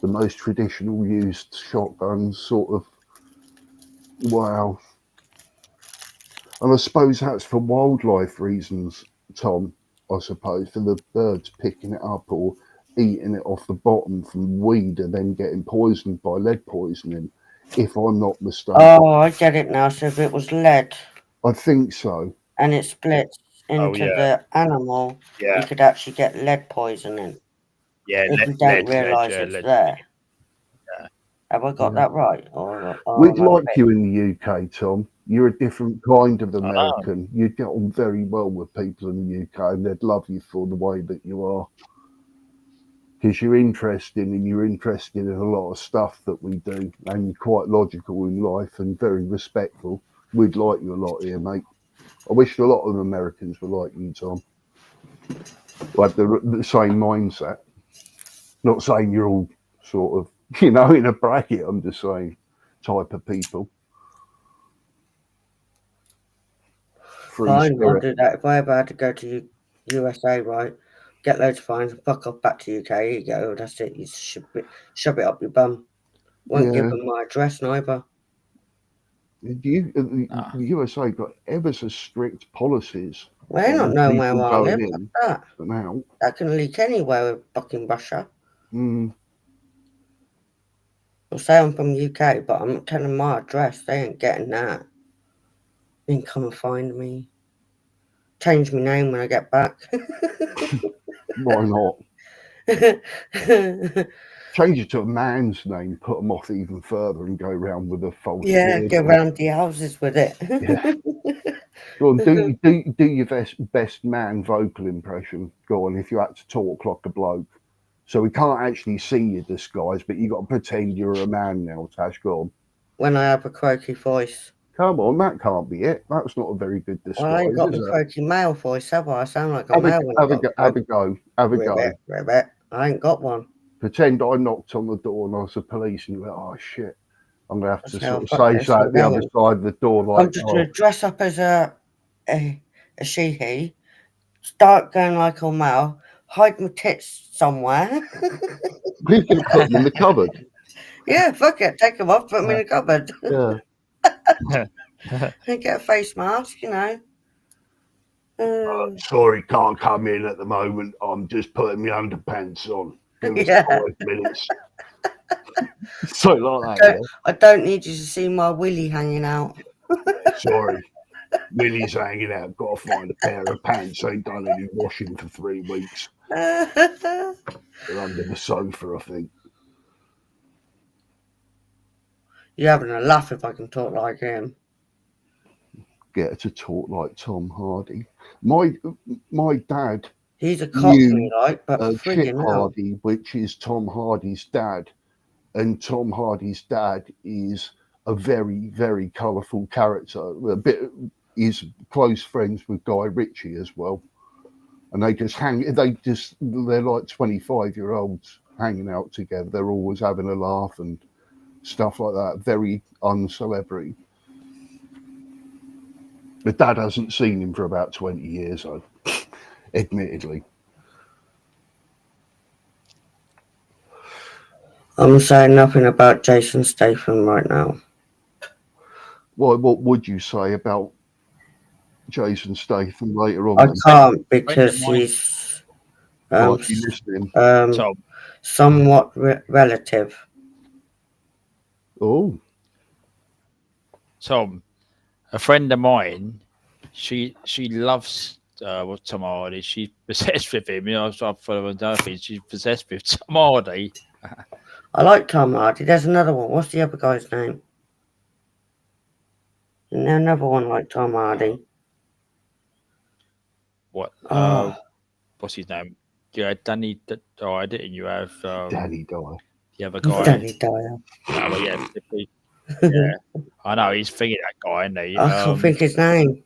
The most traditional used shotguns, sort of, wow. And I suppose that's for wildlife reasons, Tom, I suppose, for the birds picking it up or eating it off the bottom from weed and then getting poisoned by lead poisoning, if I'm not mistaken. Oh, I get it now. So if it was lead, I think so. And it splits into the animal, you could actually get lead poisoning. Yeah, if you don't realise it's there. Yeah. Have I got that right? We'd like you in the UK, Tom. You're a different kind of American. You'd get on very well with people in the UK, and they'd love you for the way that you are. Because you're interested in a lot of stuff that we do, and you're quite logical in life and very respectful. We'd like you a lot here, mate. I wish a lot of Americans were like you, Tom. Like the same mindset. Not saying you're all sort of, in a bracket, I'm just saying type of people. Fine, I'll do that. If I ever had to go to USA, right, get loads of fines and fuck off back to UK, here you go, that's it, you shove it up your bum. Won't give them my address neither. The USA got ever so strict policies. Well, they're not knowing where I live. Now. That can leak anywhere with fucking Russia. I'll say I'm from UK, but I'm not telling my address. They ain't getting that. Then come and find me. Change my name when I get back. Why not? Change it to a man's name, put them off even further, and go around with a false beard. Go around the houses with it. Go on, do your best man vocal impression. Go on, if you had to talk like a bloke. So we can't actually see you disguise, but you got to pretend you're a man now, Tash. Go on. When I have a croaky voice. Come on, that can't be it. That's not a very good disguise, Well, I ain't got is the it? croaky male voice, have I? I sound like a Have male a, when have, I a, got go- have a go. Have a go. ribbit, ribbit. I ain't got one. Pretend I knocked on the door and I was the police, and you went, "Oh shit!" I'm gonna have to That's how sort of fuck say this so is at the other going. side of the door, I'm like, just "Oh, gonna dress up as a she-he, start going like a male, hide my tits somewhere. we're gonna put them in the cupboard." Yeah, fuck it, take them off, put them in the cupboard. Yeah. And get a face mask, you know. Sorry, can't come in at the moment. I'm just putting my underpants on. Give us Yeah. 5 minutes. So like that, I don't need you to see my willy hanging out. yeah. Sorry. Willie's hanging out. Got to find a pair of pants. Ain't done any washing for 3 weeks. They're under the sofa, I think. You're having a laugh if I can talk like him. Get her to talk like Tom Hardy. My dad. He's a cockney, like, but Chip friggin' hell. Hardy, which is Tom Hardy's dad, and Tom Hardy's dad is a very, very colourful character. He's close friends with Guy Ritchie as well, and they're like 25-year-olds hanging out together. They're always having a laugh and stuff like that. Very uncelebrity. The dad hasn't seen him for about 20 years, admittedly. I'm saying nothing about Jason Statham right now. Well, what would you say about Jason Statham later on? I can't because he's somewhat relative. Oh. Tom, a friend of mine, she loves Tom Hardy. She's possessed with him. You know, so I've followed another thing. She's possessed with Tom Hardy. I like Tom Hardy. There's another one. What's the other guy's name? Isn't there another one like Tom Hardy? What? Oh. What's his name? Yeah, Danny Dyer, didn't you have? Danny Dyer. The other guy. Danny Dyer. Oh, well, yeah, yeah. I know he's thinking that guy, isn't he? I can't think his name.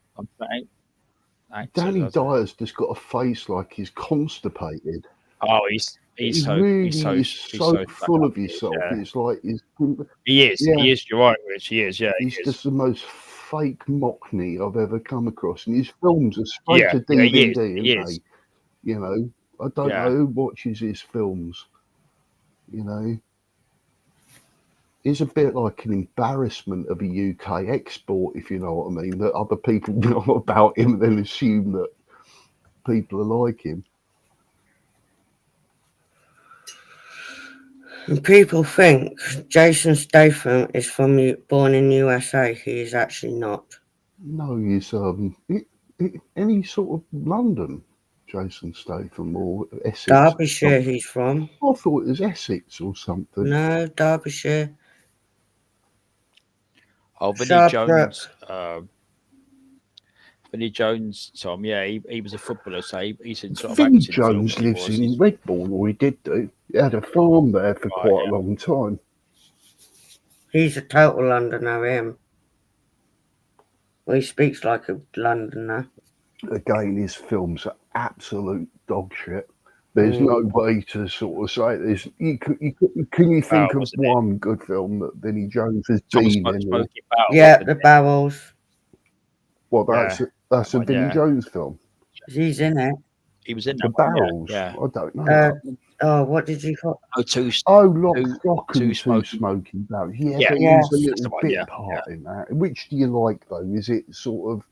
Danny Dyer's just got a face like he's constipated. Oh, he's so full of himself. Yeah. It's like he is. Yeah. He is. You're right, Rich. He is. Yeah, he's just the most fake mockney I've ever come across, and his films are straight to DVD. He is. You know, I don't know who watches his films. You know, he's a bit like an embarrassment of a UK export, if you know what I mean. That other people know about him and then assume that people are like him. And people think Jason Statham is born in USA. He is actually not. No, he's any sort of London, Jason Statham, or Essex. Derbyshire he's from. I thought it was Essex or something. No, Derbyshire. Oh, Vinnie Jones. Vinnie Jones, Tom. Yeah, he was a footballer, so he's in sort of Vinnie acting Jones lives in Redbourne, or he did do. He had a farm there for quite a long time. He's a total Londoner, him. Well, he speaks like a Londoner. Again, his films are absolute dog shit. There's no way to sort of say this. Can you think of one good film that Vinnie Jones has been in? Yeah, The Barrels. Well, that's a Vinnie Jones film. He's in it. He was in The Barrels. Yeah. I don't know. What did you call? Lock, Stock, and Two Smoking Barrels. Yeah, he's a little bit part in that. Which do you like though? Is it sort of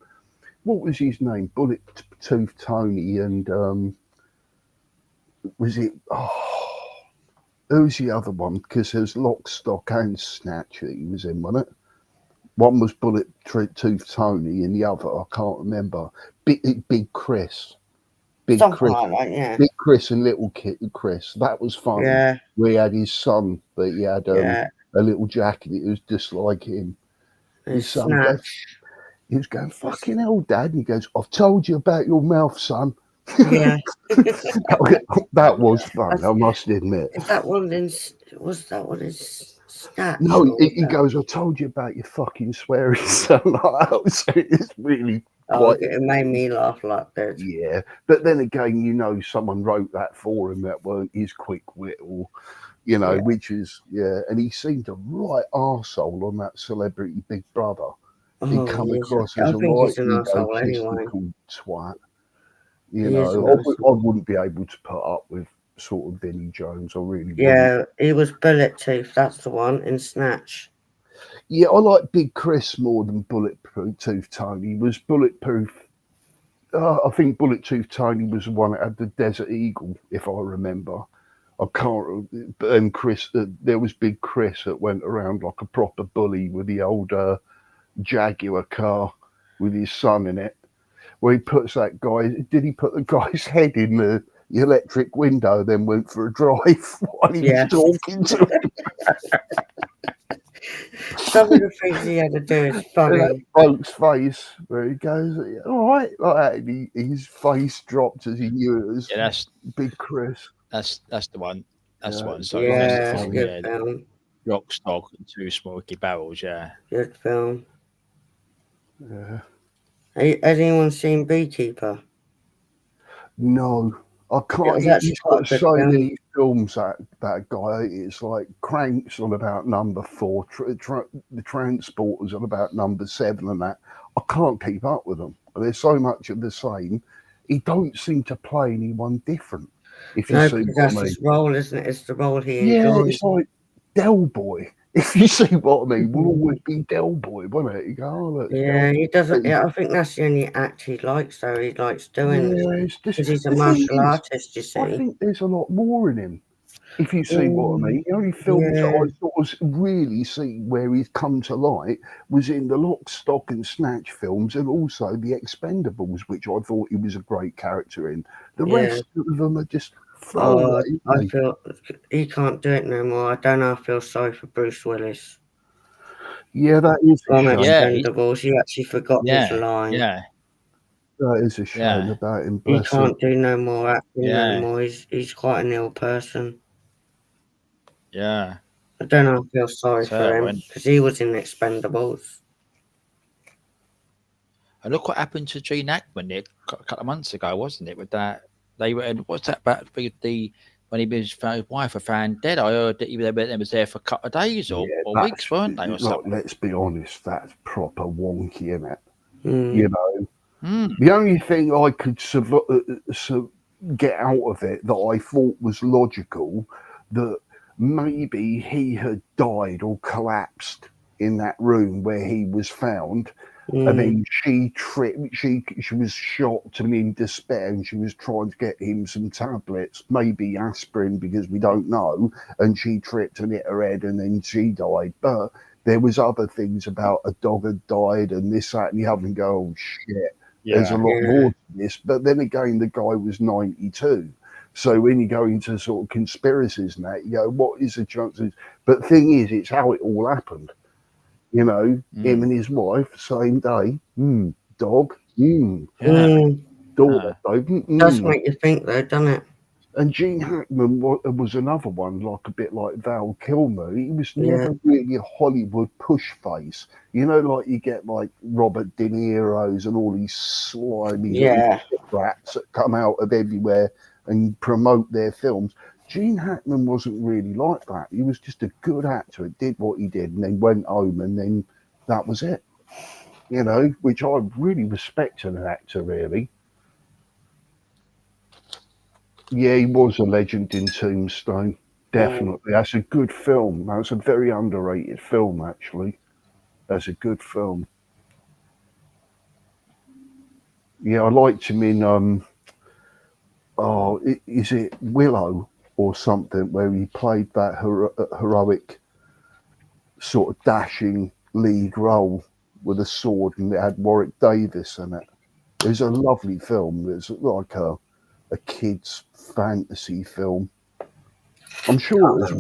what was his name? Bullet Tooth Tony and was it? Who's the other one? Because there's Lock, Stock, and Snatch that he was in, wasn't it? One was Bullet Tooth Tony, and the other I can't remember. Big Chris. Something Chris, like that, yeah. Big Chris and Little Chris. That was fun. Yeah. Where he had his son, but he had a little jacket. It was just like him. His son he was going, "Fucking hell, Dad." And he goes, "I've told you about your mouth, son." Yeah. That was fun, I must admit. Is that one in, was that one in Snatch. No, or he goes, I told you about your fucking swearing son. So it's really Oh, quite. it made me laugh like that. Yeah, but then again, you know, someone wrote that for him that weren't his quick wit, or you know, Yeah. which is and he seemed a right arsehole on that Celebrity Big Brother. He Oh, come he's across I as a think right he's an arsehole anyway. egotistical twat. You He is an know, I arsehole. wouldn't be able to put up with sort of Vinnie Jones. I really wouldn't. Yeah, he was Bullet Tooth. That's the one in Snatch. Yeah, I like Big Chris more than Bulletproof Tony. Was Bulletproof? I think Bulletproof Tony was the one that had the Desert Eagle, if I remember. I can't. And Chris, there was Big Chris that went around like a proper bully with the old Jaguar car with his son in it. Where he puts that guy. Did he put the guy's head in the electric window, then went for a drive while he was talking to him? Some of the things he had to do is funny. That bloke's face where he goes, all right, like that, and his face dropped as he knew it was Big Chris. That's the one. That's the one. So Yeah, that's the it's a film. good Yeah, film. Rock, Stock, and Two Smoky Barrels. Yeah. Good film. Yeah. Has anyone seen Beekeeper? No, I can't. was actually He's quite got a good so film. many films, that guy. It's like Cranks on about number 4, The Transporters on about number 7, and that. I can't keep up with them. There's so much of the same. He don't seem to play anyone different. If you No, see because what that's I mean. his role, isn't it? It's the role he Yeah, enjoys. it's like Del Boy. If you see what I mean, will always be Del Boy, won't it? You go, oh, look, Yeah, Del he doesn't. Boy. Yeah, I think that's the only act he likes, though. He likes doing Yeah, it's just because he's a the thing martial is, artist. You I see. think there's a lot more in him. If you see what I mean, the only films that yeah. I sort of really see where he's come to light was in the Lock, Stock and Snatch films, and also the Expendables, which I thought he was a great character in. The Yeah. rest of them are just Oh, throwaway. I feel he can't do it no more. I don't know. I feel sorry for Bruce Willis. Yeah, that is a From shame. Expendables, he actually forgot his line. Yeah. That is a shame Yeah. about him. He Bless him. can't do no more acting no Yeah. more. He's quite an ill person. Yeah. I don't know. I feel sorry for Terrible, him innit? because he was in Expendables. And look what happened to Gene Hackman a couple of months ago, wasn't it? With that, they were. And what's that about the when he was his wife were found dead? I heard that he was there for a couple of days or weeks, weren't they? Or Like, something. let's be honest, that's proper wonky, isn't it? Mm. You know, the only thing I could get out of it that I thought was logical, that maybe he had died or collapsed in that room where he was found. And then she tripped. She was shocked and in despair, and she was trying to get him some tablets, maybe aspirin, because we don't know. And she tripped and hit her head, and then she died. But there was other things about a dog had died, and this, that, and the other. And go, oh shit, there's a lot more to this. But then again, the guy was 92. So when you go into sort of conspiracies and that, you go, what is the chances? But the thing is, it's how it all happened. You know, him and his wife, same day. Dog. Daughter. Does make you think, though, doesn't it? And Gene Hackman was another one, like a bit like Val Kilmer. He was never really a Hollywood push face. You know, like you get like Robert De Niro's and all these slimy little rats that come out of everywhere and promote their films. Gene Hackman wasn't really like that. He was just a good actor. He did what he did and then went home and then that was it. You know, which I really respect in an actor, really. Yeah, he was a legend in Tombstone. Definitely. That's a good film. That's a very underrated film, actually. That's a good film. Yeah, I liked him in, is it Willow or something, where he played that heroic sort of dashing lead role with a sword, and it had Warwick Davis in it. It was a lovely film. It was like a kid's fantasy film. I'm sure it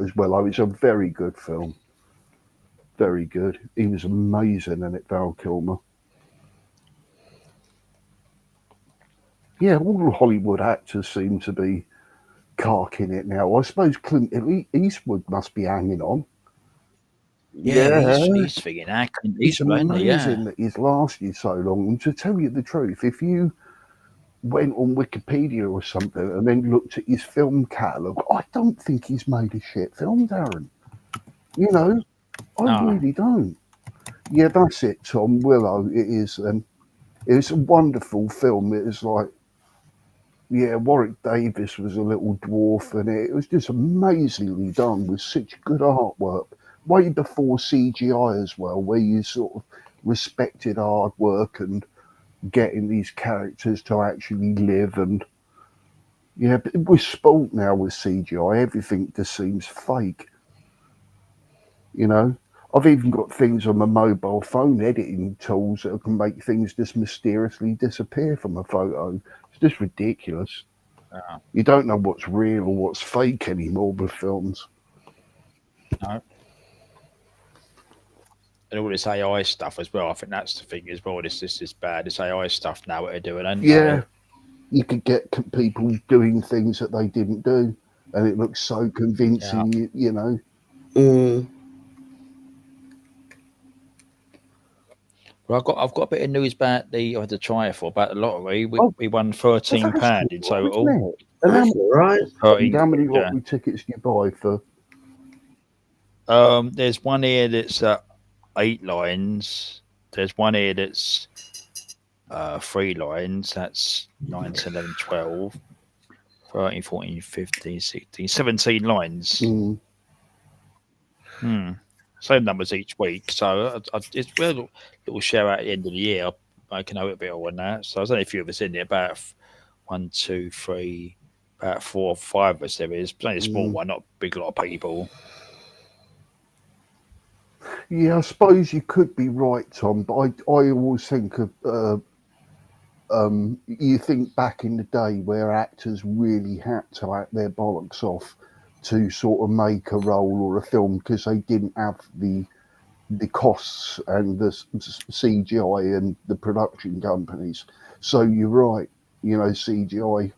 was Willow. It's a very good film. Very good. He was amazing in it, Val Kilmer. Yeah, all the Hollywood actors seem to be carking it now. I suppose Clint Eastwood must be hanging on. Yeah, Yeah, he's figuring out. it's Isn't he? Yeah. amazing that he's lasted so long. And to tell you the truth, if you went on Wikipedia or something and then looked at his film catalogue, I don't think he's made a shit film, Darren. You know, I really don't. Yeah, that's it, Tom. Willow, it is. It's a wonderful film. It was like, yeah, Warwick Davis was a little dwarf, and it was just amazingly done with such good artwork. Way before CGI as well, where you sort of respected hard work and getting these characters to actually live. And yeah, but we're spoilt now with CGI. Everything just seems fake. You know, I've even got things on my mobile phone editing tools that can make things just mysteriously disappear from a photo. It's just ridiculous. You don't know what's real or what's fake anymore with films. No. And all this AI stuff as well. I think that's the thing as well. This is bad. This AI stuff now what they're doing, and Yeah, you could get people doing things that they didn't do, and it looks so convincing. You know. Well, I've got a bit of news about I had to try it about the lottery. We won £13 in total. And right. How many lottery tickets do you buy for? There's one here that's 8 lines. There's one here that's 3 lines. That's 9, 10, 11, 12, 13, 14, 15, 16, 17 lines. Same numbers each week. So it's a little share out at the end of the year. I can know a bit on that. So there's only a few of us in there. About 1, 2, 3, about 4 or 5 of us there is. It's only a small one, not a big lot of people. Yeah, I suppose you could be right, Tom, but I always think of you think back in the day where actors really had to act their bollocks off to sort of make a role or a film because they didn't have the costs and the CGI and the production companies. So you're right, you know, CGI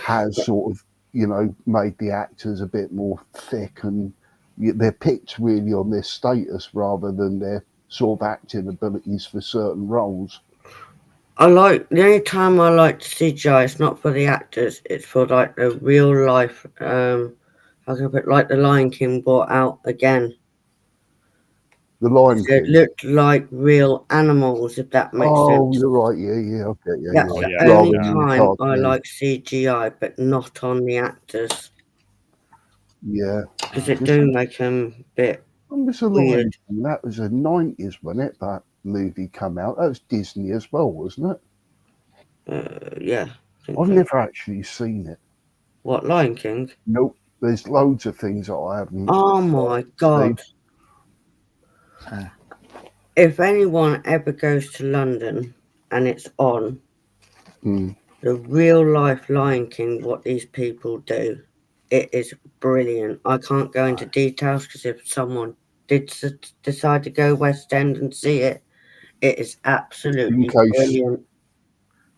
has sort of, you know, made the actors a bit more thick, and they're picked really on their status rather than their sort of acting abilities for certain roles. The only time I like CGI, it's not for the actors, it's for like the real life, how can I put it, like the Lion King brought out again. The Lion King. It looked like real animals, if that makes sense. Oh, you're right. Yeah, okay, yeah. That's the only time I like CGI, but not on the actors. Yeah. Because it do make them a bit weird. That was the 90s when that movie came out. That was Disney as well, wasn't it? Yeah. I've never actually seen it. What, Lion King? Nope. There's loads of things that I haven't. Oh my God. If anyone ever goes to London and it's on, the real life Lion King, what these people do, it is brilliant. I can't go into details because if someone did decide to go West End and see it, it is absolutely brilliant.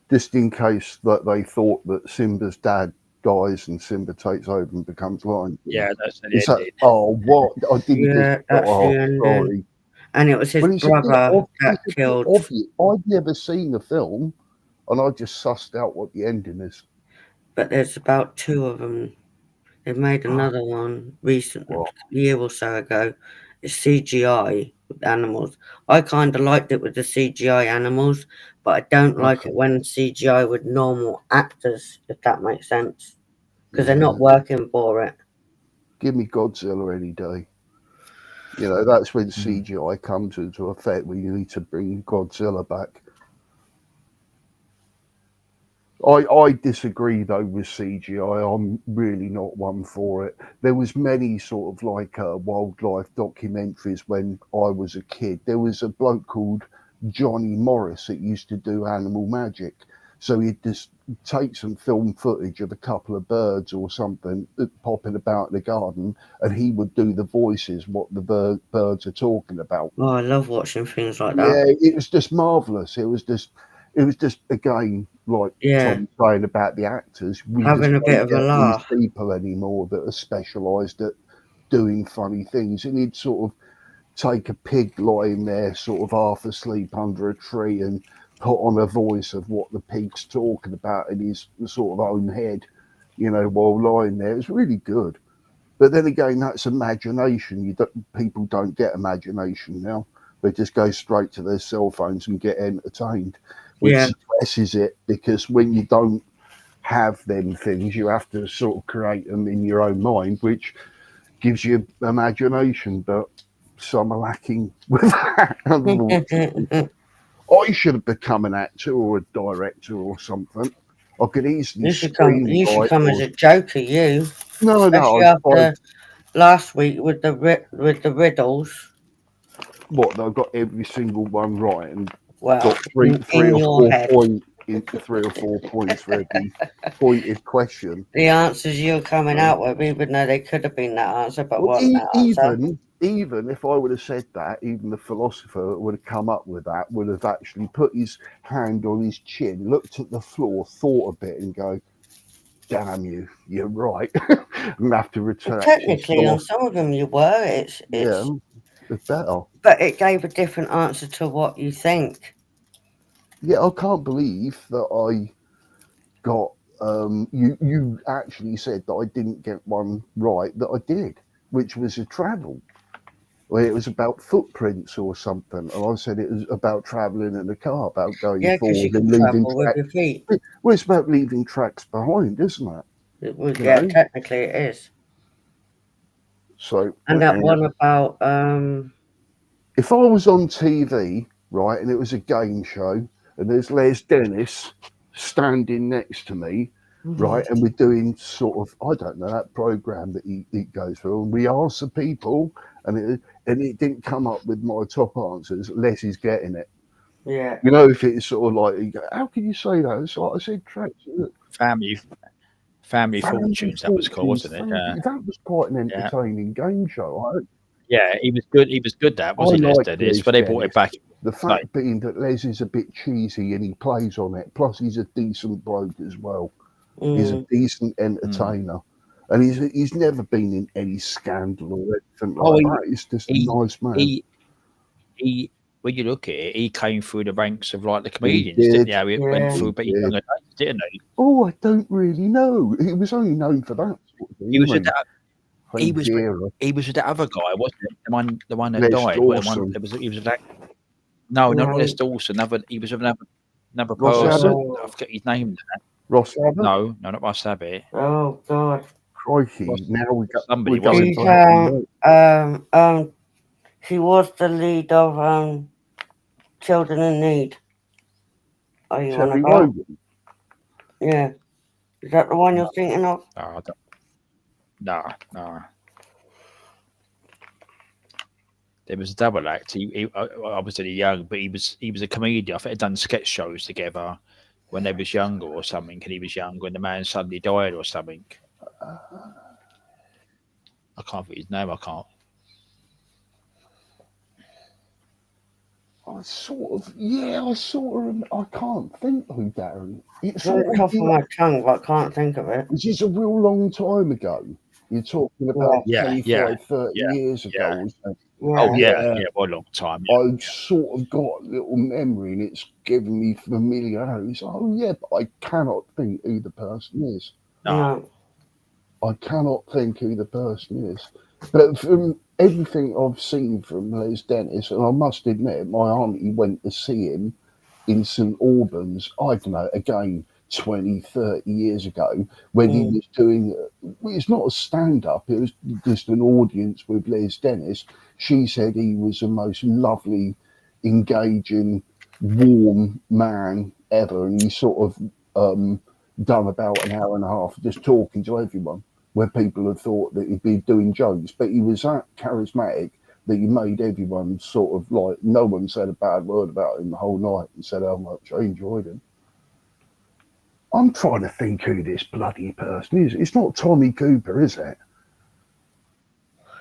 Just in case that they thought that Simba's dad dies and Simba takes over and becomes Lion King. Yeah, that's the ending. Oh, what? I didn't that's the ending. sorry. And it was his brother that killed. I'd never seen the film, and I just sussed out what the ending is. But there's about 2 of them. They've made another one recently, a year or so ago. It's CGI with animals. I kind of liked it with the CGI animals, but I don't like it when CGI with normal actors, if that makes sense. Because they're not working for it. Give me Godzilla any day. You know, that's when CGI comes into effect. We need to bring Godzilla back. I disagree though with CGI. I'm really not one for it. There was many sort of like wildlife documentaries when I was a kid. There was a bloke called Johnny Morris that used to do animal magic. So he'd just take some film footage of a couple of birds or something popping about in the garden, and he would do the voices, what the birds are talking about. Oh, I love watching things like that. Yeah, it was just marvellous. It was just again, like Yeah. Tom saying about the actors, we Having just a bit don't of a get laugh. these people anymore that are specialised at doing funny things. And he'd sort of take a pig lying there, sort of half asleep under a tree, and put on a voice of what the pig's talking about in his sort of own head, you know, while lying there. It's really good. But then again, that's imagination. People don't get imagination now. They just go straight to their cell phones and get entertained, which Yeah. suppresses it, because when you don't have them things, you have to sort of create them in your own mind, which gives you imagination, but some are lacking with that, unfortunately. I should have become an actor or a director or something. I could easily You should come as a joker, you. No, Especially after last week with the riddles. What, they've got every single one right and Well, got three in or your four head. three or 4 points for every pointed question. The answers you're coming out with, even though they could have been that answer, but Well, wasn't that answer. even if I would have said that, even the philosopher that would have come up with that would have actually put his hand on his chin, looked at the floor, thought a bit, and go, "Damn you, you're right," and have to retract. Technically, on some of them you were. It's better. But it gave a different answer to what you think. Yeah, I can't believe that I got. You actually said that I didn't get one right that I did, which was a travel. Well, it was about footprints or something, and I said it was about travelling in a car, about going forward and leaving with your feet. Well, it's about leaving tracks behind, isn't it? Yeah, technically it is. So, and that one about if I was on TV, right, and it was a game show, and there's Les Dennis standing next to me, right, and we're doing sort of, I don't know, that program that he goes through, and we ask the people, and it didn't come up with my top answers. Les is getting it. Yeah. You know, if it's sort of like, you go, how can you say that? It's like I said, tracks. Family Fortunes, that was cool, wasn't it? That was quite an entertaining game show. Yeah, he was good. He was good. That wasn't he, Les Dennis? But they brought it back. The fact being that Les is a bit cheesy and he plays on it. Plus, he's a decent bloke as well. He's a decent entertainer, and he's never been in any scandal or anything like that. He's just a nice man. He when you look at it, he came through the ranks of like the comedians, didn't he? He went through, but younger days, didn't he? Oh, I don't really know. He was only known for that sort of thing. He was with that. He was with that other guy, wasn't it? The one that Les died. Dawson. He was with that. No, not Les Dawson. He was with another person. I forget his name. Ross Abbott? No, not Ross Abbott. Oh God! Crikey! Now we got somebody. He was the lead of Children in Need. Are you on about? Yeah. Is that the one you're thinking of? No. There was a double act. He obviously young, but he was a comedian. I think they'd done sketch shows together when they was younger or something. And he was younger, and the man suddenly died or something. I can't think his name. I can't. I can't think who Darren. It's on the top of my tongue, but I can't think of it. Which is a real long time ago. You're talking about 25, 30 years ago. Oh, yeah, a long time. Yeah. I've sort of got a little memory, and it's given me familiarity. Oh, yeah, but I cannot think who the person is. No. I cannot think who the person is. But from everything I've seen from Les Dennis, and I must admit, my auntie went to see him in St Albans, I don't know, again, 20, 30 years ago, when he was doing, it's not a stand-up, it was just an audience with Les Dennis. She said he was the most lovely, engaging, warm man ever, and he sort of done about an hour and a half just talking to everyone, where people had thought that he'd be doing jokes, but he was that charismatic that he made everyone sort of like, no one said a bad word about him the whole night and said how much I enjoyed him. I'm trying to think who this bloody person is. It's not Tommy Cooper, is it?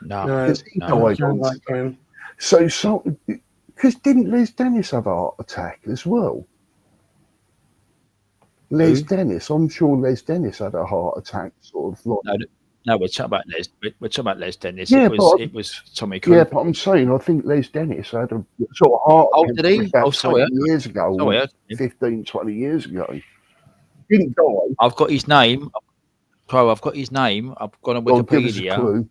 No. Because he died on him. So, because didn't Les Dennis have a heart attack as well? Les Dennis. I'm sure Les Dennis had a heart attack, sort of like. No, we're talking about Les. We're talking about Les Dennis. Yeah, It was Tommy yeah, Cooper. but I'm saying I think Les Dennis had a sort of heart Oh, attack did he? about Oh, sorry. 20 years ago, Sorry, or 15, 20 years ago. Didn't die. I've got his name. Pro, I've got his name. I've gone on Well, give us a Wikipedia. clue.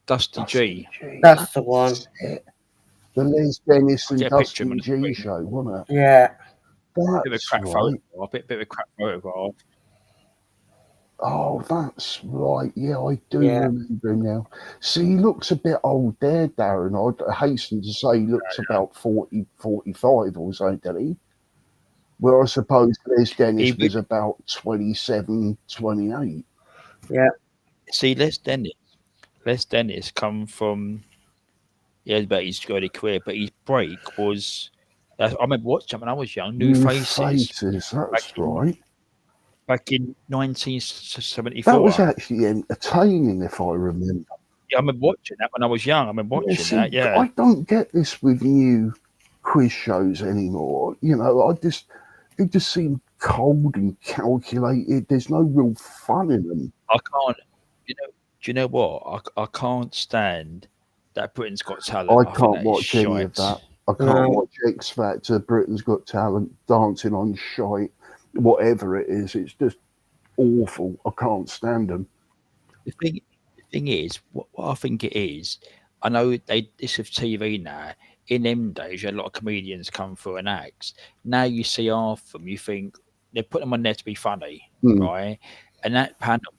Dusty G. That's the one. The Les Dennis I'll and get a picture of him Dusty on the G screen. show, wasn't it? Yeah. Bit of a That's crap right. photograph. Bit of a crap photograph. Oh, that's right. Yeah, I do Yeah. remember him now. See, he looks a bit old there, Darren. I'd hasten to say he looks about 40, 45 or so, did he? Where I suppose Les Dennis was about 27, 28. Yeah. See, Les Dennis come from, but his early career, but his break was, I remember watching when I was young, New Faces. That's right. Back in 1974. That was actually entertaining, if I remember. Yeah, I remember watching that when I was young. I remember watching that, yeah. I don't get this with new quiz shows anymore. You know, they just seem cold and calculated. There's no real fun in them. I can't, do you know what? I can't stand that Britain's Got Talent. I can't watch any of that. I can't watch X Factor, Britain's Got Talent, Dancing on Shite, whatever it is. It's just awful. I can't stand them. The thing is, what I think it is, I know this of TV now. In them days, you had a lot of comedians come through and act. Now you see half of them, you think they put them on there to be funny, right? And that panel,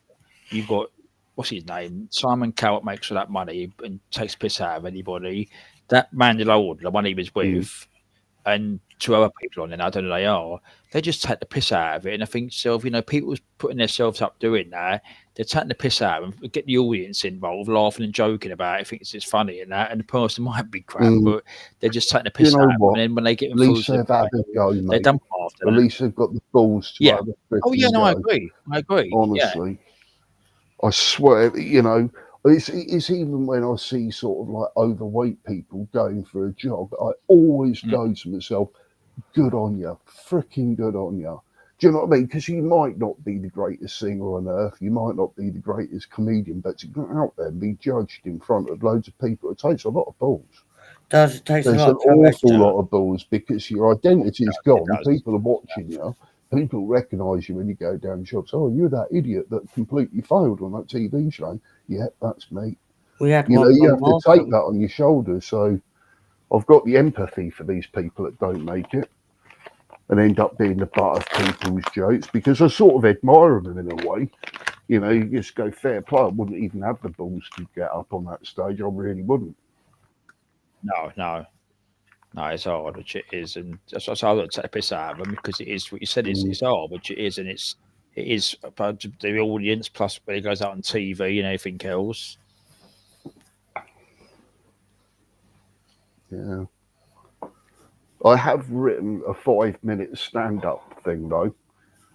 you've got, what's his name? Simon Cowell makes all that money and takes piss out of anybody. That Manuel Old, the one he was with, and two other people on there, I don't know who they are, they just take the piss out of it. And I think, people's putting themselves up doing that, they're taking the piss out of them, get the audience involved, laughing and joking about it, think it's just funny and that, and the person might be crap, but they're just taking the piss out of them. And then when they get them At through least to the they've had a panel, go, they're mate. done after At that. least they've got the balls to have a Oh, yeah, freaking no, go. I agree. Honestly. I swear, you know, it's even when I see sort of like overweight people going for a jog, I always go to myself, good on you, freaking good on you. Do you know what I mean? Because you might not be the greatest singer on earth, you might not be the greatest comedian, but to go out there and be judged in front of loads of people, it takes a lot of balls. It takes There's a lot an to arrest awful you. lot of balls because your identity's gone. People are watching you. People recognise you when you go down shops. Oh, you're that idiot that completely failed on that TV show. Yeah, that's me. We had You know, one you have from to take that on your shoulders. So I've got the empathy for these people that don't make it and end up being the butt of people's jokes because I sort of admire them in a way. You know, you just go fair play. I wouldn't even have the balls to get up on that stage. I really wouldn't. No, it's hard, which it is, and that's why I don't take the piss out of them because it is what you said. It's hard, which it is, and it is about the audience plus when it goes out on TV and everything else. Yeah. I have written a 5-minute stand-up thing though,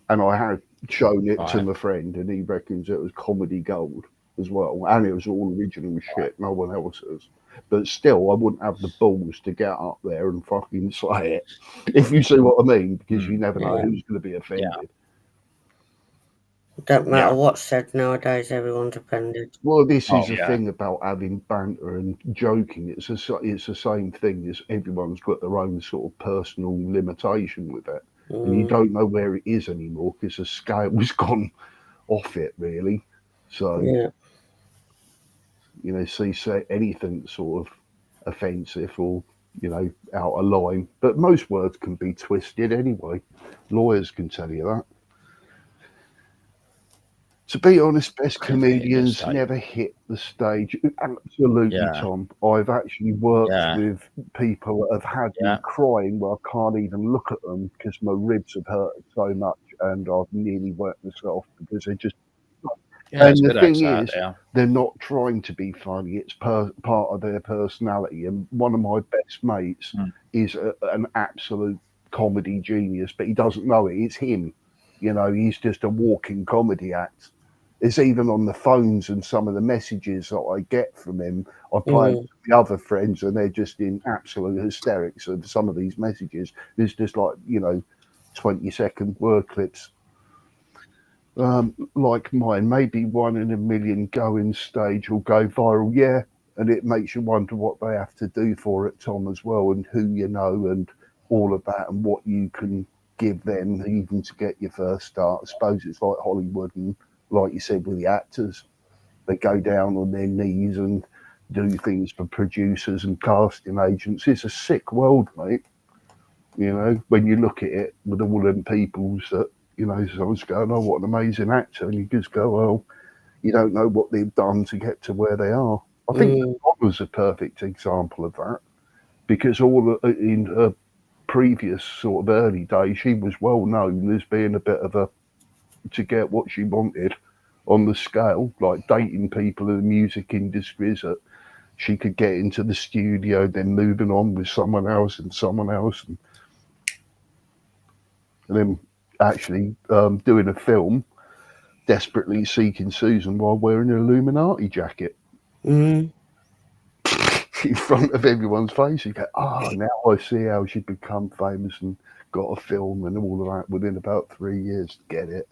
and I have shown it to my friend, and he reckons it was comedy gold as well, and it was all original shit. No one else is. But still, I wouldn't have the balls to get up there and fucking say it, if you see what I mean, because you never know who's going to be offended. It don't matter what's said nowadays, everyone's offended. Well, this is the thing about having banter and joking. It's the same thing as everyone's got their own sort of personal limitation with it. And you don't know where it is anymore because the scale's gone off it, really. So, you know, say anything sort of offensive or, you know, out of line. But most words can be twisted anyway. Lawyers can tell you that. To be honest, best comedians never hit the stage. Absolutely, Tom. I've actually worked with people that have had me crying where I can't even look at them because my ribs have hurt so much and I've nearly wet myself because they just... and the thing is, they're not trying to be funny. It's part of their personality. And one of my best mates is an absolute comedy genius, but he doesn't know it. It's him. You know, he's just a walking comedy act. It's even on the phones and some of the messages that I get from him. I play with the other friends and they're just in absolute hysterics of some of these messages. It's just like, you know, 20-second word clips. Like mine, maybe 1 in a million going stage will go viral, yeah, and it makes you wonder what they have to do for it, Tom, as well, and who you know, and all of that, and what you can give them even to get your first start. I suppose it's like Hollywood, and like you said with the actors, they go down on their knees and do things for producers and casting agents. It's a sick world, mate. You know, when you look at it with all them peoples that, you know, someone's going, oh, what an amazing actor. And you just go, well, you don't know what they've done to get to where they are. I think Madonna's a perfect example of that, because in her previous sort of early days, she was well known as being a bit of a, to get what she wanted on the scale, like dating people in the music industries that she could get into the studio, then moving on with someone else, and then actually doing a film, desperately seeking Susan while wearing an Illuminati jacket in front of everyone's face. You go, now I see how she'd become famous and got a film and all of that within about 3 years. Get it?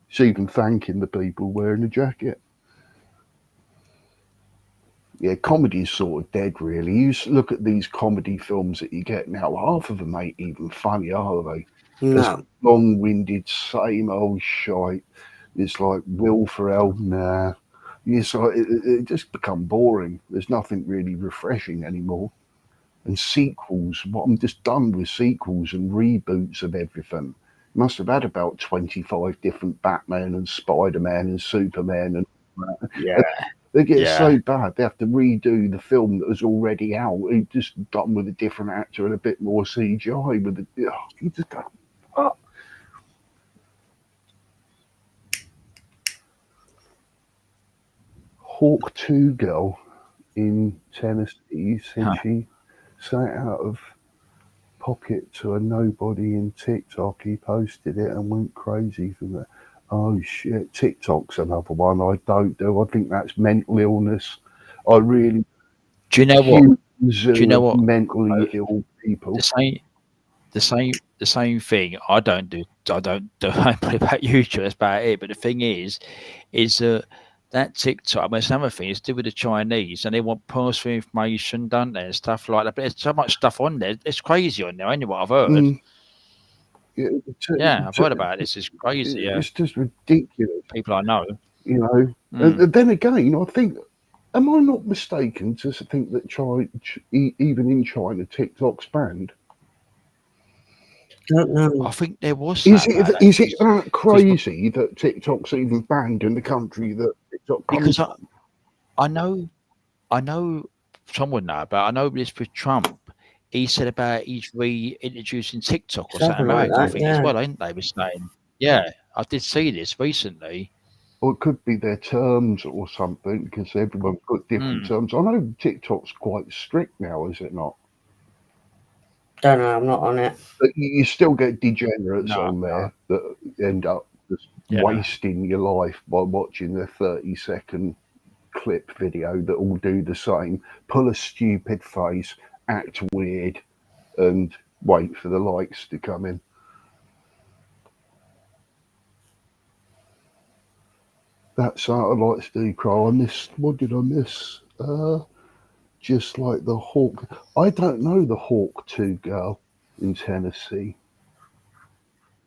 She's even thanking the people wearing the jacket. Yeah, comedy's sort of dead, really. You look at these comedy films that you get now, half of them ain't even funny, are they? No. It's long-winded, same old shite. It's like Will Ferrell, nah. It's like, it just become boring. There's nothing really refreshing anymore. And sequels, what I'm just done with sequels and reboots of everything. Must have had about 25 different Batman and Spider-Man and Superman and Yeah. they get so bad they have to redo the film that was already out. It's just done with a different actor and a bit more CGI. You just go, oh. Hawk 2 girl in Tennessee said she sat out of pocket to a nobody in TikTok. He posted it and went crazy for that. Oh shit, TikTok's another one I don't do. I think that's mental illness. I really do you know what? Do you know what? Mentally ill people. The same thing. I don't do. I don't put about YouTube. That's about it. But the thing is that TikTok. I mean, it's another thing. It's to do with the Chinese, and they want personal information, don't they, and stuff like that. But there's so much stuff on there. It's crazy on there. Anyway, I've heard. Yeah, I've heard about it. This is crazy. Yeah, it's just ridiculous. People I know. You know, and then again, I think, am I not mistaken to think that even in China, TikTok's banned? Don't know. I think there was. Is it that crazy that TikTok's even banned in the country that TikTok comes from? I know someone know, but I know this with Trump. He said about he's reintroducing TikTok or something like America, I that, think, as well, ain't they? Were saying, yeah, I did see this recently. Or it could be their terms or something, because everyone's got different terms. I know TikTok's quite strict now, is it not? Don't know, I'm not on it. But you still get degenerates on there that end up just wasting your life by watching a 30-second clip video that all do the same, pull a stupid face, act weird, and wait for the likes to come in. That's what I like to do, Carl. What did I miss? Just like the Hawk. I don't know the Hawk 2 girl in Tennessee.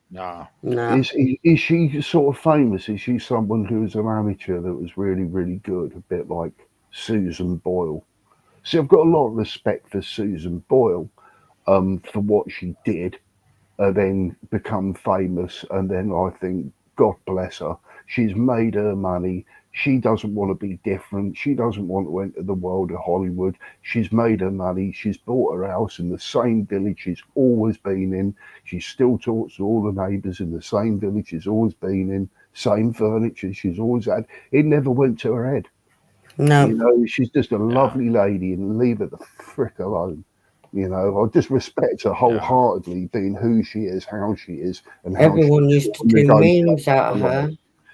No. Is she sort of famous? Is she someone who was an amateur that was really, really good? A bit like Susan Boyle. See, I've got a lot of respect for Susan Boyle for what she did, then become famous, and then I think, God bless her, she's made her money. She doesn't want to be different. She doesn't want to enter the world of Hollywood. She's made her money. She's bought her house in the same village she's always been in. She still talks to all the neighbours in the same village she's always been in. Same furniture she's always had. It never went to her head. No. You know, she's just a lovely lady, and leave her the frick alone. You know, I just respect her wholeheartedly, being who she is, how she is, and how everyone used to do memes out of her.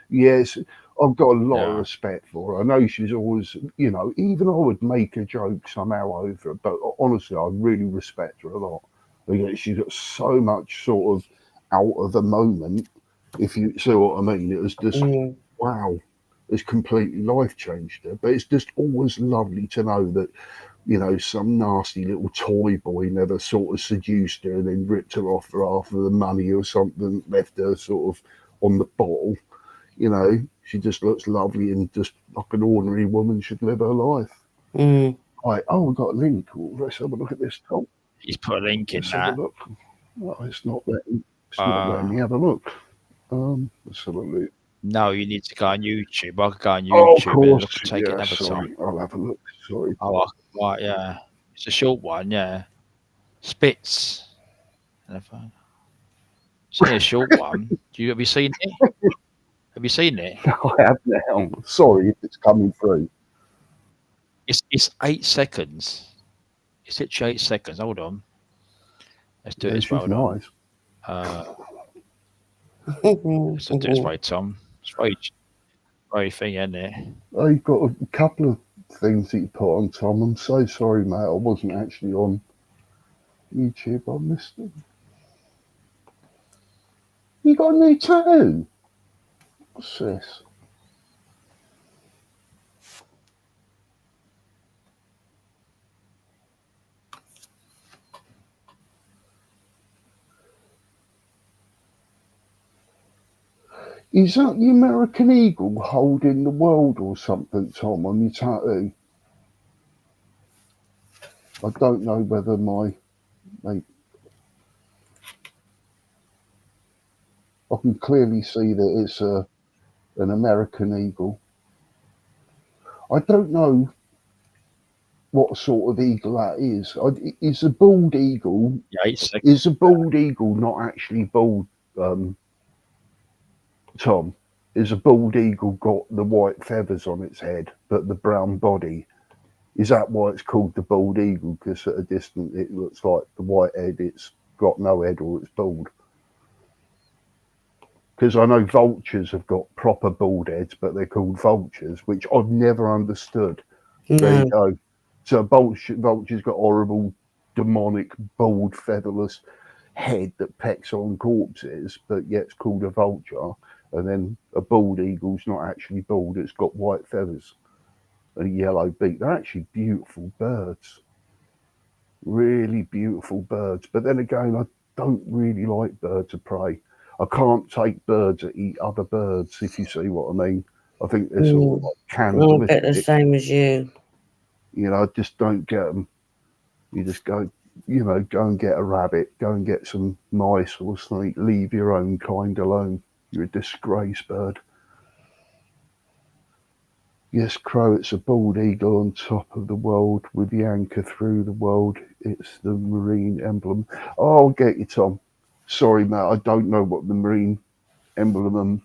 Yes, I've got a lot of respect for her. I know she's always, you know, even I would make a joke somehow over her, but honestly, I really respect her a lot. She got so much sort of out of the moment. If you see what I mean, it was just wow. It's completely life changed her. But it's just always lovely to know that, you know, some nasty little toy boy never sort of seduced her and then ripped her off for half of the money or something, left her sort of on the bottle. You know, she just looks lovely and just like an ordinary woman should live her life. Right, oh, we've got a link. Let's have a look at this, Tom. He's put a link in Let's have that. a look. Oh, it's not letting me have a look. Let's have a look. No, you need to go on YouTube. I could go on Oh, of YouTube and course. look and take Yeah, another sorry. time. I'll have a look. Sorry. Oh, right, yeah. It's a short one, yeah. Spitz. It's only a short one. Have you seen it? Have you seen it? I have now. Sorry if it's coming through. It's 8 seconds. It's literally 8 seconds. Hold on. Let's do it this way. She's Hold nice. on. Let's do it this way, Tom. It's very thing, isn't it? Oh, you've got a couple of things that you put on, Tom. I'm so sorry, mate. I wasn't actually on YouTube. I missed it. You got a new tattoo? What's this? Is that the American eagle holding the world or something, Tom, on your tattoo? I don't know whether I can clearly see that it's an American eagle. I don't know what sort of eagle that is. Is a bald eagle? Is a bald eagle not actually bald? Tom, is a bald eagle got the white feathers on its head, but the brown body? Is that why it's called the bald eagle? Because at a distance it looks like the white head, it's got no head or it's bald. Because I know vultures have got proper bald heads, but they're called vultures, which I've never understood. There you go. So a vulture's got horrible, demonic, bald, featherless head that pecks on corpses, but yet it's called a vulture. And then a bald eagle's not actually bald, it's got white feathers and a yellow beak. They're actually beautiful birds. Really beautiful birds. But then again, I don't really like birds of prey. I can't take birds that eat other birds, if you see what I mean. I think they're sort of like cannibalistic. I'm a bit the same as you. You know, I just don't get them. You just go, you know, go and get a rabbit, go and get some mice or something. Leave your own kind alone. You're a disgrace, bird. Yes, Crow, it's a bald eagle on top of the world with the anchor through the world. It's the marine emblem. Oh, I'll get you, Tom. Sorry, mate, I don't know what the marine emblem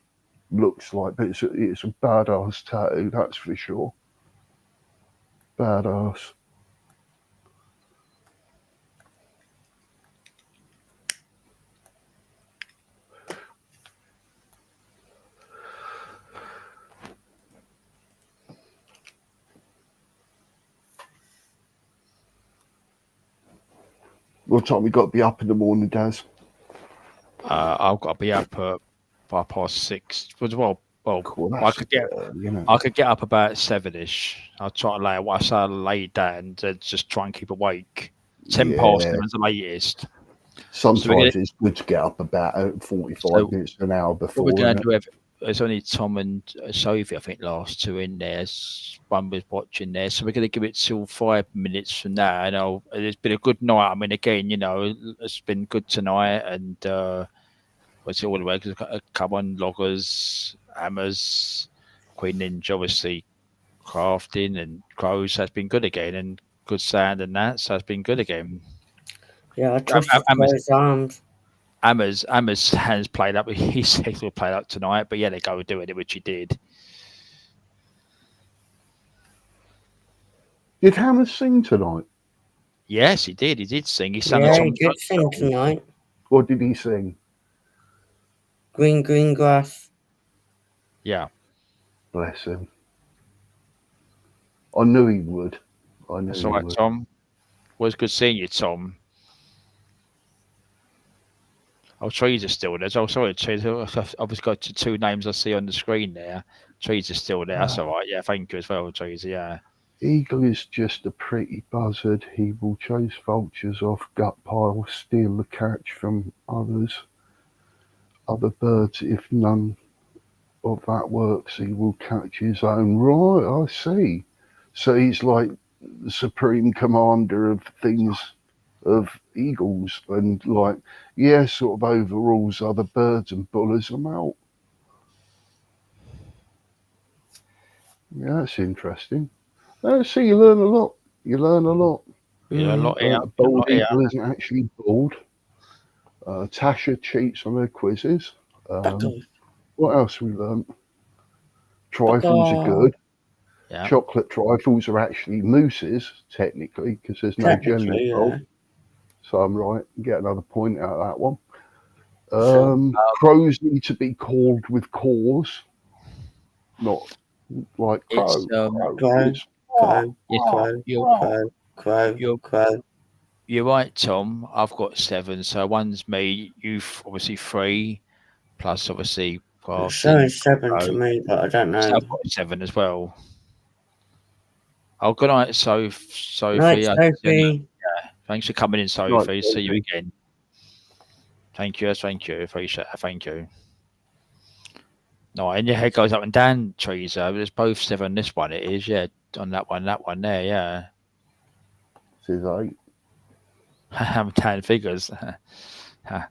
looks like, but it's a badass tattoo, that's for sure. Badass. What time we got to be up in the morning, Daz? I've got to be up at 6:30. Well, I could get up about 7ish. I'll try to lay down to just try and keep awake. 10 past 7 is the latest. Sometimes it's good to get up about 45 minutes to an hour before. What we're going to do, there's only Tom and Sophie, I think, last two in there. One was watching there. So we're going to give it till 5 minutes from now. And it's been a good night. I mean, again, you know, it's been good tonight. And what's it all the way? Come on, Loggers, Hammers, Queen Ninja, obviously, Crafting and Crows has been good again. And good sound and that. So it's been good again. Yeah, I trust those arms. Amma's hands played up. He said he'll play up tonight, but yeah, they go doing it, which he did. Did Hammer sing tonight? Yes, he did. He did sing. He sang he did sing tonight. What did he sing? Green, green grass. Yeah. Bless him. I knew he would. That's all right, Tom. Was good seeing you, Tom. Oh, Trees are still there. Oh, sorry, Trees. I've just got two names I see on the screen there. Trees are still there. That's all right. Yeah, thank you as well, Trees. Yeah. Eagle is just a pretty buzzard. He will chase vultures off gut piles, steal the catch from other birds. If none of that works, he will catch his own. Right, I see. So he's like the supreme commander of things, of eagles, and like, yeah, sort of overrules other birds and bullies them out. Yeah, that's interesting. So you learn a lot. You learn a lot. Yeah, a lot here. A bald eagle isn't actually bald. Tasha cheats on her quizzes. What else we learned? Trifles are good. Yeah. Chocolate trifles are actually mousses, technically, because there's no jelly involved. So I'm right. Get another point out of that one. Crows need to be called with caws, not like crow. Crow. You're right, Tom. I've got 7. So one's me. You've obviously 3, plus obviously. It's showing 7 to me, but I don't know. So I've got 7 as well. Oh, good night, Sophie. Night, Sophie. Yeah, thanks for coming in, Sophie. Night, See you Sophie. again. Thank you. Appreciate it. Thank you. No, and your head goes up and down, Teresa. There's both 7. This one it is, yeah. On that one there, yeah. Says 8. I'm 10 figures. And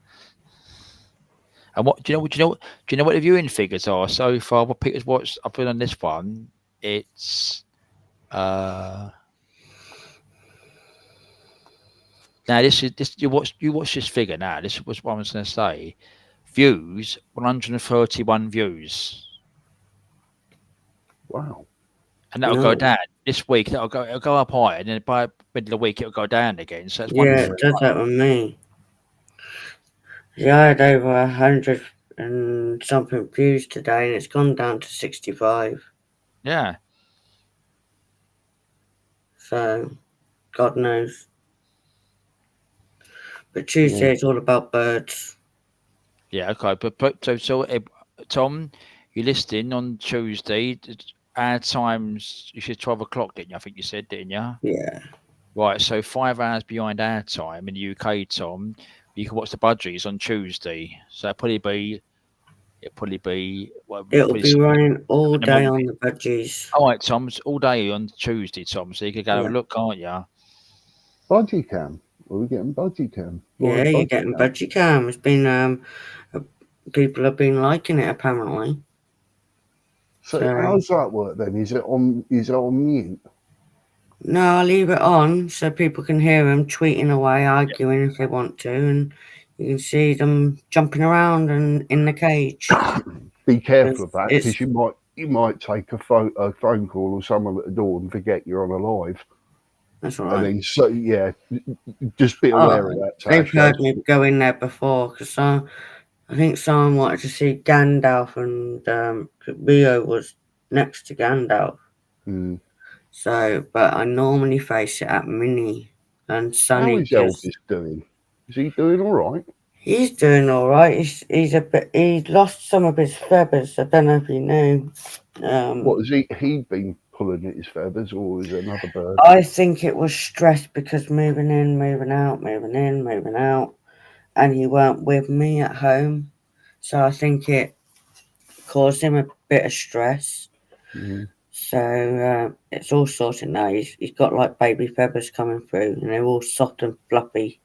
what do you know what the viewing figures are so far? What Peter's watched I've been on this one. It's now this you watch this figure now. This was what I was going to say. Views 131 views. Wow. And that'll go down this week. It'll go up higher, and then by middle of the week it'll go down again. So it's it does that with me. Yeah, I had over 100 and something views today, and it's gone down to 65. Yeah. So, God knows. But Tuesday is all about birds. Yeah. Okay. But so Tom, you're listening on Tuesday. Our times, you said 12 o'clock, didn't you? I think you said, didn't you? Yeah. Right, so 5 hours behind our time in the UK, Tom. You can watch the budgies on Tuesday. So it'll probably be. Well, It'll be running all day on the budgies. All right, Tom. It's all day on Tuesday, Tom. So you can go look, can't you? Budgie cam. Are we getting budgie cam? Yeah, you're getting budgie cam. It's been people have been liking it apparently. So how's that work then? Is it on mute? No, I leave it on so people can hear them tweeting away, arguing if they want to, and you can see them jumping around and in the cage. Be careful of that because you might take a phone call or someone at the door and forget you're on a live. That's right. And then just be aware of that. They've heard me go in there before because I think someone wanted to see Gandalf, and Rio was next to Gandalf. So, but I normally face it at Minnie and Sonny. How is Elvis doing? Is he doing all right? He's doing all right. He lost some of his feathers. I don't know if you knew. What has he been pulling at his feathers, or is it another bird? I think it was stress because moving in, moving out, moving in, moving out, and he weren't with me at home. So I think it caused him a bit of stress. So it's all sorted now. He's got like baby feathers coming through, and they're all soft and fluffy.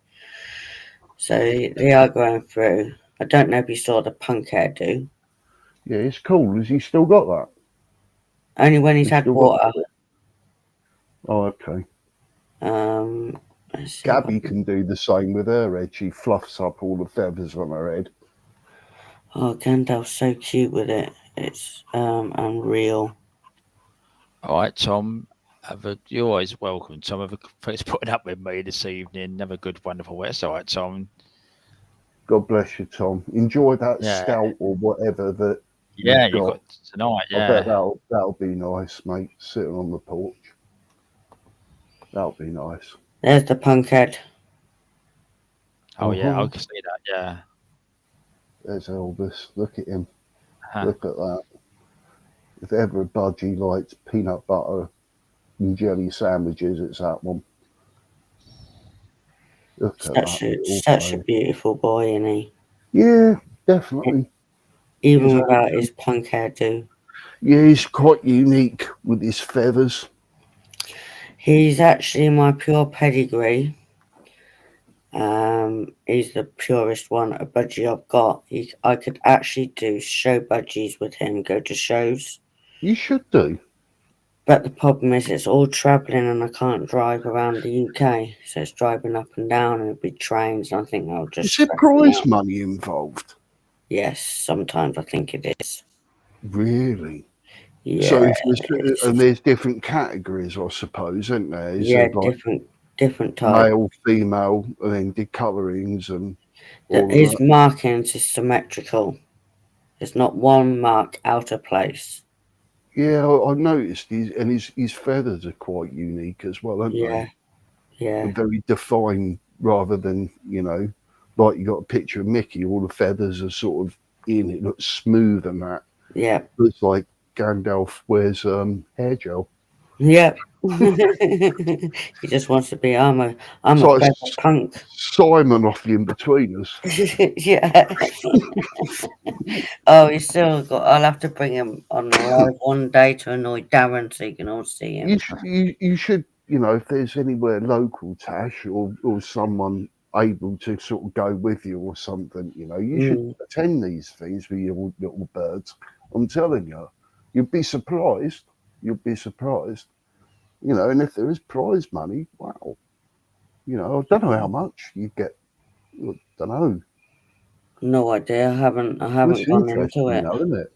So they are going through. I don't know if you saw the punk hairdo. Yeah, it's cool. Has he still got that? Only when he's had water. Oh, okay. Gabby can do the same with her head. She fluffs up all the feathers on her head. Oh, Gandalf's so cute with it. It's unreal. All right, Tom. You're always welcome, Tom. Thanks for putting up with me this evening. Have a good, wonderful rest. All right, Tom. God bless you, Tom. Enjoy that scout or whatever that. Yeah, you got tonight. Yeah, I bet that'll be nice, mate. Sitting on the porch. That'll be nice. There's the punk head. Oh yeah, I can see that. Yeah. There's Elvis. Look at him. Huh. Look at that. If ever a budgie likes peanut butter and jelly sandwiches, it's that one. Look at that little Such a face. beautiful boy, isn't he? Yeah, definitely. Even He's without his punk hairdo. Yeah, he's quite unique with his feathers. He's actually my pure pedigree. He's the purest one, a budgie I've got. I could actually do show budgies with him, go to shows. You should do. But the problem is it's all travelling and I can't drive around the UK. So it's driving up and down and it'll be trains and I think I'll just Is there stress me prize out. money involved? Yes, sometimes I think it is. Really? So Yeah. and there's different categories, I suppose, isn't there? Is Yeah, there like different types. male, female, and then decolourings and all of His that? markings is symmetrical. There's not one mark out of place. Yeah, I noticed his feathers are quite unique as well, aren't Yeah, they? yeah. They're very defined rather than, like you got a picture of Mickey, all the feathers are sort of in, it looks smooth and that. Yeah. Looks like Gandalf wears hair gel. Yep. He just wants to be, I'm a So feather it's punk. Simon off the In-Betweeners. Yeah. Oh, he's still got, I'll have to bring him on the live one day to annoy Darren so you can all see him. You should, if there's anywhere local, Tash, or someone able to sort of go with you or something, you should attend these things with your little birds. I'm telling you, you'd be surprised. You'd be surprised. And if there is prize money, wow. I don't know how much you get. I don't know. No idea. I haven't It's gone into interesting, it. isn't it?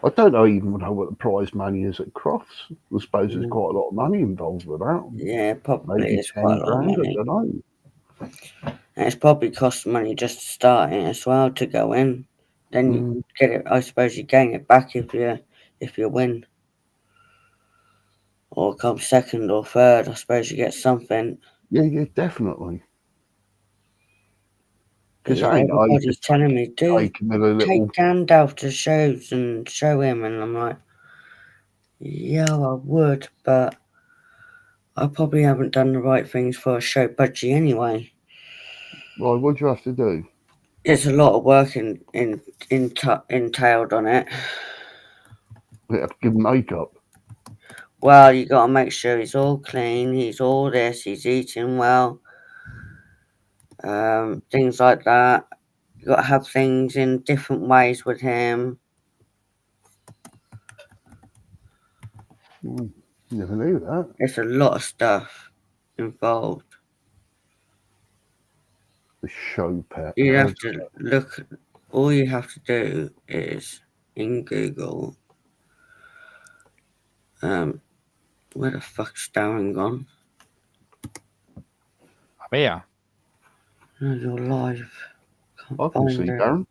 I don't even know what the prize money is at Crofts. I suppose there's quite a lot of money involved with that. Yeah, probably Maybe is 10 quite a lot of grand, money. I don't know. And it's probably cost money just to start it as well to go in. Then you get it. I suppose you gain it back if you win, or come second or third. I suppose you get something. Yeah, definitely. But Because yeah, I ain't everybody's telling me, dude, taking a little. take Gandalf to shows and show him, and I'm like, yeah, I would, but I probably haven't done the right things for a show budgie anyway. Well, what do you have to do? There's a lot of work entailed on it. You have to give him makeup. Well, you got to make sure he's all clean, he's all this, he's eating well, things like that. You got to have things in different ways with him. Never knew that. There's a lot of stuff involved. The show pet. You have to look. All you have to do is in Google. Where the fuck's Darren gone? I'm here. No, you're live. I can see Darren.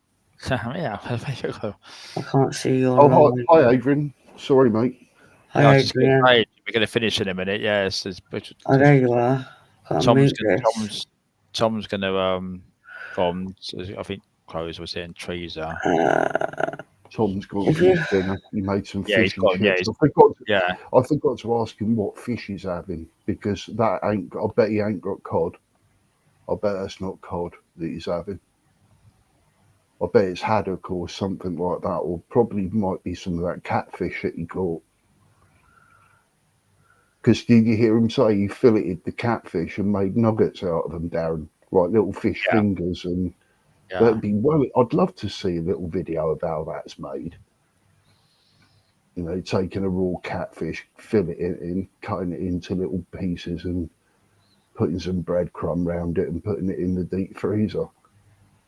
I'm here. I can't see your Oh, live. hi, Adrian. Sorry, mate. Hi, Adrian. We're going to finish in a minute. Yes. Oh, there you are. Tom's going to from. I think Chloe was saying trees are. Tom's gone for his dinner. He made some fish and chips. I forgot to ask him what fish he's having because that ain't. I bet he ain't got cod. I bet that's not cod that he's having. I bet it's haddock or something like that, or probably might be some of that catfish that he caught. Because did you hear him say he filleted the catfish and made nuggets out of them, Darren? Like little fish fingers, and that'd be well. I'd love to see a little video of how that's made. Taking a raw catfish, filling it in, cutting it into little pieces, and putting some breadcrumb around it and putting it in the deep freezer.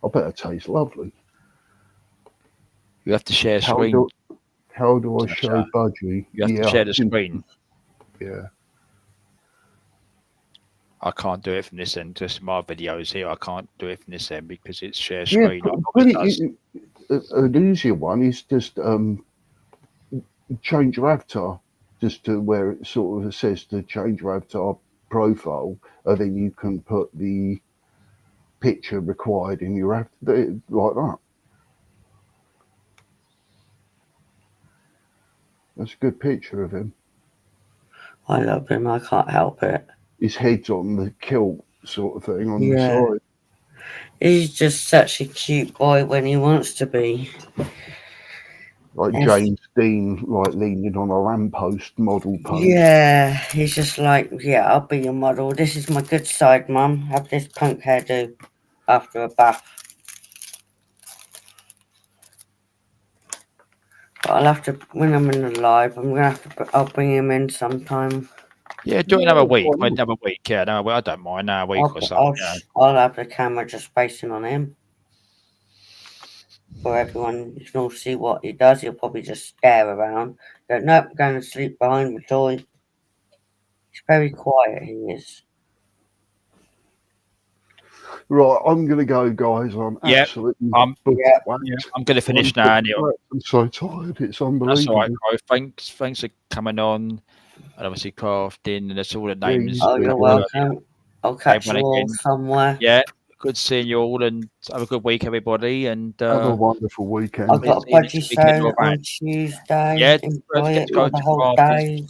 I bet it tastes lovely. You have to share screen. How do I show budgie? You have to share the screen. Yeah. I can't do it from this end. Just my videos here. I can't do it from this end because it's share screen. An easier one is just change your avatar, just to where it sort of says to change your avatar profile, and then you can put the picture required in your avatar like that. That's a good picture of him. I love him. I can't help it. His head's on the kilt sort of thing on the Yeah. side. He's just such a cute boy when he wants to be. Like Yes. James Dean, like leaning on a lamppost model pose. Yeah, he's just like, yeah, I'll be your model. This is my good side, Mum. Have this punk hairdo after a bath. But I'll have to, when I'm in the live, I'll bring him in sometime. Yeah, do it another week. Another week, yeah. No, I don't mind. Another week or something. I'll have the camera just facing on him. For everyone, you can all see what he does. He'll probably just stare around. Go, nope, I'm going to sleep behind the toy. He's very quiet, he is. Right, I'm going to go, guys. I'm absolutely I'm going to finish now. I'm so tired. It's unbelievable. That's all right, Crow. Thanks for coming on. And obviously crafting, and that's all the names. Oh, you're welcome. I'll catch you all somewhere. Yeah, good seeing you all, and have a good week, everybody. And have a wonderful weekend. I've got a budgie show on Tuesday. Yeah, enjoy it the whole day.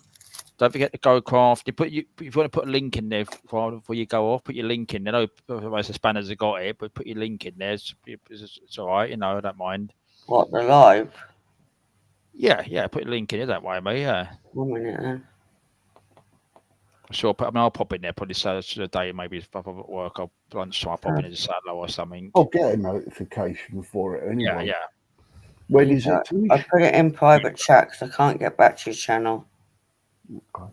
Don't forget to go craft. If you want to put a link in there before you go off, put your link in. I know most of the spanners have got it, but put your link in there. It's all right, I don't mind. What, the live? Yeah, put a link in it that way, mate. Yeah. 1 minute then. Sure, I'll pop in there probably Saturday day, maybe if I'm at work. I'll lunchtime pop in Saturday or something. I'll get a notification for it anyway. Yeah. When is it? I put it in private chat because I can't get back to your channel. Okay.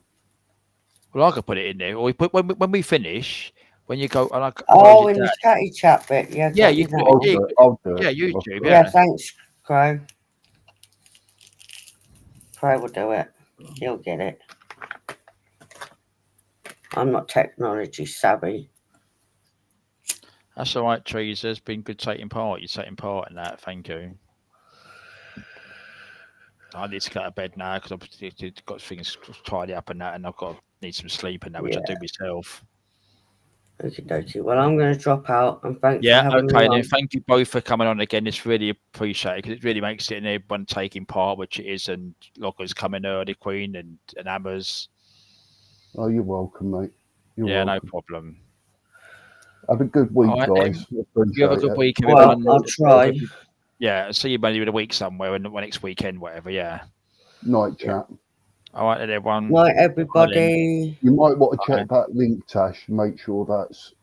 Well, I could put it in there. Or when we finish, when you go, and in the chatty chat bit, yeah. Yeah, you can. I'll do it. Yeah, YouTube. Yeah, thanks, Crow. Crow will do it. He'll get it. I'm not technology savvy. That's all right, Trees. It's been good taking part. You're taking part in that. Thank you. I need to go to bed now because I've got things tidy up and that, and need some sleep and that, which I do myself. Okay. Well, I'm going to drop out, and thanks for Yeah, having me okay. on. Then thank you both for coming on again. It's really appreciated because it really makes it and everyone taking part, which it is, and Loggers coming early, Queen and Hammers. Oh, you're welcome, mate. No problem. Have a good week, guys. You have a good week, everyone. Well, I'll try. Yeah, I'll see you maybe in a week somewhere, next weekend, whatever. Yeah. Night chat. All right, then, everyone. Night, everybody. You might want to check that link, Tash. Make sure that's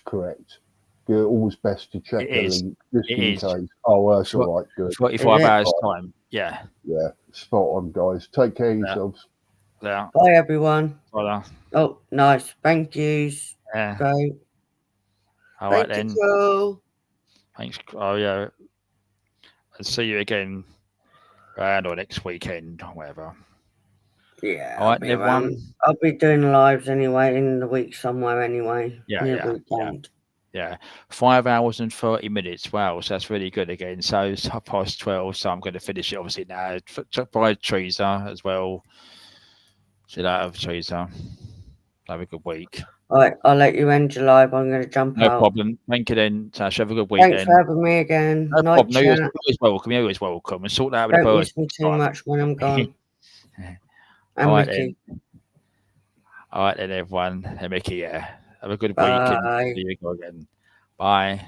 correct. It's always best to check the link just in case. Oh, that's all right. Good. 45 hours time. Yeah. Yeah. Spot on, guys. Take care of yourselves. Yeah. Bye, everyone. Bye. Oh, nice. Thank yous. Yeah. Great. All right, then. You. Thanks. Oh, yeah. I'll see you again or next weekend or whatever. Yeah. All right, everyone. I'll be doing lives anyway in the week somewhere anyway. Yeah. 5 hours and 30 minutes. Wow, so that's really good again. So it's 12:30, so I'm going to finish it obviously now. By Teresa as well. See that, Teresa. Have a good week. All right, I'll let you end your live. I'm going to jump out. No problem. Thank you then, Tash. Have a good week. Thanks for having me again. No Night problem. You're chat. always welcome. You're always welcome. And sort that out with the Don't birds. miss me too much when I'm gone. And All right, Mickey. then. All right then, everyone. Hey, Mickey, yeah. Have a good week. Bye. And see you again. Bye.